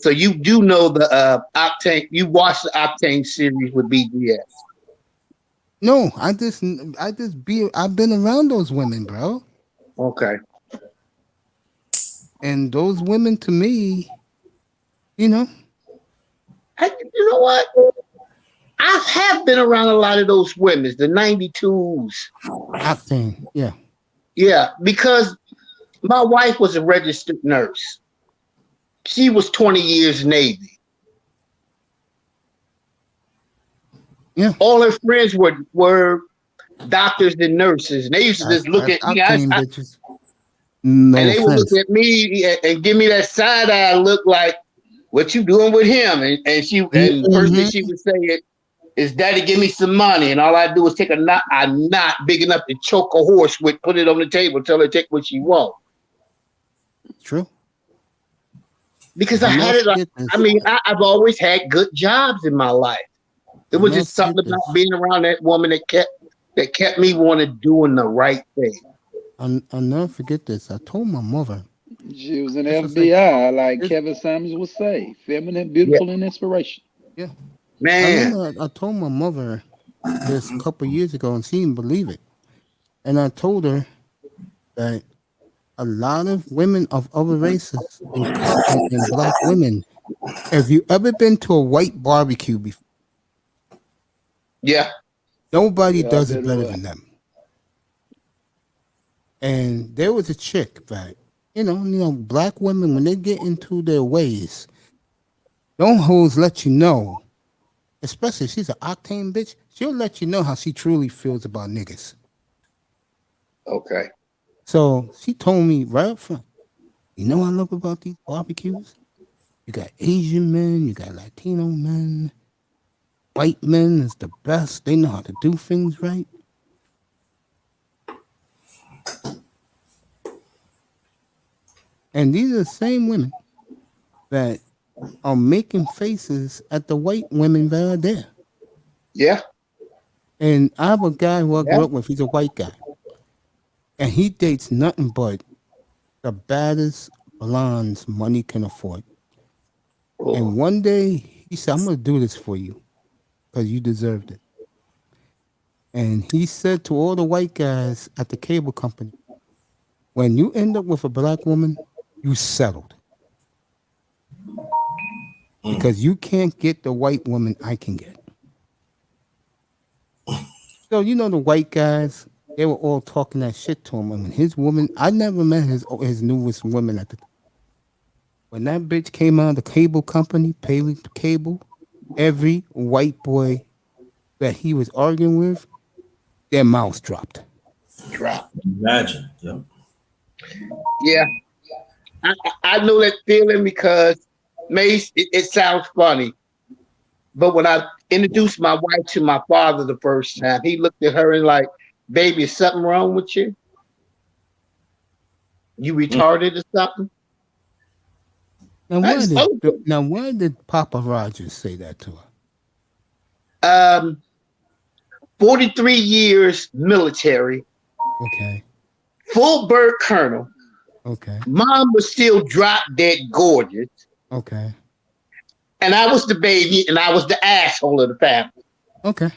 So you do know the Octane. You watched the Octane series with BGS. No, I've been around those women, bro. Okay. And those women, to me, you know. You know what? I have been around a lot of those women, the 92s. Octane, yeah. Yeah, because my wife was a registered nurse. She was 20 years Navy. Yeah. All her friends were doctors and nurses. And they used to just look at me. Bitches. No and they would offense. look at me and give me that side eye look like, what you doing with him? And the first thing she would say is, Daddy, give me some money. And all I do is take a knot big enough to choke a horse with, put it on the table, tell her to take what she wants. True. Because I had it. I've always had good jobs in my life. It was just something about being around that woman that kept me wanting doing the right thing. I'll never forget this. I told my mother. She was in FBI, like Kevin Samuels would say, feminine, beautiful, and inspiration. Yeah, man. I told my mother this a couple of years ago, and she didn't believe it. And I told her that a lot of women of other races and black women, have you ever been to a white barbecue before? Yeah. Nobody does it better than them. And there was a chick that, you know, black women, when they get into their ways, don't hoes let you know, especially if she's an octane bitch, she'll let you know how she truly feels about niggas. Okay. So she told me right up front, you know what I love about these barbecues? You got Asian men, you got Latino men, white men is the best. They know how to do things right. And these are the same women that are making faces at the white women that are there. Yeah. And I have a guy who I grew up with. He's a white guy. And he dates nothing but the baddest blondes money can afford. Oh. And one day he said, I'm going to do this for you because you deserved it. And he said to all the white guys at the cable company, when you end up with a black woman, you settled. Because you can't get the white woman I can get. So, you know, the white guys, they were all talking that shit to him. I mean, his woman, I never met his newest woman at the time. When that bitch came out of the cable company, Paley Cable, every white boy that he was arguing with, their mouths dropped. Imagine. Yep. Yeah. I know that feeling because, Mace, it sounds funny. But when I introduced my wife to my father the first time, he looked at her and like, baby, is something wrong with you? You retarded or something? Now, why did Papa Rogers say that to her? 43 years military. Okay. Full bird colonel. Okay. Mom was still drop dead gorgeous. Okay. And I was the baby, and I was the asshole of the family. Okay.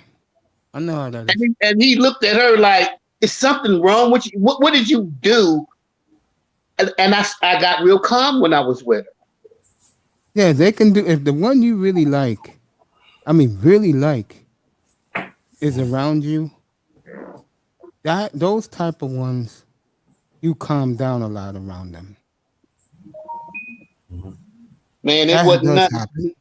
I know how that is. And he looked at her like, is something wrong with you? What did you do? And I got real calm when I was with her. Yeah, they can do, if the one you really like, is around you, those type of ones, you calm down a lot around them. Man, it wasn't nothing.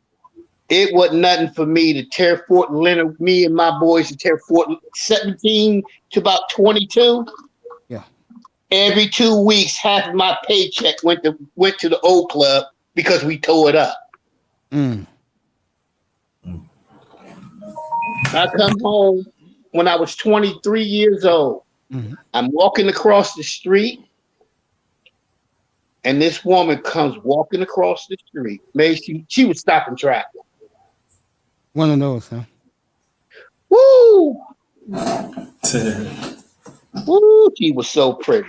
It wasn't nothing for me to tear Fort Leonard, me and my boys to tear Fort 17 to about 22. Yeah. Every 2 weeks, half of my paycheck went to the old club because we tore it up. I come home when I was 23 years old. Mhm. I'm walking across the street, and this woman comes walking across the street. Maybe she was stopping traffic. One of those, huh? Woo! Woo! She was so pretty.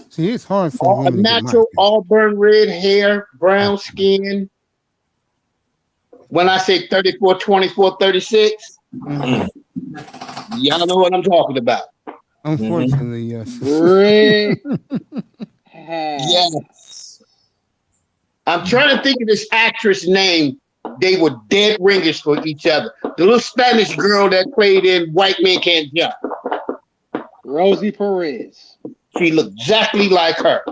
See, it's hard for a A woman to get my natural attention. auburn red hair, brown skin. When I say 34, 24, 36, y'all know what I'm talking about. Unfortunately, yes. Red. Yes. I'm trying to think of this actress name. They were dead ringers for each other. The little Spanish girl that played in White Men Can't Jump. Rosie Perez. She looked exactly like her.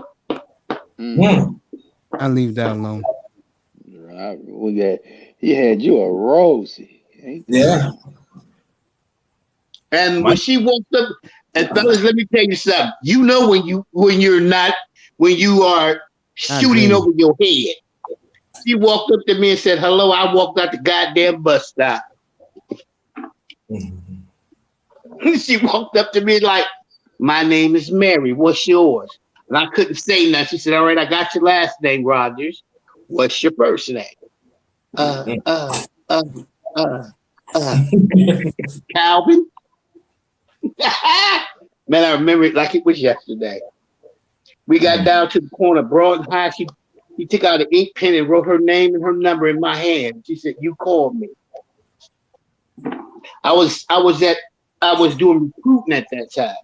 I leave that alone. He had you a Rosie. Yeah. And when she walked up, and fellas, let me tell you something. You know when you are shooting over your head. She walked up to me and said, "Hello." I walked out the goddamn bus stop. She walked up to me like, "My name is Mary. What's yours?" And I couldn't say nothing. She said, "All right, I got your last name, Rogers. What's your first name?" Calvin. Man, I remember it like it was yesterday. We got down to the corner, Broad and High. She took out an ink pen and wrote her name and her number in my hand. She said, "You called me." I was doing recruiting at that time.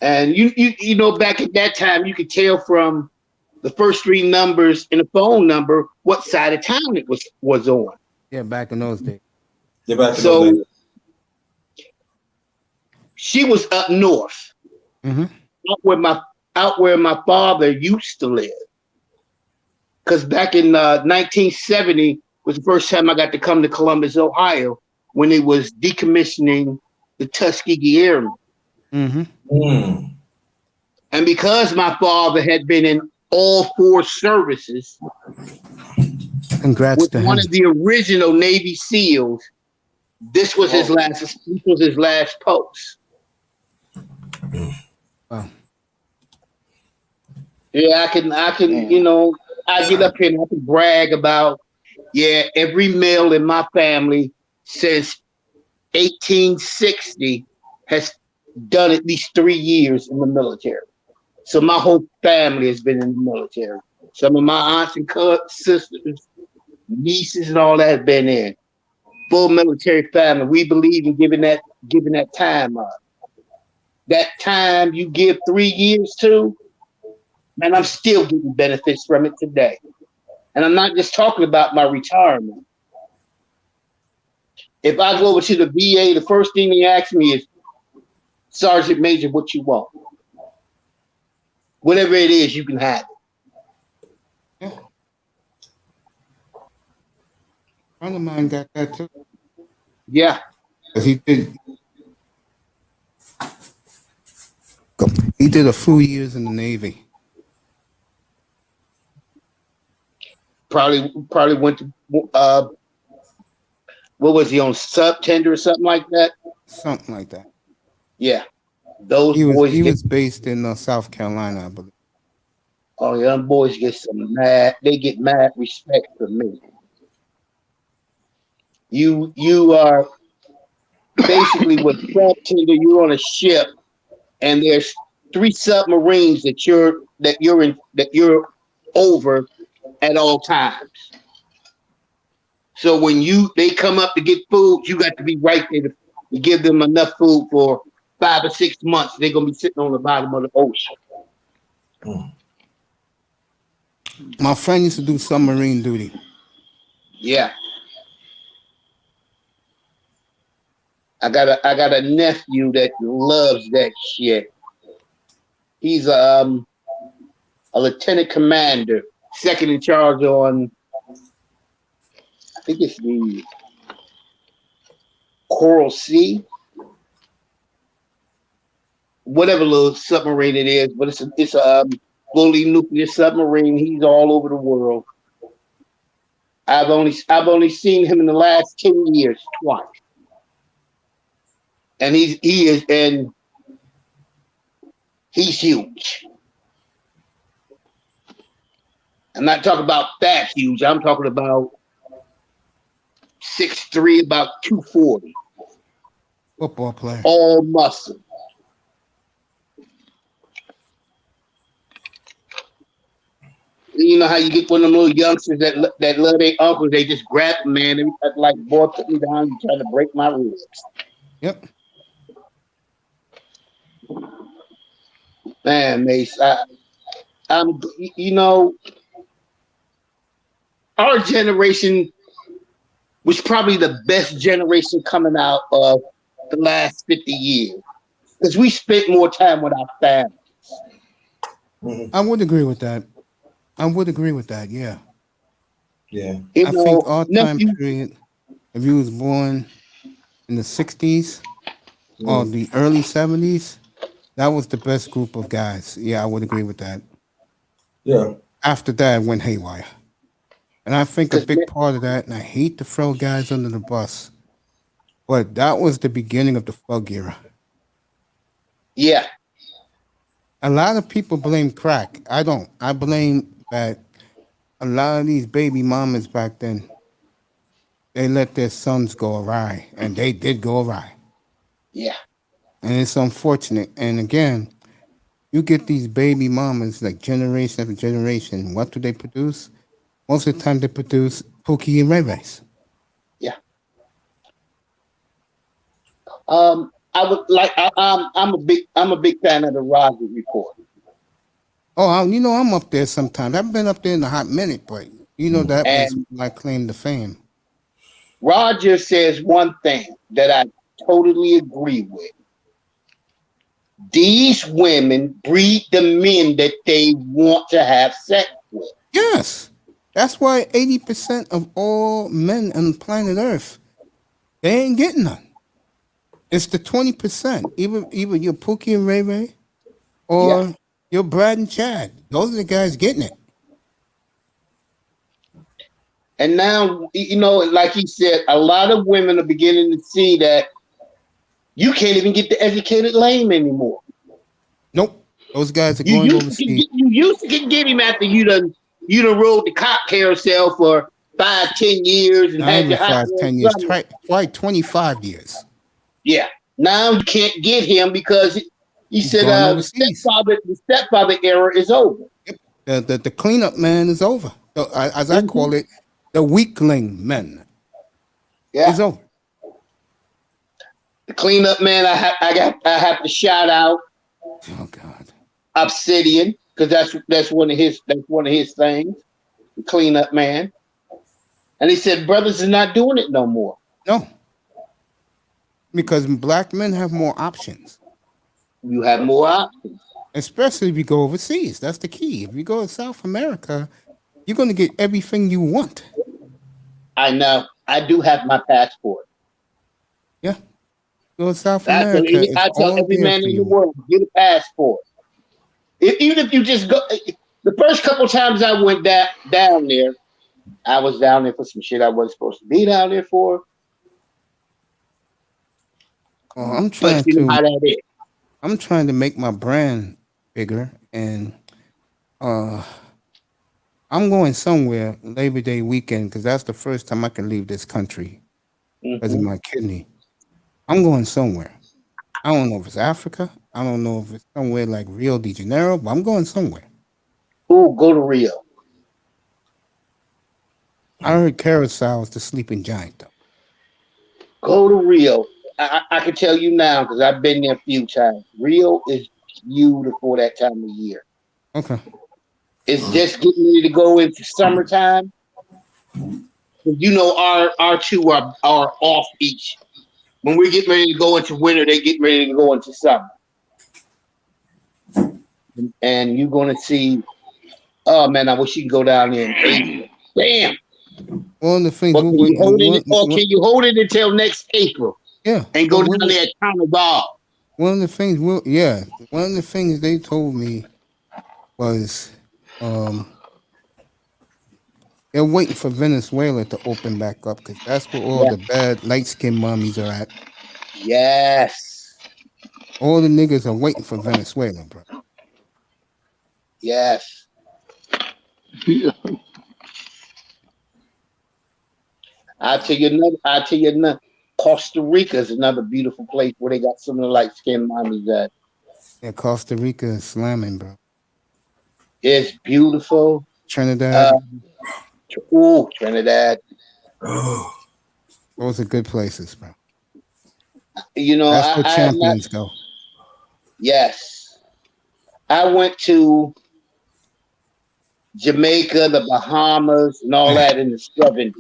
And you know, back at that time, you could tell from the first three numbers in the phone number what side of town it was on. Yeah, back in those days. So she was up north, out where my father used to live. Because back in 1970 was the first time I got to come to Columbus, Ohio, when it was decommissioning the Tuskegee Airmen. And because my father had been in all four services, congrats with to one him. of the original Navy SEALs, this was his last post. Wow. Yeah, I can, you know, I get up here and I can brag about, every male in my family since 1860 has done at least 3 years in the military. So my whole family has been in the military. Some of my aunts and sisters, nieces, and all that have been in. Full military family. We believe in giving that time up. That time you give 3 years to, man, I'm still getting benefits from it today. And I'm not just talking about my retirement. If I go over to the VA, the first thing they ask me is, "Sergeant Major, what you want?" Whatever it is, you can have it. A friend of mine got that too. Yeah. He did a few years in the Navy. Probably went to what was he on, sub tender or something like that? Something like that. Yeah. Those He boys was based in South Carolina, I believe. Oh, young boys get they get mad respect from me. You are basically with sub tender, you're on a ship and there's 3 submarines that you're over at all times. So when they come up to get food, you got to be right there to give them enough food for 5 or 6 months. They're gonna be sitting on the bottom of the ocean. My friend used to do submarine duty. Yeah. I got a nephew that loves that shit. He's a lieutenant commander, second in charge on, I think it's the Coral Sea, whatever little submarine it is, but it's a fully nuclear submarine. He's all over the world. I've only seen him in the last 10 years twice. And he's huge. I'm not talking about that huge. I'm talking about 6'3", about 240. Football player. All muscle. You know how you get one of them little youngsters that love their uncles, they just grab them, man. And like, boy, put me down, you trying to break my ribs. Yep. Man, Mace, I'm, our generation was probably the best generation coming out of the last 50 years because we spent more time with our families. I would agree with that. Yeah. Yeah. I think our time period, if you was born in the 60s or the early 70s, that was the best group of guys. Yeah, I would agree with that. Yeah. After that, it went haywire. And I think a big part of that, and I hate to throw guys under the bus, but that was the beginning of the thug era. Yeah. A lot of people blame crack. I don't. I blame that a lot of these baby mamas back then, they let their sons go awry, and they did go awry. Yeah. And it's unfortunate. And again, you get these baby mamas like generation after generation. What do they produce? Most of the time, they produce Pookie and Ray Rays. Yeah. I'm a big fan of the Roger Report. Oh, I'm up there sometimes. I haven't been up there in a hot minute, but that was my claim to fame. Roger says one thing that I totally agree with. These women breed the men that they want to have sex with. Yes. That's why 80% of all men on planet Earth, they ain't getting none. It's the 20%. Either you're Pookie and Ray Ray or you're Brad and Chad. Those are the guys getting it. And now, like he said, a lot of women are beginning to see that you can't even get the educated lame anymore. Nope. Those guys are going overseas. You used to get him after you done rode the cop carousel for 5-10 years and had your 5-10 years, quite 25 years. Yeah. Now you can't get him because he said the stepfather era is over. Yep. The cleanup man is over. As I call it, the weakling men. Yeah. Is over. The cleanup man, I have to shout out. Oh God. Obsidian, because that's one of his things. The cleanup man. And he said brothers are not doing it no more. No. Because black men have more options. You have more options. Especially if you go overseas. That's the key. If you go to South America, you're going to get everything you want. I know. I do have my passport. Yeah. Go to South America. I tell every man in the world, get a passport. Even if you just go, the first couple times I went down there, I was down there for some shit I wasn't supposed to be down there for. Well, I'm trying to make my brand bigger, and I'm going somewhere Labor Day weekend because that's the first time I can leave this country because of my kidney. I'm going somewhere. I don't know if it's Africa. I don't know if it's somewhere like Rio de Janeiro, but I'm going somewhere. Ooh, go to Rio. I heard Carousel is the sleeping giant, though. Go to Rio. I can tell you now because I've been there a few times. Rio is beautiful that time of year. Okay. It's just getting ready to go into summertime. Our two are off each. When we get ready to go into winter, they get ready to go into summer. And you're going to see, oh man, I wish you could go down there and April. Damn. One of the things. Can you hold it until next April? Yeah. And go down there at Carnival. One of the things they told me was They're waiting for Venezuela to open back up because that's where all Yeah. the bad light-skinned mommies are at. Yes. All the niggas are waiting for Venezuela, bro. Yes. I'll tell you another. Costa Rica is another beautiful place where they got some of the light skinned mommies at. Yeah, Costa Rica is slamming, bro. It's beautiful. Trinidad, Trinidad. those are good places, bro. You know, That's where I'm not. champions go. Yes. I went to Jamaica, the Bahamas, and all that in the 70s.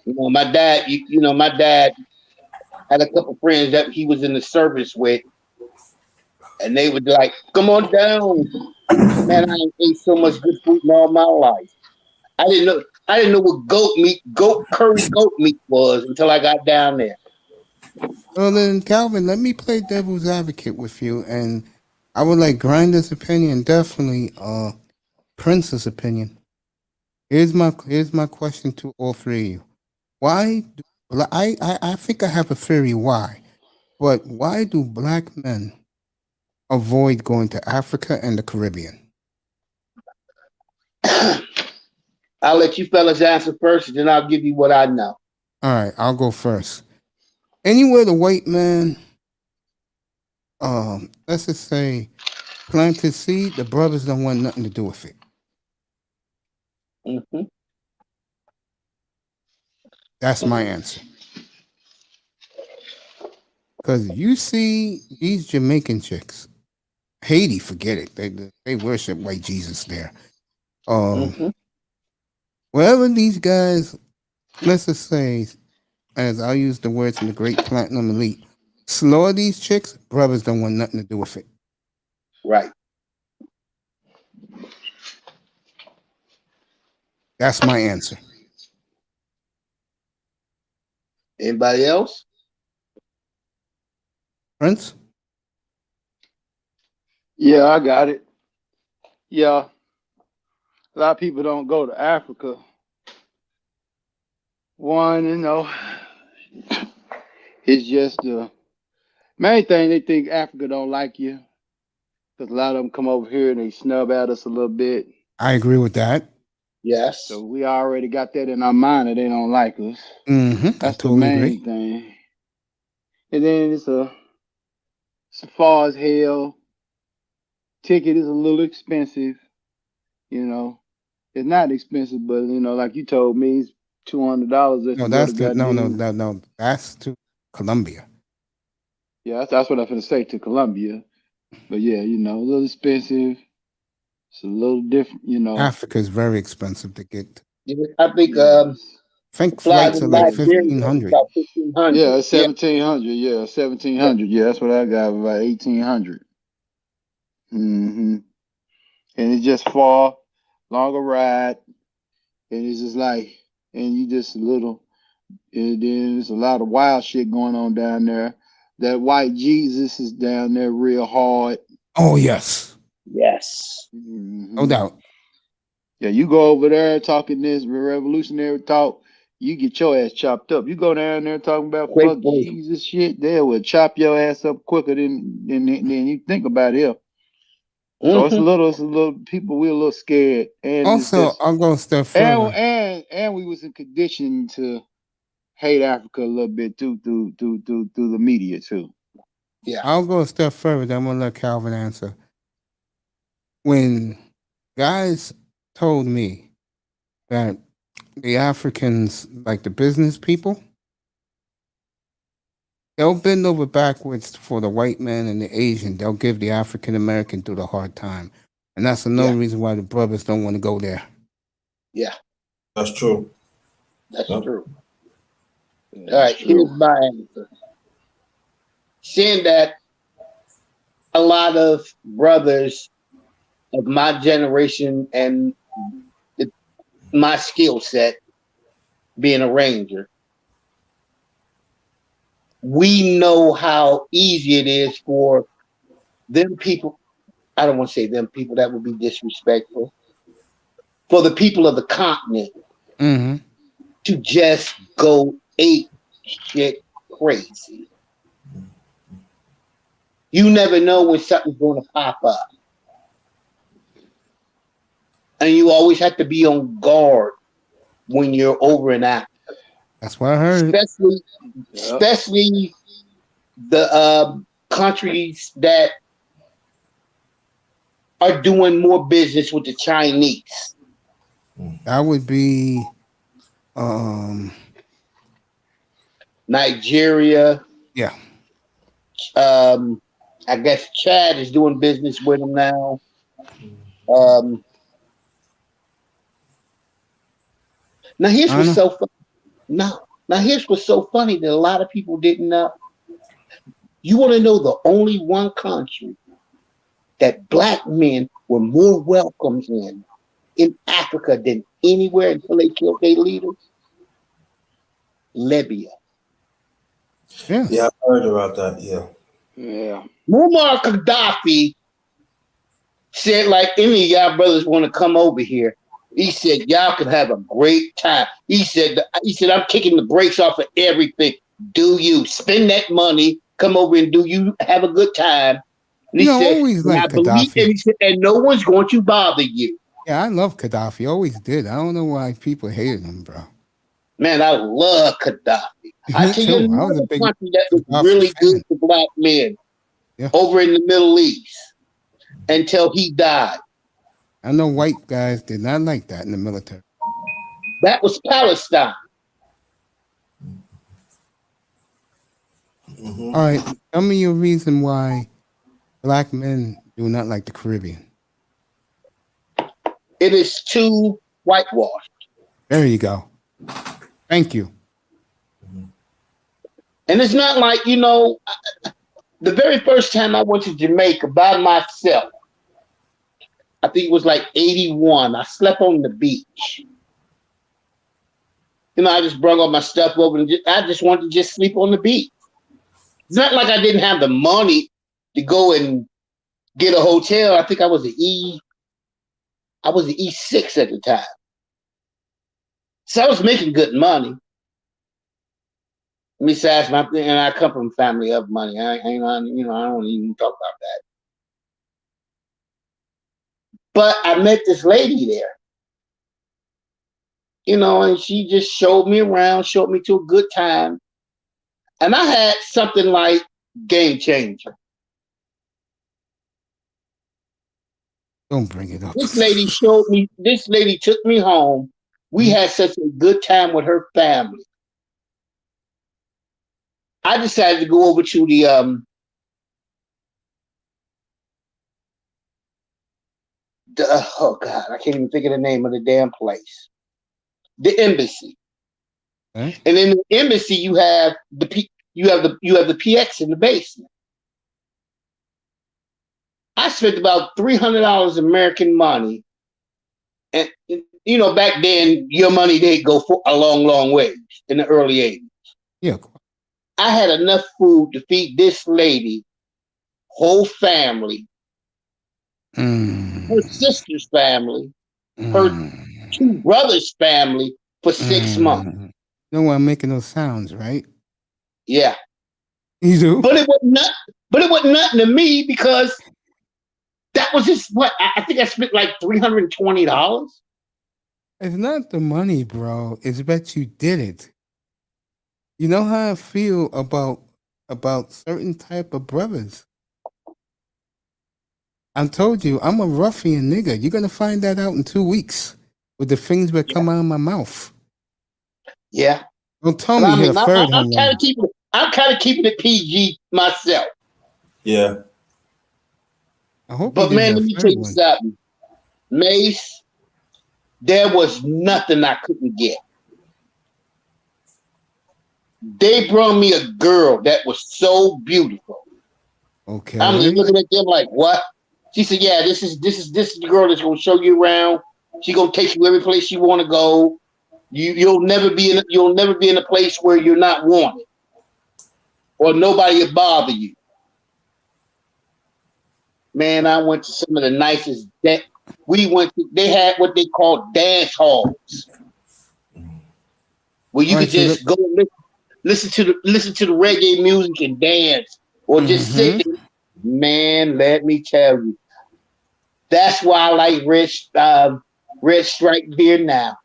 You know, my dad, my dad had a couple friends that he was in the service with, and they would like, come on down. Man, I ain't ate so much good food in all my life. I didn't know what curry goat meat was until I got down there. Well then, Calvin, let me play devil's advocate with you, and I would like Grinder's opinion, definitely Prince's opinion. Here's my question to all three of you. Why do I think I have a theory why, but why do black men avoid going to Africa and the Caribbean? I'll let you fellas answer first, and then I'll give you what I know. All right, I'll go first. Anywhere the white man, let's just say, planted seed, the brothers don't want nothing to do with it. Mm-hmm. That's my answer. Because you see these Jamaican chicks, Haiti, forget it. They worship white Jesus there. Wherever these guys, let's just say, as I'll use the words from the great Platinum Elite, slaughter these chicks, brothers don't want nothing to do with it. Right. That's my answer. Anybody else? Prince? Yeah, I got it. Yeah. A lot of people don't go to Africa. One, it's just the main thing, they think Africa don't like you. Because a lot of them come over here and they snub at us a little bit. I agree with that. Yes. So we already got that in our mind that they don't like us. Mm-hmm. That's I totally the main agree. thing. And then it's far as hell. Ticket is a little expensive. It's not expensive, but like you told me, it's $200. No, that's good. No. That's to Colombia. Yeah, that's what I'm gonna say, to Colombia. But yeah, a little expensive. It's a little different, Africa is very expensive to get. I think Flights are like $1,500. About 1,500. Yeah, it's 1,700. Yeah, 1,700. Yeah, that's what I got, about 1,800. Mm-hmm. And it's just far, longer ride, and it's just like, and you just and then there's a lot of wild shit going on down there. That white Jesus is down there real hard. Oh yes. Yes. Mm-hmm. No doubt. Yeah, you go over there talking this revolutionary talk, you get your ass chopped up. You go down there talking about fuck Jesus shit, they will chop your ass up quicker than you think about it. So it's a little people, we're a little scared. And also, I'll go a step further. And we was in condition to hate Africa a little bit through the media too. Yeah. I'll go a step further, then I'm gonna let Calvin answer. When guys told me that the Africans, like the business people, they'll bend over backwards for the white man and the Asian. They'll give the African American through the hard time. And that's another reason why the brothers don't want to go there. Yeah. That's true. That's true. All right, here's my answer. Seeing that a lot of brothers of my generation and my skill set, being a ranger, we know how easy it is for them people. I don't want to say them people, that would be disrespectful. for the people of the continent Mm-hmm. to just go ape shit crazy. You never know when something's going to pop up. And you always have to be on guard when you're over and out. That's what I heard. Especially the countries that are doing more business with the Chinese. That would be Nigeria. Yeah. I guess Chad is doing business with them now. Now here's what's so funny. Now here's what's so funny that a lot of people didn't know. You want to know the only one country that black men were more welcomed in Africa than anywhere until they killed their leaders? Libya. Yeah. Yeah, I heard about that. Yeah. Yeah. Muammar Gaddafi said, like, any of y'all brothers want to come over here. He said, y'all can have a great time. He said, I'm kicking the brakes off of everything. Do you spend that money? Come over and do you have a good time? And he said, always like Gaddafi. And he said, and no one's going to bother you. Yeah, I love Gaddafi. Always did. I don't know why people hated him, bro. Man, I love Gaddafi. I tell you another country that was really good for black men over in the Middle East until he died. I know white guys did not like that in the military. That was Palestine. All right, tell me your reason why black men do not like the Caribbean. It is too whitewashed. There you go. Thank you. And it's not like, the very first time I went to Jamaica by myself, I think it was like 81. I slept on the beach. I just brought all my stuff over and I just wanted to just sleep on the beach. It's not like I didn't have the money to go and get a hotel. I think I was an E6 at the time. So I was making good money. Besides, and I come from a family of money. I don't even talk about that. But I met this lady there, and she just showed me around, showed me to a good time. And I had something like game changer. Don't bring it up. This lady took me home. We had such a good time with her family. I decided to go over to the oh God, I can't even think of the name of the damn place. The embassy. Okay. And in the embassy, you have the PX in the basement. I spent about $300 American money, and back then your money did go for a long, long way in the early 80s. Yeah. I had enough food to feed this lady, whole family, her sister's family, her two brothers' family for 6 months. No one making those sounds, right? Yeah. You do? But it wasn't nothing to me because that was just what I think I spent like $320. It's not the money, bro. It's that you did it. You know how I feel about certain type of brothers. I told you, I'm a ruffian nigga. You're going to find that out in 2 weeks with the things that come out of my mouth. Yeah. Don't tell me you're a third. I'm kind of keeping it PG myself. Yeah. I hope. But man, let me tell you something. Mace, there was nothing I couldn't get. They brought me a girl that was so beautiful. Okay. I'm looking at them like, what? She said, yeah, this is the girl that's gonna show you around. She's gonna take you every place you want to go. You'll never be in a place where you're not wanted. Or nobody will bother you. Man, I went to some of the nicest They had what they called dance halls, where you Right, could just go and listen to the reggae music and dance, or just sit there. Man, let me tell you, that's why I like Red Stripe beer now.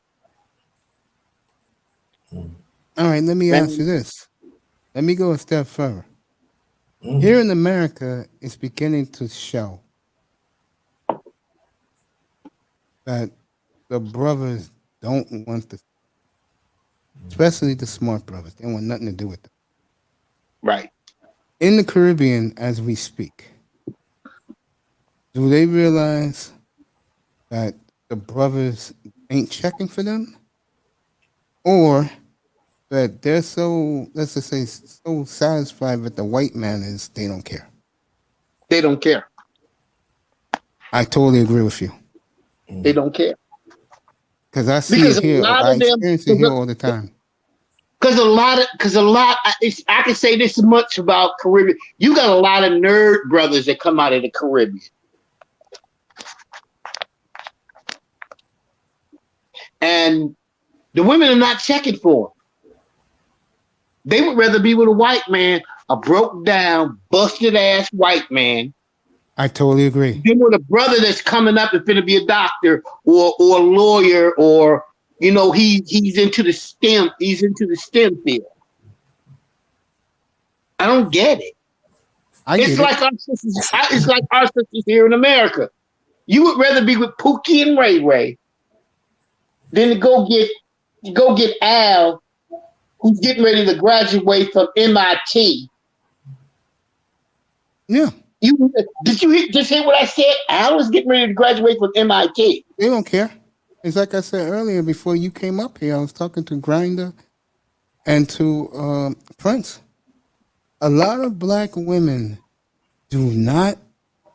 All right, let me ask you this. Let me go a step further. Here in America, it's beginning to show that the brothers don't want the, especially the smart brothers. They want nothing to do with them. Right. In the Caribbean, as we speak, do they realize that the brothers ain't checking for them? Or that they're so, let's just say, so satisfied with the white man is they don't care? They don't care. I totally agree with you. They don't care. Because I see it here. I experience it here all the time. Because I can say this much about Caribbean. You got a lot of nerd brothers that come out of the Caribbean. And the women are not checking for them. They would rather be with a white man, a broke down, busted ass white man. I totally agree. Then with a brother that's coming up and finna be a doctor or a lawyer, or he's into the STEM. He's into the STEM field. I don't get it. It's like our sisters here in America. You would rather be with Pookie and Ray Ray than to go get Al, who's getting ready to graduate from MIT. Yeah. Did you just hear what I said? Al is getting ready to graduate from MIT. They don't care. It's like I said earlier before you came up here. I was talking to Grinder and to Prince. A lot of black women do not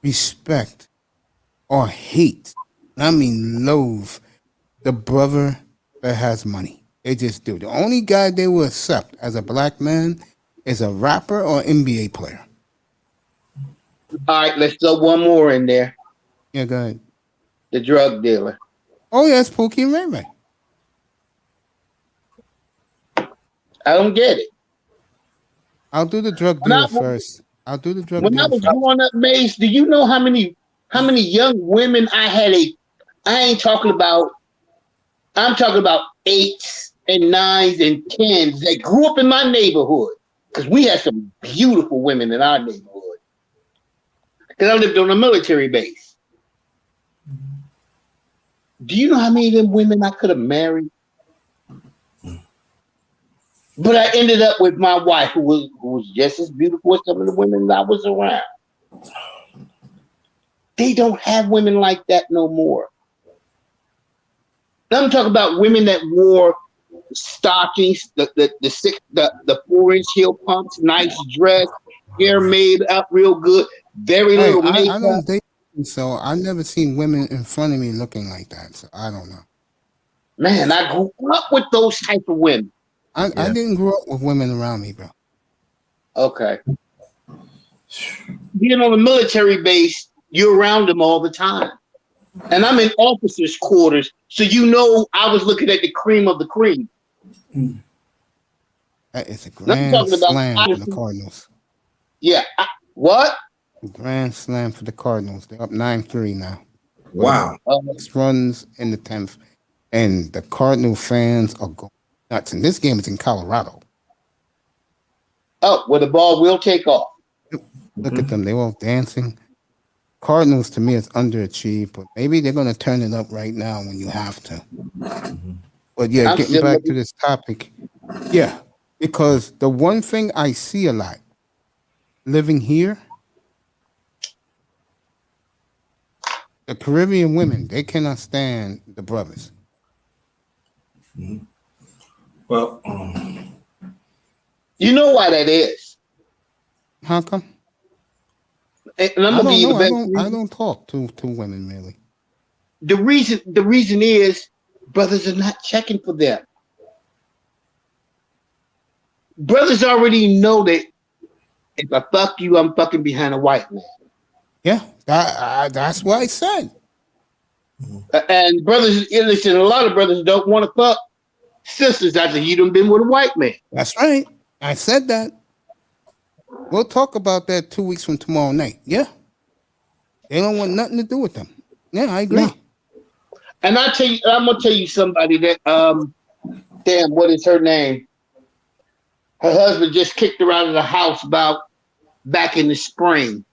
respect or hate, I mean loathe, the brother that has money. They just do. The only guy they will accept as a black man is a rapper or NBA player. All right, let's throw one more in there. Yeah, go ahead. The drug dealer. Oh, yes, Pookie and Ray Ray. I don't get it. I'll do the drug dealer first. I'll do the drug dealer. When I was growing up, Mace, do you know how many young women I had? I'm talking about 8s and 9s and 10s that grew up in my neighborhood, because we had some beautiful women in our neighborhood. Because I lived on a military base. Do you know how many of them women I could have married? But I ended up with my wife, who was just as beautiful as some of the women I was around. They don't have women like that no more. I'm talking about women that wore stockings, the 4-inch heel pumps, nice dress, hair made up real good, very little makeup. I don't date, so I never seen women in front of me looking like that. So I don't know. Man, I grew up with those type of women. I didn't grow up with women around me, bro. Okay. Being on a military base, you're around them all the time. And I'm in officers' quarters, so I was looking at the cream of the cream. That is a grand slam for the Cardinals. Yeah. What? Grand slam for the Cardinals. They're up 9-3 now. Wow. 6 runs in the 10th. And the Cardinal fans are going nuts. And this game is in Colorado. Oh, where the ball will take off. Look at them. They're all dancing. Cardinals, to me, is underachieved. But maybe they're going to turn it up right now when you have to. But yeah, getting back to this topic. Yeah, because the one thing I see a lot living here, the Caribbean women, they cannot stand the brothers. Well, you know why that is? How come? And I'm gonna give you the best reason. I don't talk to women really. The reason is brothers are not checking for them. Brothers already know that if I fuck you, I'm fucking behind a white man. Yeah, that's what I said. And brothers, listen, a lot of brothers don't want to fuck sisters after you done been with a white man. That's right. I said that. We'll talk about that 2 weeks from tomorrow night. Yeah. They don't want nothing to do with them. Yeah, I agree. No. And I'm gonna tell you somebody that damn, what is her name? Her husband just kicked her out of the house back in the spring.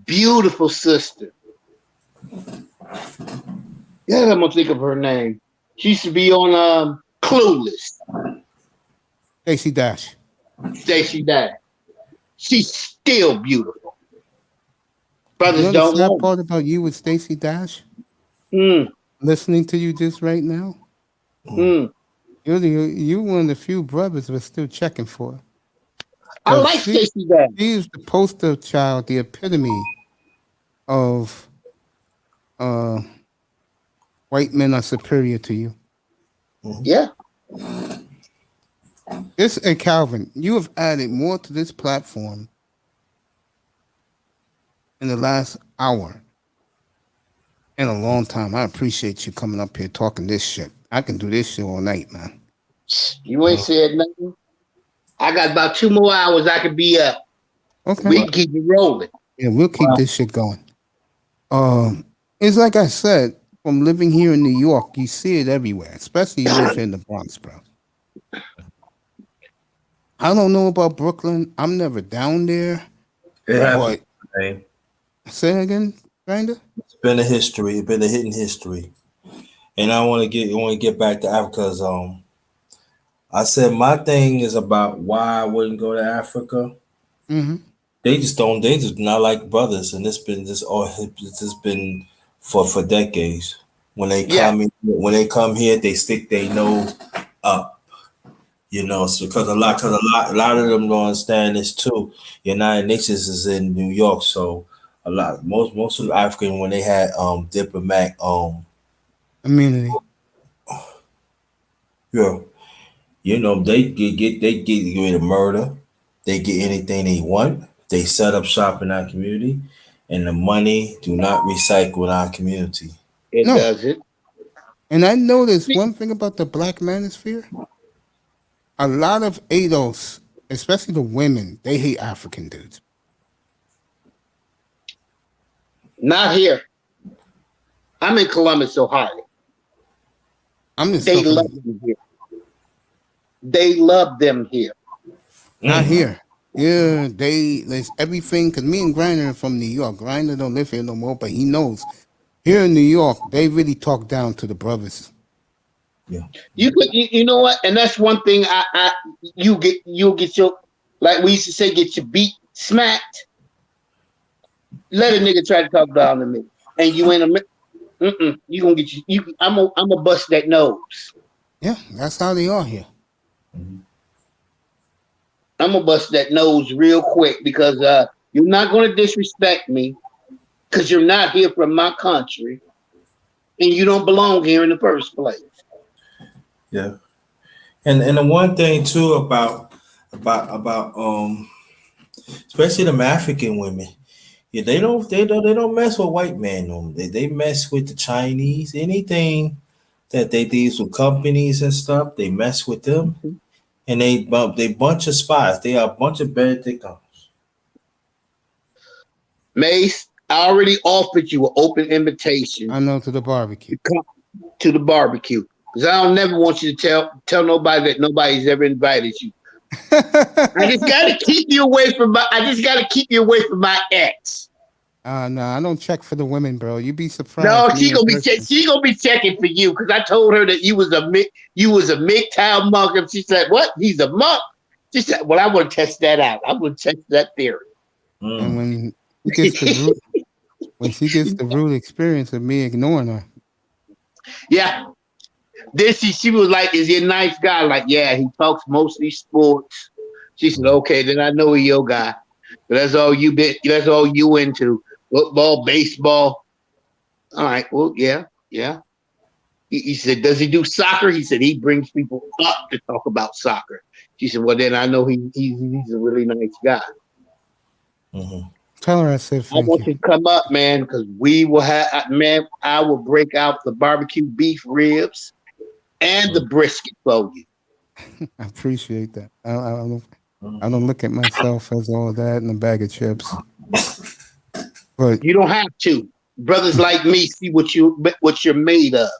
Beautiful sister. Yeah, I'm gonna think of her name. She used to be on Clueless. Stacey Dash. Stacey Dash. She's still beautiful. Brothers You know don't the sad know. part about you with Stacey Dash? Mm. Listening to you just right now? Mm. You're one of the few brothers we're still checking for. I like Stacey Dash. She's the poster child, the epitome of white men are superior to you. Yeah. Hey, Calvin, you have added more to this platform in the last hour in a long time. I appreciate you coming up here talking this shit. I can do this shit all night, man. You ain't said nothing. I got about 2 more hours I could be up. Okay. We can keep it rolling. Yeah, we'll keep this shit going. It's like I said, from living here in New York, you see it everywhere, especially you live in the Bronx, bro. I don't know about Brooklyn. I'm never down there. It happened. Say it again, kinda. It's been a history. It's been a hidden history, and I want to get back to Africa. I said my thing is about why I wouldn't go to Africa. Mm-hmm. They just don't. They just not like brothers, and it's been for decades. When they come here, they stick their nose up. You know, so because a lot of them don't understand this too. United Nations is in New York, so most of the African when they had diplomatic immunity. Yeah, you know they get rid of murder. They get anything they want. They set up shop in our community, and the money do not recycle in our community. It doesn't. And I noticed one thing about the Black Manosphere. A lot of ADOS, especially the women, they hate African dudes. Not here. I'm in Columbus, Ohio. They love them here. They love them here. Not here. Yeah, there's everything. Because me and Griner are from New York. Griner don't live here no more, but he knows. Here in New York, they really talk down to the brothers. Yeah. You know what? And that's one thing you'll get your, like we used to say, get your beat smacked. Let a nigga try to talk down to me. And you ain't you gonna get I'm a bust that nose. Yeah, that's how they are here. I'm gonna bust that nose real quick because you're not gonna disrespect me because you're not here from my country and you don't belong here in the first place. Yeah, and the one thing too about especially them African women, yeah, they don't mess with white men. They mess with the Chinese. Anything that they deal with companies and stuff, they mess with them, and they bunch of spies. They are a bunch of Benedict Arms. Mace, I already offered you an open invitation. I know, to the barbecue. To the barbecue. Because I don't never want you to tell nobody that nobody's ever invited you. I just gotta keep you away from my ex. No, I don't check for the women, bro. You be surprised. No, she gonna be checking for you because I told her that you was a MGTOW monk, and she said, "What? He's a monk?" She said, "Well, I want to test that out. I want to test that theory." And when she gets the rude experience of me ignoring her. Yeah. Then she was like, "Is he a nice guy?" Like, yeah, he talks mostly sports. She said, "Okay, then I know he's your guy. But that's all you into. Football, baseball." All right, well, yeah. He said, "Does he do soccer?" He said, "He brings people up to talk about soccer." She said, "Well, then I know he's a really nice guy." Mm-hmm. Tell her I said I thank want you you. to come up, man, because we will have, man, I will break out the barbecue beef ribs and the brisket for you. I appreciate that. I don't look at myself as all that and a bag of chips. But You don't have to. Brothers like me see what you're made of,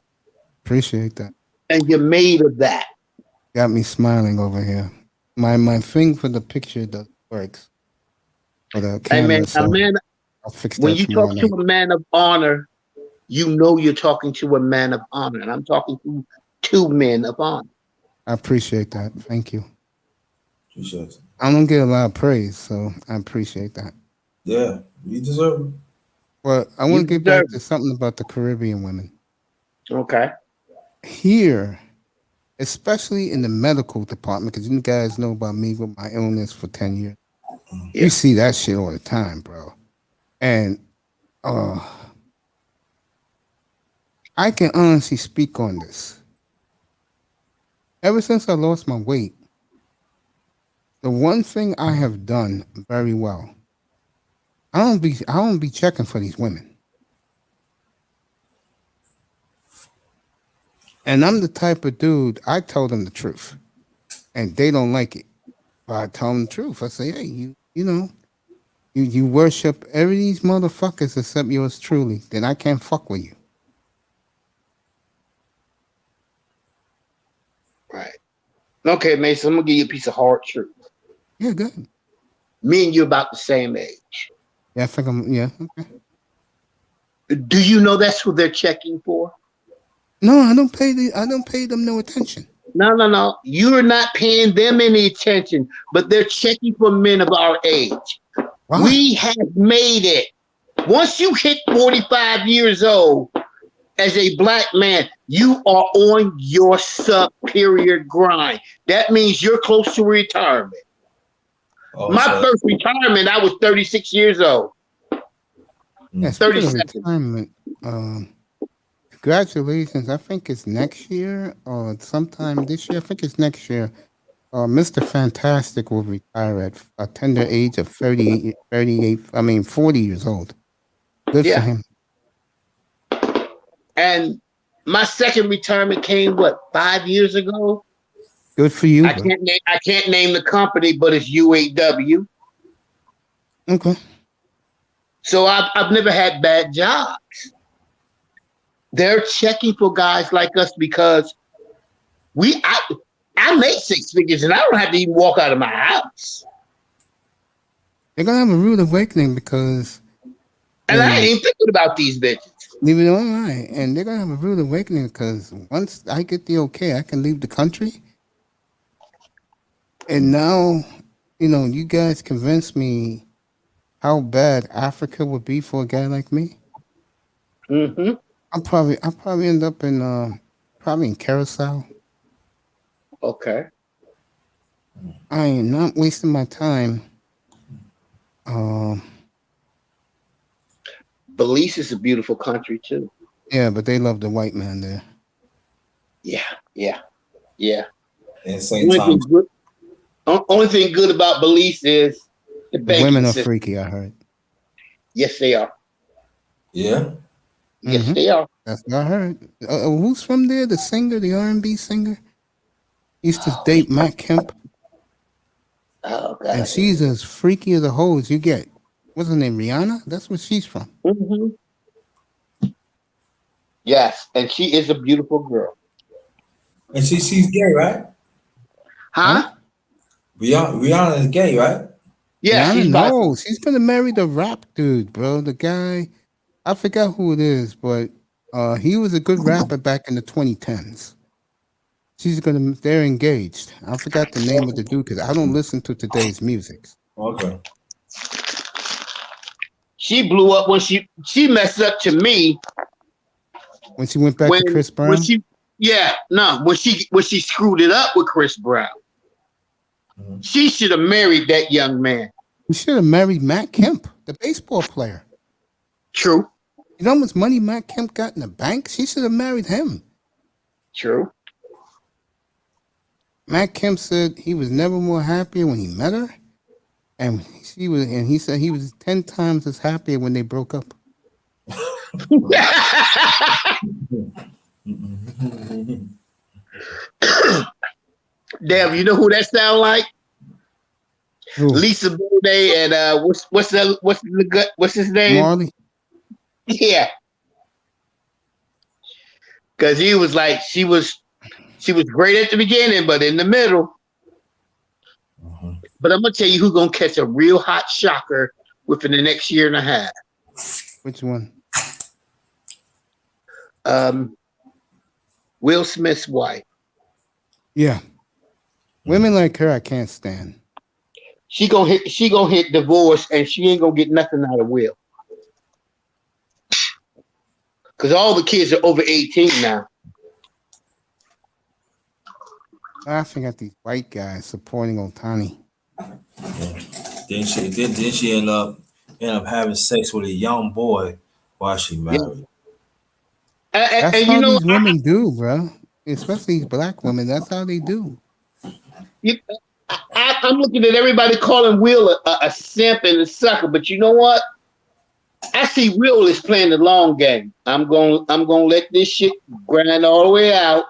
appreciate that. and you're made of that. Got me smiling over here. My thing for the picture doesn't works for the Hey, camera, man, a so man. I'll fix When that you tomorrow talk to night. a man of honor, you know you're talking to a man of honor, and I'm talking to two men of honor. I appreciate that. Thank you. Appreciate it. I don't get a lot of praise, so I appreciate that. Yeah, you deserve it. But I You want to get back deserve to something about the Caribbean women. Okay. Here, especially in the medical department, because you guys know about me with my illness for 10 years. Yeah. You see that shit all the time, bro. And I can honestly speak on this. Ever since I lost my weight, the one thing I have done very well, I don't be checking for these women. And I'm the type of dude, I tell them the truth. And they don't like it. But I tell them the truth. I say, hey, you worship every these motherfuckers except yours truly, then I can't fuck with you. Right. Okay, Mason, I'm gonna give you a piece of hard truth. Yeah, good. Me and you about the same age. Yeah, I think okay. Do you know that's who they're checking for? No, I don't pay them no attention. No. You're not paying them any attention, but they're checking for men of our age. Why? We have made it. Once you hit 45 years old, as a black man, you are on your superior grind. That means you're close to retirement. My first retirement, I was 36 years old. Yeah, speaking of retirement, congratulations. I think it's next year or sometime this year. I think it's next year. Mr. Fantastic will retire at a tender age of 40 years old. Good for him. And my second retirement came, 5 years ago? Good for you. I can't name the company, but it's UAW. Okay. So I've never had bad jobs. They're checking for guys like us because I make six figures and I don't have to even walk out of my house. They're gonna have a rude awakening because and I ain't thinking about these bitches. Neither do I. And they're gonna have a rude awakening because once I get the okay, I can leave the country. And now, you guys convinced me how bad Africa would be for a guy like me. Mm-hmm. I'll probably end up in probably in Curacao. Okay. I am not wasting my time. Belize is a beautiful country too. Yeah, but they love the white man there. Yeah. And same time. Only thing good about Belize is the women are system. freaky, I heard. Yes, they are. Yeah. Yes, they are. That's what I heard. Who's from there? The singer, the R&B singer? Used to date Matt Kemp. Oh, God. And she's as freaky as a hoe as you get. What's her name? Rihanna? That's where she's from. Mm-hmm. Yes, and she is a beautiful girl. And she's gay, right? Huh? Rihanna is gay, right? Yeah, she's gonna marry the rap dude, bro. The guy, I forgot who it is, but he was a good rapper back in the 2010s. They're engaged. I forgot the name of the dude because I don't listen to today's music. Okay. She blew up when she messed up to me. When she went back to Chris Brown? When she screwed it up with Chris Brown. Mm-hmm. She should have married that young man. She should have married Matt Kemp, the baseball player. True. You know how much money Matt Kemp got in the bank? She should have married him. True. Matt Kemp said he was never more happier when he met her. And he said he was 10 times as happy when they broke up. Damn, you know who that sound like? Who? Lisa Bonet and what's his name? Marley. Yeah. Cause he was like she was great at the beginning, but in the middle. But I'm gonna tell you who's gonna catch a real hot shocker within the next year and a half. Which one? Will Smith's wife. Yeah. Women like her, I can't stand. She gonna hit divorce, and she ain't gonna get nothing out of Will. Cause all the kids are over 18 now. Laughing at these white guys supporting Otani. Then she end up having sex with a young boy while she married. That's and how you know, these women do, bro. Especially these black women. That's how they do. I'm looking at everybody calling Will a simp and a sucker, but you know what? I see Will is playing the long game. I'm gonna let this shit grind all the way out.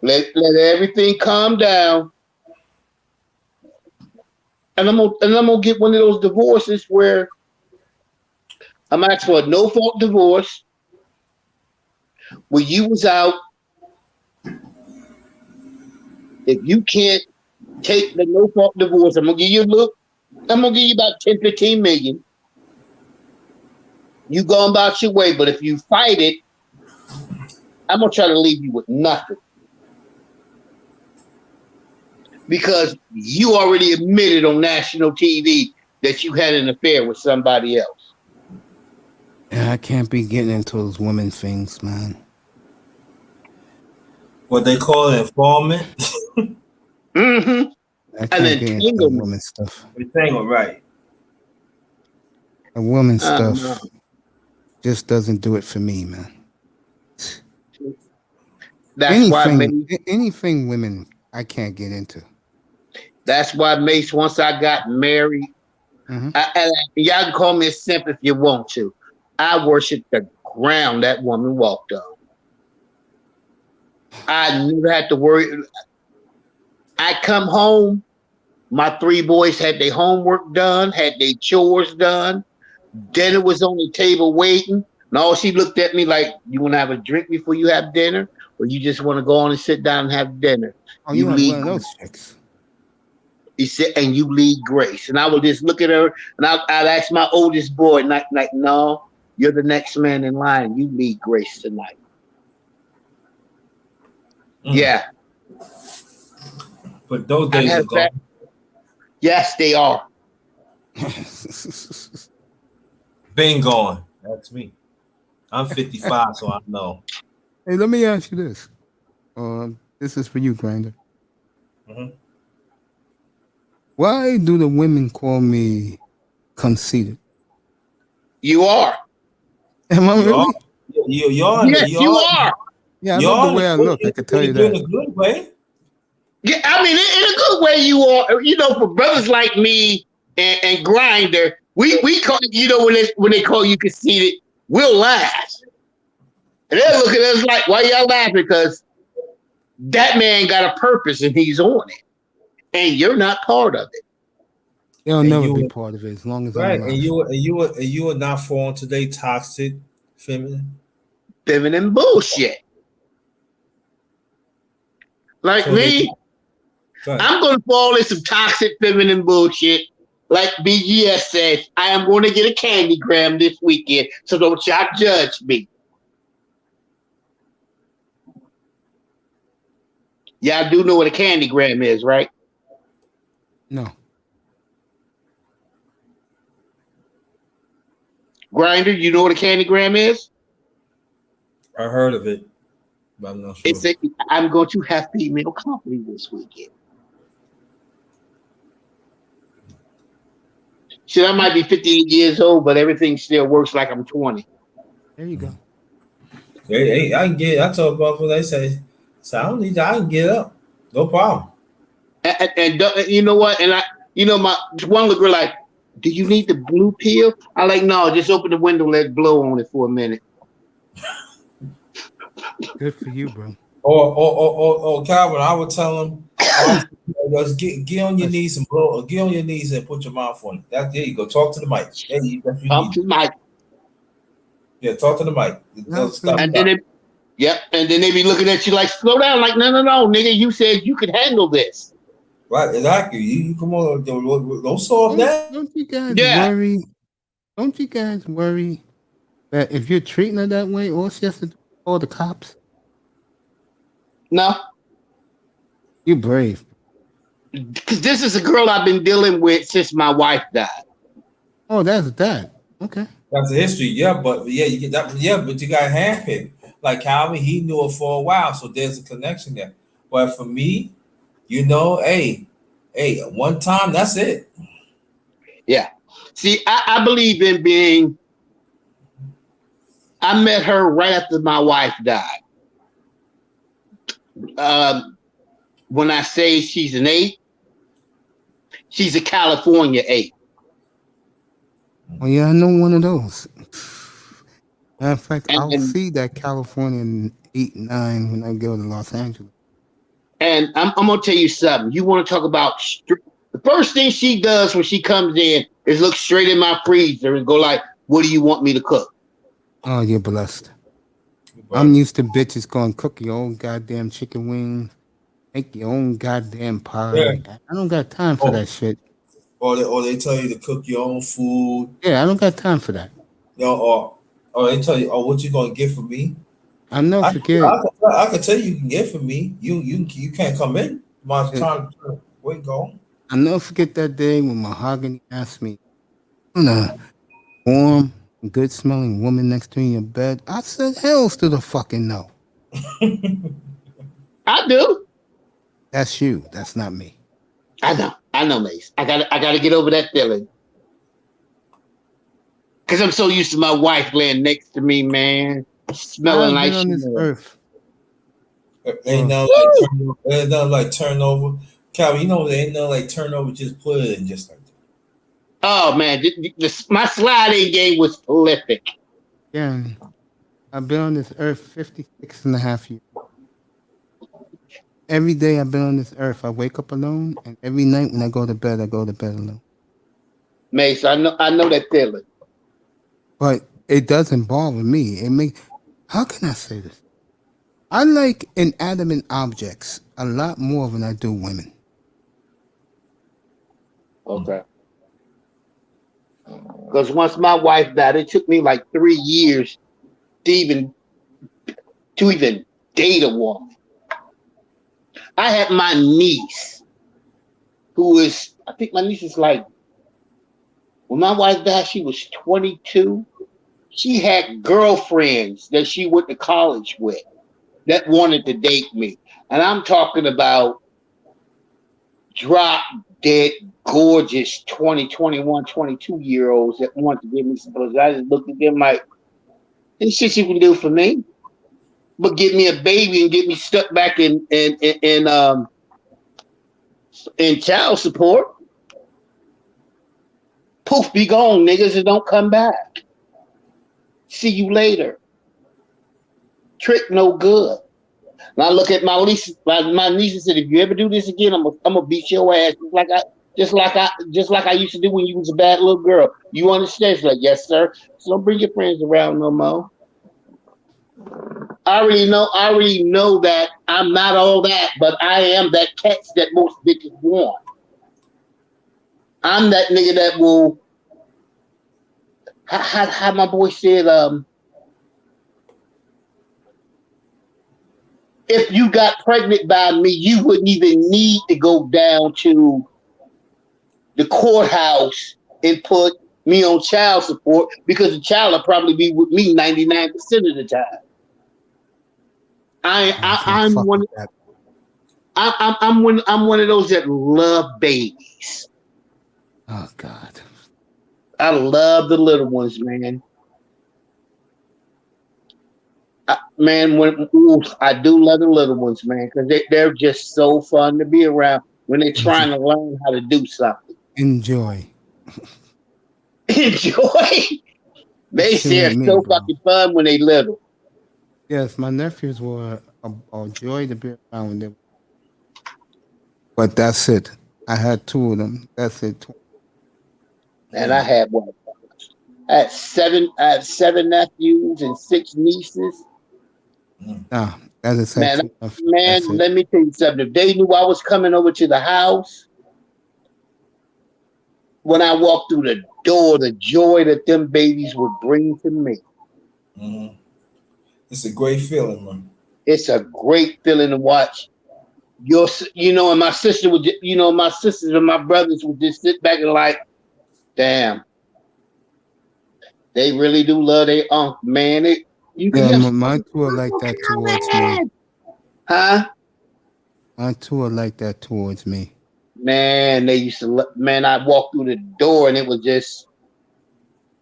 Let everything calm down. And I'm gonna get one of those divorces where I'm asking for a no-fault divorce, where you was out. If you can't take the no-fault divorce, I'm gonna give you about 10, 15 million. You go about your way, but if you fight it, I'm gonna try to leave you with nothing. Because you already admitted on national TV that you had an affair with somebody else. Yeah, I can't be getting into those women things, man. What they call it, informant. Mm-hmm. I can't get into the woman stuff. Entangle, right? The woman stuff just doesn't do it for me, man. Anything women I can't get into. That's why, Mace, once I got married, y'all can call me a simp if you want to. I worshiped the ground that woman walked on. I never had to worry. I come home, my 3 boys had their homework done, had their chores done. Dinner was on the table waiting. And all she looked at me like, you want to have a drink before you have dinner? Or you just want to go on and sit down and have dinner? Oh, you lead one of those chicks. He said, and you lead grace. And I would just look at her and I'd ask my oldest boy, like, no, you're the next man in line. You lead grace tonight. Yeah. But those days are gone. Yes, they are. Been gone. That's me. I'm 55, so I know. Hey, let me ask you this. This is for you, Grinder. Why do the women call me conceited? You are. Am I really? You are. Yes, you are. Yeah, I love the way I look. I can tell you that. In a good way. Yeah, I mean, in a good way, you are. You know, for brothers like me and Grinder, we call, you know, when they call you conceited, we'll laugh. And they'll look at us like, why y'all laughing? Because that man got a purpose and he's on it. And you're not part of it. They'll never be part of it as long as I'm alive. And you are not falling to their toxic feminine bullshit. Like so me, I'm going to fall in some toxic feminine bullshit. Like BGS says, I am going to get a candy gram this weekend, so don't y'all judge me. Y'all do know what a candy gram is, right? No. Grinder, you know what a candy gram is? I heard of it, but I'm not sure. I'm going to have female company this weekend. Shit, I might be 58 years old, but everything still works like I'm 20. There you go. Hey, I told Buffalo, they say, so I can get up. No problem. And you know what? And my one little girl like, do you need the blue pill? I like, no, just open the window, let it blow on it for a minute. Good for you, bro. Or Calvin, I would tell him, just get on your knees and blow, or get on your knees and put your mouth on it. There you go. Talk to the mic. That's what you need. To the mic. Yeah, talk to the mic. Stop. And then they be looking at you like, slow down, like, no, nigga, you said you could handle this. Right, exactly. You come on, don't solve that. Don't you guys worry? Don't you guys worry that if you're treating her that way, all she has to do is call the cops? No. You're brave. Because this is a girl I've been dealing with since my wife died. Oh, that's that. Okay. That's the history, but you get that, but you got handpicked. Like Calvin, he knew it for a while, so there's a connection there. But for me, hey, one time, that's it. Yeah. See, I believe in being. I met her right after my wife died. When I say she's an 8, she's a California 8. Well, yeah, I know one of those. Matter of fact, I'll see that California 8, 9 when I go to Los Angeles. And I'm gonna tell you something. You want to talk about the first thing she does when she comes in is look straight in my freezer and go like, "What do you want me to cook?" Oh, you're blessed. I'm used to bitches going cook your own goddamn chicken wings, make your own goddamn pie. Yeah. I don't got time for that shit. Or they tell you to cook your own food. Yeah, I don't got time for that. Or they tell you, what you gonna get for me? I know. Forget. I can tell you can get for me. You can't come in. My time. Wait, go. I never forget that day when Mahogany asked me, "A warm, good smelling woman next to you in your bed?" I said, "Hell's to the fucking no." I do. That's you. That's not me. I know, Mace. I gotta get over that feeling. Cause I'm so used to my wife laying next to me, man, smelling like on this earth. Ain't nothing like turnover. Calvin, ain't nothing like turnover. Just put it in just like that. Oh man, my sliding game was prolific. Yeah, I've been on this earth 56 and a half years. Every day I've been on this earth, I wake up alone, and every night when I go to bed alone. Mace, I know that feeling. But it doesn't bother me. How can I say this? I like inanimate objects a lot more than I do women. Okay. Because once my wife died, it took me like 3 years to even date a woman. I had my niece, I think my niece is like, when my wife died, she was 22. She had girlfriends that she went to college with that wanted to date me. And I'm talking about drop dead, gorgeous 20, 21, 22-year-olds that wanted to give me some pussy. I just looked at them like, this shit you can do for me. But get me a baby and get me stuck back in child support. Poof, be gone, niggas, and don't come back. See you later. Trick no good. And I look at my niece and said, if you ever do this again, I'm gonna beat your ass just like I used to do when you was a bad little girl. You understand? She's like, yes, sir. So don't bring your friends around no more. I already know that I'm not all that, but I am that catch that most bitches want. I'm that nigga that will. How my boy said, if you got pregnant by me, you wouldn't even need to go down to the courthouse and put me on child support because the child will probably be with me 99% of the time. I'm one of those that love babies. Oh God. I love the little ones, man. I do love the little ones, man, because they're just so fun to be around when they're trying to learn how to do something. Enjoy. enjoy. They say Shit, it's me, so bro. fucking fun when they little. Yes, my nephews were a joy to be around when they were. But that's it. I had two of them. That's it. And I had what? I had seven nephews and 6 nieces. Nah, that is Man, two nephews. man, That's it. let me tell you something. If they knew I was coming over to the house, when I walked through the door, the joy that them babies would bring to me. Mm-hmm. It's a great feeling, man. It's a great feeling to watch. And my sister would, my sisters and my brothers would just sit back and like, damn, they really do love their uncle, man. My two are like that towards me. Huh? My two are like that towards me. Man, they used to. Man, I walked through the door and it was just,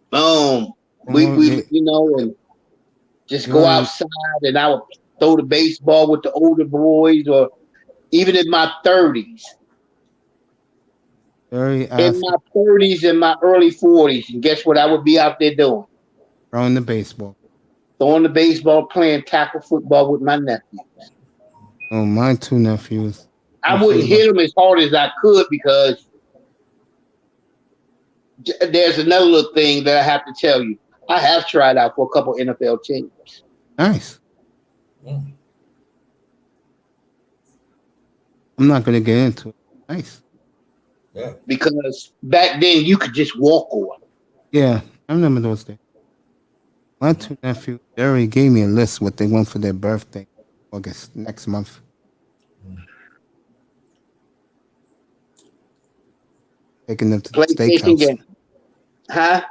boom. And just go outside and I would throw the baseball with the older boys, or even in my 30s. In my 30s and my early 40s, and guess what I would be out there doing? Throwing the baseball. Throwing the baseball, playing tackle football with my nephews. Oh, my two nephews. I wouldn't hit them as hard as I could because there's another little thing that I have to tell you. I have tried out for a couple NFL teams. Nice. I'm not going to get into it. Nice. Yeah. Because back then you could just walk on. Yeah, I remember those days. My two nephews, they already gave me a list what they want for their birthday, August, next month. Taking them to the steakhouse. Game. Huh?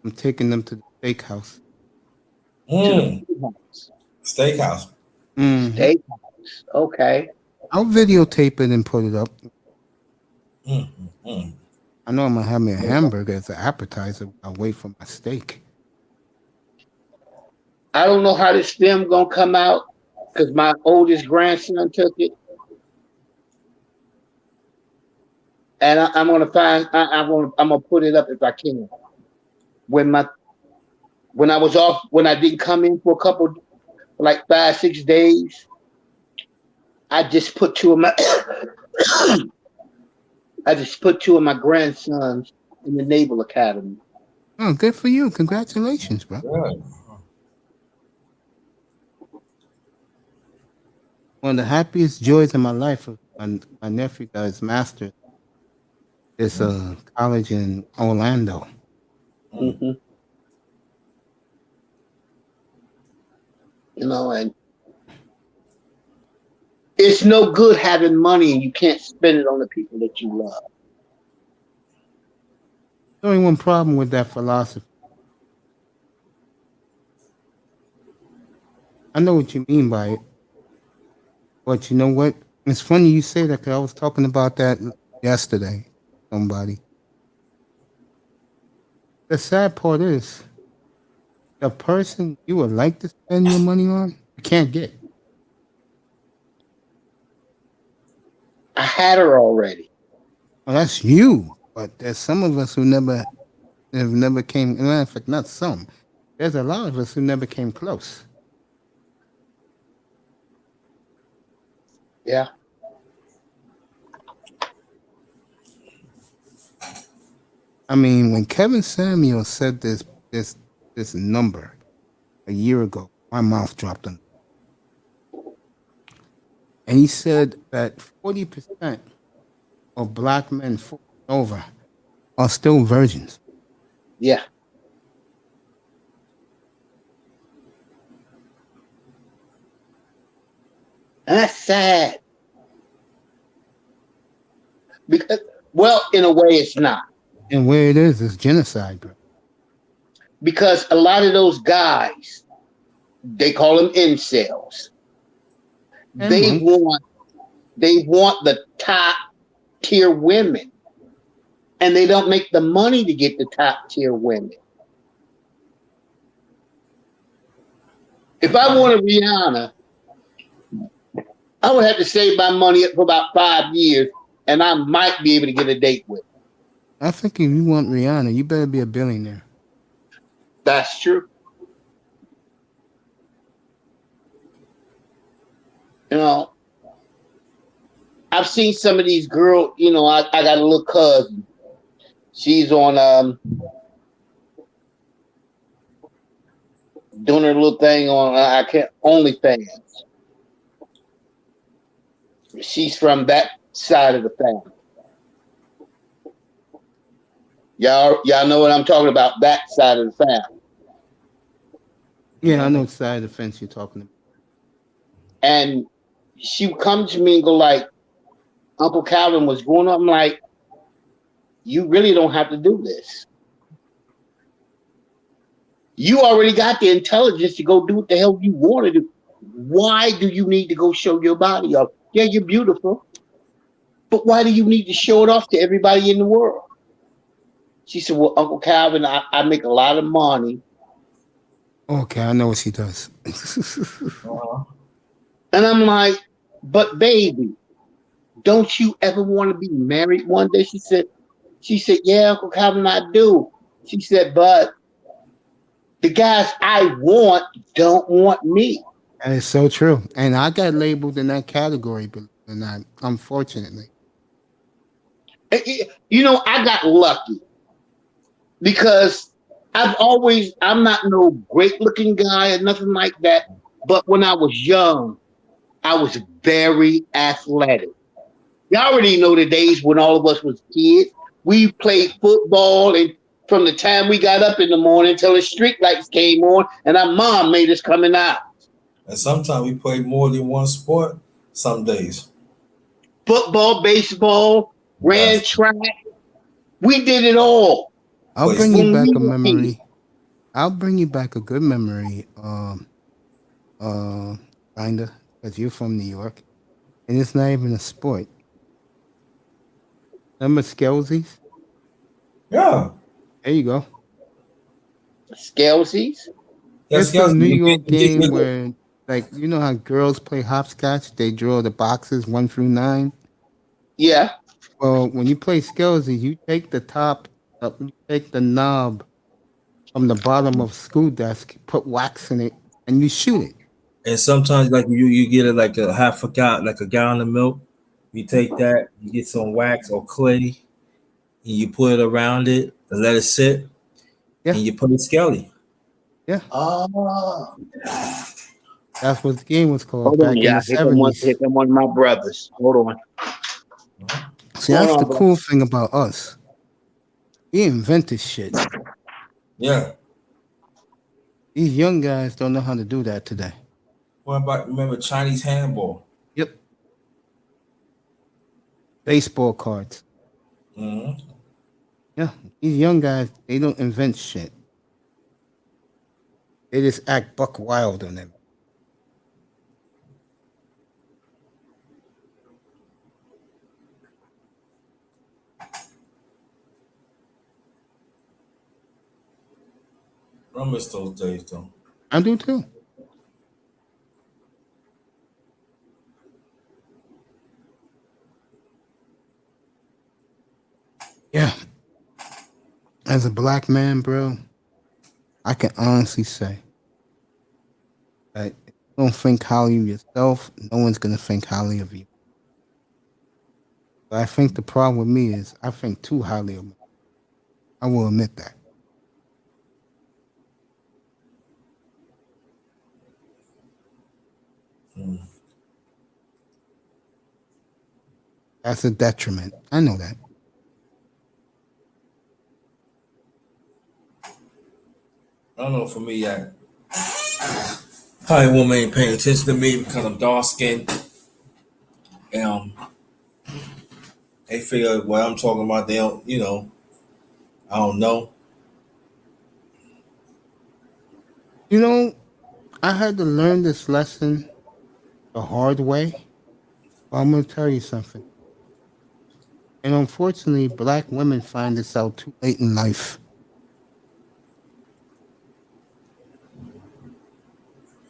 I'm taking them to the steakhouse. Steakhouse. Steakhouse. Okay. I'll videotape it and put it up. Mm-hmm. I know I'm gonna have me a hamburger as an appetizer. I'll wait for my steak. I don't know how this film gonna come out because my oldest grandson took it, and I'm gonna put it up if I can. When I was off, when I didn't come in for a couple, like 5-6 days, I just put two of my grandsons in the Naval Academy. Oh, good for you! Congratulations, bro. Yeah. One of the happiest joys in my life of my nephew got his master's. It's a college in Orlando. Mm-hmm. And it's no good having money and you can't spend it on the people that you love. There's only one problem with that philosophy. I know what you mean by it. But you know what? It's funny you say that because I was talking about that yesterday. Somebody. The sad part is, the person you would like to spend your money on, you can't get. I had her already. Well, that's you. But there's some of us who have never came. In fact, not some. There's a lot of us who never came close. Yeah. I mean, when Kevin Samuel said this number a year ago, my mouth dropped on. And he said that 40% of black men over are still virgins. Yeah. And that's sad. Because, well, in a way, it's not. And where it is genocide, bro. Because a lot of those guys, they call them incels. And they want the top tier women. And they don't make the money to get the top tier women. If I wanted Rihanna, I would have to save my money up for about 5 years, and I might be able to get a date with her. I think if you want Rihanna, you better be a billionaire. That's true. You know, I've seen some of these girls. You know, I got a little cousin. She's on doing her little thing on I can't OnlyFans. She's from that side of the family. Y'all know what I'm talking about, that side of the family. Yeah, I know what side of the fence you're talking about. And she would come to me and go like, Uncle Calvin, what's going on? I'm like, you really don't have to do this. You already got the intelligence to go do what the hell you want to do. Why do you need to go show your body off? Yeah, you're beautiful. But why do you need to show it off to everybody in the world? She said, well, Uncle Calvin, I make a lot of money. Okay, I know what she does. And I'm like, but baby, don't you ever want to be married one day? She said, yeah, Uncle Calvin, I do. She said, but the guys I want don't want me. That is so true. And I got labeled in that category, but not, unfortunately. You know, I got lucky because I'm not no great looking guy or nothing like that. But when I was young, I was very athletic. You already know the days when all of us was kids. We played football, and from the time we got up in the morning till the street lights came on, and our mom made us come out. And sometimes we played more than one sport. Some days. Football, baseball, ran track. We did it all. I'll bring you back a memory. I'll bring you back a good memory. Kinda, because you're from New York, and it's not even a sport. Remember Skelsies? Yeah. There you go. Skelsies? It's a New York game where, like, you know how girls play hopscotch? They draw the boxes 1 through 9. Yeah. Well, when you play Skelsies, you take the top, you take the knob from the bottom of school desk, put wax in it, and you shoot it. And sometimes, like you get it like a half a gallon, like a gallon of milk. You take that, you get some wax or clay, and you put it around it and let it sit. Yeah. And you put a skelly. Yeah. Oh. That's what the game was called. Hold back on, in yeah. the 70s. Here come one of my brothers. Hold on. See, that's the cool thing about us. We invented shit. Yeah. These young guys don't know how to do that today. What about, remember Chinese handball? Yep. Baseball cards. Mm-hmm. Yeah. These young guys, they don't invent shit. They just act buck wild on them. I miss those days, though. I do too. Yeah. As a black man, bro, I can honestly say that if you don't think highly of yourself, no one's going to think highly of you. But I think the problem with me is I think too highly of myself. I will admit that. That's a detriment. I know that. I don't know, for me, probably woman ain't paying attention to me because I'm dark skinned. They figure what I'm talking about, they don't, I don't know. You know, I had to learn this lesson the hard way. But I'm going to tell you something. And unfortunately, black women find this out too late in life.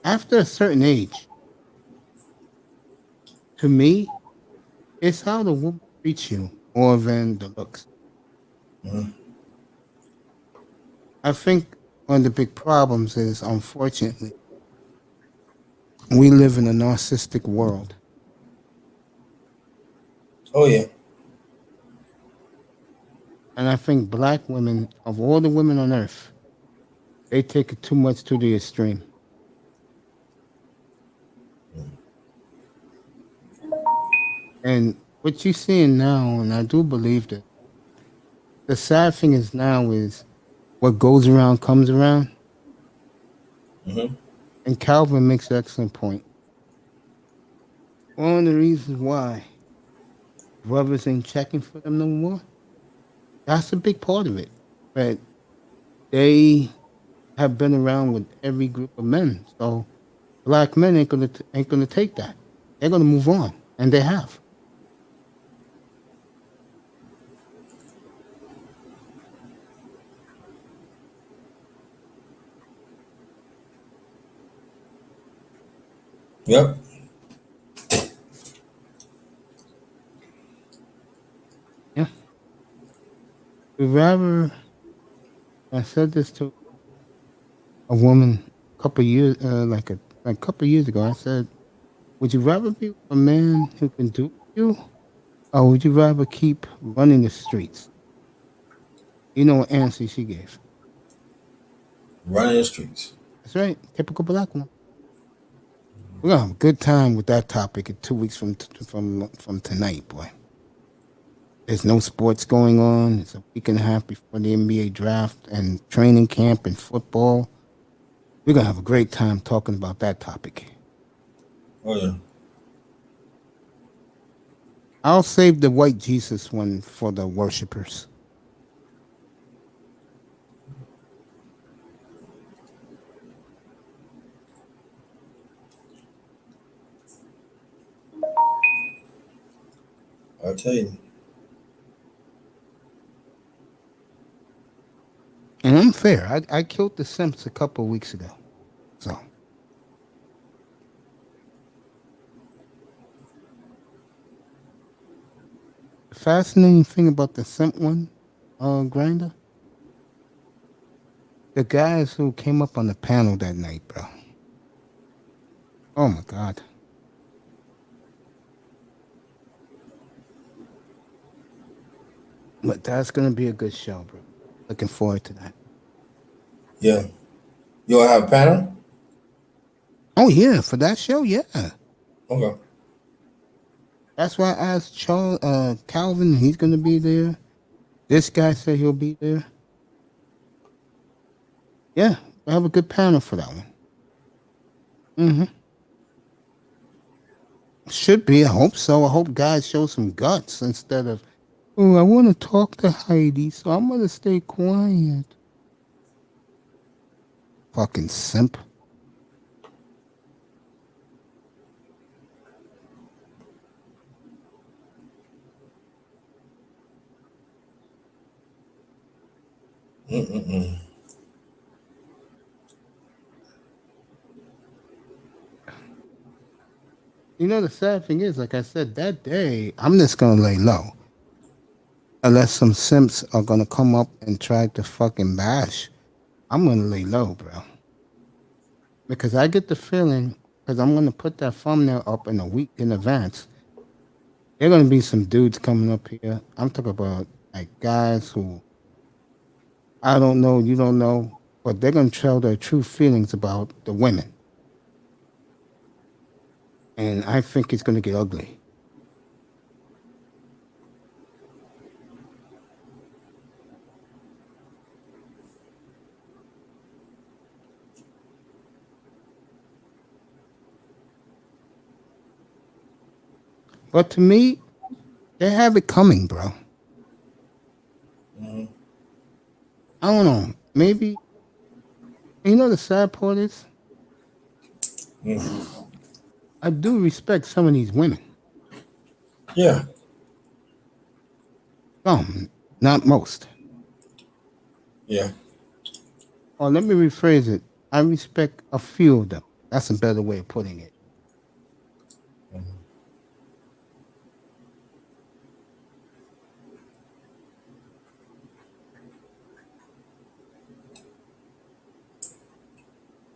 After a certain age, to me, it's how the woman treats you more than the looks. Mhm. I think one of the big problems is, unfortunately, we live in a narcissistic world. Oh yeah. And I think black women, of all the women on earth, they take it too much to the extreme. And what you're seeing now, and I do believe that, the sad thing is now is what goes around comes around. Mhm. And Calvin makes an excellent point. One of the reasons why brothers ain't checking for them no more, that's a big part of it. But they have been around with every group of men. So black men ain't gonna take that. They're gonna move on. And they have. Yep. Yeah. We'd rather, I said this to a woman a couple years like a couple years ago. I said, would you rather be with a man who can do you, or would you rather keep running the streets? You know what answer she gave. Running the streets. That's right. Typical black one. We're gonna have a good time with that topic in 2 weeks from tonight, boy. There's no sports going on. It's a week and a half before the NBA draft and training camp and football. We're gonna have a great time talking about that topic. Oh yeah. I'll save the white Jesus one for the worshipers. I'll tell you. And I'm fair. I killed the simps a couple of weeks ago. So the fascinating thing about the simp one, grinder, the guys who came up on the panel that night, bro. Oh my God. But that's gonna be a good show, bro. Looking forward to that. Yeah. You all have a panel? Oh yeah, for that show, yeah. Okay. That's why I asked Calvin. He's gonna be there. This guy said he'll be there. Yeah, I have a good panel for that one. Mm-hmm. Should be. I hope so. I hope guys show some guts instead of, oh, I want to talk to Heidi, so I'm gonna stay quiet. Fucking simp. Mm-mm-mm. You know, the sad thing is, like I said, that day, I'm just gonna lay low. Unless some simps are gonna come up and try to fucking bash, I'm gonna lay low, bro. Because I get the feeling, because I'm gonna put that thumbnail up in a week in advance. There are gonna be some dudes coming up here. I'm talking about like guys who I don't know, you don't know, but they're gonna tell their true feelings about the women. And I think it's gonna get ugly. But to me, they have it coming, bro. Mhm. I don't know. Maybe you know the sad part is Mhm. I do respect some of these women. Yeah. Some, not most. Yeah. Or let me rephrase it. I respect a few of them. That's a better way of putting it.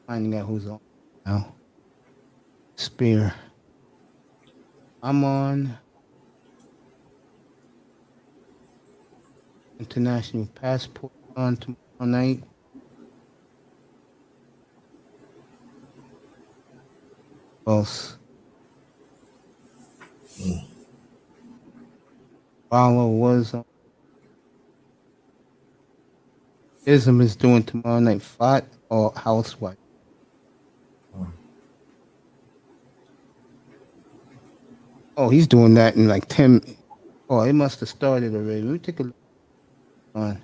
Finding out who's on now. Spear. I'm on International Passport on tomorrow night. Else. Follow was on. Ism is doing tomorrow night. Fight or Housewife. Oh, he's doing that in like 10. Oh, it must have started already. Let me take a look on. I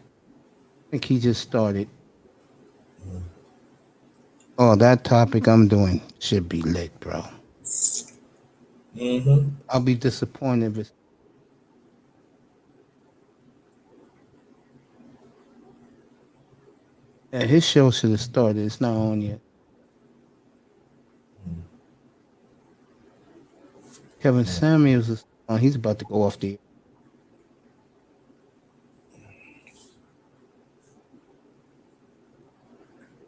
think he just started. Oh, that topic I'm doing should be lit, bro. I'll be disappointed if it's. Yeah, his show should have started. It's not on yet. Kevin Samuels is on. He's about to go off the air.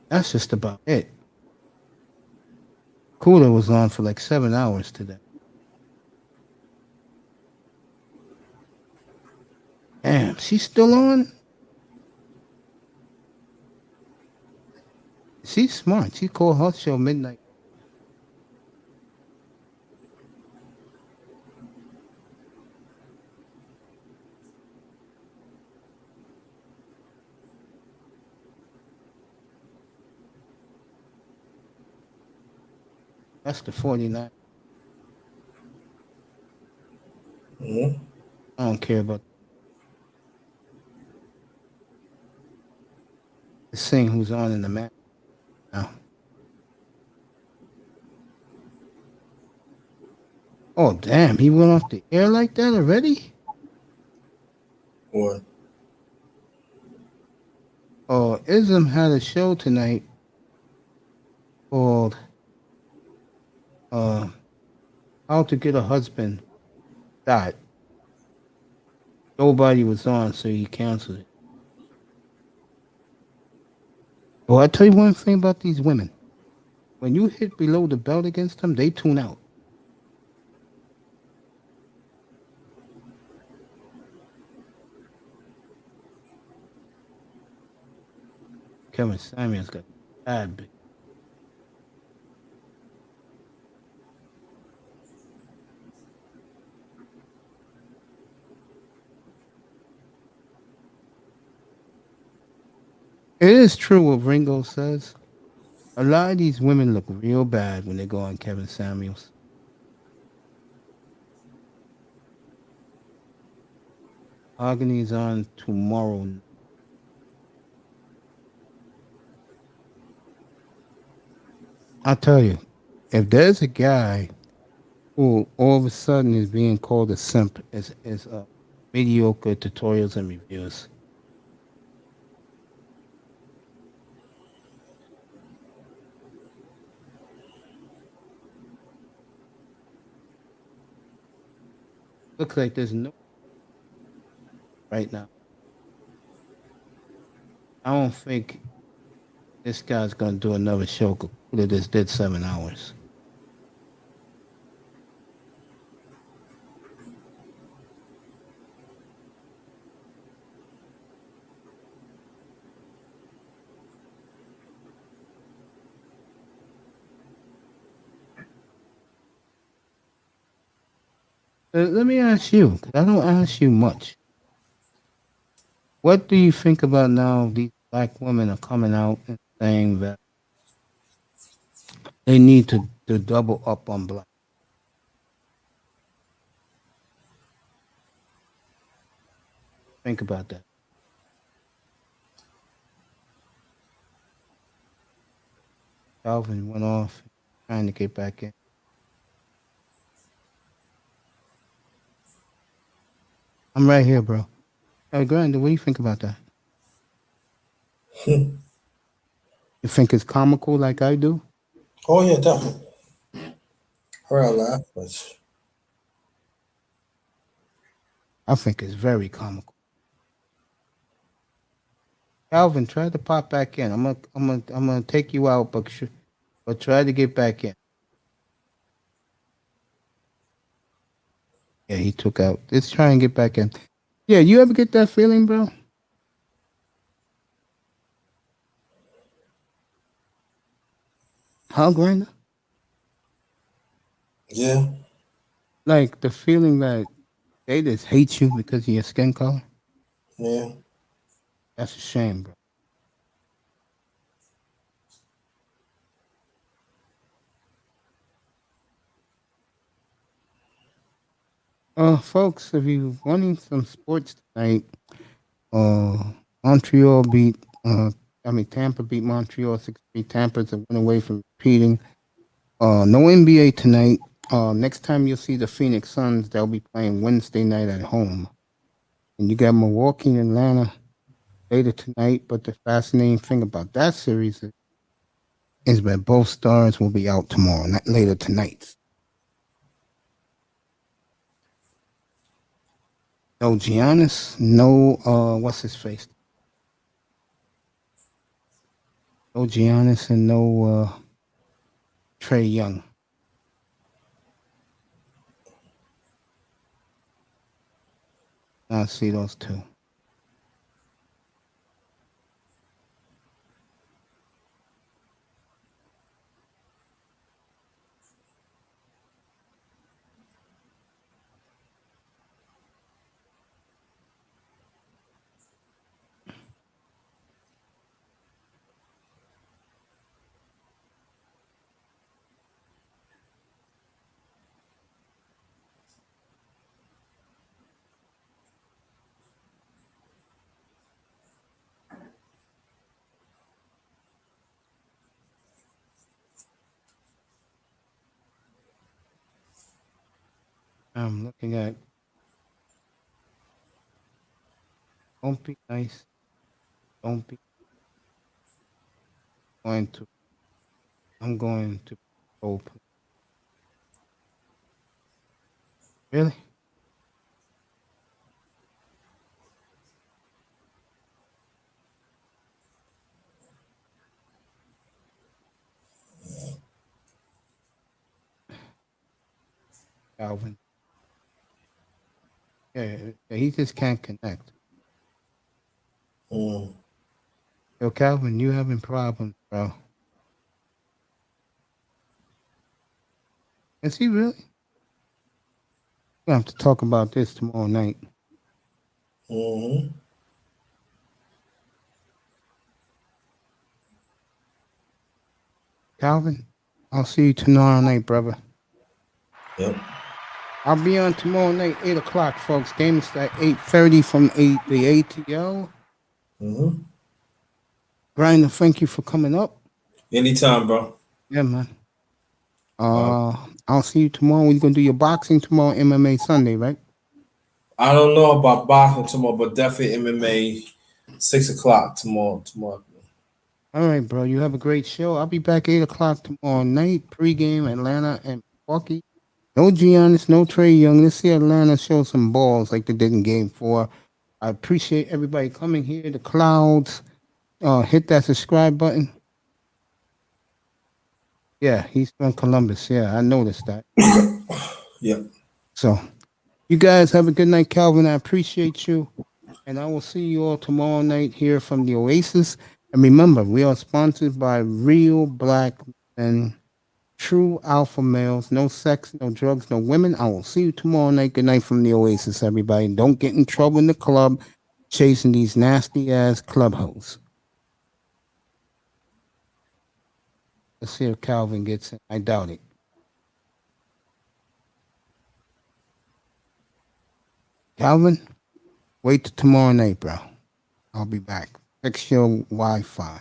That's just about it. Cooler was on for like 7 hours today. Damn, she's still on? She's smart. She called her show midnight. That's the 49. I don't care about the sing who's on in the match now. Oh, damn. He went off the air like that already? What? Oh, Ism had a show tonight called How to Get a Husband. That nobody was on, so he canceled it. Well, I tell you one thing about these women. When you hit below the belt against them, they tune out. Kevin Samuels got bad big. It is true what Ringo says. A lot of these women look real bad when they go on Kevin Samuels. Agony's on tomorrow. I'll tell you, if there's a guy who all of a sudden is being called a simp, is mediocre tutorials and reviews. Looks like there's no right now. I don't think this guy's gonna do another show. That just did 7 hours. Let me ask you, because I don't ask you much. What do you think about now these black women are coming out and saying that they need to double up on black? Think about that. Calvin went off trying to get back in. I'm right here, bro. Hey, Grandin, what do you think about that? You think it's comical like I do? Oh yeah, definitely. Her I laugh, but I think it's very comical. Calvin, try to pop back in. I'm gonna take you out, but but try to get back in. Yeah, he took out. Let's try and get back in. Yeah, you ever get that feeling, bro? Huh, Granda? Yeah. Like the feeling that they just hate you because of your skin color? Yeah. That's a shame, bro. Folks, if you're wanting some sports tonight, Montreal beat, Tampa beat Montreal 6-3. Tampa's a win away from repeating. No NBA tonight. Next time you'll see the Phoenix Suns, they'll be playing Wednesday night at home. And you got Milwaukee and Atlanta later tonight. But the fascinating thing about that series is that both stars will be out tomorrow, not later tonight. No Giannis, no what's his face? No Giannis and no Trey Young. I see those two. I'm looking at. Don't be nice. Don't be going to. I'm going to open. Really? Calvin. Yeah, he just can't connect. Mm. Yo, Calvin, you having problems, bro. Is he really? We're gonna have to talk about this tomorrow night. Mm-hmm. Calvin, I'll see you tomorrow night, brother. Yep. I'll be on tomorrow night, 8 o'clock, folks. Games at 8:30 from the ATL. Mm-hmm. Brian, thank you for coming up. Anytime, bro. Yeah, man. I'll see you tomorrow. We're gonna do your boxing tomorrow, MMA Sunday, right? I don't know about boxing tomorrow, but definitely MMA 6 o'clock tomorrow. All right, bro. You have a great show. I'll be back 8 o'clock tomorrow night. Pregame Atlanta and Milwaukee. No Giannis, no Trey Young. Let's see Atlanta show some balls like they did in Game 4. I appreciate everybody coming here. The Clouds. Hit that subscribe button. Yeah, he's from Columbus. Yeah, I noticed that. Yep. So, you guys have a good night, Calvin. I appreciate you. And I will see you all tomorrow night here from the Oasis. And remember, we are sponsored by Real Black Men, True Alpha Males. No sex, no drugs, no women. I will see you tomorrow night. Good night from the Oasis, everybody. Don't get in trouble in the club chasing these nasty ass club hoes. Let's see if Calvin gets in. I doubt it. Calvin, wait till tomorrow night, bro. I'll be back. Fix your Wi-Fi.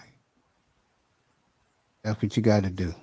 That's what you got to do.